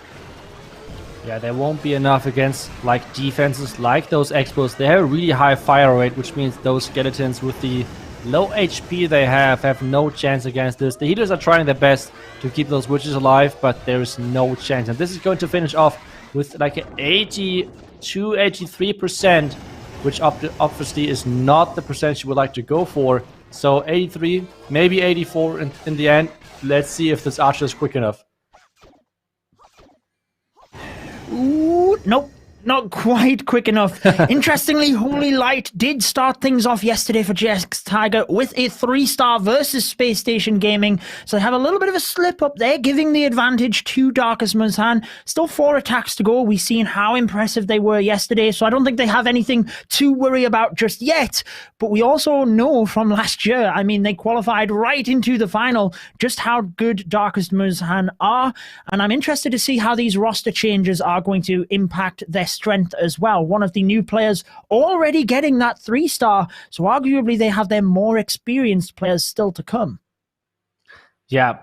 Yeah, there won't be enough against like defenses like those Expos. They have a really high fire rate, which means those skeletons with the low HP they have no chance against this. The healers are trying their best to keep those witches alive, but there is no chance. And this is going to finish off with like an 82, 83%, which obviously is not the percentage you would like to go for. So 83, maybe 84 in the end. Let's see if this archer is quick enough. Ooh, nope. Not quite quick enough. Interestingly, Holy Light did start things off yesterday for JX Tiger with a 3-star versus Space Station Gaming. So they have a little bit of a slip up there, giving the advantage to Darkus Muzhan. Still 4 attacks to go. We've seen how impressive they were yesterday, so I don't think they have anything to worry about just yet. But we also know from last year, I mean, they qualified right into the final, just how good Darkus Muzhan are. And I'm interested to see how these roster changes are going to impact their strength as well. One of the new players already getting that 3-star, so arguably they have their more experienced players still to come. Yeah,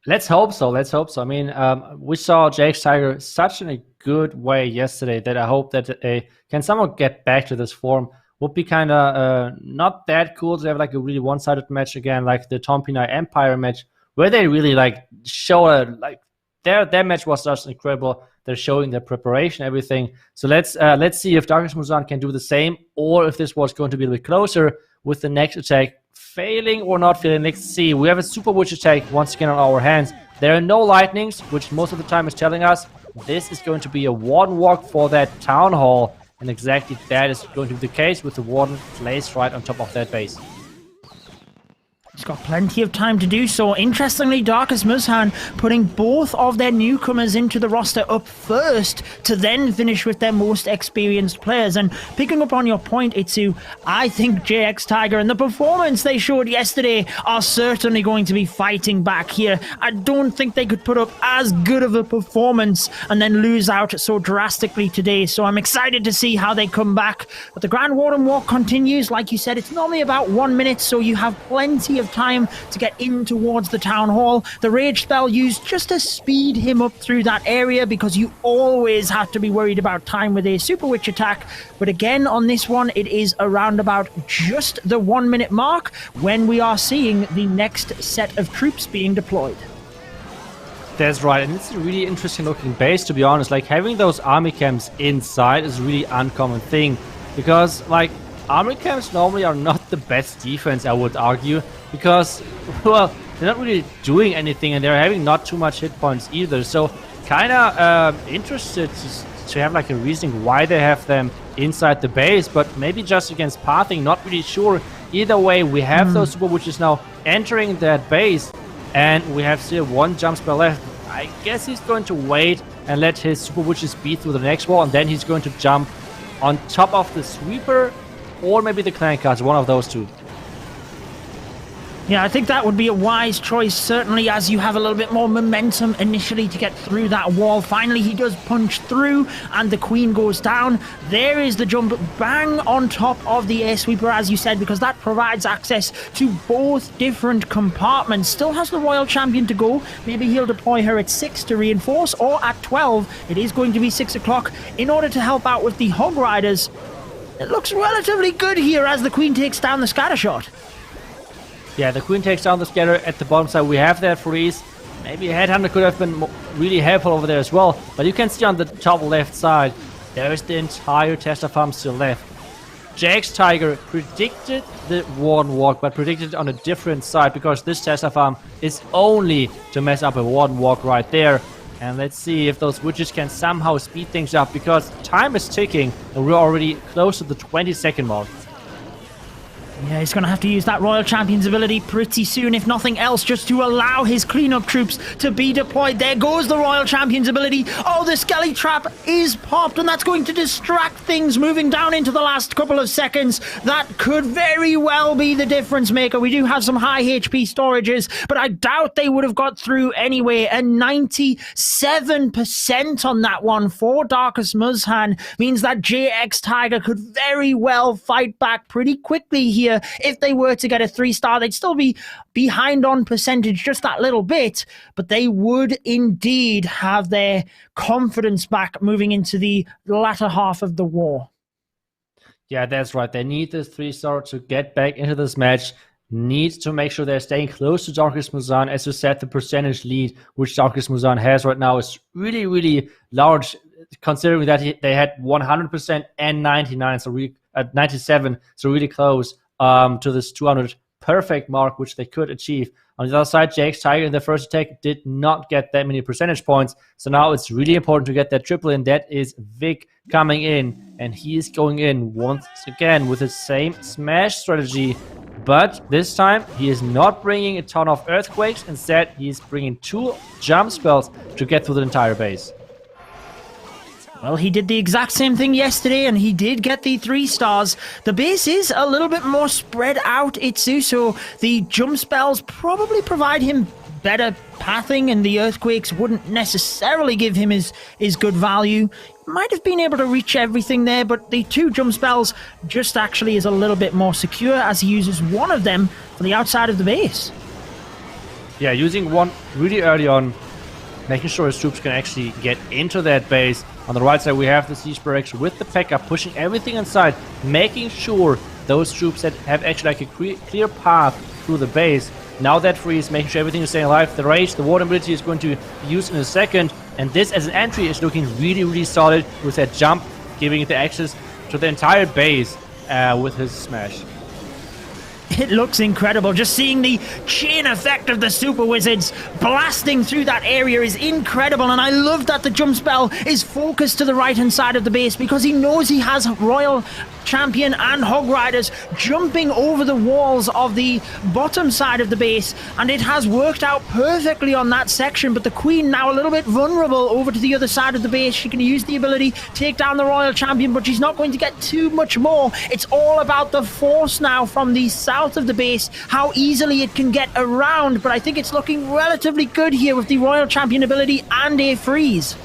let's hope so. Let's hope so. I mean, we saw JX Tiger such in a good way yesterday that I hope that they can somehow get back to this form. Would be kind of not that cool to have like a really one-sided match again, like the Tom Pina Empire match, where they really like show like their match was just incredible. They're showing their preparation, everything. So let's see if Darkus Muzhan can do the same, or if this was going to be a bit closer with the next attack failing or not failing. Let's see. We have a Super Witch attack once again on our hands. There are no lightnings, which most of the time is telling us this is going to be a Warden walk for that Town Hall, and exactly that is going to be the case with the Warden placed right on top of that base. He's got plenty of time to do so. Interestingly, Darkus Muzhan putting both of their newcomers into the roster up first to then finish with their most experienced players. And picking up on your point, Itsu, I think JX Tiger and the performance they showed yesterday are certainly going to be fighting back here. I don't think they could put up as good of a performance and then lose out so drastically today. So I'm excited to see how they come back. But the Grand Warden walk continues. Like you said, it's normally about 1 minute, so you have plenty of time to get in towards the Town Hall. The Rage Spell used just to speed him up through that area, because you always have to be worried about time with a Super Witch attack. But again, on this one, it is around about just the 1 minute mark when we are seeing the next set of troops being deployed. That's right, and it's a really interesting looking base, to be honest. Like, having those army camps inside is a really uncommon thing, because like army camps normally are not the best defense, I would argue, because, well, they're not really doing anything and they're having not too much hit points either. So kind of interested to have like a reasoning why they have them inside the base, but maybe just against pathing, not really sure. Either way, we have those Super Witches now entering that base, and we have still 1 jump spell left. I guess he's going to wait and let his Super Witches beat through the next wall, and then he's going to jump on top of the sweeper, or maybe the clan cards, one of those two. Yeah, I think that would be a wise choice, certainly, as you have a little bit more momentum initially to get through that wall. Finally, he does punch through, and the Queen goes down. There is the jump bang on top of the Air Sweeper, as you said, because that provides access to both different compartments. Still has the Royal Champion to go. Maybe he'll deploy her at 6 to reinforce, or at 12. It is going to be 6 o'clock in order to help out with the Hog Riders. It looks relatively good here as the Queen takes down the scatter shot. Yeah, the Queen takes down the scatter at the bottom side. We have that freeze. Maybe a Headhunter could have been really helpful over there as well. But you can see on the top left side, there is the entire Tesla farm still left. JX Tiger predicted the Warden walk, but predicted it on a different side, because this Tesla farm is only to mess up a Warden walk right there. And let's see if those witches can somehow speed things up, because time is ticking and we're already close to the 20-second mark. Yeah, he's going to have to use that Royal Champion's ability pretty soon, if nothing else, just to allow his cleanup troops to be deployed. There goes the Royal Champion's ability. Oh, the Skelly Trap is popped, and that's going to distract things moving down into the last couple of seconds. That could very well be the difference maker. We do have some high HP storages, but I doubt they would have got through anyway. A 97% on that one for Darkus Muzhan means that JX Tiger could very well fight back pretty quickly here. If they were to get a 3-star, they'd still be behind on percentage just that little bit, but they would indeed have their confidence back moving into the latter half of the war. Yeah, that's right. They need this 3-star to get back into this match. Need to make sure they're staying close to Darkus Muzhan. As you said, the percentage lead which Darkus Muzhan has right now is really, really large, considering that they had 100% and 99, so 97, so really close to this 200 perfect mark, which they could achieve. On the other side, JX Tiger in the first attack did not get that many percentage points, so now it's really important to get that triple in. That is Vic coming in, and he is going in once again with the same smash strategy, but this time he is not bringing a ton of earthquakes. Instead, he is bringing 2 jump spells to get through the entire base. Well, he did the exact same thing yesterday, and he did get the 3 stars. The base is a little bit more spread out, Itsu, so the jump spells probably provide him better pathing, and the earthquakes wouldn't necessarily give him his good value. Might have been able to reach everything there, but the 2 jump spells just actually is a little bit more secure, as he uses one of them for the outside of the base. Yeah, using one really early on, making sure his troops can actually get into that base. On the right side, we have the Siege Barracks with the P.E.K.K.A pushing everything inside, making sure those troops that have actually like a clear path through the base. Now that freeze, making sure everything is staying alive. The Rage, the Water ability is going to be used in a second. And this as an entry is looking really, really solid with that jump, giving it the access to the entire base with his smash. It looks incredible. Just seeing the chain effect of the Super Wizards blasting through that area is incredible. And I love that the jump spell is focused to the right-hand side of the base, because he knows he has Royal Champion and Hog Riders jumping over the walls of the bottom side of the base. And it has worked out perfectly on that section. But the Queen now a little bit vulnerable over to the other side of the base. She can use the ability to take down the Royal Champion, but she's not going to get too much more. It's all about the force now from the south of the base, how easily it can get around, but I think it's looking relatively good here with the Royal Champion ability and a freeze.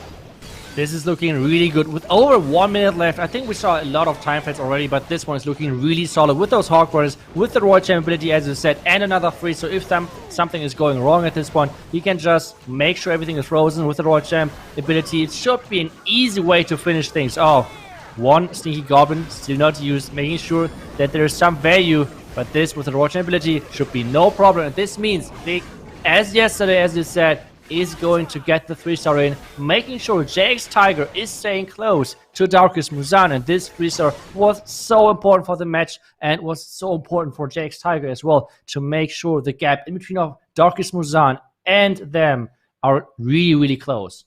This is looking really good. With over 1 minute left, I think we saw a lot of time fights already, but this one is looking really solid with those Hog Riders, with the Royal Champion ability, as you said, and another freeze. So if something is going wrong at this point, he can just make sure everything is frozen with the Royal Champ ability. It should be an easy way to finish things off. 1 Sneaky Goblin still not used, making sure that there is some value. But this, with the Royal Champion ability, should be no problem. And this means Vic, as yesterday, as you said, is going to get the 3-star in, making sure JX Tiger is staying close to Darkus Muzhan. And this 3-star was so important for the match, and was so important for JX Tiger as well, to make sure the gap in between of Darkus Muzhan and them are really, really close.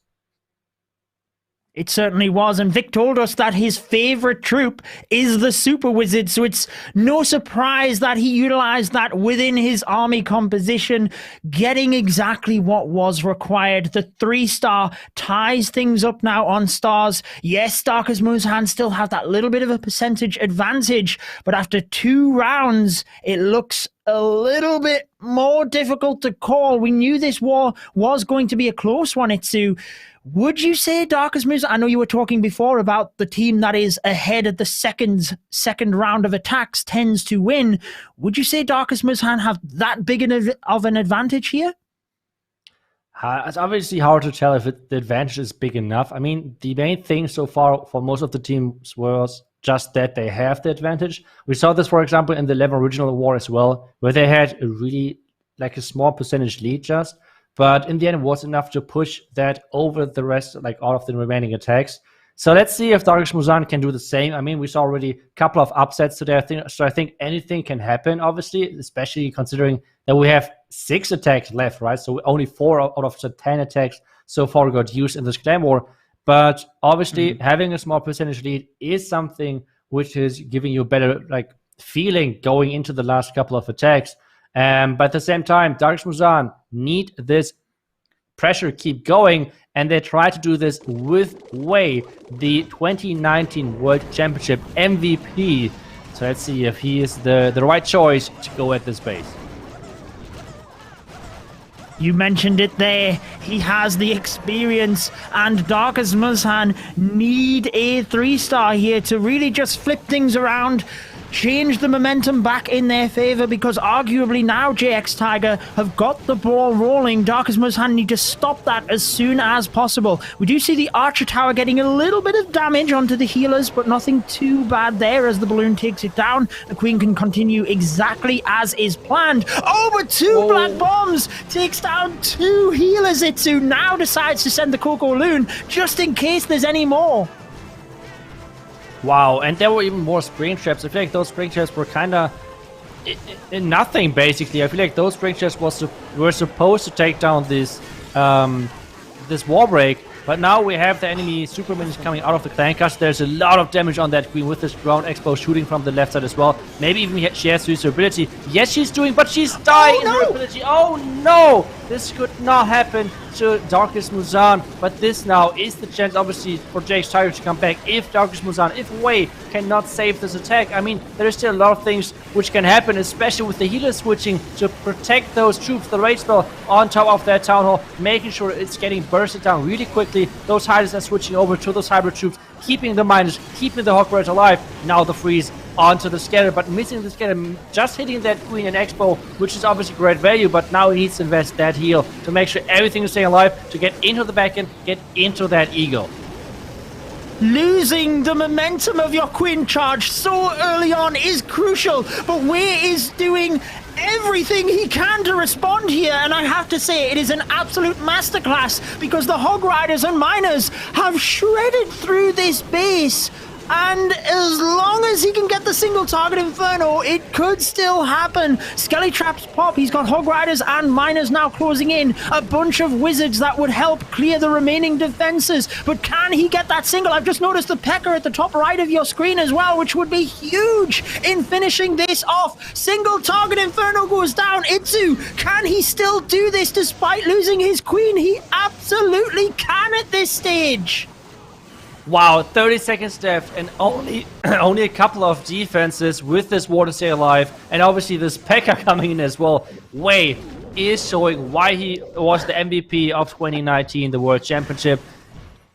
It certainly was, and Vic told us that his favorite troop is the Super Wizard, so it's no surprise that he utilized that within his army composition, getting exactly what was required. The 3-star ties things up now on stars. Yes, Darkus Muzhan still have that little bit of a percentage advantage, but after 2 rounds, it looks a little bit more difficult to call. We knew this war was going to be a close one, Itsu. Would you say Darkus Muzhan, I know you were talking before about the team that is ahead at the second round of attacks tends to win. Would you say Darkus Muzhan have that big of an advantage here? It's obviously hard to tell if the advantage is big enough. I mean, the main thing so far for most of the teams was just that they have the advantage. We saw this, for example, in the 11 original war as well, where they had a really, like a small percentage lead just. But in the end, it was enough to push that over the rest, like all of the remaining attacks. So let's see if Darkus Muzhan can do the same. I mean, we saw already a couple of upsets today. I think anything can happen, obviously, especially considering that we have 6 attacks left, right? So only 4 out of the 10 attacks so far got used in this clan war. But obviously, having a small percentage lead is something which is giving you better, like, feeling going into the last couple of attacks. But at the same time, Darkest Muzan need this pressure keep going, and they try to do this with Wei, the 2019 World Championship MVP. So let's see if he is the right choice to go at this base. You mentioned it there. He has the experience, and Darkest Muzan need a 3-star here to really just flip things around, change the momentum back in their favor, because arguably now JX Tiger have got the ball rolling. Darkest Muzan need to stop that as soon as possible. We do see the Archer Tower getting a little bit of damage onto the healers, but nothing too bad there as the balloon takes it down. The Queen can continue exactly as is planned. Oh, but two Black Bombs takes down 2 healers. Itsu now decides to send the Coco Loon just in case there's any more. Wow, and there were even more spring traps. I feel like those spring traps were kind of nothing, basically. I feel like those spring traps were supposed to take down this this wall break, but now we have the enemy super minions coming out of the clan cast. There's a lot of damage on that Queen with this ground expo shooting from the left side as well. Maybe even she has to use her ability. Yes, she's doing, but she's dying in her ability. Oh no! This could not happen to Darkest Muzan, but this now is the chance, obviously, for JX Tiger to come back. If Darkest Muzan, if Wei cannot save this attack, I mean, there is still a lot of things which can happen, especially with the healer switching to protect those troops, the rage spell on top of that town hall, making sure it's getting bursted down really quickly. Those hiders are switching over to those hybrid troops, keeping the miners, keeping the Hawk Riders alive. Now the freeze onto the scatter, but missing the scatter, just hitting that Queen and Expo, which is obviously great value, but now he needs to invest that heal to make sure everything is staying alive, to get into the back end, get into that Eagle. Losing the momentum of your Queen charge so early on is crucial, but Wei is doing everything he can to respond here, and I have to say it is an absolute masterclass, because the Hog Riders and Miners have shredded through this base. And as long as he can get the single target Inferno, it could still happen. Skelly Traps pop. He's got Hog Riders and Miners now closing in. A bunch of Wizards that would help clear the remaining defenses. But can he get that single? I've just noticed the Pecker at the top right of your screen as well, which would be huge in finishing this off. Single target Inferno goes down. Itsu, can he still do this despite losing his Queen? He absolutely can at this stage. Wow, 30 seconds left and only a couple of defenses with this war to stay alive, and obviously this P.E.K.K.A coming in as well. Wei is showing why he was the MVP of 2019, the World Championship.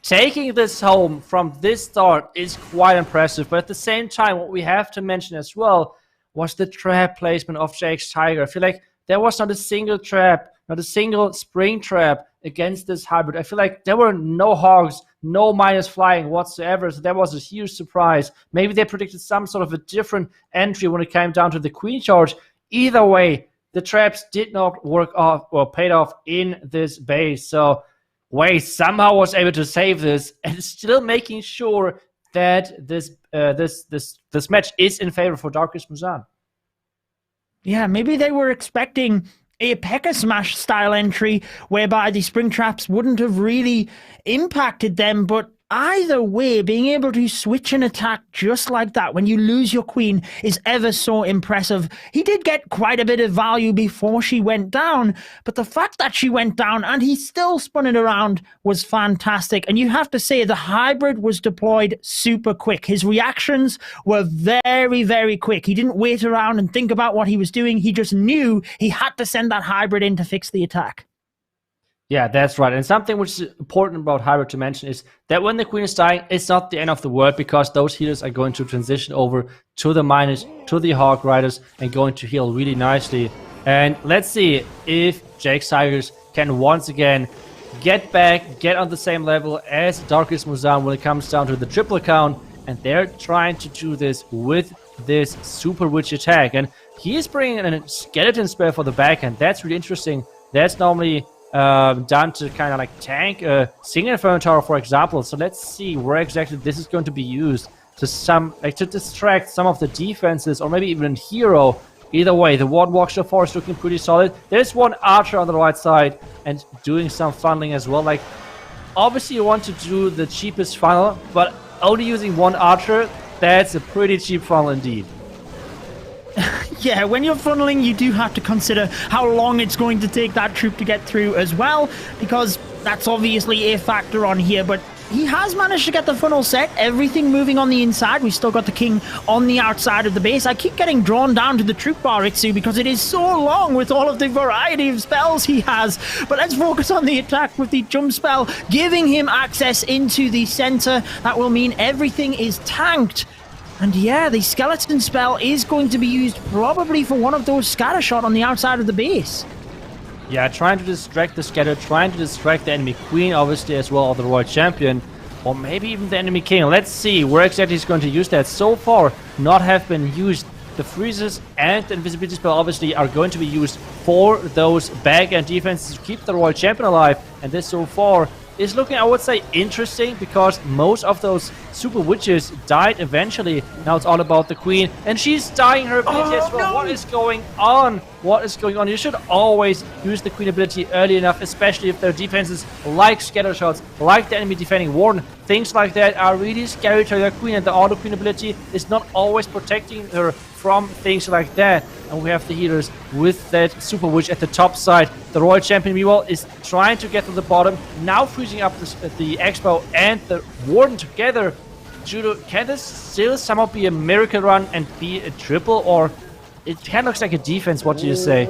Taking this home from this start is quite impressive, but at the same time, what we have to mention as well was the trap placement of JX Tiger. I feel like there was not a single trap, not a single spring trap against this hybrid. I feel like there were no hogs, no miners flying whatsoever, so that was a huge surprise. Maybe they predicted some sort of a different entry when it came down to the Queen charge. Either way, the traps did not work off or paid off in this base. So Wei somehow was able to save this and still making sure that this match is in favor for Darkest Muzan. Yeah, maybe they were expecting a P.E.K.K.A Smash style entry whereby the spring traps wouldn't have really impacted them, but either way, being able to switch an attack just like that when you lose your Queen is ever so impressive. He did get quite a bit of value before she went down, but the fact that she went down and he still spun it around was fantastic. And you have to say the hybrid was deployed super quick. His reactions were very, very quick. He didn't wait around and think about what he was doing. He just knew he had to send that hybrid in to fix the attack. Yeah, that's right. And something which is important about hybrid to mention is that when the Queen is dying, it's not the end of the world, because those healers are going to transition over to the miners, to the Hawk Riders, and going to heal really nicely. And let's see if JX Tigers can once again get back, get on the same level as Darkest Muzan when it comes down to the triple count. And they're trying to do this with this Super Witch attack. And he is bringing a skeleton spell for the backhand. That's really interesting. That's normally done to kind of like tank a single Inferno Tower, for example. So let's see where exactly this is going to be used to distract some of the defenses, or maybe even a hero. Either way, the one Watchtower Forest looking pretty solid. There's one Archer on the right side and doing some funneling as well. Like, obviously you want to do the cheapest funnel, but only using one Archer, that's a pretty cheap funnel indeed. Yeah, when you're funneling, you do have to consider how long it's going to take that troop to get through as well, because that's obviously a factor on here, but he has managed to get the funnel set, everything moving on the inside. We've still got the king on the outside of the base. I keep getting drawn down to the troop bar, Itsu, because it is so long with all of the variety of spells he has. But let's focus on the attack with the jump spell, giving him access into the center. That will mean everything is tanked. And yeah, the skeleton spell is going to be used probably for one of those scatter shot on the outside of the base. Yeah, trying to distract the scatter, trying to distract the enemy queen, obviously, as well, or the royal champion, or maybe even the enemy king. Let's see where exactly he's going to use that. So far, not have been used. The freezes and the invisibility spell, obviously, are going to be used for those back-end defenses to keep the royal champion alive. And this, so far, is looking, I would say, interesting, because most of those super witches died eventually. Now it's all about the queen, and she's dying her ability as well. No. What is going on? What is going on? You should always use the queen ability early enough, especially if their defenses like scatter shots, like the enemy defending warden. Things like that are really scary to their queen, and the auto queen ability is not always protecting her from things like that. And we have the healers with that super witch at the top side. The royal champion, meanwhile, is trying to get to the bottom, now freezing up the expo and the warden together. Judo, can this still somehow be a miracle run and be a triple, or it kind of looks like a defense? What do you say?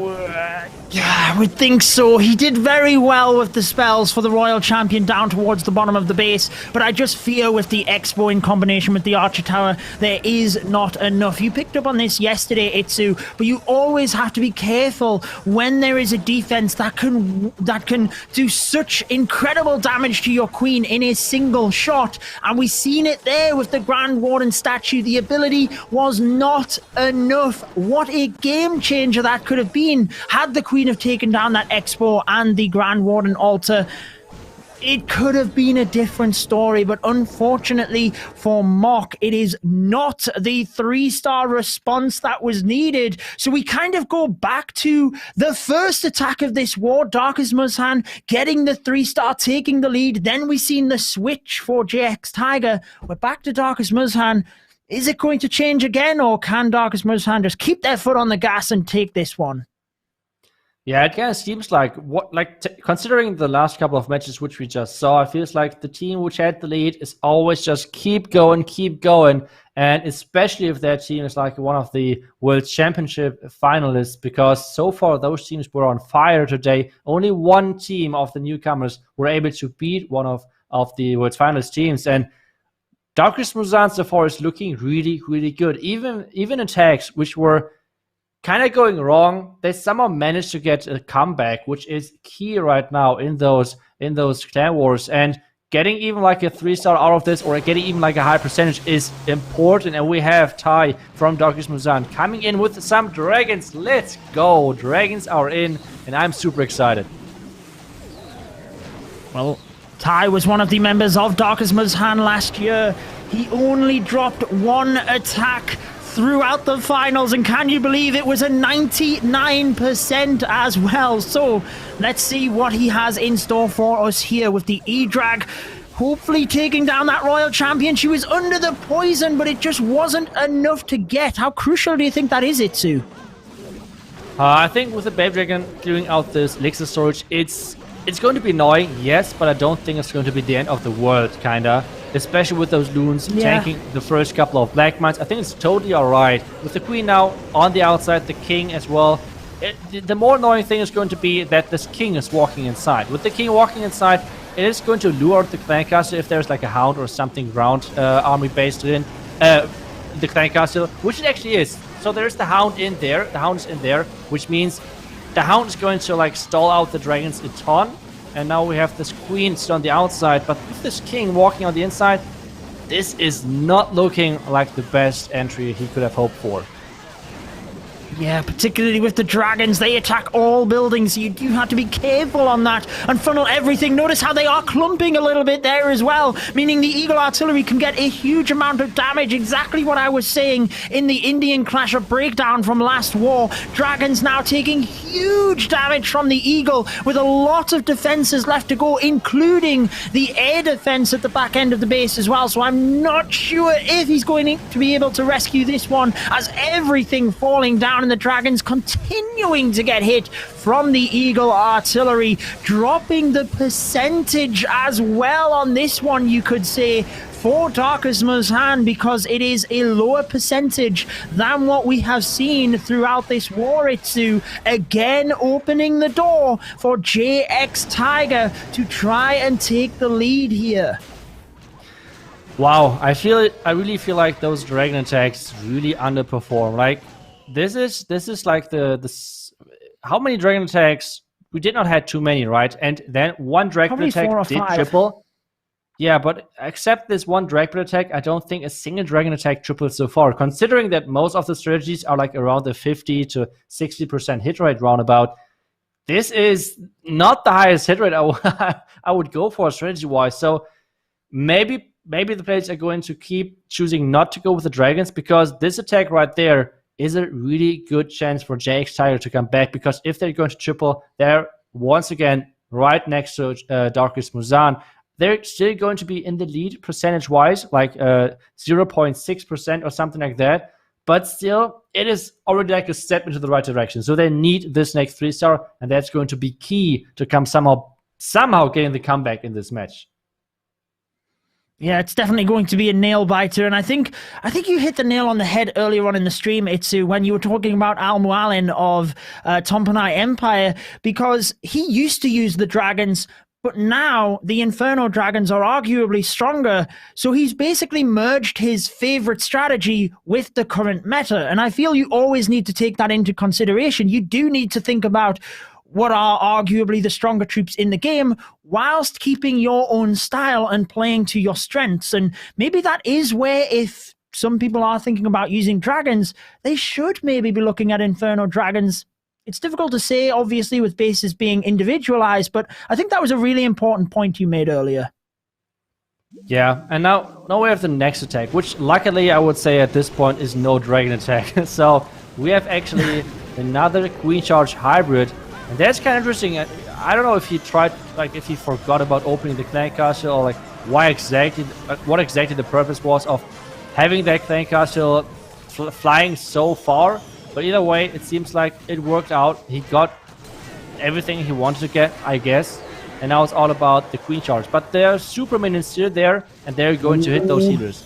Yeah, I would think so. He did very well with the spells for the royal champion down towards the bottom of the base, but I just fear with the expo in combination with the archer tower, there is not enough. You picked up on this yesterday, Itsu, but you always have to be careful when there is a defense that can do such incredible damage to your queen in a single shot, and we've seen it there with the Grand Warden statue. The ability was not enough. What a game changer that could have been had the queen have taken down that expo and the Grand Warden altar. It could have been a different story, but unfortunately for Mok, it is not the 3-star response that was needed. So we kind of go back to the first attack of this war, Darkus Muzhan getting the 3-star, taking the lead. Then we seen the switch for JX Tiger. We're back to Darkus Muzhan. Is it going to change again, or can Darkus Muzhan just keep their foot on the gas and take this one? Yeah, it kind of seems like, considering the last couple of matches which we just saw, it feels like the team which had the lead is always just keep going, and especially if that team is like one of the World Championship finalists, because so far those teams were on fire today. Only one team of the newcomers were able to beat one of the World Finalist teams, and Darkus Muzhan so far is looking really, really good. Even attacks which were kind of going wrong, they somehow managed to get a comeback, which is key right now in those clan wars. And getting even like a 3-star out of this, or getting even like a high percentage, is important. And we have Tai from Darkus Muzhan coming in with some dragons. Let's go! Dragons are in, and I'm super excited. Well, Tai was one of the members of Darkus Muzhan last year. He only dropped one attack throughout the finals, and can you believe it was a 99% as well? So let's see what he has in store for us here with the E-Drag, hopefully taking down that royal champion. She was under the poison, but it just wasn't enough to get. How crucial do you think that is, Itsu? I think with the Babe Dragon clearing out this elixir storage, it's going to be annoying, yes, but I don't think it's going to be the end of the world, kinda. Especially with those loons tanking the first couple of black mines. I think it's totally alright. With the queen now on the outside, the king as well. The more annoying thing is going to be that this king is walking inside. With the king walking inside, it is going to lure out the clan castle if there's like a hound or something ground army based in the clan castle, which it actually is. So there's the hound in there. The hound is in there, which means the hound is going to like stall out the dragons a ton. And now we have this queen still on the outside, but with this king walking on the inside, this is not looking like the best entry he could have hoped for. Yeah, particularly with the dragons, they attack all buildings, so you do have to be careful on that and funnel everything. Notice how they are clumping a little bit there as well, meaning the Eagle Artillery can get a huge amount of damage. Exactly what I was saying in the Indian Clasher breakdown from last war. Dragons now taking huge damage from the Eagle with a lot of defenses left to go, including the air defense at the back end of the base as well. So I'm not sure if he's going to be able to rescue this one, as everything falling down and the dragons continuing to get hit from the Eagle Artillery, dropping the percentage as well on this one, you could say, for Darkus Muzan, because it is a lower percentage than what we have seen throughout this war. Itsu again opening the door for JX Tiger to try and take the lead here. Wow, I really feel like those dragon attacks really underperform. Like this is like how many dragon attacks? We did not have too many, right? And then one dragon attack did triple. Yeah, but except this one dragon attack, I don't think a single dragon attack tripled so far. Considering that most of the strategies are like around the 50 to 60% hit rate roundabout, this is not the highest hit rate I would go for strategy-wise. So maybe the players are going to keep choosing not to go with the dragons, because this attack right there is a really good chance for JX Tiger to come back, because if they're going to triple, they're once again right next to Darkus Muzan. They're still going to be in the lead percentage-wise, like 0.6% or something like that. But still, it is already like a step into the right direction. So they need this next 3-star, and that's going to be key to come somehow getting the comeback in this match. Yeah, it's definitely going to be a nail biter, and I think you hit the nail on the head earlier on in the stream, Itsu, when you were talking about Al Mualin of Tompanai Empire, because he used to use the dragons, but now the Inferno dragons are arguably stronger, so he's basically merged his favorite strategy with the current meta, and I feel you always need to take that into consideration. You do need to think about what are arguably the stronger troops in the game, whilst keeping your own style and playing to your strengths. And maybe that is where, if some people are thinking about using dragons, they should maybe be looking at Inferno dragons. It's difficult to say, obviously, with bases being individualized, but I think that was a really important point you made earlier. Yeah, and now we have the next attack, which luckily I would say at this point is no dragon attack. So we have actually another Queen Charge hybrid. And that's kind of interesting. I don't know if he tried, like, if he forgot about opening the Clan Castle, or like what exactly the purpose was of having that Clan Castle flying so far. But either way, it seems like it worked out. He got everything he wanted to get, I guess. And now it's all about the Queen Charge. But there are super minions still there, and they're going to hit those healers.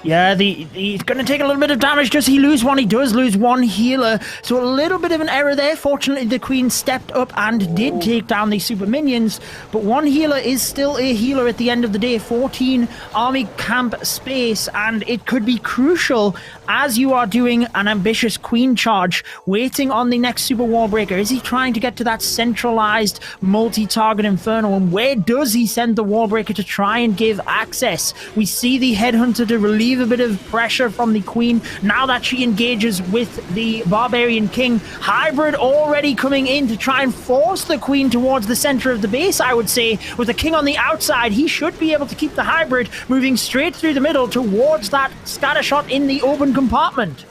Yeah, he's going to take a little bit of damage. Does he lose one? He does lose one healer. So a little bit of an error there. Fortunately, the Queen stepped up and did take down the super minions. But one healer is still a healer at the end of the day. 14 army camp space. And it could be crucial as you are doing an ambitious Queen Charge, waiting on the next Super Wallbreaker. Is he trying to get to that centralized multi-target Inferno? And where does he send the Wallbreaker to try and give access? We see the Headhunter to relieve a bit of pressure from the Queen now that she engages with the Barbarian King. Hybrid already coming in to try and force the Queen towards the center of the base, I would say. With the King on the outside, he should be able to keep the Hybrid moving straight through the middle towards that scatter shot in the open compartment.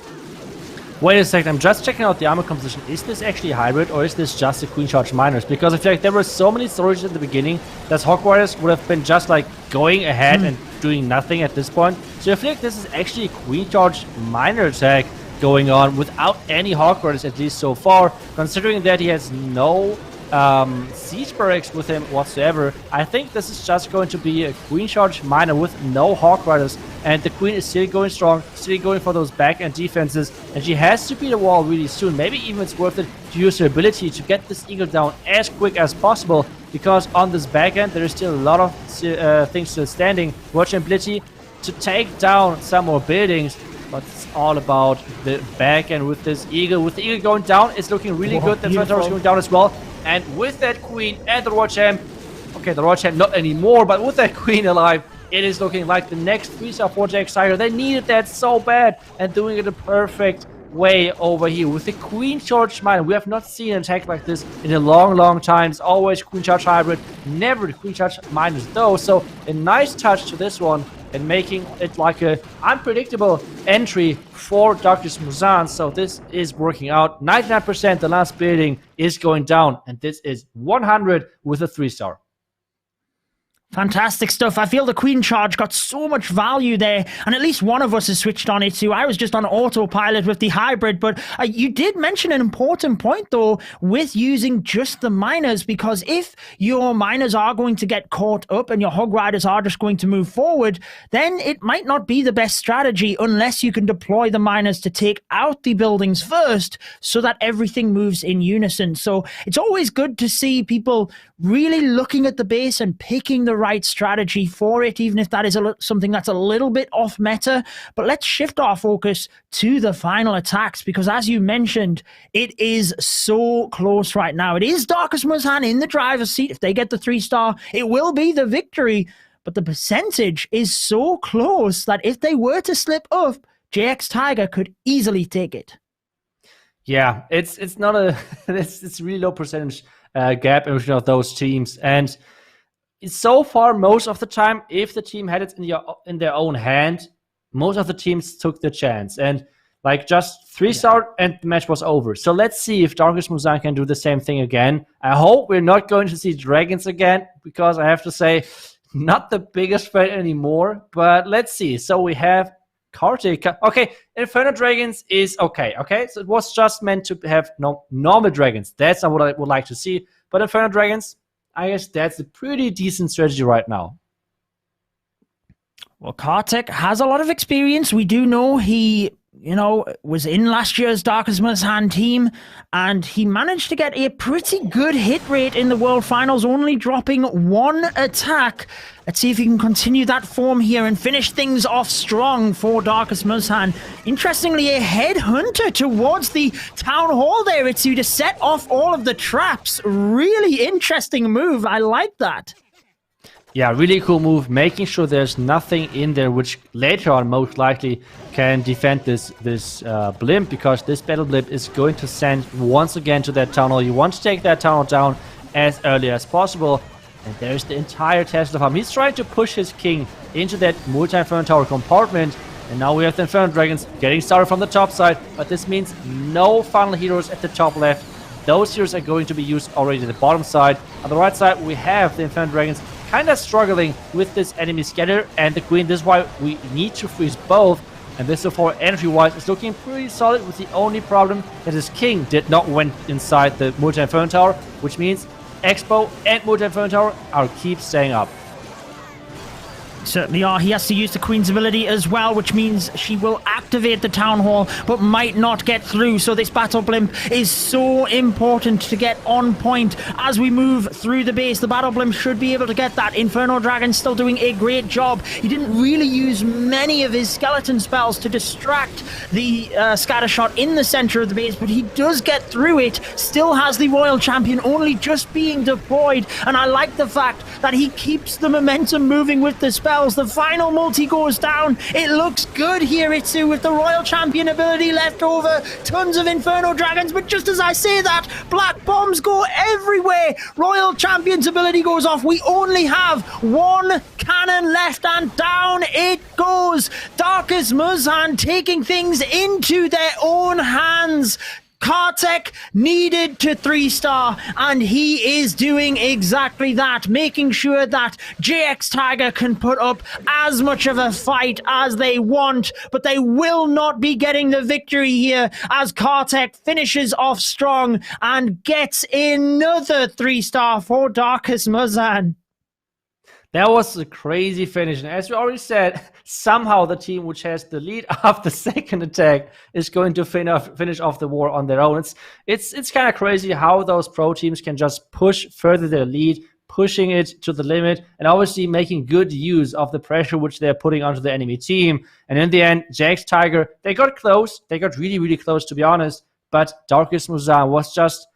Wait a second, I'm just checking out the armor composition. Is this actually hybrid, or is this just the Queen Charge miners? Because I feel like there were so many stories at the beginning that Hog Riders would have been just like going ahead and doing nothing at this point. So I feel like this is actually a Queen Charge miner attack going on without any Hog Riders, at least so far. Considering that he has no siege barracks with him whatsoever, I think this is just going to be a Queen Charge miner with no Hawk Riders, and the Queen is still going strong, still going for those back-end defenses, and she has to beat a wall really soon. Maybe even it's worth it to use her ability to get this Eagle down as quick as possible, because on this back-end there is still a lot of things still standing. Watch ability to take down some more buildings, but it's all about the back-end with this Eagle. With the Eagle going down, it's looking really good. The Threat Tower is going down as well. And with that Queen and the Royal Champ, okay, the Royal Champ not anymore, but with that Queen alive, it is looking like the next 3-star for JX Tiger. They needed that so bad, and doing it a perfect way over here with the Queen Charge Miner. We have not seen an attack like this in a long time. It's always Queen Charge Hybrid, never the Queen Charge Miners though. So a nice touch to this one and making it like a unpredictable entry for Darkus Muzan. So this is working out. 99% the last building is going down, and this is 100 with a 3-star. Fantastic stuff. I feel the Queen Charge got so much value there, and at least one of us has switched on it too. I was just on autopilot with the hybrid, but you did mention an important point though with using just the miners, because if your miners are going to get caught up and your Hog Riders are just going to move forward, then it might not be the best strategy unless you can deploy the miners to take out the buildings first so that everything moves in unison. So it's always good to see people really looking at the base and picking the right strategy for it, even if that is something that's a little bit off meta. But let's shift our focus to the final attacks, because as you mentioned, it is so close right now. It is Darkus Muzan in the driver's seat. If they get the 3-star, it will be the victory, but the percentage is so close that if they were to slip up, JX Tiger could easily take it. Yeah, it's not a it's really low percentage gap in between of those teams, and so far, most of the time, if the team had it in their own hand, most of the teams took the chance. And like just 3-star and the match was over. So let's see if Darkus Muzan can do the same thing again. I hope we're not going to see Dragons again, because I have to say, not the biggest threat anymore. But let's see. So we have Kartik. Okay, Inferno Dragons is okay. So it was just meant to have normal Dragons. That's not what I would like to see. But Inferno Dragons, I guess that's a pretty decent strategy right now. Well, Kartik has a lot of experience. We do know he, was in last year's Darkus Muzan team, and he managed to get a pretty good hit rate in the World Finals, only dropping 1 attack. Let's see if he can continue that form here and finish things off strong for Darkus Muzan. Interestingly, a headhunter towards the town hall there, Itsu, to set off all of the traps. Really interesting move. I like that. Yeah, really cool move, making sure there's nothing in there which later on most likely can defend this blimp, because this battle blimp is going to send once again to that tunnel. You want to take that tunnel down as early as possible. And there's the entire Tesla farm. He's trying to push his king into that multi-Inferno Tower compartment. And now we have the Inferno Dragons getting started from the top side. But this means no final heroes at the top left. Those heroes are going to be used already at the bottom side. On the right side, we have the Inferno Dragons kind of struggling with this enemy scatter and the Queen. This is why we need to freeze both. And this so far, entry-wise, is looking pretty solid, with the only problem that his king did not went inside the multi-Inferno Tower, which means Expo and multi-Inferno Tower are keep staying up. Certainly are. He has to use the Queen's ability as well, which means she will activate the Town Hall, but might not get through. So this Battle Blimp is so important to get on point as we move through the base. The Battle Blimp should be able to get that. Inferno Dragon still doing a great job. He didn't really use many of his skeleton spells to distract the scatter shot in the center of the base, but he does get through it. Still has the Royal Champion only just being deployed, and I like the fact that he keeps the momentum moving with the spell. The final multi goes down. It looks good here, Itsu, with the Royal Champion ability left over. Tons of Inferno Dragons, but just as I say that, Black Bombs go everywhere. Royal Champion's ability goes off. We only have 1 cannon left, and down it goes. Darkus Muzan taking things into their own hands. Kartik needed to 3-star, and he is doing exactly that, making sure that JX Tiger can put up as much of a fight as they want, but they will not be getting the victory here as Kartik finishes off strong and gets another 3-star for Darkus Muzan. That was a crazy finish, and as we already said, somehow the team which has the lead after second attack is going to finish off the war on their own. It's kind of crazy how those pro teams can just push further their lead, pushing it to the limit, and obviously making good use of the pressure which they're putting onto the enemy team. And in the end, JX Tiger, they got close. They got really, really close, to be honest, but Darkus Muzan was just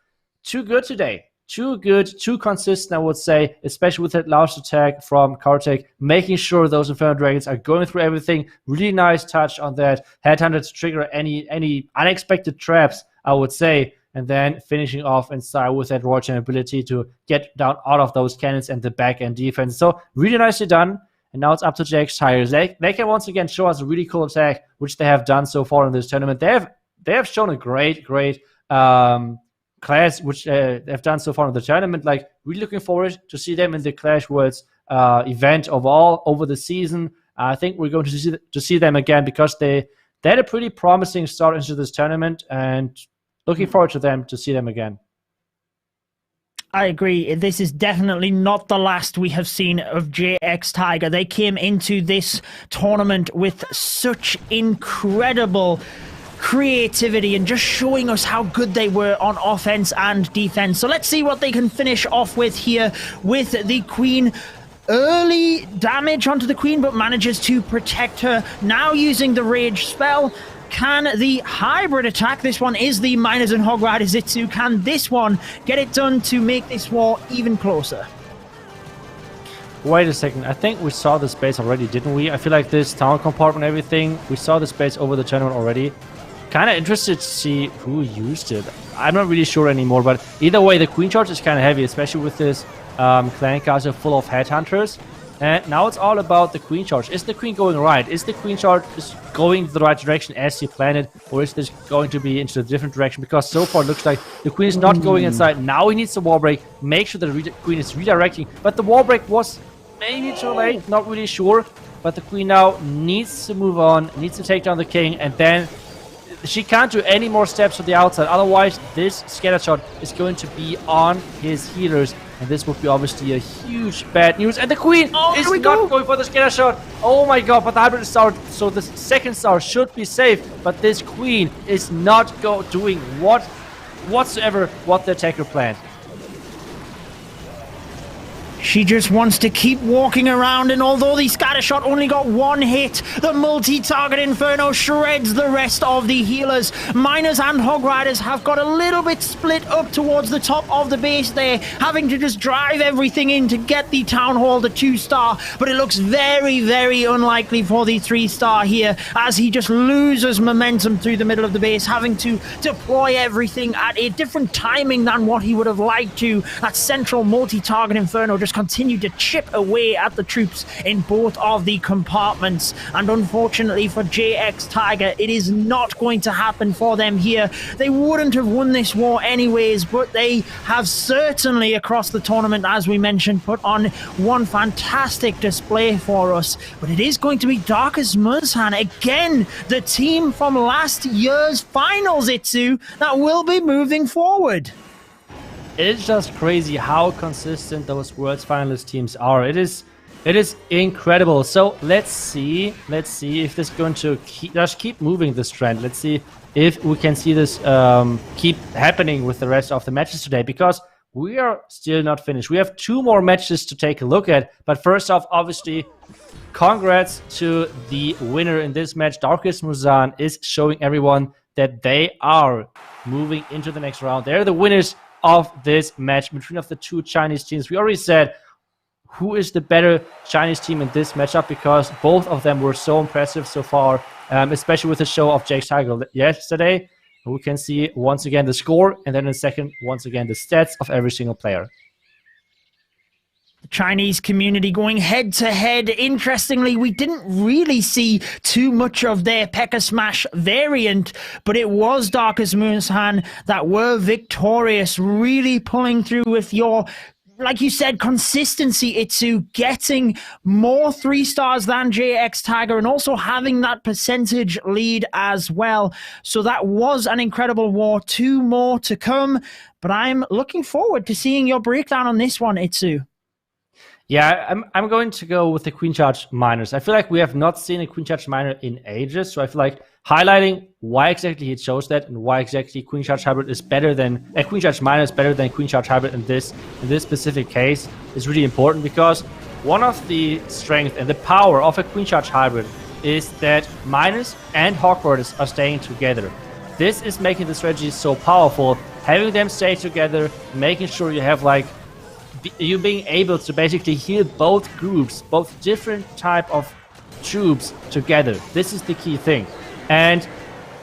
too good today. too good, too consistent, I would say, especially with that large attack from Karthik, making sure those Inferno Dragons are going through everything. Really nice touch on that Headhunter to trigger any unexpected traps, I would say, and then finishing off in style with that Royal Chain ability to get down out of those cannons and the back-end defense. So really nicely done. And now it's up to JX Tigers. They can once again show us a really cool attack, which they have done so far in this tournament. They have shown a great clash, which they've done so far in the tournament. Like, really looking forward to see them in the Clash Worlds event overall over the season. I think we're going to see them again because they had a pretty promising start into this tournament, and looking forward to see them again. I agree. This is definitely not the last we have seen of JX Tiger. They came into this tournament with such incredible creativity and just showing us how good they were on offense and defense. So let's see what they can finish off with here with the Queen. Early damage onto the Queen, but manages to protect her. Now using the Rage spell. Can the hybrid attack, this one is the Miners and Hog Rider Zitsu, can this one get it done to make this war even closer? Wait a second, I think we saw the space already, didn't we? I feel like this town compartment and everything, we saw the space over the tournament already. Kind of interested to see who used it. I'm not really sure anymore, but either way, the Queen Charge is kind of heavy, especially with this clan castle full of headhunters. And now it's all about the Queen Charge. Is the Queen going right? Is the Queen Charge going the right direction as he planned it? Or is this going to be into a different direction? Because so far it looks like the Queen is not going inside. Now he needs the wall break. Make sure the Queen is redirecting. But the wall break was maybe too late. Not really sure. But the Queen now needs to move on. Needs to take down the King. And then she can't do any more steps to the outside. Otherwise, this scatter shot is going to be on his healers. And this would be obviously a huge bad news. And the Queen is not going for the scatter shot. Oh my god, but the hybrid is star, so the second star should be safe. But this Queen is not doing whatsoever what the attacker planned. She just wants to keep walking around, and although the scatter shot only got one hit, the multi-target Inferno shreds the rest of the healers. Miners and Hog Riders have got a little bit split up towards the top of the base there, having to just drive everything in to get the Town Hall, the 2-star, but it looks very, very unlikely for the 3-star here, as he just loses momentum through the middle of the base, having to deploy everything at a different timing than what he would have liked to. That central multi-target Inferno just continue to chip away at the troops in both of the compartments, and unfortunately for JX Tiger, it is not going to happen for them here. They wouldn't have won this war anyways, but they have certainly across the tournament, as we mentioned, put on one fantastic display for us. But it is going to be Darkus Muzhan, again the team from last year's finals, Itsu, that will be moving forward. It's just crazy how consistent those Worlds finalist teams are. It is incredible. So let's see if this is going to keep moving this trend. Let's see if we can see this keep happening with the rest of the matches today, because we are still not finished. We have 2 more matches to take a look at. But first off, obviously, congrats to the winner in this match. Darkus Muzhan is showing everyone that they are moving into the next round. They're the winners of this match between the 2 Chinese teams. We already said who is the better Chinese team in this matchup, because both of them were so impressive so far, especially with the show of JX Tiger yesterday. We can see once again the score, and then in a second, once again, the stats of every single player. The Chinese community going head to head. Interestingly, we didn't really see too much of their P.E.K.K.A Smash variant, but it was Darkus Muzhan that were victorious, really pulling through with your, like you said, consistency, Itsu, getting more 3-stars than JX Tiger and also having that percentage lead as well. So that was an incredible war. 2 more to come, but I'm looking forward to seeing your breakdown on this one, Itsu. Yeah, I'm going to go with the Queen Charge Miners. I feel like we have not seen a Queen Charge Miner in ages, so I feel like highlighting why exactly he chose that and why exactly Queen Charge Hybrid is better than Queen Charge Miner is better than Queen Charge Hybrid in this specific case is really important, because one of the strength and the power of a Queen Charge Hybrid is that Miners and Hog Riders are staying together. This is making the strategy so powerful having them stay together, making sure you have like you being able to basically heal both groups, both different type of troops together. This is the key thing. And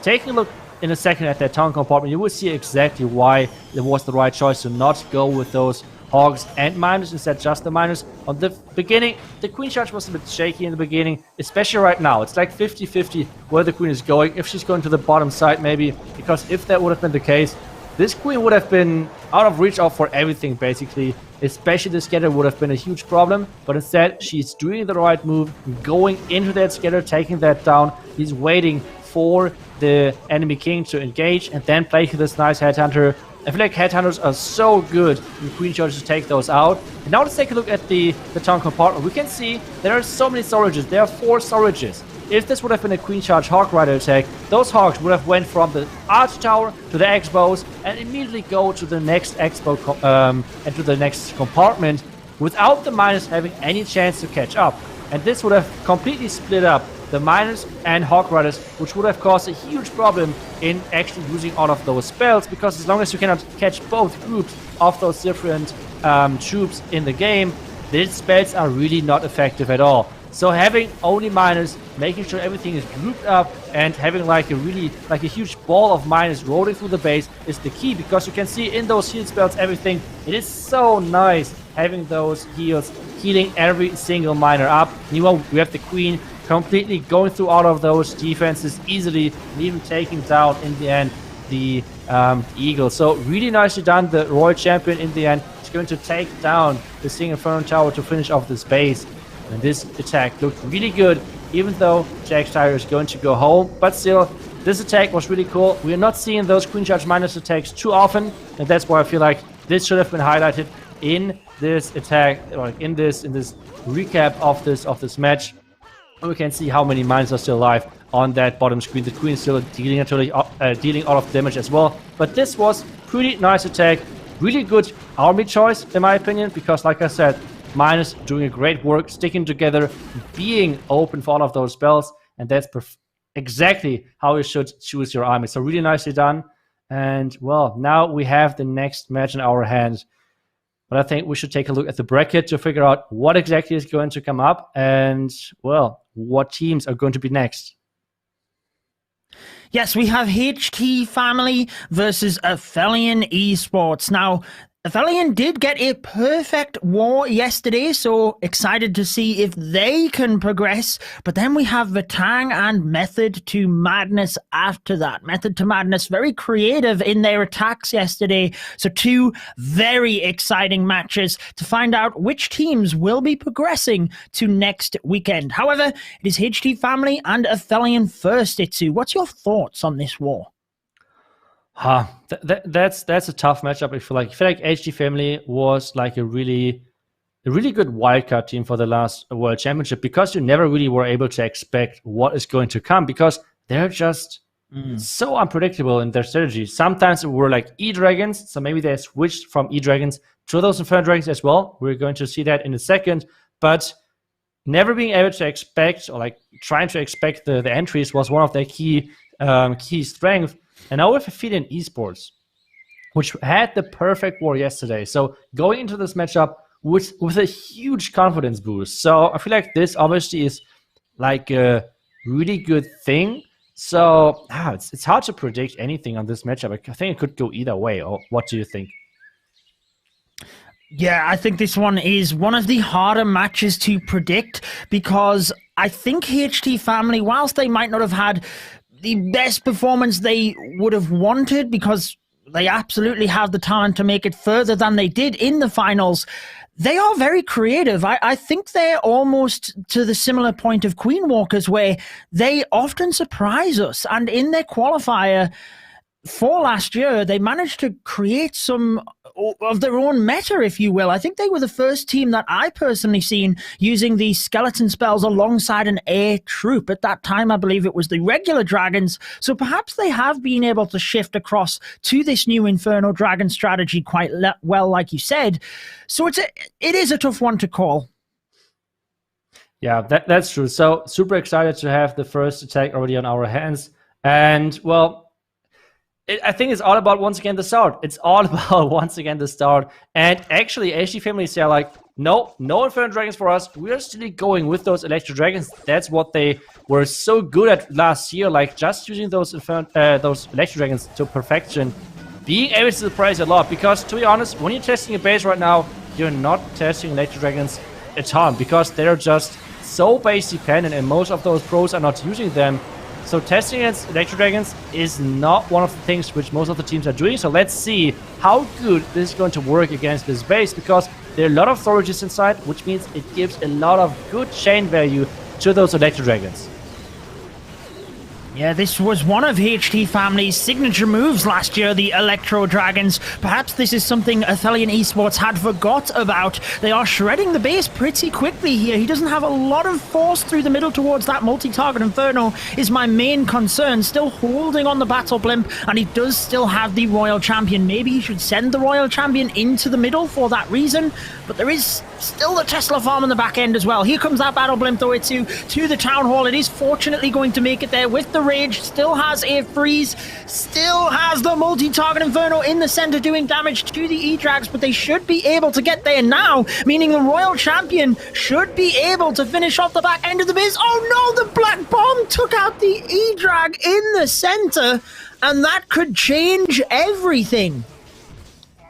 taking a look in a second at that town compartment, you will see exactly why it was the right choice to not go with those hogs and miners instead just the miners. On the beginning, the queen charge was a bit shaky in the beginning, especially right now. It's like 50-50 where the queen is going, if she's going to the bottom side maybe, because if that would have been the case, this queen would have been out of reach of for everything basically. Especially the scatter would have been a huge problem, but instead she's doing the right move, going into that scatter, taking that down. He's waiting for the enemy king to engage and then play this nice headhunter. I feel like headhunters are so good in queen charges to take those out. And now let's take a look at the town compartment. We can see there are so many storages. There are 4 storages. If this would have been a queen charge hog rider attack, those hogs would have went from the arch tower to the X-bows and immediately go to the next X-bow and to the next compartment without the miners having any chance to catch up. And this would have completely split up the miners and hog riders, which would have caused a huge problem in actually using all of those spells, because as long as you cannot catch both groups of those different troops in the game, these spells are really not effective at all. So having only miners, making sure everything is grouped up and having like a huge ball of miners rolling through the base is the key, because you can see in those heal spells everything. It is so nice having those heals, healing every single miner up. Meanwhile, we have the queen completely going through all of those defenses easily and even taking down in the end the eagle. So really nicely done. The royal champion in the end is going to take down the Sing Inferno Tower to finish off this base. And this attack looked really good, even though Jax Tiger is going to go home. But still, this attack was really cool. We are not seeing those Queen Charge minus attacks too often, and that's why I feel like this should have been highlighted in this attack, or in this recap of this match. We can see how many mines are still alive on that bottom screen. The queen is still dealing dealing all of the damage as well. But this was pretty nice attack. Really good army choice, in my opinion, because like I said, miners doing a great work, sticking together, being open for all of those spells, and that's exactly how you should choose your army. So really nicely done. And well, now we have the next match in our hands. But I think we should take a look at the bracket to figure out what exactly is going to come up and, well, what teams are going to be next. Yes, we have HT Family versus Aphelion Esports. Now, Aphelion did get a perfect war yesterday, so excited to see if they can progress. But then we have Vatang and Method to Madness after that. Method to Madness, very creative in their attacks yesterday. So 2 very exciting matches to find out which teams will be progressing to next weekend. However, it is HT Family and Aphelion first, Itsu. What's your thoughts on this war? That's a tough matchup. I feel like HT Family was like a really good wildcard team for the last World Championship, because you never really were able to expect what is going to come, because they're just so unpredictable in their strategy. Sometimes it were like E-Dragons, so maybe they switched from E-Dragons to those Inferno Dragons as well. We're going to see that in a second, but never being able to expect, or like trying to expect the entries was one of their key strengths. And now with Aphelion Esports, which had the perfect war yesterday. So going into this matchup with a huge confidence boost. So I feel like this obviously is like a really good thing. So it's hard to predict anything on this matchup. I think it could go either way. Or what do you think? Yeah, I think this one is one of the harder matches to predict, because I think HT Family, whilst they might not have had the best performance they would have wanted, because they absolutely have the talent to make it further than they did in the finals, they are very creative. I think they're almost to the similar point of Queen Walkers, where they often surprise us. And in their qualifier for last year, they managed to create some of their own meta, if you will. I think they were the first team that I personally seen using these skeleton spells alongside an air troop. At that time, I believe it was the regular dragons. So perhaps they have been able to shift across to this new Inferno Dragon strategy quite well, like you said. So it is a tough one to call. Yeah, that's true. So super excited to have the first attack already on our hands. And well, I think it's all about, once again, the start. It's all about, once again, the start. And actually, HD Family say like, no Inferno Dragons for us. We're still going with those Electro Dragons. That's what they were so good at last year, like just using those Electro Dragons to perfection. Being able to surprise a lot, because to be honest, when you're testing a base right now, you're not testing Electro Dragons a ton, because they're just so base dependent and most of those pros are not using them. So testing against Electro Dragons is not one of the things which most of the teams are doing. So let's see how good this is going to work against this base, because there are a lot of storages inside, which means it gives a lot of good chain value to those Electro Dragons. Yeah, this was one of HT Family's signature moves last year, the Electro Dragons. Perhaps this is something Athelion Esports had forgot about. They are shredding the base pretty quickly here. He doesn't have a lot of force through the middle towards that multi-target Inferno is my main concern. Still holding on the Battle Blimp, and he does still have the Royal Champion. Maybe he should send the Royal Champion into the middle for that reason, but there is still the Tesla farm on the back end as well. Here comes that Battle Blimp though, to the Town Hall. It is fortunately going to make it there with the Rage, still has a freeze, still has the multi-target Inferno in the center doing damage to the E-Drags, but they should be able to get there now, meaning the Royal Champion should be able to finish off the back end of the base. Oh no, the Black Bomb took out the E-Drag in the center, and that could change everything.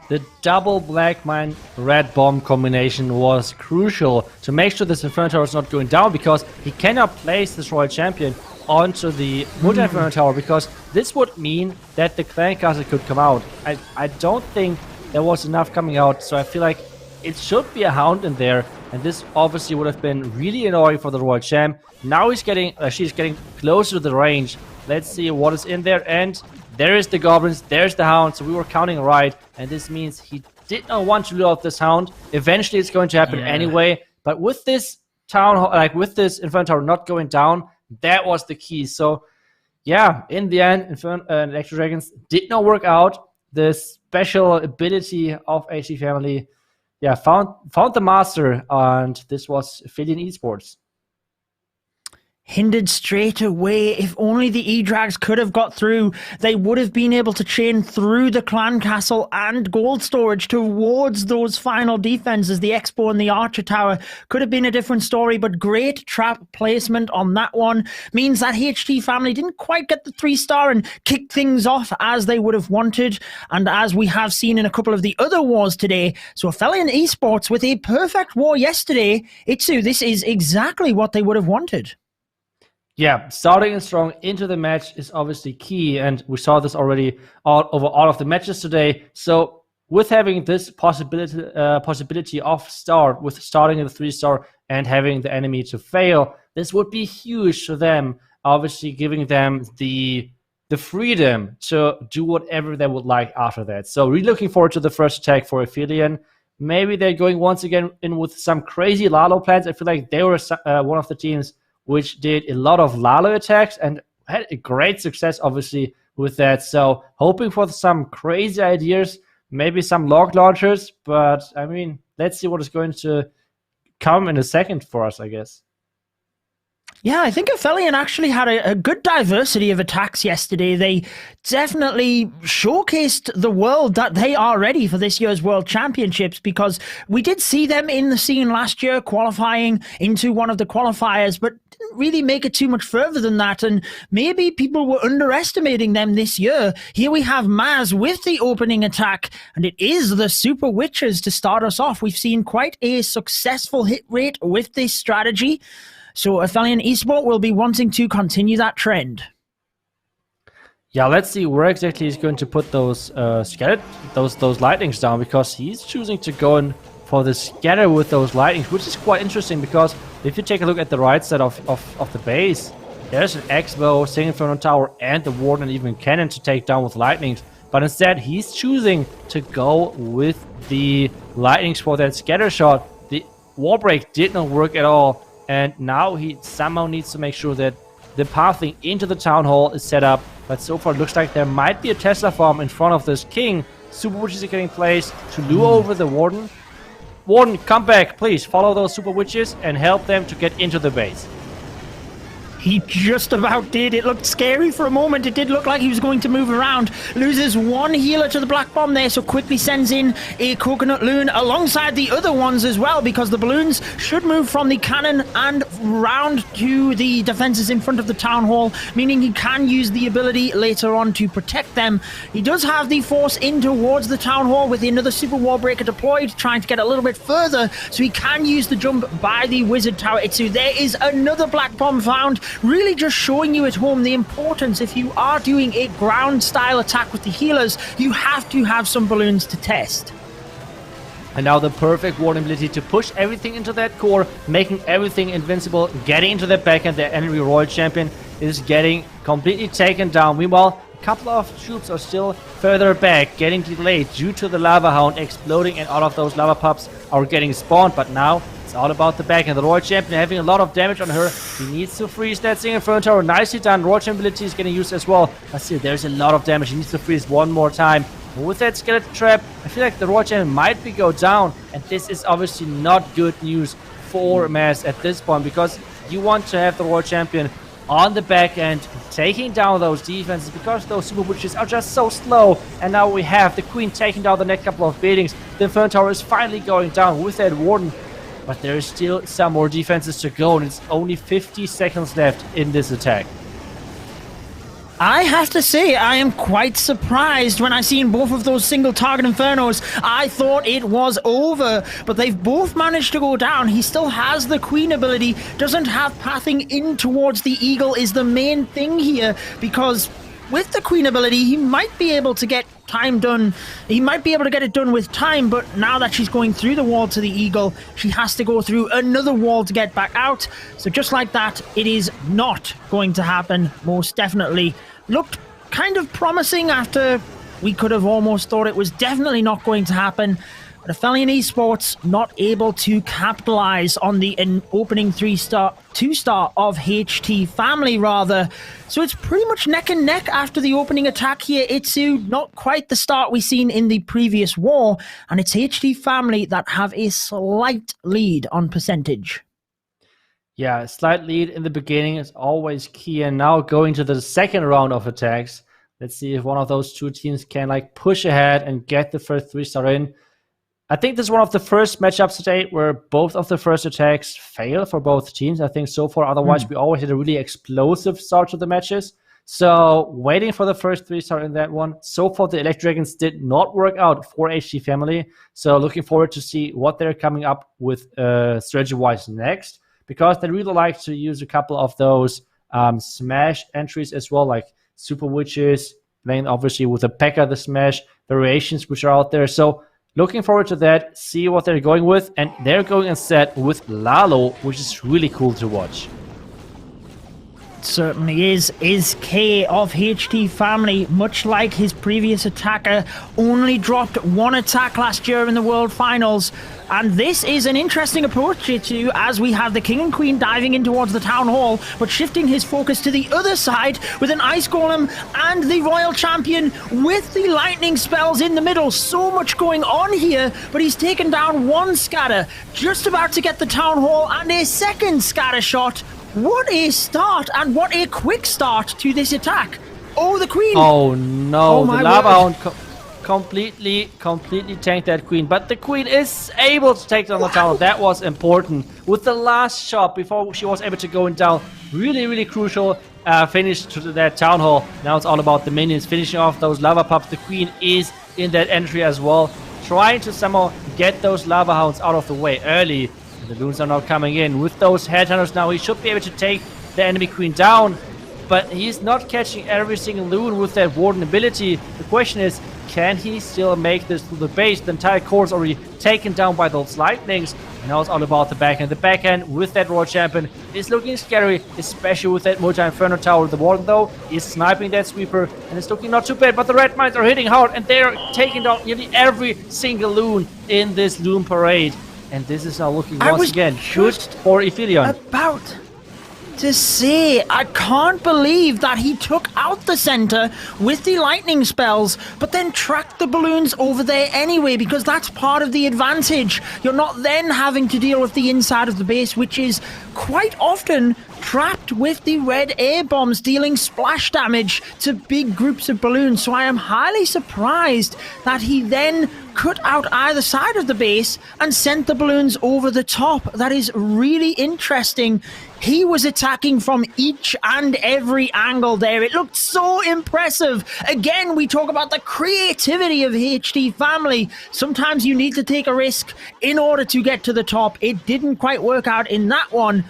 The double Black Mine Red Bomb combination was crucial to make sure this Inferno Tower is not going down, because he cannot place this Royal Champion onto the multi-Inferno Tower, because this would mean that the Clan Castle could come out. I don't think there was enough coming out, so I feel like it should be a Hound in there, and this obviously would have been really annoying for the Royal Champ. Now she's getting closer to the range. Let's see what is in there, and there is the Goblins, there's the Hound, so we were counting right, and this means he did not want to lure out this Hound. Eventually it's going to happen anyway, but with this Town Hall, like with this Inferno Tower not going down, that was the key. So yeah, in the end, Electro Dragons did not work out. The special ability of HT Family, yeah, found the master, and this was Athelion Esports. Hindered straight away. If only the E-Drags could have got through, they would have been able to chain through the Clan Castle and Gold Storage towards those final defenses. The Expo and the Archer Tower could have been a different story, but great trap placement on that one means that HT Family didn't quite get the 3-star and kick things off as they would have wanted, and as we have seen in a couple of the other wars today. So Athelion Esports with a perfect war yesterday. Itsu, this is exactly what they would have wanted. Yeah, starting strong into the match is obviously key, and we saw this already over all of the matches today. So with having this possibility of start, with starting at the 3-star and having the enemy to fail, this would be huge to them, obviously giving them the freedom to do whatever they would like after that. So really looking forward to the first attack for Athelion. Maybe they're going once again in with some crazy Lalo plans. I feel like they were one of the teams which did a lot of Lalo attacks and had a great success, obviously, with that. So hoping for some crazy ideas, maybe some log launchers, but I mean, let's see what is going to come in a second for us, I guess. Yeah, I think Athelion actually had a good diversity of attacks yesterday. They definitely showcased the world that they are ready for this year's World Championships, because we did see them in the scene last year qualifying into one of the qualifiers, but didn't really make it too much further than that, and maybe people were underestimating them this year. Here we have Maz with the opening attack, and it is the Super Witches to start us off. We've seen quite a successful hit rate with this strategy. So Athelion Esports will be wanting to continue that trend. Yeah, let's see where exactly he's going to put those those lightnings down, because he's choosing to go in for the scatter with those lightnings, which is quite interesting, because if you take a look at the right side of the base, there's an X-Bow, Single Inferno Tower, and the Warden and even Cannon to take down with lightnings. But instead, he's choosing to go with the lightnings for that scatter shot. The wall break did not work at all. And now he somehow needs to make sure that the pathing into the Town Hall is set up. But so far it looks like there might be a Tesla farm in front of this King. Super Witches are getting placed to lure over the Warden. Warden, come back, please. Follow those Super Witches and help them to get into the base. He just about did. It looked scary for a moment. It did look like he was going to move around. Loses one healer to the Black Bomb there, so quickly sends in a Coconut Loon alongside the other ones as well, because the balloons should move from the cannon and round to the defenses in front of the Town Hall, meaning he can use the ability later on to protect them. He does have the force in towards the Town Hall with another Super Wall Breaker deployed, trying to get a little bit further, so he can use the jump by the Wizard Tower. Itsu, there is another Black Bomb found. Really just showing you at home the importance, if you are doing a ground style attack with the healers, you have to have some balloons to test. And now the perfect warning ability to push everything into that core, making everything invincible, getting into the back, and the enemy Royal Champion is getting completely taken down. Meanwhile, a couple of troops are still further back, getting delayed due to the Lava Hound exploding, and all of those lava pups are getting spawned. But now it's all about the back, and the Royal Champion having a lot of damage on her. He needs to freeze that single Inferno Tower. Nicely done. Royal Champion ability is getting used as well. But still, there's a lot of damage. He needs to freeze one more time. And with that Skeleton Trap, I feel like the Royal Champion might be go down. And this is obviously not good news for Maz at this point, because you want to have the Royal Champion on the back end, taking down those defenses, because those Super Witches are just so slow. And now we have the Queen taking down the next couple of buildings. The Inferno Tower is finally going down with that Warden. But there is still some more defenses to go, and it's only 50 seconds left in this attack. I have to say, I am quite surprised when I seen both of those single target Infernos. I thought it was over, but they've both managed to go down. He still has the Queen ability, doesn't have pathing in towards the Eagle is the main thing here, because with the Queen ability, he might be able to get time done. He might be able to get it done with time, but now that she's going through the wall to the Eagle, she has to go through another wall to get back out. So just like that, it is not going to happen, most definitely. Looked kind of promising after we could have almost thought it was definitely not going to happen. But Aphelion Esports not able to capitalize on the opening two-star of HT Family, rather. So it's pretty much neck and neck after the opening attack here. Itsu, not quite the start we seen in the previous war, and it's HT Family that have a slight lead on percentage. Yeah, a slight lead in the beginning is always key, and now going to the second round of attacks, let's see if one of those two teams can like push ahead and get the first 3-star in. I think this is one of the first matchups today where both of the first attacks fail for both teams. I think so far, otherwise we always had a really explosive start to the matches. So waiting for the first 3-star in that one. So far, the Elect Dragons did not work out for HT Family. So looking forward to see what they're coming up with strategy-wise next, because they really like to use a couple of those smash entries as well, like Super Witches, then obviously with the P.E.K.K.A, the smash variations which are out there. So looking forward to that, see what they're going with, and they're going instead with Lalo, which is really cool to watch. Certainly is K of HT Family, much like his previous attacker, only dropped one attack last year in the World Finals. And this is an interesting approach to, as we have the King and Queen diving in towards the Town Hall, but shifting his focus to the other side with an Ice Golem and the Royal Champion with the lightning spells in the middle. So much going on here, but he's taken down one scatter, just about to get the Town Hall and a second scatter shot. What a start, and what a quick start to this attack. Oh, the Queen. Oh no, Oh, the my Lava word. Hound completely tanked that Queen. But the Queen is able to take down the tower. That was important. With the last shot before she was able to go down, really crucial finish to that Town Hall. Now it's all about the minions finishing off those lava pups. The Queen is in that entry as well, trying to somehow get those Lava Hounds out of the way early. The loons are now coming in. With those headhunters now, he should be able to take the enemy Queen down. But he's not catching every single loon with that Warden ability. The question is, can he still make this to the base? The entire core is already taken down by those lightnings. Now it's all about the backhand. The backhand with that Royal Champion is looking scary, especially with that Multi-Inferno Tower. The Warden, though, is sniping that Sweeper, and it's looking not too bad. But the Red Mines are hitting hard, and they're taking down nearly every single loon in this loon parade. And this is now looking once again good for Aphelion. About to say, I can't believe that he took out the center with the lightning spells, but then tracked the balloons over there anyway, because that's part of the advantage. You're not then having to deal with the inside of the base, which is quite often trapped with the red air bombs, dealing splash damage to big groups of balloons. So I am highly surprised that he then cut out either side of the base and sent the balloons over the top. That is really interesting. He was attacking from each and every angle there. It looked so impressive. Again, we talk about the creativity of HT Family. Sometimes you need to take a risk in order to get to the top. It didn't quite work out in that one.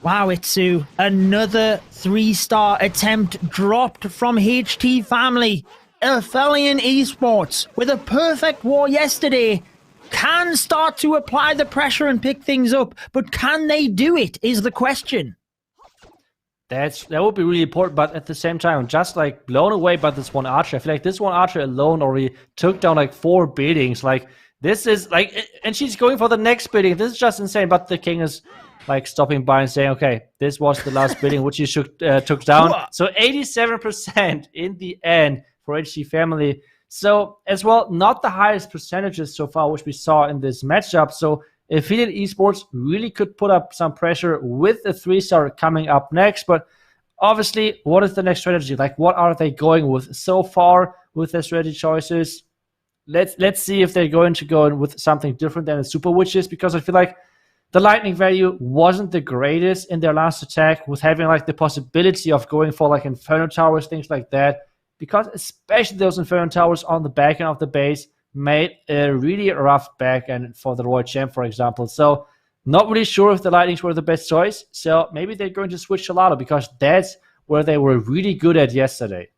Wow, Itsu, another 3-star attempt dropped from HT Family. Aphelion Esports, with a perfect war yesterday, can start to apply the pressure and pick things up, but can they do it is the question. That would be really important, but at the same time, I'm just like blown away by this one archer. I feel like this one archer alone already took down like 4 buildings. Like, this is like, and she's going for the next building. This is just insane, but the king is like stopping by and saying, okay, this was the last building which you took down. So 87% in the end for HT Family. So as well, not the highest percentages so far which we saw in this matchup. So Aphelion Esports really could put up some pressure with a 3-star coming up next. But obviously, what is the next strategy? Like, what are they going with so far with their strategy choices? Let's see if they're going to go in with something different than the Super Witches, because I feel like the lightning value wasn't the greatest in their last attack, with having like the possibility of going for like Inferno Towers, things like that, because especially those Inferno Towers on the back end of the base made a really rough back end for the Royal Champ, for example. So not really sure if the lightnings were the best choice. So maybe they're going to switch to Lado, because that's where they were really good at yesterday.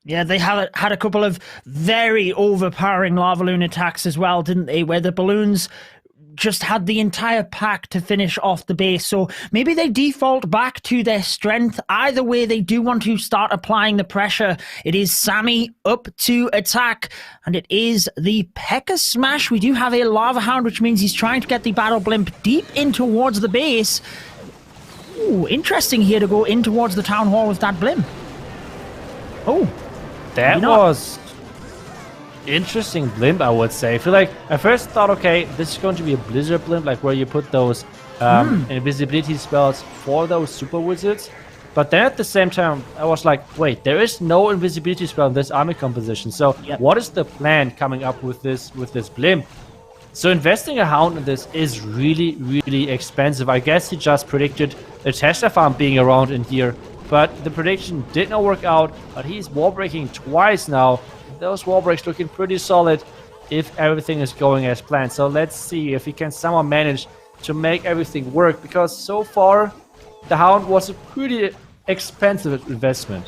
Yeah, they had a couple of very overpowering lava balloon attacks as well, didn't they? Where the balloons just had the entire pack to finish off the base. So maybe they default back to their strength. Either way, they do want to start applying the pressure. It is Sammy up to attack, and it is the P.E.K.K.A smash. We do have a Lava Hound, which means he's trying to get the Battle Blimp deep in towards the base. Ooh, interesting here to go in towards the Town Hall with that Blimp. Oh, that was interesting blimp, I would say. I feel like I first thought, okay, this is going to be a Blizzard blimp, like where you put those invisibility spells for those super wizards. But then at the same time, I was like, wait, there is no invisibility spell in this army composition. So what is the plan coming up with this blimp? So investing a Hound in this is really, really expensive. I guess he just predicted a Tesla farm being around in here, but the prediction did not work out. But he's wall breaking twice now. Those wall breaks looking pretty solid if everything is going as planned. So let's see if he can somehow manage to make everything work, because so far the Hound was a pretty expensive investment.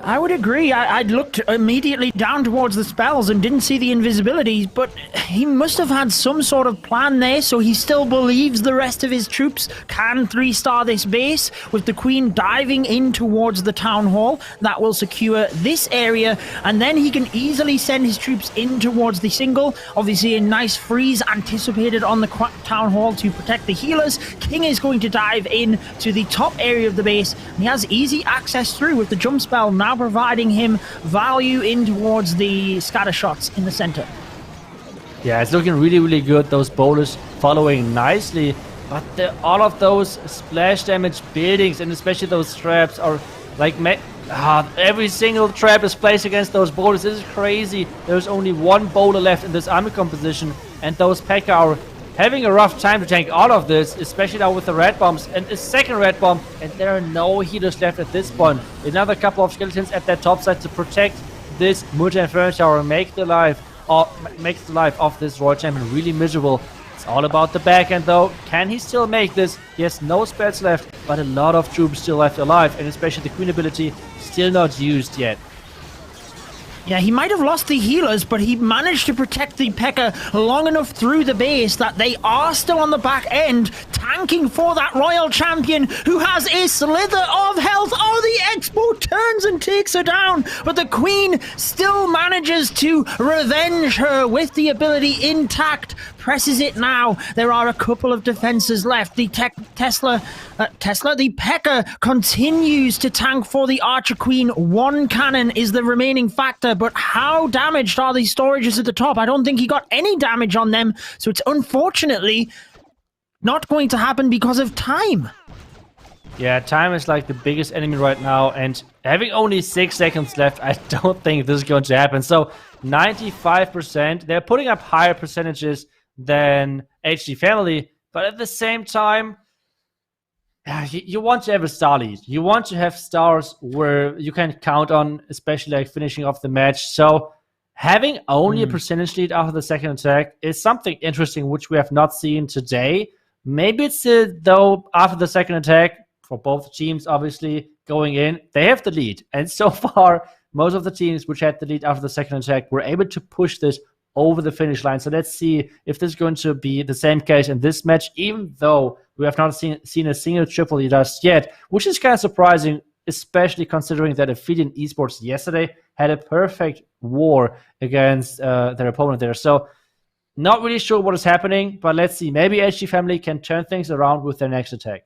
I would agree. I looked immediately down towards the spells and didn't see the invisibilities, but he must have had some sort of plan there, so he still believes the rest of his troops can 3-star this base, with the Queen diving in towards the Town Hall. That will secure this area, and then he can easily send his troops in towards the single. Obviously, a nice freeze anticipated on the Town Hall to protect the healers. King is going to dive in to the top area of the base, and he has easy access through with the jump spell now providing him value in towards the scatter shots in the center. Yeah, it's looking really, really good. Those boulders following nicely, but all of those splash damage buildings, and especially those traps, are like every single trap is placed against those boulders. This is crazy. There's only one boulder left in this army composition, and those P.E.K.K.A are having a rough time to tank all of this, especially now with the red bombs and a second red bomb, and there are no healers left at this point. Another couple of skeletons at that top side to protect this multi-inferno tower and makes the life of this Royal Champion really miserable. It's all about the back end though. Can he still make this? He has no spells left, but a lot of troops still left alive, and especially the Queen ability still not used yet. Yeah, he might have lost the healers, but he managed to protect the P.E.K.K.A long enough through the base that they are still on the back end, tanking for that Royal Champion who has a slither of health. Oh, the Expo turns and takes her down, but the Queen still manages to revenge her with the ability intact. Presses it now. There are a couple of defenses left. The the P.E.K.K.A continues to tank for the Archer Queen. One cannon is the remaining factor, but how damaged are these storages at the top? I don't think he got any damage on them, so it's unfortunately not going to happen because of time. Yeah, time is like the biggest enemy right now, and having only 6 seconds left, I don't think this is going to happen. So 95%, they're putting up higher percentages than HD Family, but at the same time, you want to have a star lead. You want to have stars where you can count on, especially like finishing off the match. So having only a percentage lead after the second attack is something interesting, which we have not seen today. Maybe it's though after the second attack, for both teams, obviously, going in, they have the lead. And so far, most of the teams which had the lead after the second attack were able to push this over the finish line. So let's see if this is going to be the same case in this match, even though we have not seen a single triple just yet, which is kind of surprising, especially considering that Aphelion Esports yesterday had a perfect war against their opponent there. So not really sure what is happening, but let's see. Maybe HG Family can turn things around with their next attack.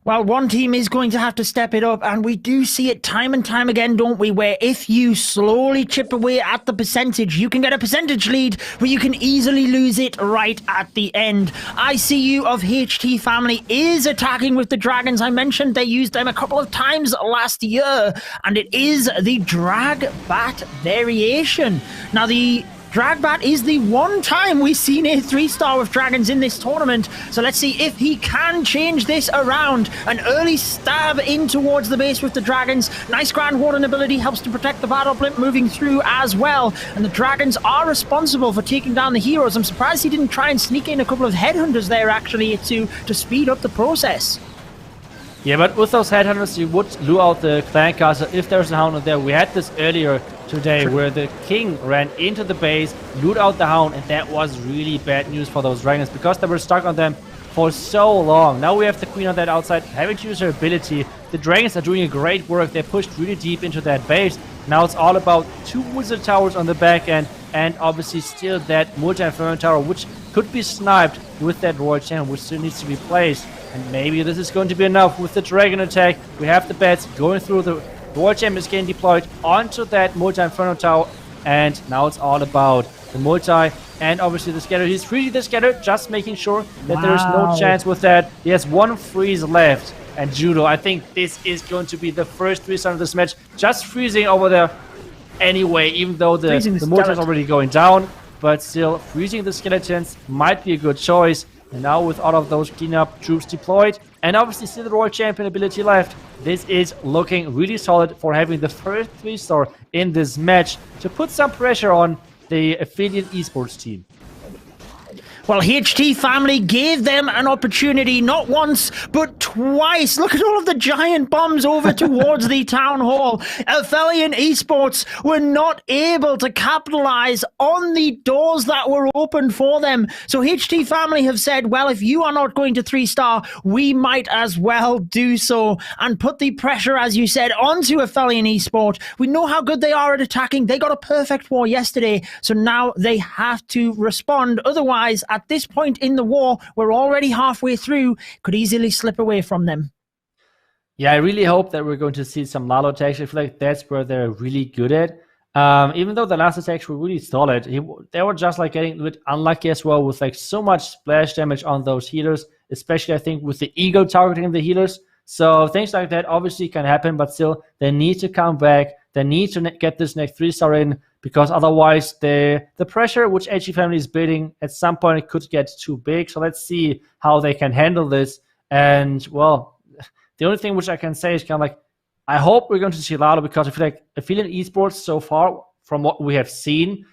Well, one team is going to have to step it up, and we do see it time and time again, don't we, where if you slowly chip away at the percentage, you can get a percentage lead, but you can easily lose it right at the end. ICU of HT Family is attacking with the Dragons. I mentioned they used them a couple of times last year, and it is the Drag Bat variation. Now, the Dragbat is the one time we've seen a 3-star with Dragons in this tournament, so let's see if he can change this around. An early stab in towards the base with the Dragons. Nice ground warden ability helps to protect the Battle Blimp moving through as well, and the Dragons are responsible for taking down the heroes. I'm surprised he didn't try and sneak in a couple of headhunters there actually to speed up the process. Yeah, but with those headhunters, you would lure out the clan castle if there's a hound there. We had this earlier today where the king ran into the base, lured out the hound, and that was really bad news for those dragons because they were stuck on them for so long. Now we have the queen on that outside, having to use her ability. The dragons are doing a great work. They pushed really deep into that base. Now it's all about 2 wizard towers on the back end, and obviously still that multi-inferno tower, which could be sniped with that royal champion, which still needs to be placed. And maybe this is going to be enough with the dragon attack. We have the bats going through. The royal champion is getting deployed onto that multi-inferno tower, and now it's all about the multi and obviously the scatter. He's freezing the scatter, just making sure that there is no chance with that. He has 1 freeze left, and Judo, I think this is going to be the first 3-star of this match, just freezing over there anyway, even though the multi is already going down, but still freezing the skeletons might be a good choice. And now with all of those cleanup troops deployed, and obviously still the Royal Champion ability left, this is looking really solid for having the first 3-star in this match to put some pressure on the Aphelion Esports team. Well, HT Family gave them an opportunity, not once, but twice. Look at all of the giant bombs over towards the town hall. Aphelion Esports were not able to capitalize on the doors that were opened for them. So HT Family have said, well, if you are not going to 3-star, we might as well do so and put the pressure, as you said, onto Aphelion Esports. We know how good they are at attacking. They got a perfect war yesterday, so now they have to respond. Otherwise, at this point in the war, we're already halfway through, could easily slip away from them. Yeah, I really hope that we're going to see some Lalo attacks. I feel like that's where they're really good at. Even though the last attacks were really solid, they were just like getting a bit unlucky as well with like so much splash damage on those healers, especially I think with the ego targeting the healers. So things like that obviously can happen, but still they need to come back. They need to get this next 3-star in, because otherwise the pressure which HG Family is building at some point it could get too big. So let's see how they can handle this. And well, the only thing which I can say is kind of like, I hope we're going to see Lalo, because I feel like Aphelion Esports so far, from what we have seen,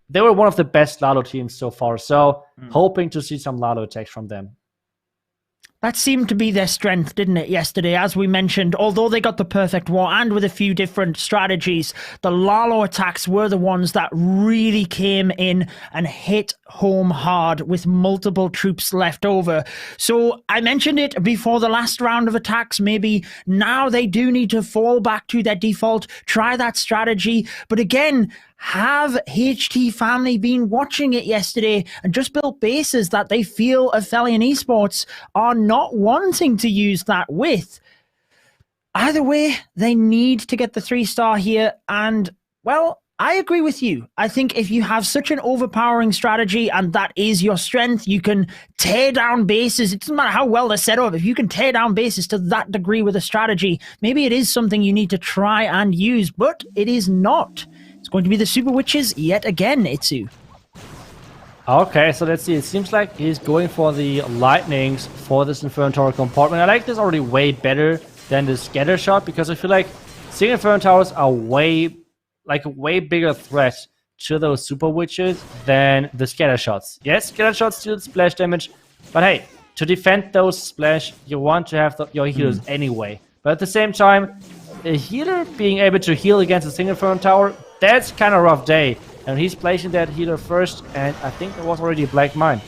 they were one of the best Lalo teams so far. So hoping to see some Lalo attacks from them. That seemed to be their strength, didn't it, yesterday? As we mentioned, although they got the perfect war and with a few different strategies, the Lalo attacks were the ones that really came in and hit home hard with multiple troops left over. So I mentioned it before the last round of attacks. Maybe now they do need to fall back to their default, try that strategy. But again, have HT Family been watching it yesterday and just built bases that they feel Aphelion Esports are not wanting to use that with? Either way, they need to get the 3-star here, and well, I agree with you. I think if you have such an overpowering strategy and that is your strength, you can tear down bases. It doesn't matter how well they're set up. If you can tear down bases to that degree with a strategy, maybe it is something you need to try and use, but it is not. It's going to be the Super Witches yet again, Itsu. Okay, so let's see. It seems like he's going for the lightnings for this Inferno Tower compartment. I like this already way better than the scatter shot because I feel like single Inferno Towers are a way bigger threat to those Super Witches than the scatter shots. Yes, scatter shots do splash damage, but hey, to defend those splash, you want to have your healers anyway. But at the same time, a healer being able to heal against a single Inferno Tower, that's kind of a rough day. And he's placing that healer first, and I think there was already a Black Mine.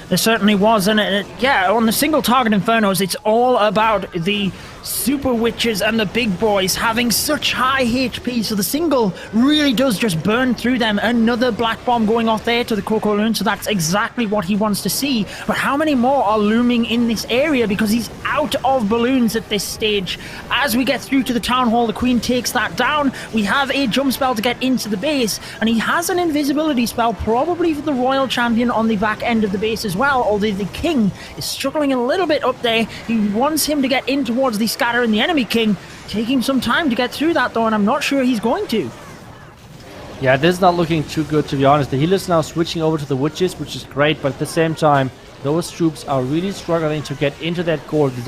There certainly was, and yeah, on the single target Infernos, it's all about the Super Witches and the big boys having such high HP, so the single really does just burn through them. Another Black Bomb going off there to the Coco Loon, so that's exactly what he wants to see. But how many more are looming in this area, because he's out of balloons at this stage? As we get through to the Town Hall, the Queen takes that down. We have a jump spell to get into the base, and he has an invisibility spell, probably for the Royal Champion on the back end of the base as well, although the King is struggling a little bit up there. He wants him to get in towards the scatter and the enemy King, taking some time to get through that though, and I'm not sure he's going to. Yeah, this is not looking too good, to be honest. The healer's now switching over to the Witches, which is great, but at the same time, those troops are really struggling to get into that core. The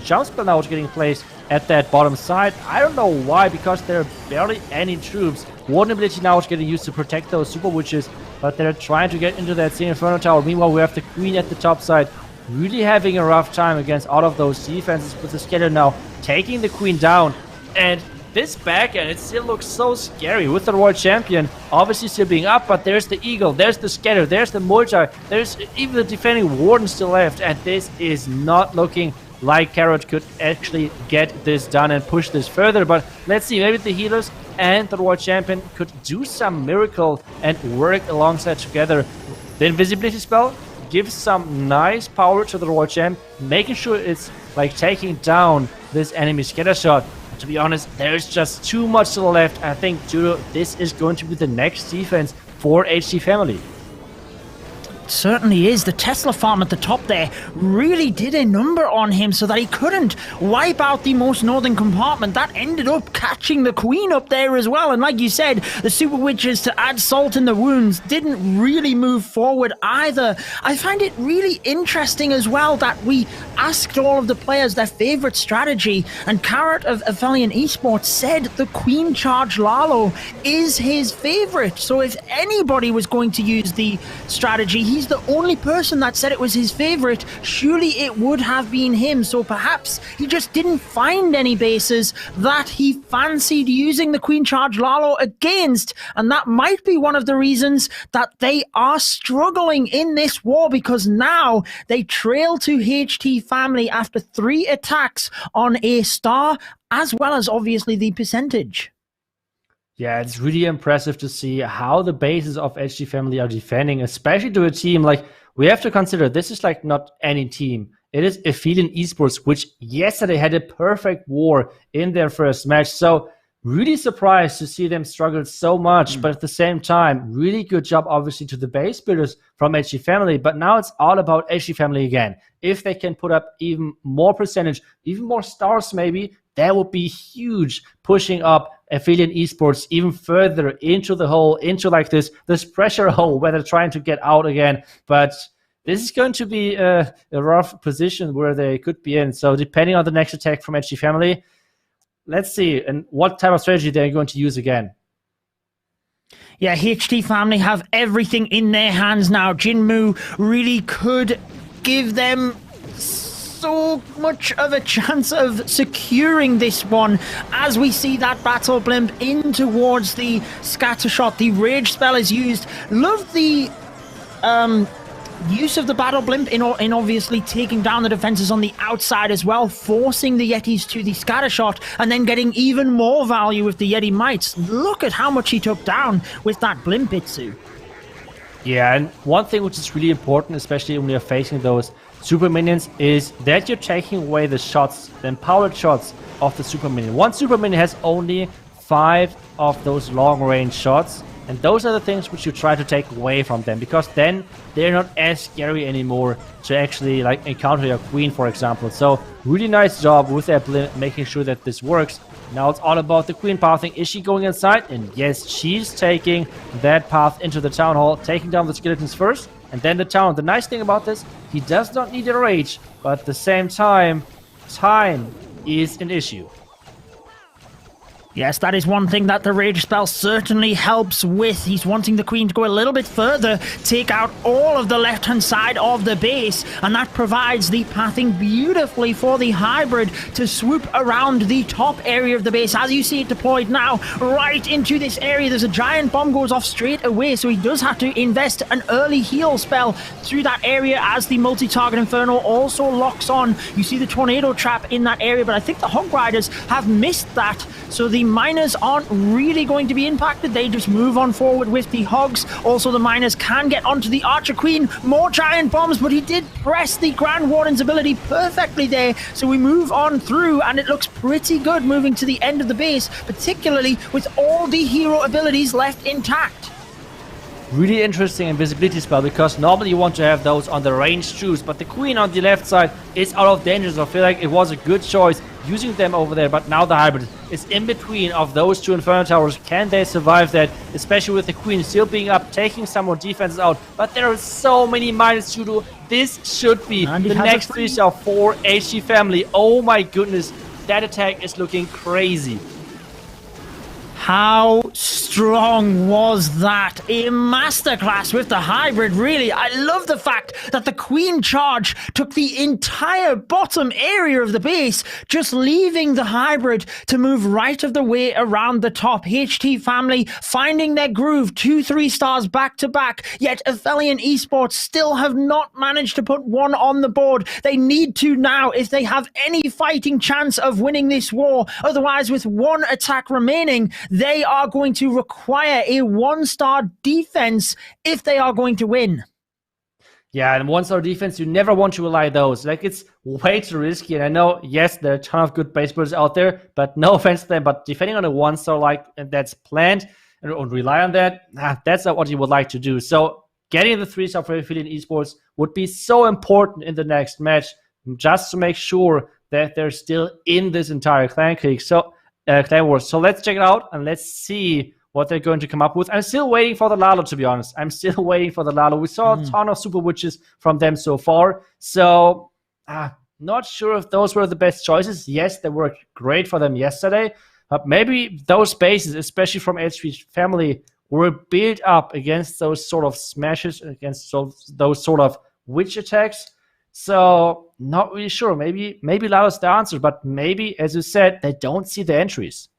jump spell now is getting placed at that bottom side. I don't know why, because there are barely any troops. Warden ability now is getting used to protect those Super Witches, but they're trying to get into that single Inferno Tower. Meanwhile, we have the Queen at the top side, really having a rough time against all of those defenses, with the scatter now taking the Queen down. And this back end, it still looks so scary with the Royal Champion obviously still being up, but there's the Eagle, there's the scatter, there's the multi, there's even the defending Warden still left, and this is not looking like Carrot could actually get this done and push this further. But let's see, maybe the healers and the Royal Champion could do some miracle and work alongside together. The invisibility spell gives some nice power to the Royal Champ, making sure it's like taking down this enemy scatter shot. But to be honest, there's just too much to the left. I think Judo, this is going to be the next defense for HT Family. Certainly is. The Tesla farm at the top there really did a number on him so that he couldn't wipe out the most northern compartment. That ended up catching the Queen up there as well. And like you said, the Super Witches, to add salt in the wounds, didn't really move forward either. I find it really interesting as well that we asked all of the players their favorite strategy, and Carrot of Aphelion Esports said the Queen Charge Lalo is his favorite. So if anybody was going to use the strategy, he's the only person that said it was his favorite. Surely it would have been him. So perhaps he just didn't find any bases that he fancied using the Queen Charge Lalo against. And that might be one of the reasons that they are struggling in this war, because now they trail to HT Family after 3 attacks on a star, as well as obviously the percentage. Yeah, it's really impressive to see how the bases of HT Family are defending, especially to a team like, we have to consider this is like not any team. It is Aphelion Esports, which yesterday had a perfect war in their first match. So really surprised to see them struggle so much, but at the same time, really good job obviously to the base builders from HT Family. But now it's all about HT Family again. If they can put up even more percentage, even more stars maybe, that would be huge, pushing up Aphelion Esports even further into the hole, into like this pressure hole where they're trying to get out again. But this is going to be a rough position where they could be in. So depending on the next attack from HT Family, let's see and what type of strategy they're going to use again. Yeah, HT Family have everything in their hands now. Jinmu really could give them so much of a chance of securing this one, as we see that battle blimp in towards the scatter shot. The rage spell is used. Love the use of the battle blimp in obviously taking down the defenses on the outside as well, forcing the Yetis to the scatter shot, and then getting even more value with the Yeti mites. Look at how much he took down with that blimp, Itsu. Yeah, and one thing which is really important, especially when you're facing those super minions, is that you're taking away the shots, the empowered shots of the super minion. One super minion has only 5 of those long-range shots. And those are the things which you try to take away from them, because then they're not as scary anymore to actually like encounter your queen, for example. So really nice job with their blimp, making sure that this works. Now it's all about the queen pathing. Is she going inside? And yes, she's taking that path into the town hall, taking down the skeletons first, and then the town. The nice thing about this, he does not need a rage, but at the same time is an issue. Yes, that is one thing that the Rage spell certainly helps with. He's wanting the Queen to go a little bit further, take out all of the left-hand side of the base, and that provides the pathing beautifully for the Hybrid to swoop around the top area of the base. As you see it deployed now, right into this area, there's a giant bomb goes off straight away, so he does have to invest an early heal spell through that area as the multi-target Inferno also locks on. You see the Tornado Trap in that area, but I think the Hog Riders have missed that, so the miners aren't really going to be impacted. They just move on forward with the hogs. Also, the miners can get onto the Archer Queen. More giant bombs, but he did press the Grand Warden's ability perfectly there. So we move on through, and it looks pretty good moving to the end of the base, particularly with all the hero abilities left intact. Really interesting invisibility spell, because normally you want to have those on the ranged troops, but the queen on the left side is out of danger, so I feel like it was a good choice using them over there. But now the Hybrid is in between of those two Inferno Towers. Can they survive that, especially with the queen still being up, taking some more defenses out? But there are so many minus to do. This should be the next 3-star for HG family. Oh my goodness, that attack is looking crazy. How strong was that? A masterclass with the Hybrid, really. I love the fact that the Queen charge took the entire bottom area of the base, just leaving the Hybrid to move right of the way around the top. HT family finding their groove, 2-3 stars back to back, yet Aphelion Esports still have not managed to put one on the board. They need to now if they have any fighting chance of winning this war. Otherwise, with one attack remaining, they are going to require a 1-star defense if they are going to win. Yeah, and 1-star defense, you never want to rely those. Like, it's way too risky. And I know, yes, there are a ton of good base builders out there, but no offense to them. But defending on a 1-star like that's planned and rely on that, that's not what you would like to do. So getting the 3-star for Aphelion Esports would be so important in the next match, just to make sure that they're still in this entire clan clique. So Clan Wars. So let's check it out and let's see what they're going to come up with. I'm still waiting for the Lalo, to be honest. I'm still waiting for the Lalo. We saw a ton of Super Witches from them so far. So, not sure if those were the best choices. Yes, they worked great for them yesterday. But maybe those bases, especially from HG family, were built up against those sort of smashes, against those sort of witch attacks. So, not really sure. Maybe Lalo's the answer, but maybe, as you said, they don't see the entries.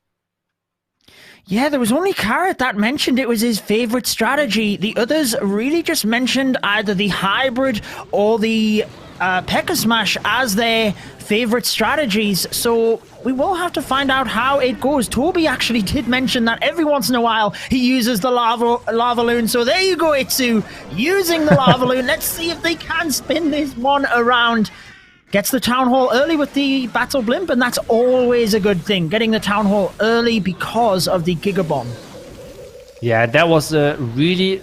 Yeah, there was only Carrot that mentioned it was his favorite strategy. The others really just mentioned either the Hybrid or the P.E.K.K.A. Smash as their favorite strategies. So we will have to find out how it goes. Toby actually did mention that every once in a while he uses the lava loon. So there you go, Itsu, using the lava loon. Let's see if they can spin this one around. Gets the Town Hall early with the Battle Blimp, and that's always a good thing. Getting the Town Hall early because of the Giga Bomb. Yeah, that was really,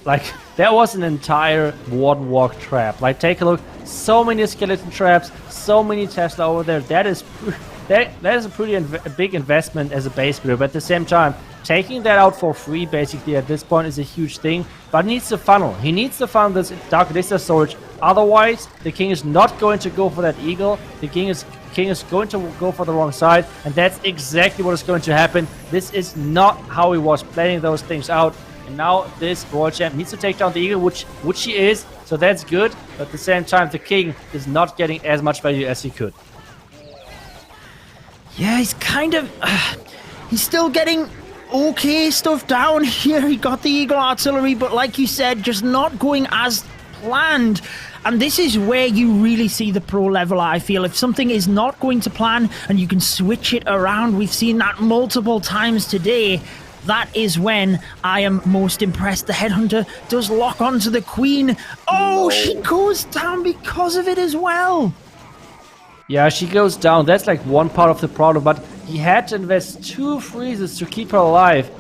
that was an entire Warden Walk trap. Like, take a look. So many skeleton traps, so many Tesla over there. That is a pretty big investment as a base builder, but at the same time, taking that out for free basically at this point is a huge thing. But he needs to funnel. He needs to funnel this Dark Elixir storage. Otherwise, the king is not going to go for that eagle. The king is going to go for the wrong side, and that's exactly what is going to happen. This is not how he was planning those things out. And now this Royal Champ needs to take down the eagle, which he is. So that's good. But at the same time, the king is not getting as much value as he could. Yeah, he's kind of... he's still getting okay stuff down here. He got the Eagle Artillery, but like you said, just not going as planned. And this is where you really see the pro level, I feel. If something is not going to plan and you can switch it around, we've seen that multiple times today. That is when I am most impressed. The Headhunter does lock onto the Queen. Oh, she goes down because of it as well. Yeah, she goes down. That's like one part of the problem, but he had to invest 2 freezes to keep her alive,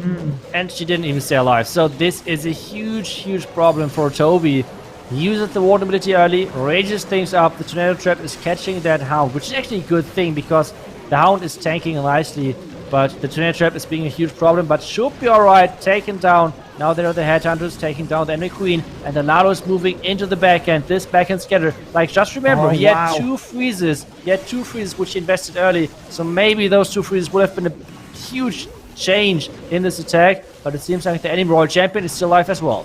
and she didn't even stay alive. So this is a huge problem for Toby. He uses the water ability early, rages things up. The Tornado Trap is catching that Hound, which is actually a good thing because the Hound is tanking nicely, but the Tornado Trap is being a huge problem, but should be alright. Taken down. Now there are the Headhunters taking down the enemy queen, and the Nado is moving into the backhand. This backhand scatter, like, just remember, he had 2 freezes. He had 2 freezes, which he invested early. So maybe those 2 freezes would have been a huge change in this attack, but it seems like the enemy Royal Champion is still alive as well.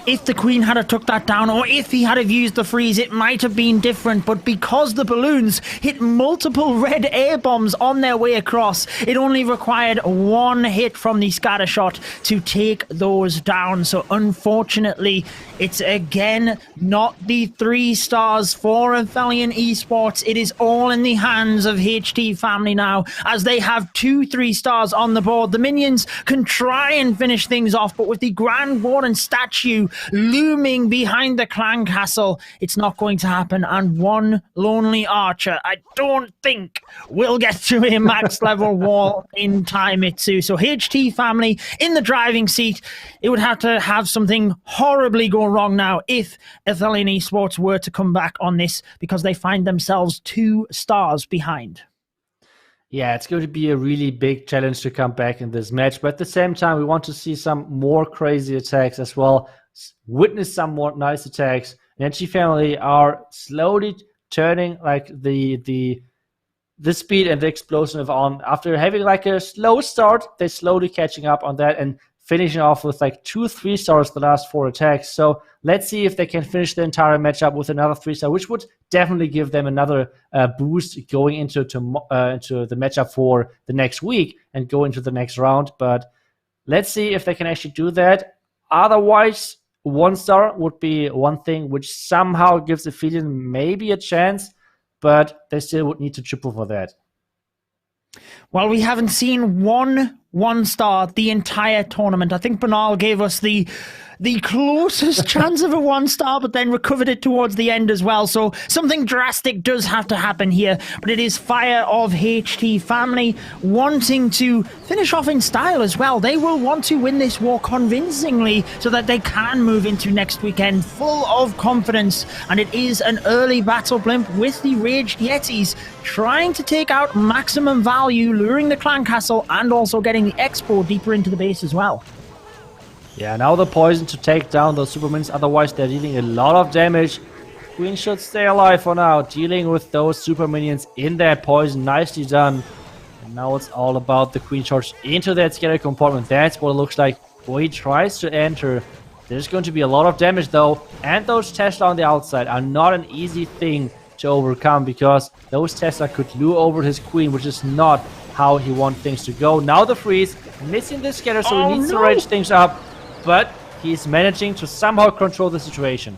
If the Queen had have took that down, or if he had have used the freeze, it might have been different. But because the balloons hit multiple red air bombs on their way across, it only required 1 hit from the scatter shot to take those down. So unfortunately, it's again not the 3 stars for Athelion Esports. It is all in the hands of HT Family now, as they have 2 3 stars on the board. The minions can try and finish things off, but with the Grand Warden statue looming behind the clan castle, it's not going to happen. And one lonely archer, I don't think, will get to a max level wall in time, Itsu. So HT Family in the driving seat. It would have to have something horribly go wrong now if Athelion Esports were to come back on this, because they find themselves 2 stars behind. Yeah, it's going to be a really big challenge to come back in this match, but at the same time, we want to see some more crazy attacks as well. Witness some more nice attacks. And HT Family are slowly turning like the speed and the explosion on. After having like a slow start, they're slowly catching up on that and finishing off with like 2 3 stars the last 4 attacks. So let's see if they can finish the entire matchup with another 3-star, which would definitely give them another boost going into the matchup for the next week and go into the next round. But let's see if they can actually do that. Otherwise, 1 star would be one thing which somehow gives Athelion maybe a chance, but they still would need to triple for that. Well, we haven't seen one star the entire tournament. I think Banal gave us the closest chance of a 1 star, but then recovered it towards the end as well. So something drastic does have to happen here. But it is Fire of HT Family wanting to finish off in style as well. They will want to win this war convincingly so that they can move into next weekend full of confidence. And it is an early battle blimp with the Raged Yetis trying to take out maximum value, luring the clan castle and also getting the expo deeper into the base as well. Yeah, now the poison to take down those super minions, otherwise they're dealing a lot of damage. Queen should stay alive for now, dealing with those super minions in that poison. Nicely done. And now it's all about the Queen charge into that scatter compartment. That's what it looks like. Boy, he tries to enter. There's going to be a lot of damage though, and those Tesla on the outside are not an easy thing to overcome, because those Tesla could lure over his Queen, which is not how he wants things to go. Now the freeze, missing the scatter, so he needs to rage things up. But he's managing to somehow control the situation.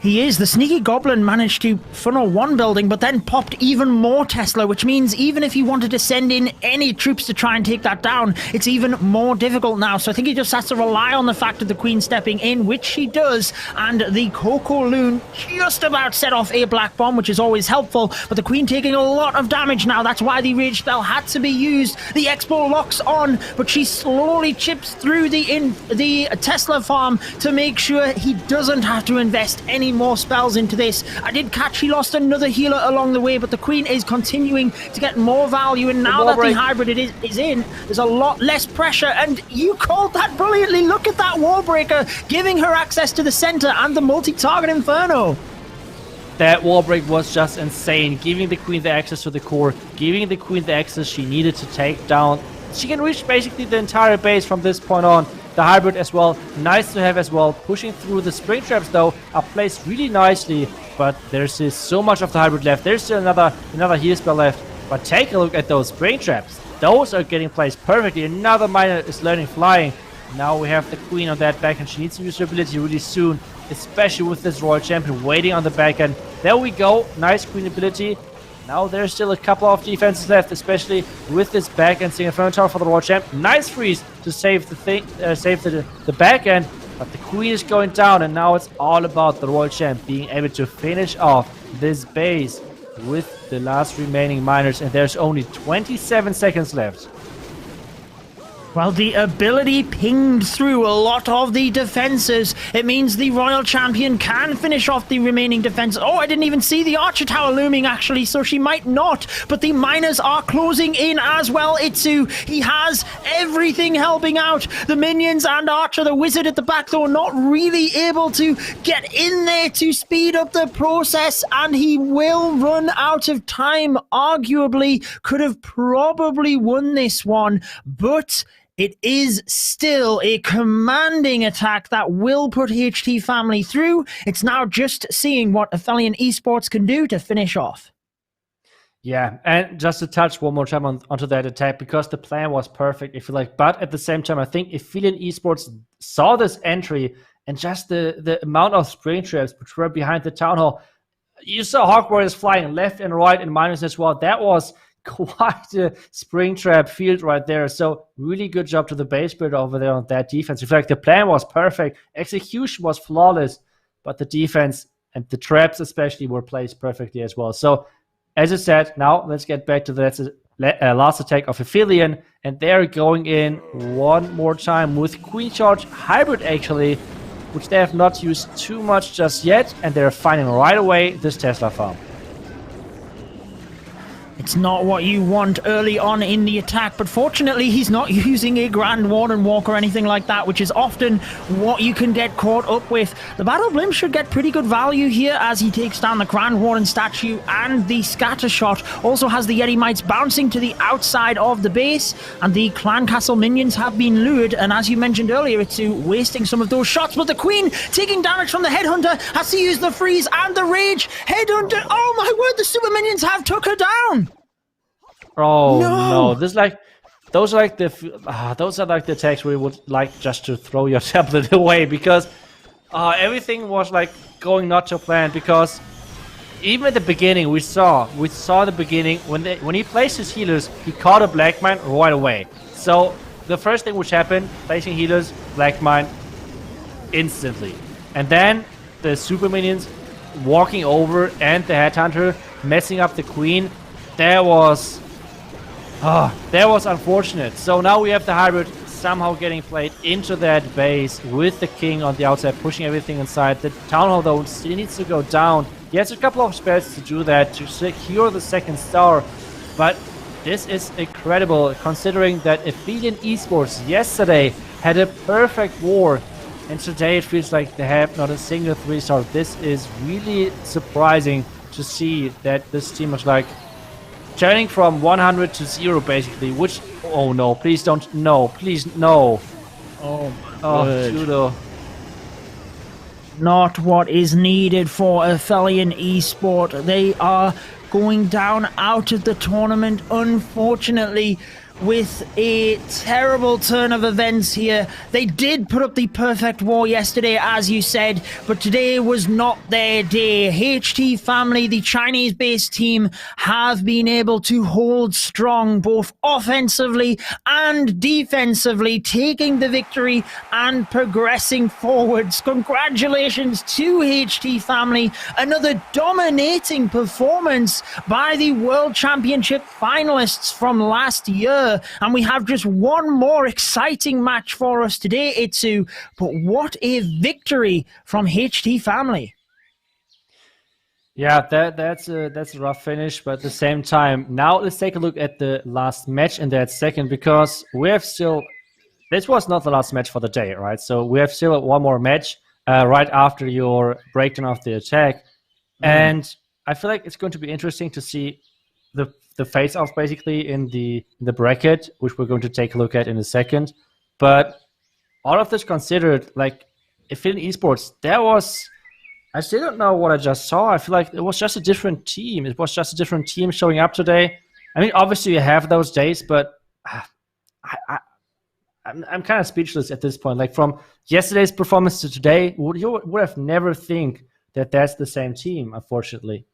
He is. The sneaky goblin managed to funnel 1 building, but then popped even more Tesla, which means even if he wanted to send in any troops to try and take that down, it's even more difficult now. So I think he just has to rely on the fact of the Queen stepping in, which she does, and the Coco Loon just about set off a black bomb, which is always helpful, but the Queen taking a lot of damage now. That's why the Rage Spell had to be used. The Expo locks on, but she slowly chips through the Tesla farm to make sure he doesn't have to invest any more spells into this. I did catch he lost another healer along the way, but the Queen is continuing to get more value, and now that the hybrid is in, there's a lot less pressure, and you called that brilliantly. Look at that wall breaker, giving her access to the center and the multi-target Inferno. That wall break was just insane, giving the Queen the access to the core, giving the Queen the access she needed to take down. She can reach basically the entire base from this point on. The hybrid as well, nice to have as well. Pushing through the spring traps though are placed really nicely, but there's still so much of the hybrid left. There's still another heal spell left, but take a look at those spring traps. Those are getting placed perfectly. Another miner is learning flying. Now we have the Queen on that back, and she needs to use her ability really soon, especially with this Royal Champion waiting on the back end. There we go, nice Queen ability. Now there's still a couple of defenses left, especially with this back end. Seeing Inferno Tower for the Royal Champ. Nice freeze to save the back end. But the queen is going down, and now it's all about the Royal Champ being able to finish off this base with the last remaining miners, and there's only 27 seconds left. Well, the ability pinged through a lot of the defenses. It means the Royal Champion can finish off the remaining defenses. Oh, I didn't even see the Archer Tower looming, actually, so she might not. But the miners are closing in as well, Itsu. He has everything helping out. The minions and Archer, the wizard at the back, though, not really able to get in there to speed up the process. And he will run out of time. Arguably, could have probably won this one, but it is still a commanding attack that will put HT Family through. It's now just seeing what Aphelion Esports can do to finish off. Yeah, and just to touch one more time onto that attack, because the plan was perfect, if you like. But at the same time, I think Aphelion Esports saw this entry and just the amount of spring traps which were behind the Town Hall. You saw Hog Warriors flying left and right and minus as well. That was quite a spring trap field right there. So really good job to the base builder over there on that defense. In fact, the plan was perfect. Execution was flawless, but the defense and the traps especially were placed perfectly as well. So as I said, now let's get back to the last attack of Aphelion, and they're going in one more time with Queen Charge Hybrid actually, which they have not used too much just yet, and they're finding right away this Tesla farm. It's not what you want early on in the attack, but fortunately he's not using a Grand Warden Walk or anything like that, which is often what you can get caught up with. The Battle Blimp should get pretty good value here as he takes down the Grand Warden statue, and the Scatter Shot also has the Yeti Mites bouncing to the outside of the base, and the Clan Castle minions have been lured, and as you mentioned earlier, it's wasting some of those shots, but the Queen taking damage from the Headhunter has to use the Freeze and the Rage. Headhunter, oh my word, the Super Minions have took her down! Oh no! Those are like the attacks where you would like just to throw your tablet away, because everything was like going not to plan. Because even at the beginning, we saw the beginning when he placed his healers, he caught a Black Mine right away. So the first thing which happened, placing healers, Black Mine instantly, and then the Super Minions walking over and the Headhunter messing up the Queen. That was unfortunate. So now we have the Hybrid somehow getting played into that base with the King on the outside, pushing everything inside. The Town Hall, though, still needs to go down. He has a couple of spells to do that, to secure the second star. But this is incredible, considering that Aphelion Esports yesterday had a perfect war, and today it feels like they have not a single 3-star. This is really surprising to see that this team is like turning from 100 to 0 basically, which, oh no, please don't, no, please, no. Oh my god. Judo. Not what is needed for Aphelion Esport. They are going down out of the tournament, unfortunately, with a terrible turn of events here. They did put up the perfect war yesterday, as you said, but today was not their day. HT Family, the Chinese-based team, have been able to hold strong, both offensively and defensively, taking the victory and progressing forwards. Congratulations to HT Family. Another dominating performance by the World Championship finalists from last year. And we have just one more exciting match for us today, Itsu. But what a victory from HT Family. Yeah, that's a rough finish, but at the same time, now let's take a look at the last match in that second, because we have still, this was not the last match for the day, right? So we have still one more match right after your breakdown of the attack. And I feel like it's going to be interesting to see the face-off basically in the bracket, which we're going to take a look at in a second. But all of this considered, like, Aphelion Esports, I still don't know what I just saw. I feel like it was just a different team. It was just a different team showing up today. I mean, obviously you have those days, but I'm kind of speechless at this point. Like, from yesterday's performance to today, you would have never think that that's the same team, unfortunately.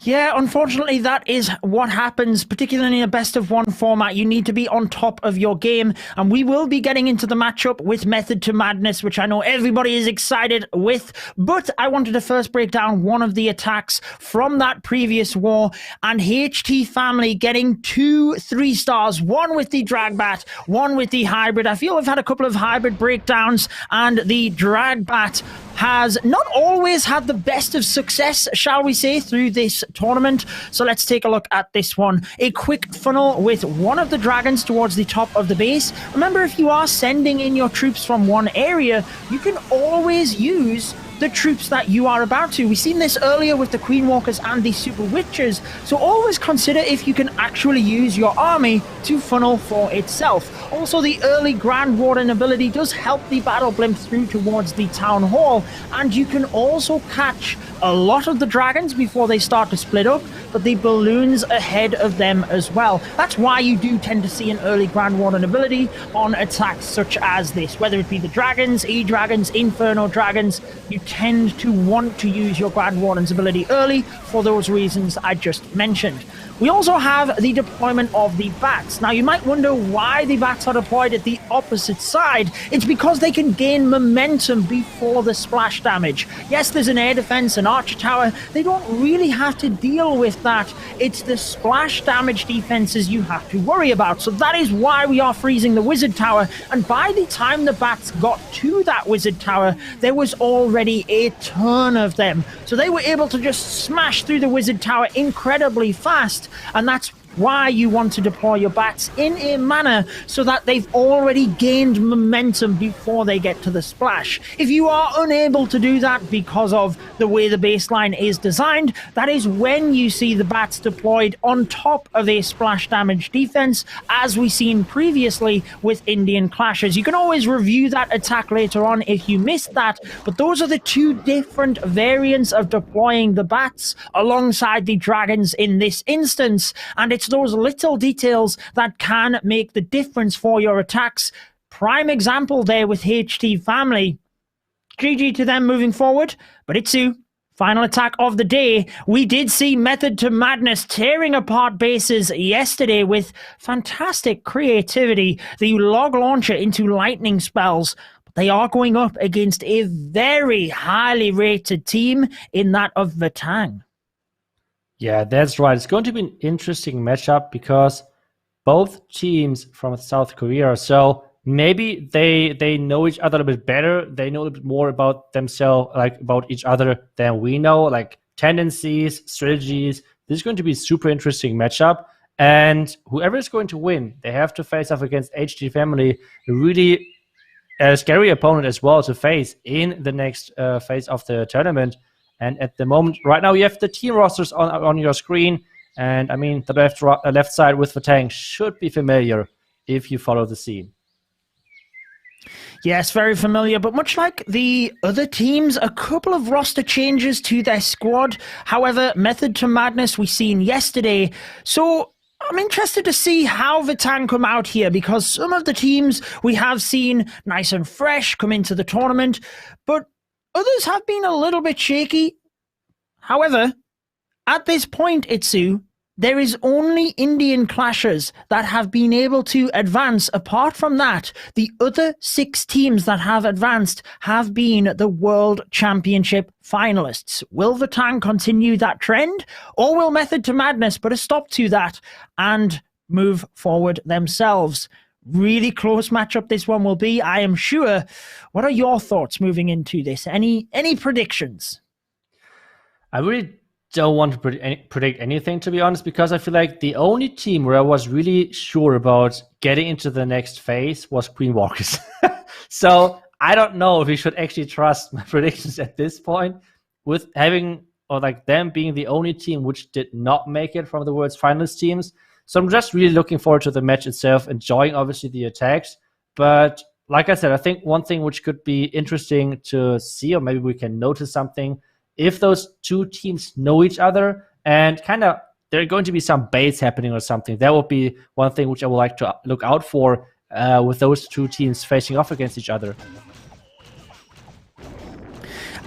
Yeah, unfortunately, that is what happens, particularly in a best-of-1 format. You need to be on top of your game, and we will be getting into the matchup with Method to Madness, which I know everybody is excited with, but I wanted to first break down one of the attacks from that previous war, and HT Family getting 2 3-stars, one with the Dragbat, one with the Hybrid. I feel we've had a couple of Hybrid breakdowns, and the Dragbat has not always had the best of success, shall we say, through this tournament. So let's take a look at this one. A quick funnel with one of the dragons towards the top of the base. Remember, if you are sending in your troops from one area, you can always use the troops that you are about to. We've seen this earlier with the Queen Walkers and the Super Witches, so always consider if you can actually use your army to funnel for itself. Also, the early Grand Warden ability does help the Battle Blimp through towards the Town Hall, and you can also catch a lot of the dragons before they start to split up, but the balloons ahead of them as well. That's why you do tend to see an early Grand Warden ability on attacks such as this, whether it be the dragons, E-dragons, Inferno dragons. You tend to want to use your Grand Warden's ability early for those reasons I just mentioned. We also have the deployment of the bats. Now, you might wonder why the bats are deployed at the opposite side. It's because they can gain momentum before the splash damage. Yes, there's an air defense, an archer tower. They don't really have to deal with that. It's the splash damage defenses you have to worry about. So that is why we are freezing the wizard tower. And by the time the bats got to that wizard tower, there was already a ton of them. So they were able to just smash through the wizard tower incredibly fast. And that's why you want to deploy your bats in a manner so that they've already gained momentum before they get to the splash. If you are unable to do that because of the way the baseline is designed, that is when you see the bats deployed on top of a splash damage defense, as we've seen previously with Indian clashes. You can always review that attack later on if you missed that, but those are the two different variants of deploying the bats alongside the dragons in this instance, and it's those little details that can make the difference for your attacks. Prime example there with HT Family. GG to them moving forward, but Itsu, final attack of the day. We did see Method to Madness tearing apart bases yesterday with fantastic creativity. The log launcher into lightning spells. They are going up against a very highly rated team in that of Vatang. Yeah, that's right. It's going to be an interesting matchup because both teams from South Korea, so maybe they know each other a bit better. They know a bit more about themselves, like about each other than we know, like tendencies, strategies. This is going to be a super interesting matchup. And whoever is going to win, they have to face off against HT Family, a really scary opponent as well to face in the next phase of the tournament. And at the moment, right now, you have the team rosters on your screen. And I mean, the left side with Vatang should be familiar if you follow the scene. Yes, very familiar, but much like the other teams, a couple of roster changes to their squad. However, Method to Madness we seen yesterday. So I'm interested to see how Vatang come out here, because some of the teams we have seen nice and fresh come into the tournament, but others have been a little bit shaky. However, at this point, Itsu, there is only Indian clashes that have been able to advance. Apart from that, the other 6 teams that have advanced have been the World Championship finalists. Will Vatang continue that trend, or will Method to Madness put a stop to that and move forward themselves? Really close matchup this one will be, I am sure. What are your thoughts moving into this? Any predictions? I really don't want to predict anything, to be honest, because I feel like the only team where I was really sure about getting into the next phase was Queen Walkers. So I don't know if we should actually trust my predictions at this point, with having, or like them being the only team which did not make it from the World's finalist teams. So I'm just really looking forward to the match itself, enjoying obviously the attacks. But like I said, I think one thing which could be interesting to see, or maybe we can notice something, if those two teams know each other and kind of there are going to be some baits happening or something, that would be one thing which I would like to look out for with those two teams facing off against each other.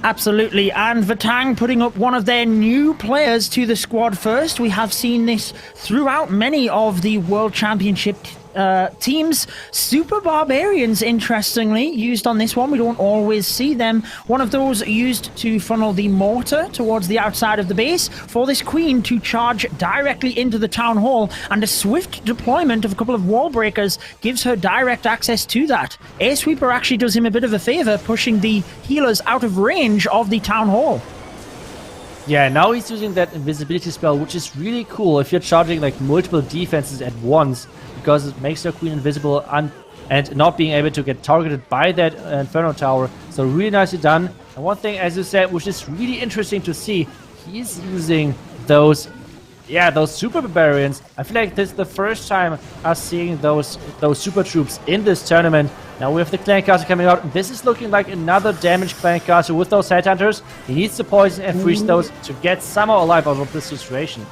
Absolutely, and Vatang putting up one of their new players to the squad first. We have seen this throughout many of the World Championship teams. Super Barbarians, interestingly, used on this one. We don't always see them. One of those used to funnel the mortar towards the outside of the base for this Queen to charge directly into the Town Hall, and a swift deployment of a couple of wall breakers gives her direct access to that. Air Sweeper actually does him a bit of a favor, pushing the healers out of range of the Town Hall. Yeah, now he's using that invisibility spell, which is really cool if you're charging like multiple defenses at once, because it makes your Queen invisible and not being able to get targeted by that Inferno Tower. So really nicely done. And one thing, as you said, which is really interesting to see, he's using those Super Barbarians. I feel like this is the first time us seeing those Super Troops in this tournament. Now we have the Clan Castle coming out. This is looking like another damaged Clan Castle with those Headhunters. He needs to poison and freeze those to get somehow alive out of this situation.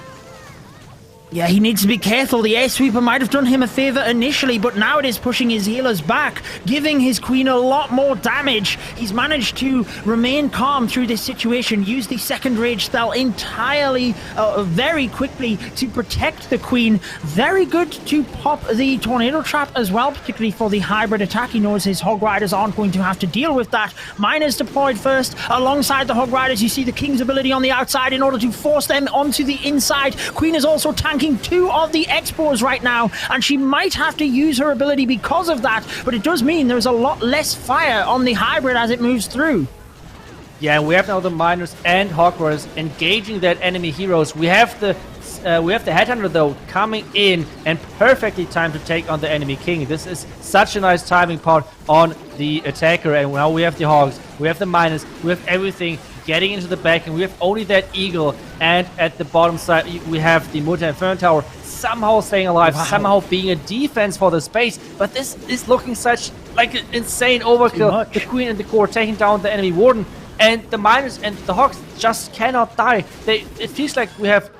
Yeah, he needs to be careful. The Air Sweeper might have done him a favor initially, but now it is pushing his healers back, giving his Queen a lot more damage. He's managed to remain calm through this situation, use the second rage spell entirely, very quickly to protect the Queen. Very good to pop the Tornado Trap as well, particularly for the hybrid attack. He knows his Hog Riders aren't going to have to deal with that. Miners deployed first. Alongside the Hog Riders, you see the King's ability on the outside in order to force them onto the inside. Queen is also tanking two of the Expos right now, and she might have to use her ability because of that, but it does mean there's a lot less fire on the hybrid as it moves through. Yeah, we have now the Miners and Hog Riders engaging that enemy heroes. We have the Headhunter though coming in and perfectly timed to take on the enemy King. This is such a nice timing part on the attacker, and now we have the Hogs, we have the Miners, we have everything getting into the back, and we have only that Eagle, and at the bottom side we have the Multi-Inferno Tower somehow staying alive, somehow being a defense for the space. But this is looking such like an insane overkill. The Queen and the Core taking down the enemy Warden, and the Miners and the Hogs just cannot die. It feels like we have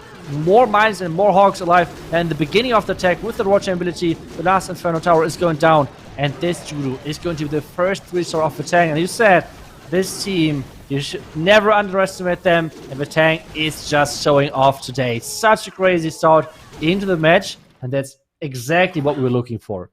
more Miners and more Hogs alive than the beginning of the attack. With the Roger ability, the last Inferno Tower is going down, and this Judo is going to be the first 3-star of Vatang. And you said, this team, you should never underestimate them, and Vatang is just showing off today. Such a crazy start into the match, and that's exactly what we were looking for.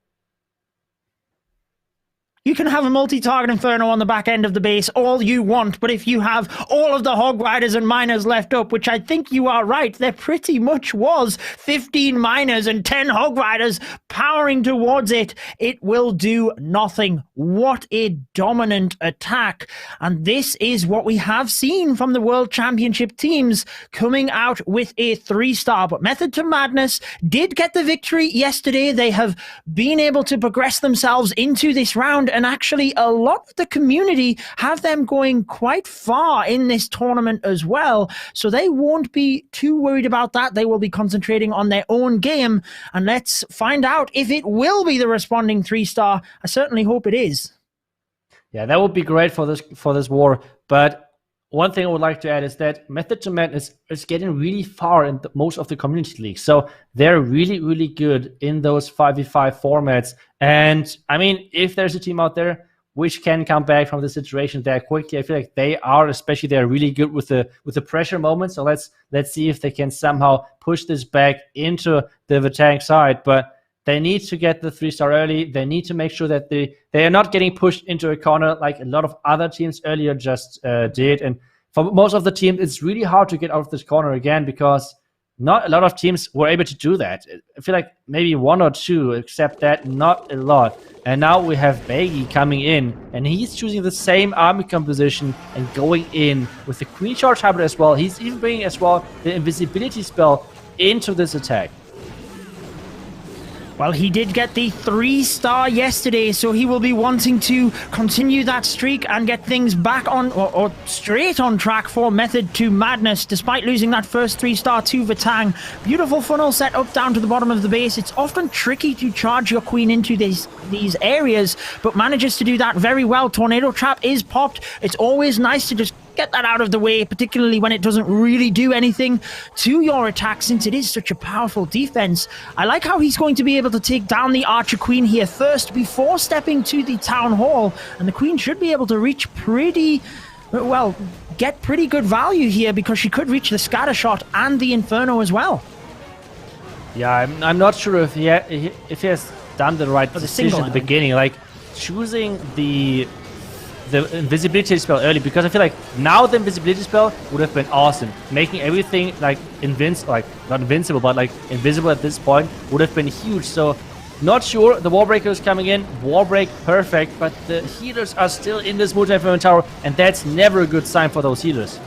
You can have a multi-target Inferno on the back end of the base all you want, but if you have all of the Hog Riders and Miners left up, which I think you are right, there pretty much was 15 Miners and 10 Hog Riders powering towards it, it will do nothing. What a dominant attack. And this is what we have seen from the World Championship teams coming out with a 3-star. But Method to Madness did get the victory yesterday. They have been able to progress themselves into this round, and actually a lot of the community have them going quite far in this tournament as well, so they won't be too worried about that. They will be concentrating on their own game, and let's find out if it will be the responding 3-star. I certainly hope it is. Yeah, that would be great for this war. But one thing I would like to add is that Method to Madness is getting really far in most of the community leagues. So they're really, really good in those 5v5 formats. And I mean, if there's a team out there which can come back from the situation that quickly, I feel like they are, especially they're really good with the pressure moments. So let's see if they can somehow push this back into the Vatang side. But they need to get the 3-star early. They need to make sure that they are not getting pushed into a corner like a lot of other teams earlier just did. And for most of the teams, it's really hard to get out of this corner again, because not a lot of teams were able to do that. I feel like maybe 1 or 2, except that not a lot. And now we have Baggy coming in, and he's choosing the same army composition and going in with the Queen Charge Hybrid as well. He's even bringing as well the invisibility spell into this attack. Well, he did get the 3-star yesterday, so he will be wanting to continue that streak and get things back on, or straight on track for Method to Madness, despite losing that first 3-star to Vatang. Beautiful funnel set up down to the bottom of the base. It's often tricky to charge your Queen into these areas, but manages to do that very well. Tornado Trap is popped. It's always nice to just get that out of the way, particularly when it doesn't really do anything to your attack, since it is such a powerful defense. I like how he's going to be able to take down the Archer Queen here first before stepping to the Town Hall, and the Queen should be able to reach pretty well, get pretty good value here because she could reach the scatter shot and the Inferno as well. Yeah, I'm not sure if he has done the right decision at the beginning, like choosing the invisibility spell early, because I feel like now the invisibility spell would have been awesome. Making everything like not invincible, but like invisible at this point would have been huge. So not sure. The Warbreaker is coming in. Warbreak perfect, but the healers are still in this multi-inferno tower, and that's never a good sign for those healers.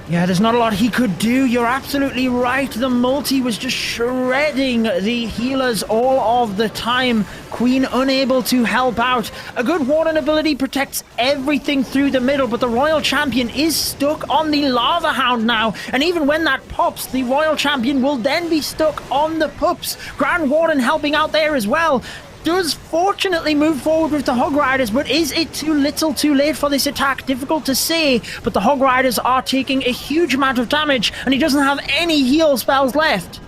Yeah, there's not a lot he could do. You're absolutely right. The multi was just shredding the healers all of the time. Queen unable to help out. A good Warden ability protects everything through the middle, but the Royal Champion is stuck on the Lava Hound now. And even when that pops, the Royal Champion will then be stuck on the pups. Grand Warden helping out there as well. Does fortunately move forward with the Hog Riders, but is it too little too late for this attack? Difficult to say, but the Hog Riders are taking a huge amount of damage, and he doesn't have any heal spells left.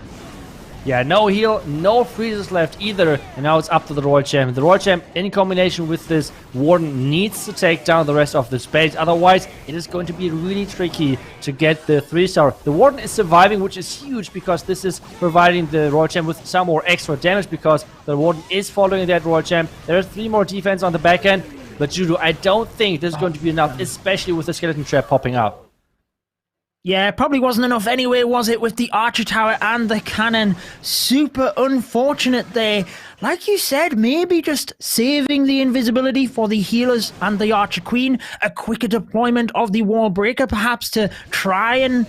Yeah, no heal, no freezes left either, and now it's up to the Royal Champ. The Royal Champ, in combination with this Warden, needs to take down the rest of the space, otherwise it is going to be really tricky to get the 3-star. The Warden is surviving, which is huge, because this is providing the Royal Champ with some more extra damage, because the Warden is following that Royal Champ. There are 3 more defense on the back end, but Judo, I don't think this is going to be enough, especially with the Skeleton Trap popping up. Yeah, probably wasn't enough anyway, was it, with the Archer Tower and the cannon? Super unfortunate there. Like you said, maybe just saving the invisibility for the healers and the Archer Queen. A quicker deployment of the Wall Breaker, perhaps, to try and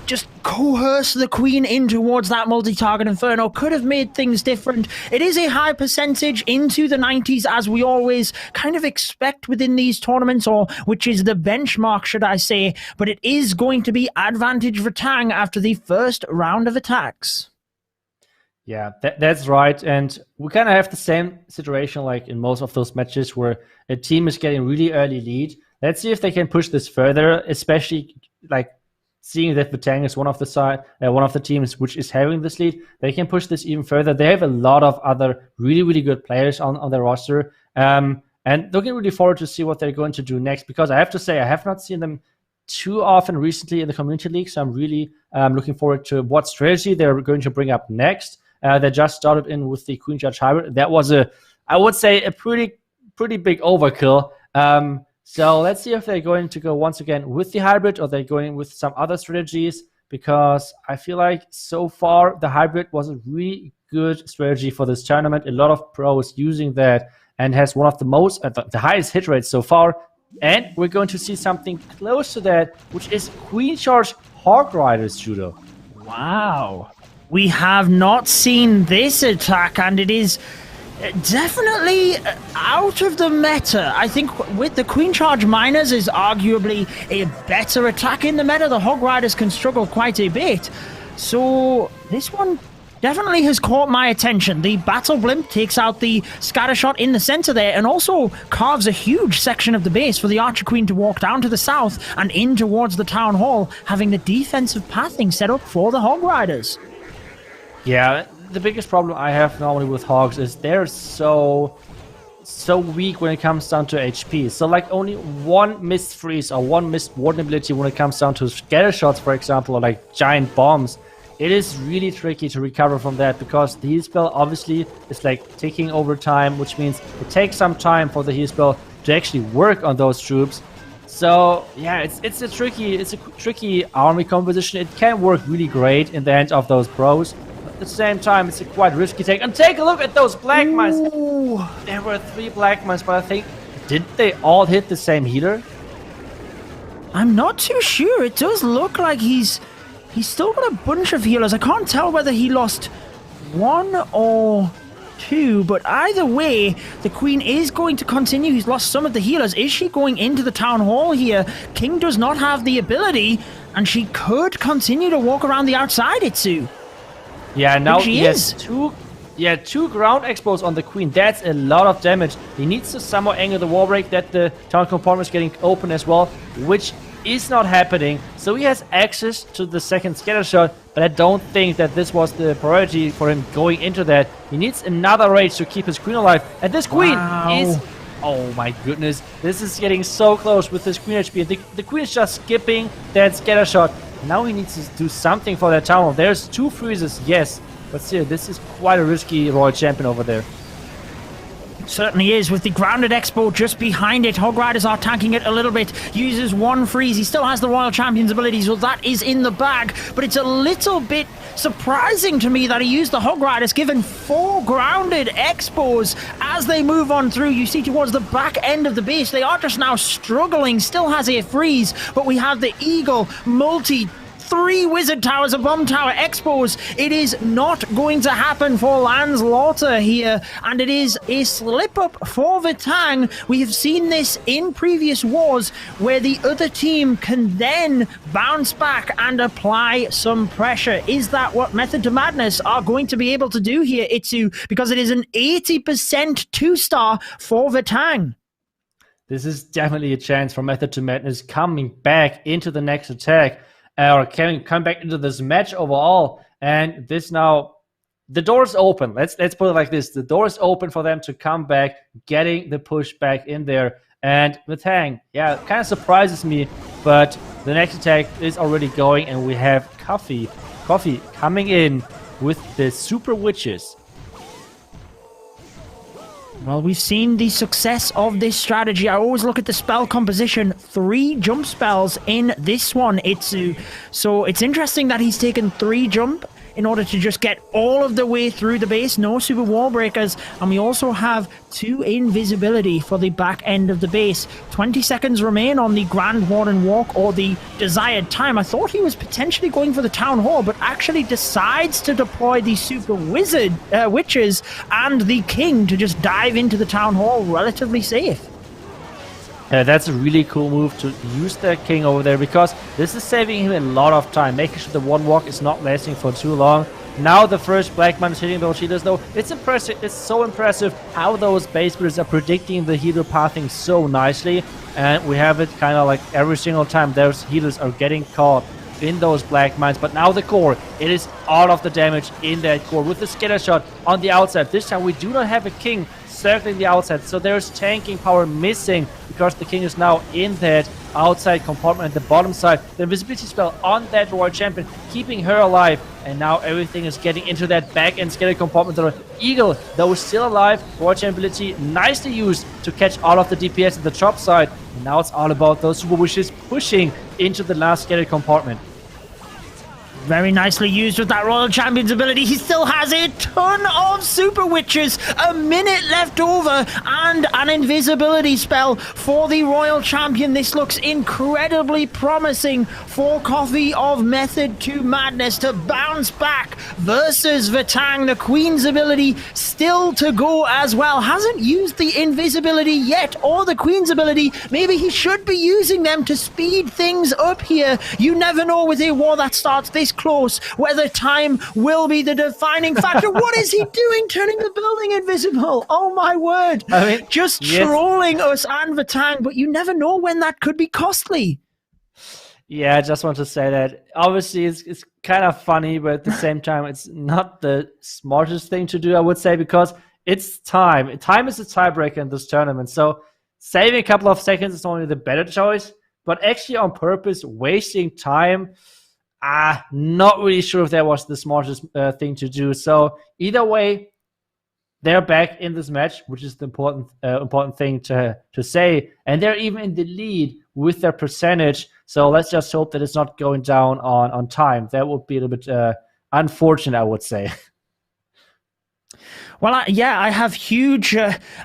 just coerce the Queen in towards that multi-target Inferno could have made things different. It is a high percentage into the 90s, as we always kind of expect within these tournaments, or which is the benchmark, should I say, but it is going to be advantage for Tang after the first round of attacks. Yeah, that's right, and we kind of have the same situation like in most of those matches where a team is getting really early lead. Let's see if they can push this further, especially like seeing that Vatang is one of the teams which is having this lead. They can push this even further. They have a lot of other really, really good players on their roster. And looking really forward to see what they're going to do next, because I have to say, I have not seen them too often recently in the Community League, so I'm really looking forward to what strategy they're going to bring up next. They just started in with the Queen Charge Hybrid. That was I would say, a pretty big overkill. So let's see if they're going to go once again with the hybrid, or they're going with some other strategies, because I feel like so far the hybrid was a really good strategy for this tournament. A lot of pros using that, and has one of the highest hit rates so far. And we're going to see something close to that, which is Queen Charge Hog Riders, Judo. Wow. We have not seen this attack, and it is definitely out of the meta. I think with the Queen Charge Miners is arguably a better attack in the meta. The Hog Riders can struggle quite a bit. So this one definitely has caught my attention. The Battle Blimp takes out the scatter shot in the center there, and also carves a huge section of the base for the Archer Queen to walk down to the south and in towards the Town Hall, having the defensive pathing set up for the Hog Riders. Yeah, the biggest problem I have normally with Hogs is they're so weak when it comes down to HP. So like only one missed freeze or one missed warden ability when it comes down to scatter shots, for example, or like giant bombs. It is really tricky to recover from that, because the heal spell obviously is like ticking over time, which means it takes some time for the heal spell to actually work on those troops. So yeah, it's a tricky army composition. It can work really great in the hands of those pros. At the same time, it's a quite risky take. And take a look at those black mines. There were 3 black mines, but I think, did they all hit the same healer? I'm not too sure. It does look like he's still got a bunch of healers. I can't tell whether he lost 1 or 2, but either way, the Queen is going to continue. He's lost some of the healers. Is she going into the Town Hall here? King does not have the ability, and she could continue to walk around the outside, Itsu. Yeah, now he has 2 ground expos on the Queen. That's a lot of damage. He needs to somehow angle the wall break that the town compartment is getting open as well, which is not happening. So he has access to the second scatter shot, but I don't think that this was the priority for him going into that. He needs another rage to keep his Queen alive. And this Queen is Oh my goodness, this is getting so close with this Queen HP. The Queen is just skipping that scatter shot. Now he needs to do something for that tower. There's 2 freezes, yes, but still, this is quite a risky Royal Champion over there. Certainly is, with the grounded Expo just behind it. Hog Riders are tanking it a little bit. Uses 1 freeze. He still has the Royal Champion's ability, so that is in the bag. But it's a little bit surprising to me that he used the Hog Riders, given 4 grounded Expos as they move on through. You see towards the back end of the base, they are just now struggling. Still has a freeze, but we have the Eagle multi 3 Wizard Towers, a Bomb Tower, Expos. It is not going to happen for Landslaughter here, and it is a slip-up for Vitang. We have seen this in previous wars, where the other team can then bounce back and apply some pressure. Is that what Method to Madness are going to be able to do here, Itsu? Because it is an 80% 2-star for Vitang. This is definitely a chance for Method to Madness coming back into the next attack. Or can come back into this match overall, and this now, the door is open. Let's put it like this: the door is open for them to come back, getting the push back in there. And Vitang, yeah, it kind of surprises me, but the next attack is already going, and we have Coffee coming in with the Super Witches. Well, we've seen the success of this strategy. I always look at the spell composition. 3 jump spells in this one, Itsu. So it's interesting that he's taken 3 jump in order to just get all of the way through the base. No super wall breakers. And we also have 2 invisibility for the back end of the base. 20 seconds remain on the Grand Warden Walk, or the desired time. I thought he was potentially going for the Town Hall, but actually decides to deploy the Super Wizard Witches and the King to just dive into the Town Hall relatively safe. That's a really cool move to use the King over there, because this is saving him a lot of time, making sure the 1 walk is not lasting for too long. Now the first Black Man is hitting those healers, though. It's impressive. It's so impressive how those base builders are predicting the healer pathing so nicely. And we have it kind of like every single time those healers are getting caught in those Black Mines. But now the core, it is all of the damage in that core with the scatter shot on the outside. This time we do not have a King circling the outside, so there's tanking power missing because the King is now in that outside compartment at the bottom side. The invisibility spell on that Royal Champion, keeping her alive, and now everything is getting into that back end scatter compartment. The Eagle, though, is still alive. Royal Champion ability nicely used to catch all of the DPS at the top side, and now it's all about those Super Wishes pushing into the last scatter compartment. Very nicely used with that Royal Champion's ability. He still has a ton of Super Witches, a minute left over, and an invisibility spell for the Royal Champion. This looks incredibly promising for Coffee of Method to Madness to bounce back versus Vitang. The Queen's ability still to go as well. Hasn't used the invisibility yet, or the Queen's ability. Maybe he should be using them to speed things up here. You never know with a war that starts this close whether time will be the defining factor. What is he doing, turning the building invisible? Oh my word. I mean, just trolling us and Vitang, but you never know when that could be costly. Yeah, I just want to say that obviously it's kind of funny, but at the same time it's not the smartest thing to do, I would say, because it's time. Time is a tiebreaker in this tournament, so saving a couple of seconds is only the better choice, but actually on purpose wasting time, not really sure if that was the smartest thing to do. So either way, they're back in this match, which is the important thing to say, and they're even in the lead with their percentage. So let's just hope that it's not going down on time. That would be a little bit unfortunate, I would say. Well, I have huge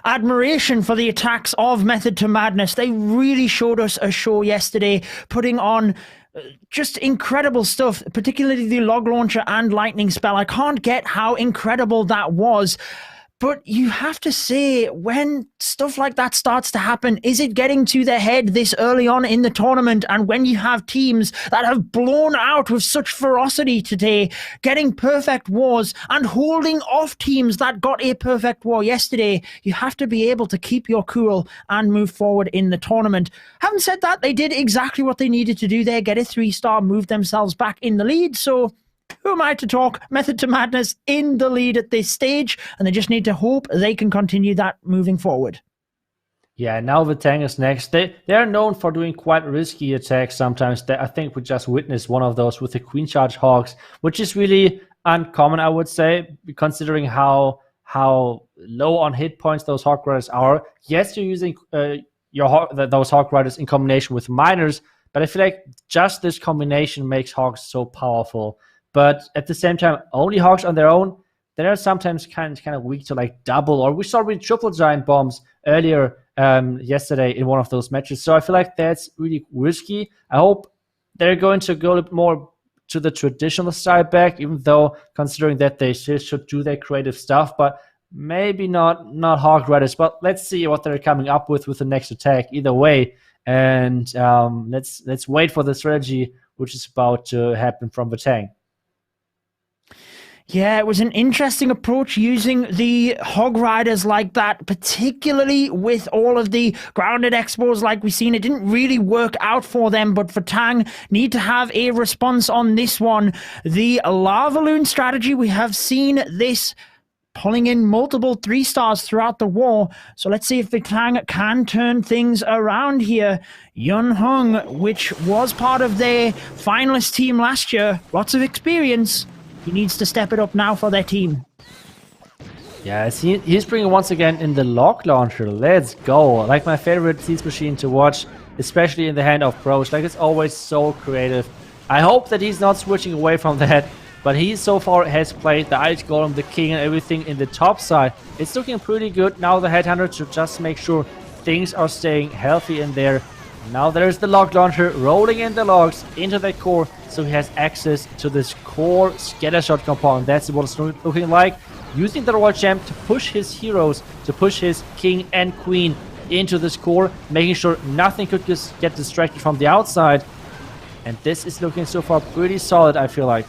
admiration for the attacks of Method to Madness. They really showed us a show yesterday, putting on just incredible stuff, particularly the log launcher and lightning spell. I can't get how incredible that was. But you have to say, when stuff like that starts to happen, is it getting to their head this early on in the tournament? And when you have teams that have blown out with such ferocity today, getting perfect wars and holding off teams that got a perfect war yesterday, you have to be able to keep your cool and move forward in the tournament. Having said that, they did exactly what they needed to do there, get a 3-star, move themselves back in the lead. So who am I to talk? Method to Madness in the lead at this stage, and they just need to hope they can continue that moving forward. Yeah, now Vatang is next. They're known for doing quite risky attacks sometimes. I think we just witnessed one of those with the Queen Charge Hogs, which is really uncommon, I would say, considering how low on hit points those Hog Riders are. Yes, you're using those Hog Riders in combination with Miners, but I feel like just this combination makes Hogs so powerful. But at the same time, only Hogs on their own, they're sometimes kind of weak to like double, or we saw with triple giant bombs earlier yesterday in one of those matches. So I feel like that's really risky. I hope they're going to go a bit more to the traditional style back, even though considering that they still should do their creative stuff, but maybe not Hog Riders. But let's see what they're coming up with the next attack either way. And let's wait for the strategy which is about to happen from Vatang. Yeah, it was an interesting approach using the Hog Riders like that, particularly with all of the grounded expos like we've seen. It didn't really work out for them, but Vatang need to have a response on this one. The Lava Loon strategy, we have seen this pulling in multiple 3-stars throughout the war. So let's see if Vatang can turn things around here. Yun Hung, which was part of their finalist team last year, lots of experience. He needs to step it up now for their team. Yeah, he's bringing once again in the Log Launcher. Let's go. Like my favorite Siege Machine to watch, especially in the hand of pros. Like, it's always so creative. I hope that he's not switching away from that, but he so far has played the Ice Golem, the King, and everything in the top side. It's looking pretty good. Now the Headhunter should just make sure things are staying healthy in there. Now there's the Log Launcher rolling in the logs into the core, so he has access to this core Scattershot compound. That's what it's looking like. Using the Royal Champ to push his heroes, to push his King and Queen into this core, making sure nothing could just get distracted from the outside. And this is looking so far pretty solid, I feel like.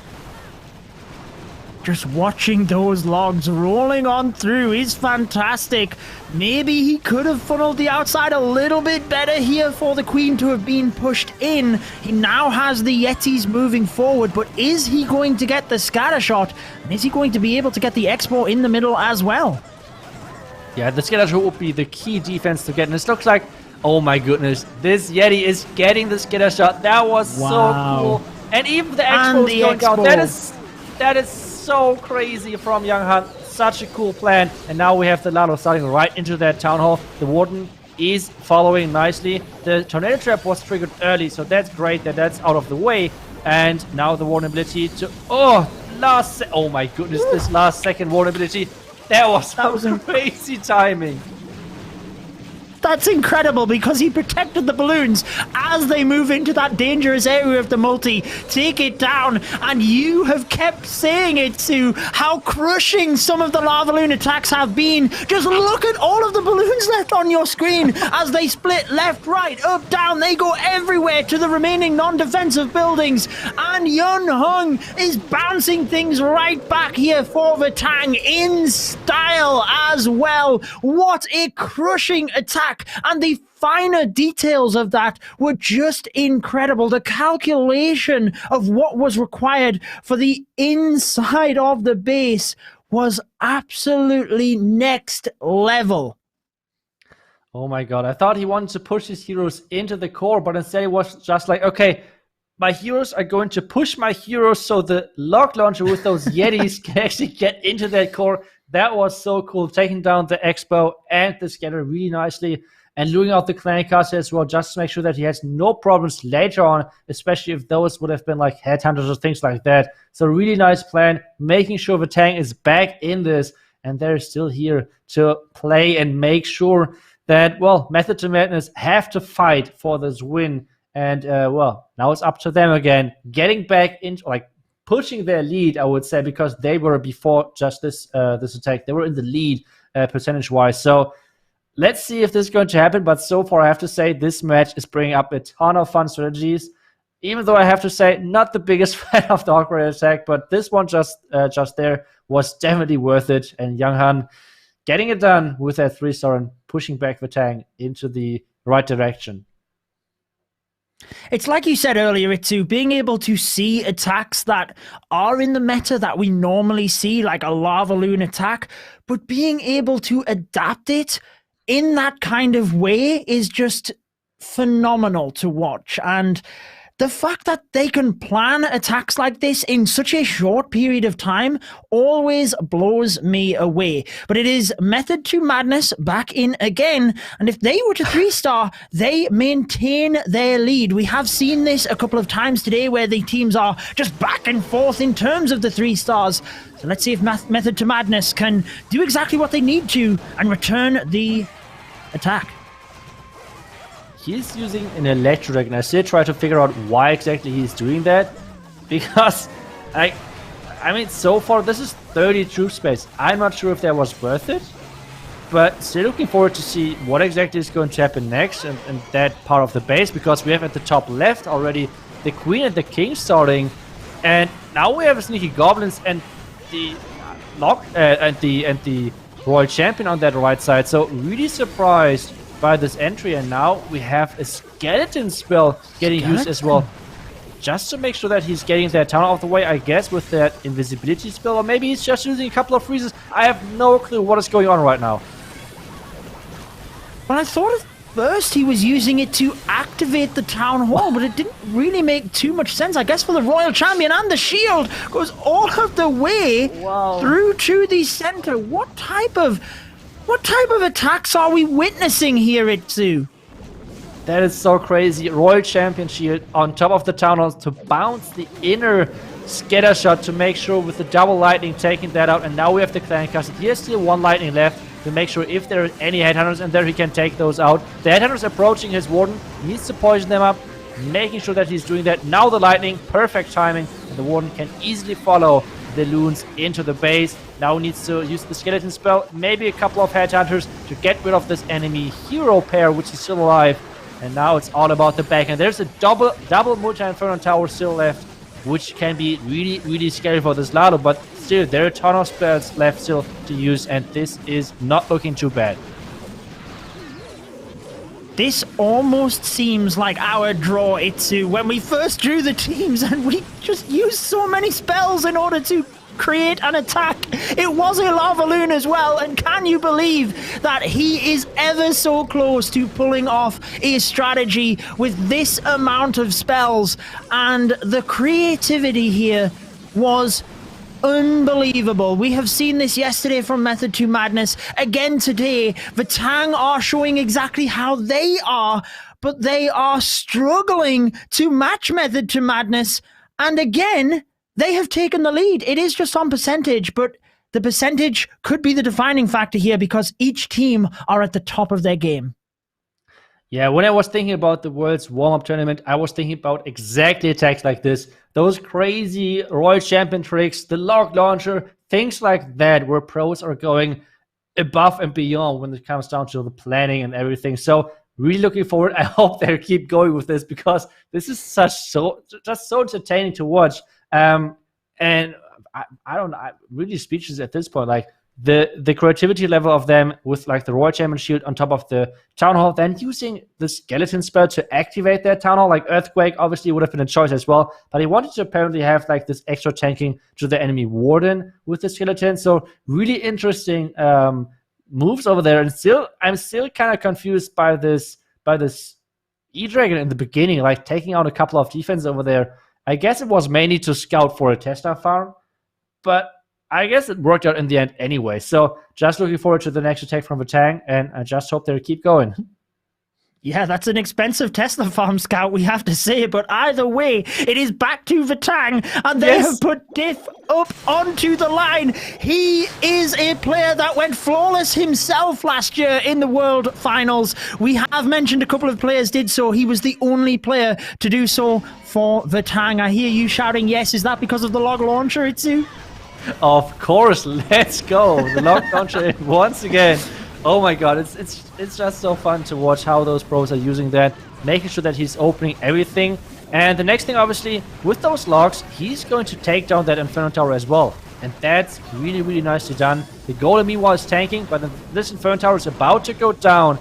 Just watching those logs rolling on through is fantastic. Maybe he could have funneled the outside a little bit better here for the Queen to have been pushed in. He now has the Yetis moving forward, but is he going to get the Scattershot? And is he going to be able to get the Expo in the middle as well? Yeah, the Scattershot would be the key defense to get. And this looks like, oh my goodness, this Yeti is getting the Scattershot. That was so cool. And even the Expo is going out. That is so crazy from Young Hunt. Such a cool plan. And now we have the Lalo starting right into that Town Hall. The Warden is following nicely. The Tornado Trap was triggered early, so that's great that that's out of the way. And now the Warden ability to... Oh my goodness, this last second Warden ability. That was some crazy timing. That's incredible because he protected the balloons as they move into that dangerous area of the multi. Take it down. And you have kept saying it, Sue, how crushing some of the Lava Loon attacks have been. Just look at all of the balloons left on your screen as they split left, right, up, down. They go everywhere to the remaining non-defensive buildings. And Yun Hung is bouncing things right back here for Vatang in style as well. What a crushing attack. And the finer details of that were just incredible. The calculation of what was required for the inside of the base was absolutely next level. Oh my god, I thought he wanted to push his heroes into the core, but instead it was just like, okay, my heroes are going to push my heroes so the Log Launcher with those Yetis can actually get into that core. That was so cool, taking down the Expo and the Scatter really nicely, and luring out the Clan Caster as well, just to make sure that he has no problems later on, especially if those would have been like Headhunters or things like that. So really nice plan, making sure Vatang is back in this, and they're still here to play and make sure that, well, Method to Madness have to fight for this win. And, well, now it's up to them again, getting back into, like, pushing their lead, I would say, because they were before just this attack. They were in the lead percentage-wise. So let's see if this is going to happen. But so far, I have to say, this match is bringing up a ton of fun strategies. Even though I have to say, not the biggest fan of the Hog Rider attack, but this one just there was definitely worth it. And Young Han getting it done with that 3-star and pushing back Vatang into the right direction. It's like you said earlier, Itsu, being able to see attacks that are in the meta that we normally see, like a Lava Loon attack, but being able to adapt it in that kind of way is just phenomenal to watch. And the fact that they can plan attacks like this in such a short period of time always blows me away. But it is Method to Madness back in again. And if they were to 3-star, they maintain their lead. We have seen this a couple of times today where the teams are just back and forth in terms of the 3 stars. So let's see if Method to Madness can do exactly what they need to and return the attack. He's using an Electro Dragon. I still try to figure out why exactly he's doing that. Because, I mean, so far this is 30 troop space. I'm not sure if that was worth it. But still looking forward to see what exactly is going to happen next in that part of the base. Because we have at the top left already the Queen and the King starting. And now we have a Sneaky Goblins and the the Royal Champion on that right side. So really surprised by this entry, and now we have a skeleton spell getting used as well, just to make sure that he's getting that town out of the way, I guess, with that invisibility spell, or maybe he's just using a couple of freezes. I have no clue what is going on right now. Well, I thought at first he was using it to activate the town hall, but it didn't really make too much sense. I guess for the Royal Champion, and the shield goes all of the way through to the center. What type of attacks are we witnessing here, Itsu? That is so crazy. Royal Champion shield on top of the town hall to bounce the inner scatter shot to make sure with the double lightning taking that out. And now we have the Clan Castle. He has still 1 lightning left to make sure if there are any headhunters in there, he can take those out. The headhunters approaching his warden, needs to poison them up, making sure that he's doing that. Now the lightning, perfect timing, and the warden can easily follow the loons into the base. Now needs to use the skeleton spell, maybe a couple of headhunters to get rid of this enemy hero pair, which is still alive. And now it's all about the back. And there's a double multi-inferno tower still left, which can be really, really scary for this Lalo. But still, there are a ton of spells left still to use, and this is not looking too bad. This almost seems like our draw, Itsu, when we first drew the teams and we just used so many spells in order to create an attack. It was a Lavaloon as well, and can you believe that he is ever so close to pulling off a strategy with this amount of spells? And the creativity here was unbelievable. We have seen this yesterday from Method to Madness. Again today, Vatang are showing exactly how they are, but they are struggling to match Method to Madness. And again, they have taken the lead. It is just on percentage, but the percentage could be the defining factor here because each team are at the top of their game. Yeah, when I was thinking about the World's warm-up tournament, I was thinking about exactly attacks like this. Those crazy Royal Champion tricks, the Log Launcher, things like that where pros are going above and beyond when it comes down to the planning and everything. So really looking forward. I hope they keep going with this because this is just so entertaining to watch. And I'm really speechless at this point. Like the creativity level of them with like the Royal Champion shield on top of the Town Hall, then using the skeleton spell to activate that Town Hall, like Earthquake obviously would have been a choice as well, but he wanted to apparently have like this extra tanking to the enemy warden with the skeleton. So really interesting moves over there. And I'm still kind of confused by this E-Dragon in the beginning, like taking out a couple of defense over there. I guess it was mainly to scout for a Tesla farm, but I guess it worked out in the end anyway. So just looking forward to the next attack from Vatang, and I just hope they keep going. Yeah, that's an expensive Tesla farm, Scout, we have to say. But either way, it is back to Vatang, and they have put Diff up onto the line. He is a player that went flawless himself last year in the World Finals. We have mentioned a couple of players did so. He was the only player to do so for Vatang. I hear you shouting yes. Is that because of the Log Launcher, Itsu? Of course, let's go. The Log Launcher once again. Oh my god, it's just so fun to watch how those pros are using that, making sure that he's opening everything. And the next thing, obviously, with those logs, he's going to take down that Inferno Tower as well. And that's really, really nicely done. The Golem meanwhile is tanking, but this Inferno Tower is about to go down.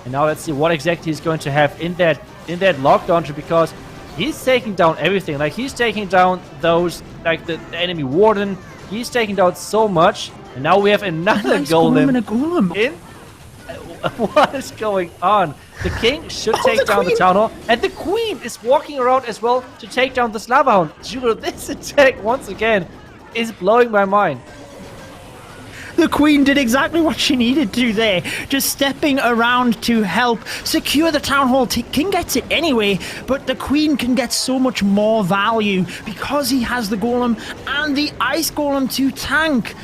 And now let's see what exactly he's going to have in that Log Launcher, because he's taking down everything. Like, he's taking down those, like the enemy warden. He's taking down so much, and now we have another nice golem. And a golem. What is going on? The king should take the down the queen! Town Hall, and the queen is walking around as well to take down the Slava Hound. Judo, this attack once again is blowing my mind. The queen did exactly what she needed to there, just stepping around to help secure the town hall. King gets it anyway, but the queen can get so much more value because he has the golem and the ice golem to tank.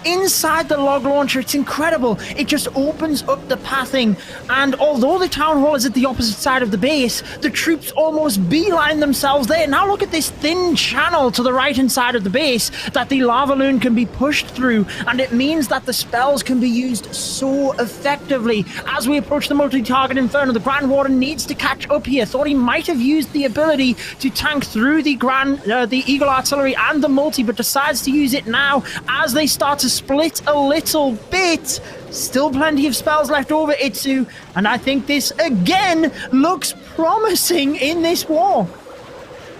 Inside the log launcher, it's incredible. It just opens up the pathing, and although the town hall is at the opposite side of the base, the troops almost beeline themselves there. Now look at this thin channel to the right hand side of the base that the lava loon can be pushed through, and it means that the spells can be used so effectively. As we approach the multi-target inferno, the Grand Warden needs to catch up here. Thought he might have used the ability to tank through the Eagle Artillery and the multi, but decides to use it now as they start to split a little bit. Still plenty of spells left over, Itsu, and I think this again looks promising in this war.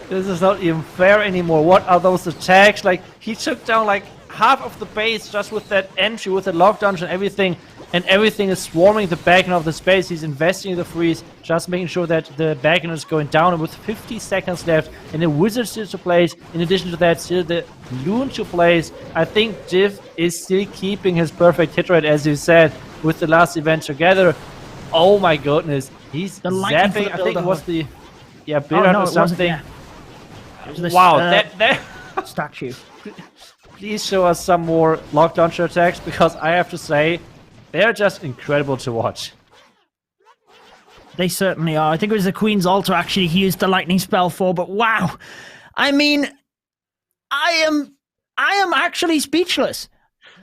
This is not even fair anymore. What are those attacks? Like, he took down like half of the base just with that entry, with the lock dungeon, and everything is swarming the back end of the space. He's investing in the freeze, just making sure that the back end is going down. And with 50 seconds left and the wizard still to place, in addition to that, still the loon to place, I think Jiv is still keeping his perfect hit rate, as you said, with the last event together. Oh my goodness, he's zapping. I think it was the build or something. It was this, Wow, that statue. Please show us some more lock launcher attacks, because I have to say, they're just incredible to watch. They certainly are. I think it was the Queen's Altar actually he used the lightning spell for, but wow. I mean, I am actually speechless.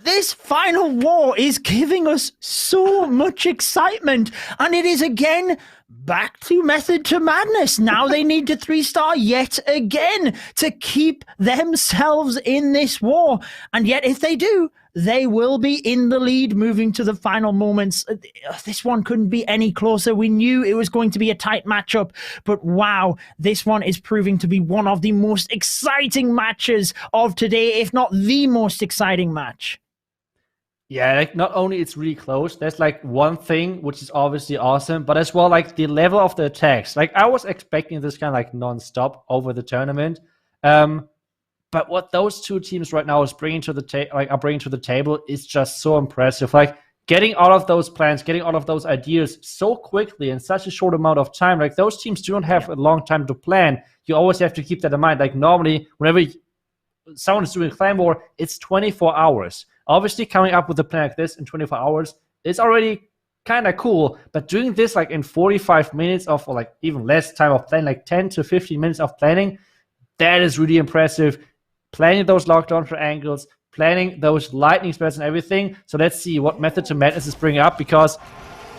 This final war is giving us so much excitement, and it is again back to Method to Madness. Now they need to 3-star yet again to keep themselves in this war, and yet if they do, they will be in the lead moving to the final moments. This one couldn't be any closer. We knew it was going to be a tight matchup, but wow, this one is proving to be one of the most exciting matches of today, if not the most exciting match. Yeah, like, not only it's really close, there's like one thing which is obviously awesome, but as well like the level of the attacks. Like, I was expecting this kind of like non-stop over the tournament. But what those two teams right now is bringing to the table is just so impressive. Like, getting all of those plans, getting all of those ideas so quickly in such a short amount of time. Like, those teams don't have a long time to plan. You always have to keep that in mind. Like, normally, whenever someone is doing Clan War, it's 24 hours. Obviously, coming up with a plan like this in 24 hours is already kind of cool. But doing this like in 45 minutes of, or like even less time of planning, like 10 to 15 minutes of planning, that is really impressive. Planning those lockdown angles, planning those lightning spells and everything. So let's see what Method to Madness is bringing up, because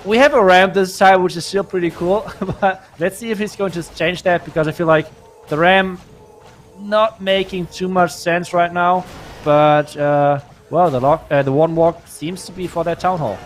we have a Ram this time, which is still pretty cool. But let's see if he's going to change that, because I feel like the Ram not making too much sense right now. But well, the one walk seems to be for that Town Hall.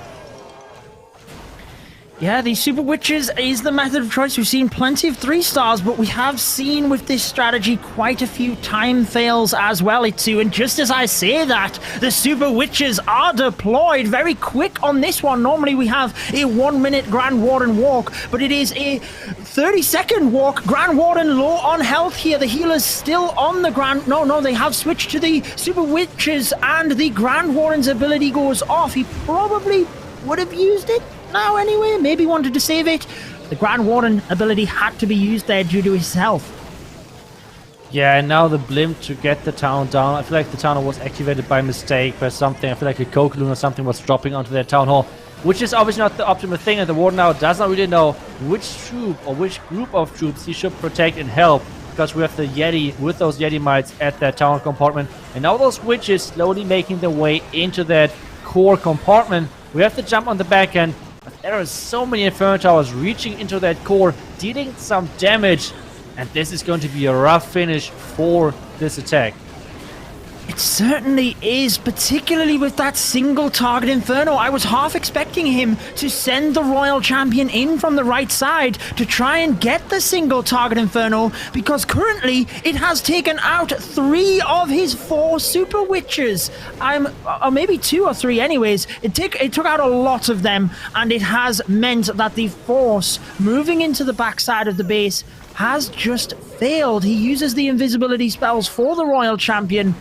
Yeah, the Super Witches is the method of choice. We've seen plenty of 3-stars, but we have seen with this strategy quite a few time fails as well, Itsu. And just as I say that, the Super Witches are deployed very quick on this one. Normally we have a 1-minute Grand Warden walk, but it is a 30-second walk. Grand Warden low on health here. The healer's still on the Grand... No, they have switched to the Super Witches, and the Grand Warden's ability goes off. He probably would have used it now anyway, maybe wanted to save it. The Grand Warden ability had to be used there due to his health. Yeah, and now the blimp to get the town down. I feel like the town hall was activated by mistake by something. I feel like a Coke-Loon or something was dropping onto their town hall, which is obviously not the optimal thing, and the Warden now does not really know which troop or which group of troops he should protect and help, because we have the Yeti with those Yeti mites at that town compartment, and now those witches slowly making their way into that core compartment. We have to jump on the back end. There are so many Inferno Towers reaching into that core, dealing some damage, and this is going to be a rough finish for this attack. It certainly is, particularly with that single target Inferno. I was half expecting him to send the Royal Champion in from the right side to try and get the single target Inferno, because currently it has taken out 3 of his 4 Super Witches. Or maybe 2 or 3 anyways. It took out a lot of them, and it has meant that the Force moving into the backside of the base has just failed. He uses the invisibility spells for the Royal Champion.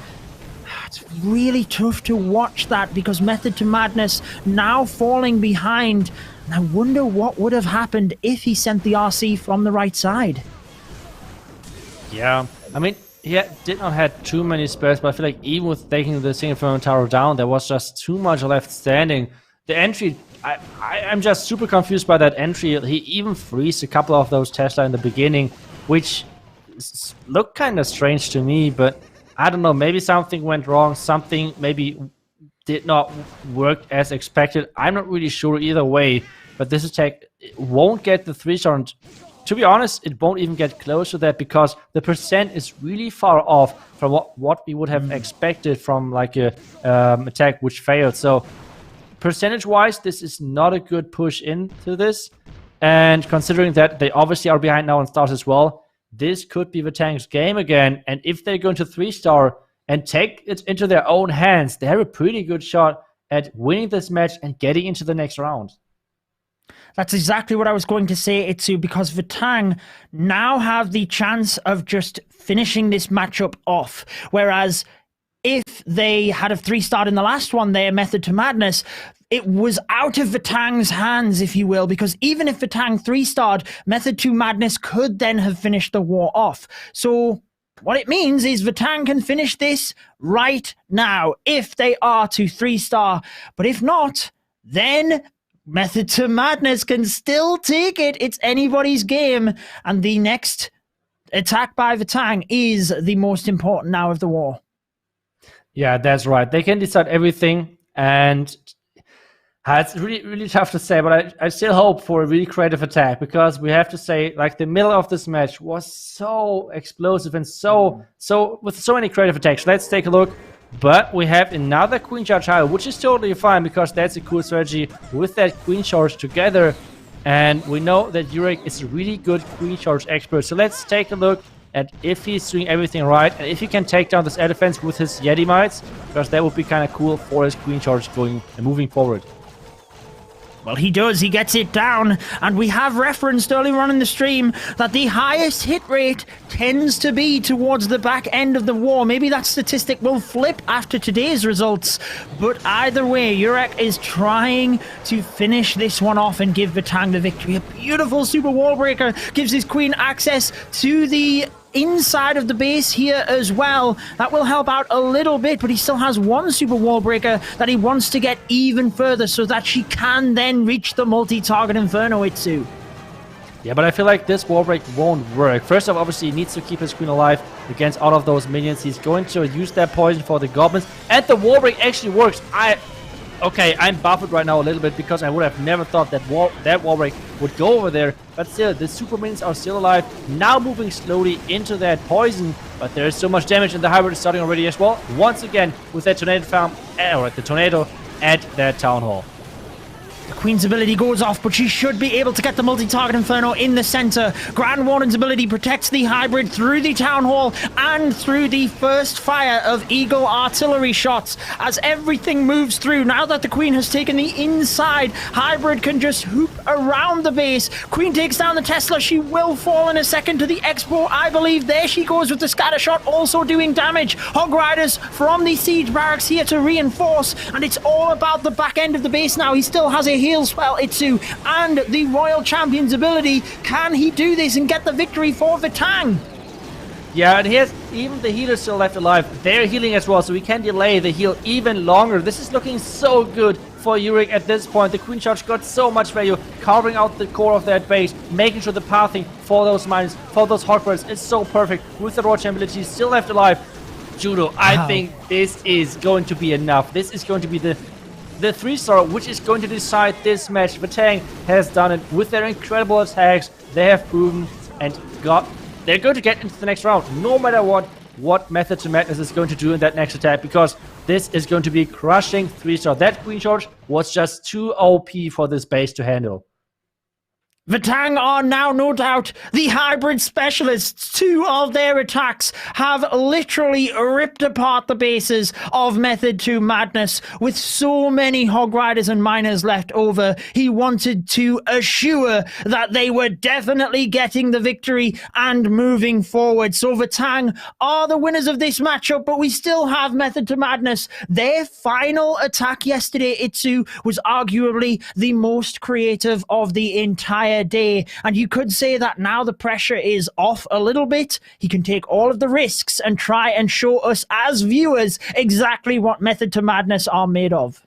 It's really tough to watch that, because Method to Madness now falling behind. And I wonder what would have happened if he sent the RC from the right side. Yeah, I mean, he did not have too many spares, but I feel like even with taking the single Inferno Tower down, there was just too much left standing. The entry, I'm just super confused by that entry. He even freezed a couple of those Tesla in the beginning, which looked kind of strange to me, but I don't know, maybe something went wrong, something maybe did not work as expected. I'm not really sure either way, but this attack won't get the 3-star. And to be honest, it won't even get close to that, because the percent is really far off from what we would have expected from like a attack which failed. So percentage-wise, this is not a good push into this. And considering that they obviously are behind now on stars as well, this could be Vatang's game again, and if they go into 3-star and take it into their own hands, they have a pretty good shot at winning this match and getting into the next round. That's exactly what I was going to say, Itsu, because Vatang now have the chance of just finishing this matchup off, whereas if they had a 3-star in the last one, their Method to Madness, it was out of Vatang's hands, if you will, because even if Vatang 3-starred, Method to Madness could then have finished the war off. So what it means is Vatang can finish this right now if they are to 3-star. But if not, then Method to Madness can still take it. It's anybody's game. And the next attack by Vatang is the most important now of the war. Yeah, that's right. They can decide everything, and it's really, really tough to say, but I still hope for a really creative attack, because we have to say, like, the middle of this match was so explosive and so with so many creative attacks. Let's take a look. But we have another Queen Charge High, which is totally fine, because that's a cool strategy with that Queen Charge together. And we know that Yurek is a really good Queen Charge expert. So let's take a look at if he's doing everything right, and if he can take down this Elephants with his Yeti Mites, because that would be kind of cool for his Queen Charge going and moving forward. Well, he does. He gets it down. And we have referenced earlier on in the stream that the highest hit rate tends to be towards the back end of the war. Maybe that statistic will flip after today's results. But either way, Yurek is trying to finish this one off and give Vatang the victory. A beautiful super wall breaker gives his queen access to the inside of the base here as well. That will help out a little bit, but he still has one super wall breaker that he wants to get even further so that she can then reach the multi-target Inferno Itsu. Yeah, but I feel like this wall break won't work. First off, obviously, he needs to keep his queen alive against all of those minions. He's going to use that poison for the goblins, and the wall break actually works. Okay, I'm buffed right now a little bit, because I would have never thought that wall break would go over there. But still, the super minions are still alive, now moving slowly into that poison. But there is so much damage, and the hybrid is starting already as well. Once again, with that tornado farm, or the tornado at that town hall. The Queen's ability goes off, but she should be able to get the multi-target Inferno in the center. Grand Warden's ability protects the hybrid through the Town Hall and through the first fire of Eagle artillery shots. As everything moves through, now that the Queen has taken the inside, hybrid can just hoop around the base. Queen takes down the Tesla. She will fall in a second to the Expo, I believe. There she goes with the scatter shot, also doing damage. Hog Riders from the siege barracks here to reinforce, and it's all about the back end of the base now. He still has a heal spell, Itsu, and the Royal Champion's ability. Can he do this and get the victory for Vatang? Yeah, and here's even the healers still left alive. They're healing as well, so we can delay the heal even longer. This is looking so good for Yurek at this point. The Queen Charge got so much value, carving out the core of that base, making sure the pathing for those mines, for those Hogwarts is so perfect. With the Royal Champion ability still left alive, Judo, I think this is going to be enough. This is going to be the 3-star, which is going to decide this match. Vatang has done it with their incredible attacks. They have proven and they're going to get into the next round. No matter what, what Method to Madness is going to do in that next attack, because this is going to be crushing 3-star. That Queen Charge was just too OP for this base to handle. Vatang are now, no doubt, the hybrid specialists. 2 of their attacks have literally ripped apart the bases of Method to Madness. With so many Hog Riders and Miners left over, he wanted to assure that they were definitely getting the victory and moving forward. So Vatang are the winners of this matchup, but we still have Method to Madness. Their final attack yesterday, Itsu, was arguably the most creative of the entire day, and you could say that now the pressure is off a little bit. He can take all of the risks and try and show us as viewers exactly what Method to Madness are made of.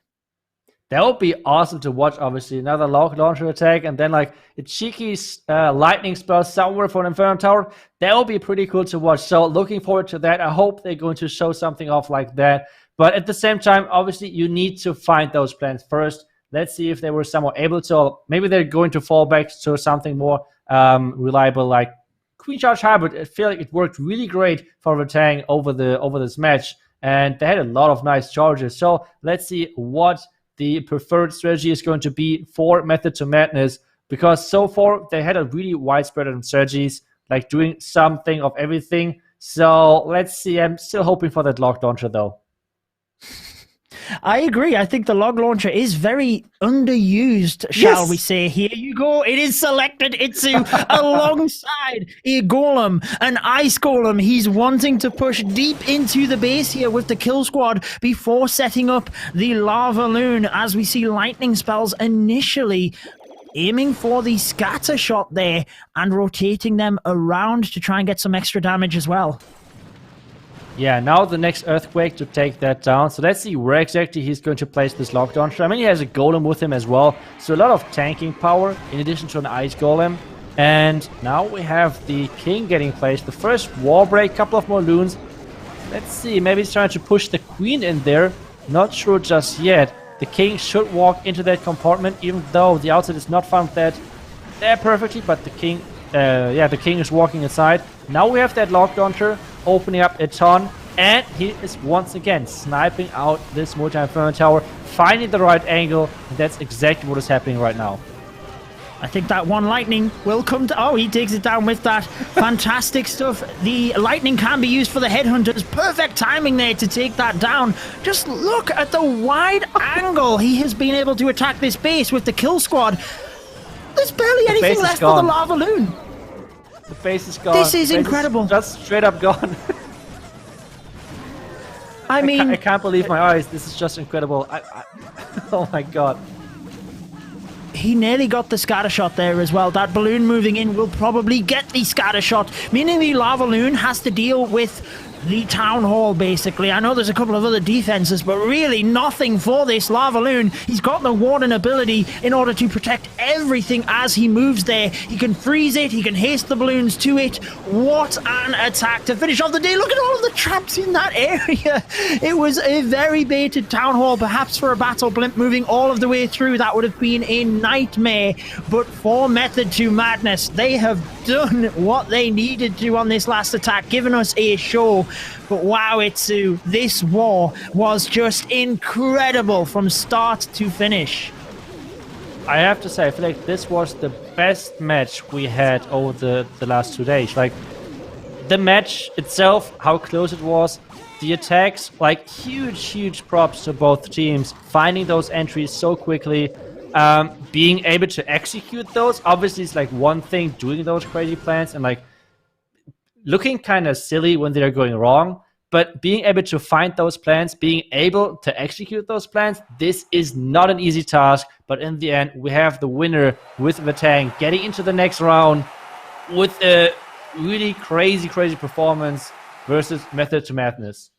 That would be awesome to watch, obviously. Another log launcher attack, and then like a cheeky lightning spell somewhere for an Inferno Tower. That would be pretty cool to watch. So looking forward to that. I hope they're going to show something off like that. But at the same time, obviously, you need to find those plans first. Let's see if they were somehow able to, or maybe they're going to fall back to something more reliable, like Queen Charge Hybrid. I feel like it worked really great for Vatang over this match, and they had a lot of nice charges. So let's see what the preferred strategy is going to be for Method to Madness, because so far they had a really widespread of strategies, like doing something of everything. So let's see. I'm still hoping for that log launcher though. I agree. I think the log launcher is very underused, shall we say. Here you go. It is selected Itsu alongside a golem, an ice golem. He's wanting to push deep into the base here with the kill squad before setting up the lava loon, as we see lightning spells initially aiming for the scatter shot there and rotating them around to try and get some extra damage as well. Yeah, now the next Earthquake to take that down. So let's see where exactly he's going to place this log launcher. I mean, he has a golem with him as well. So a lot of tanking power in addition to an ice golem. And now we have the king getting placed. The first wall break, couple of more loons. Let's see, maybe he's trying to push the queen in there. Not sure just yet. The king should walk into that compartment, even though the outside is not found that there perfectly. But the king, the king is walking inside. Now we have that log launcher opening up a ton, and he is once again sniping out this multi-inferno tower, finding the right angle, and that's exactly what is happening right now. I think that one lightning will come to... Oh, he takes it down with that. Fantastic stuff. The lightning can be used for the headhunters. Perfect timing there to take that down. Just look at the wide angle he has been able to attack this base with the kill squad. There's barely anything left for the lava loon. The face is gone. This is incredible. Just straight up gone. I mean... I can't believe my eyes. This is just incredible. Oh my god. He nearly got the scatter shot there as well. That balloon moving in will probably get the scatter shot, meaning the lava loon has to deal with the town hall, basically. I know there's a couple of other defenses, but really nothing for this lava loon. He's got the warden ability in order to protect everything as he moves there. He can freeze it, he can haste the balloons to it. What an attack to finish off the day. Look at all of the traps in that area. It was a very baited town hall. Perhaps for a battle blimp moving all of the way through, that would have been a nightmare. But for Method to Madness, they have done what they needed to on this last attack, giving us a show. But wow, Itsu, this war was just incredible from start to finish. I have to say, I feel like this was the best match we had over the last 2 days. Like, the match itself, how close it was, the attacks, like huge props to both teams, finding those entries so quickly, being able to execute those. Obviously, it's like one thing doing those crazy plans and like looking kind of silly when they're going wrong, but being able to find those plans, being able to execute those plans, this is not an easy task. But in the end, we have the winner with Vatang getting into the next round with a really crazy performance versus Method to Madness.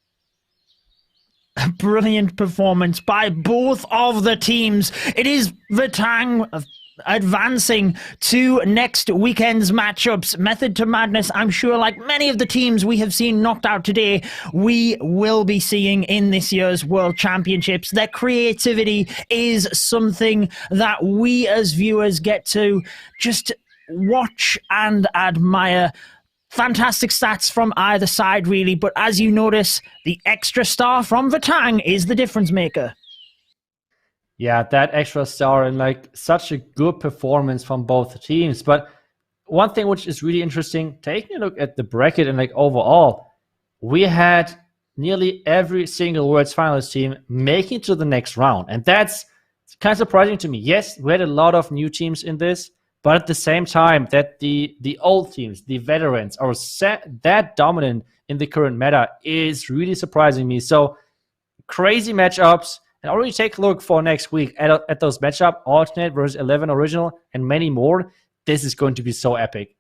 A brilliant performance by both of the teams. It is Vatang advancing to next weekend's matchups. Method to Madness, I'm sure, like many of the teams we have seen knocked out today, we will be seeing in this year's World Championships. Their creativity is something that we as viewers get to just watch and admire. Fantastic stats from either side, really. But as you notice, the extra star from Vatang is the difference maker. Yeah, that extra star and like such a good performance from both teams. But one thing which is really interesting, taking a look at the bracket and like overall, we had nearly every single Worlds Finals team making it to the next round. And that's kind of surprising to me. Yes, we had a lot of new teams in this, but at the same time that the old teams, the veterans, are that dominant in the current meta is really surprising me. So crazy matchups. And already take a look for next week at those matchups, Alternate versus 11 Original, and many more. This is going to be so epic.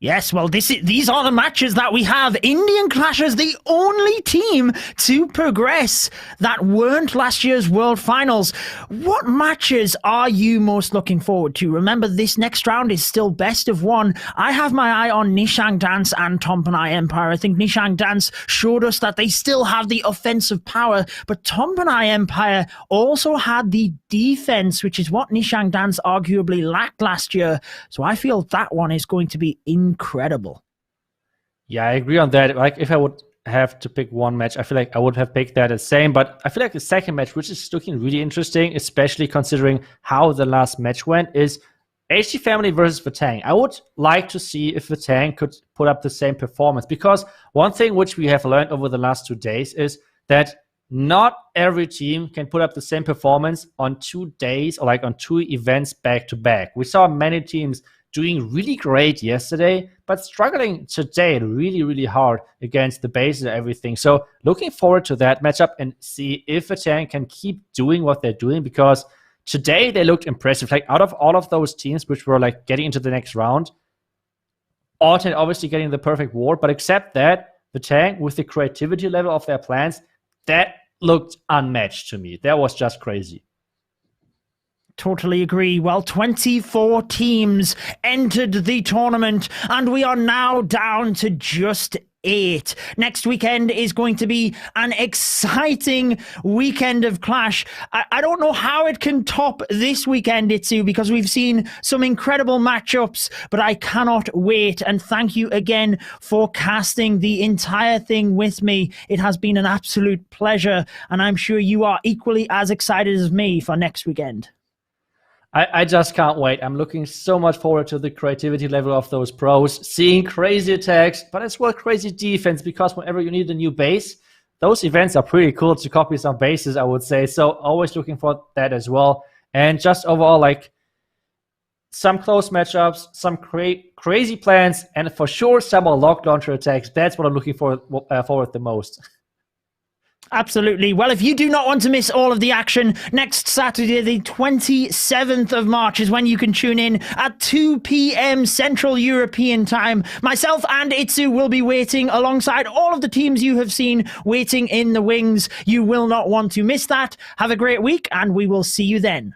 Yes, well, these are the matches that we have. Indian Clash is the only team to progress that weren't last year's World Finals. What matches are you most looking forward to? Remember, this next round is still best of one. I have my eye on Nishang Dance and Tompanai Empire. I think Nishang Dance showed us that they still have the offensive power, but Tompanai Empire also had the defense, which is what Nishang Dance arguably lacked last year. So I feel that one is going to be incredible. Yeah, I agree on that. Like, if I would have to pick one match, I feel like I would have picked that the same. But I feel like the second match, which is looking really interesting, especially considering how the last match went, is HT Family versus Vatang. I would like to see if Vatang could put up the same performance, because one thing which we have learned over the last 2 days is that not every team can put up the same performance on 2 days or like on 2 events back to back. We saw many teams doing really great yesterday, but struggling today really, really hard against the bases and everything. So looking forward to that matchup and see if Vatang can keep doing what they're doing, because today they looked impressive. Like, out of all of those teams which were like getting into the next round, Alternate obviously getting the perfect ward, but except that, Vatang, with the creativity level of their plans, that looked unmatched to me. That was just crazy. Totally agree. Well, 24 teams entered the tournament, and we are now down to just 8. Next weekend is going to be an exciting weekend of Clash. I don't know how it can top this weekend, Itsu, because we've seen some incredible matchups, but I cannot wait. And thank you again for casting the entire thing with me. It has been an absolute pleasure, and I'm sure you are equally as excited as me for next weekend. I just can't wait. I'm looking so much forward to the creativity level of those pros, seeing crazy attacks, but as well crazy defense, because whenever you need a new base, those events are pretty cool to copy some bases, I would say. So always looking for that as well. And just overall, like, some close matchups, some crazy plans, and for sure some more lock launcher attacks. That's what I'm looking forward the most. Absolutely. Well, if you do not want to miss all of the action, next Saturday, the 27th of March, is when you can tune in at 2 p.m. Central European Time. Myself and Itsu will be waiting alongside all of the teams you have seen waiting in the wings. You will not want to miss that. Have a great week, and we will see you then.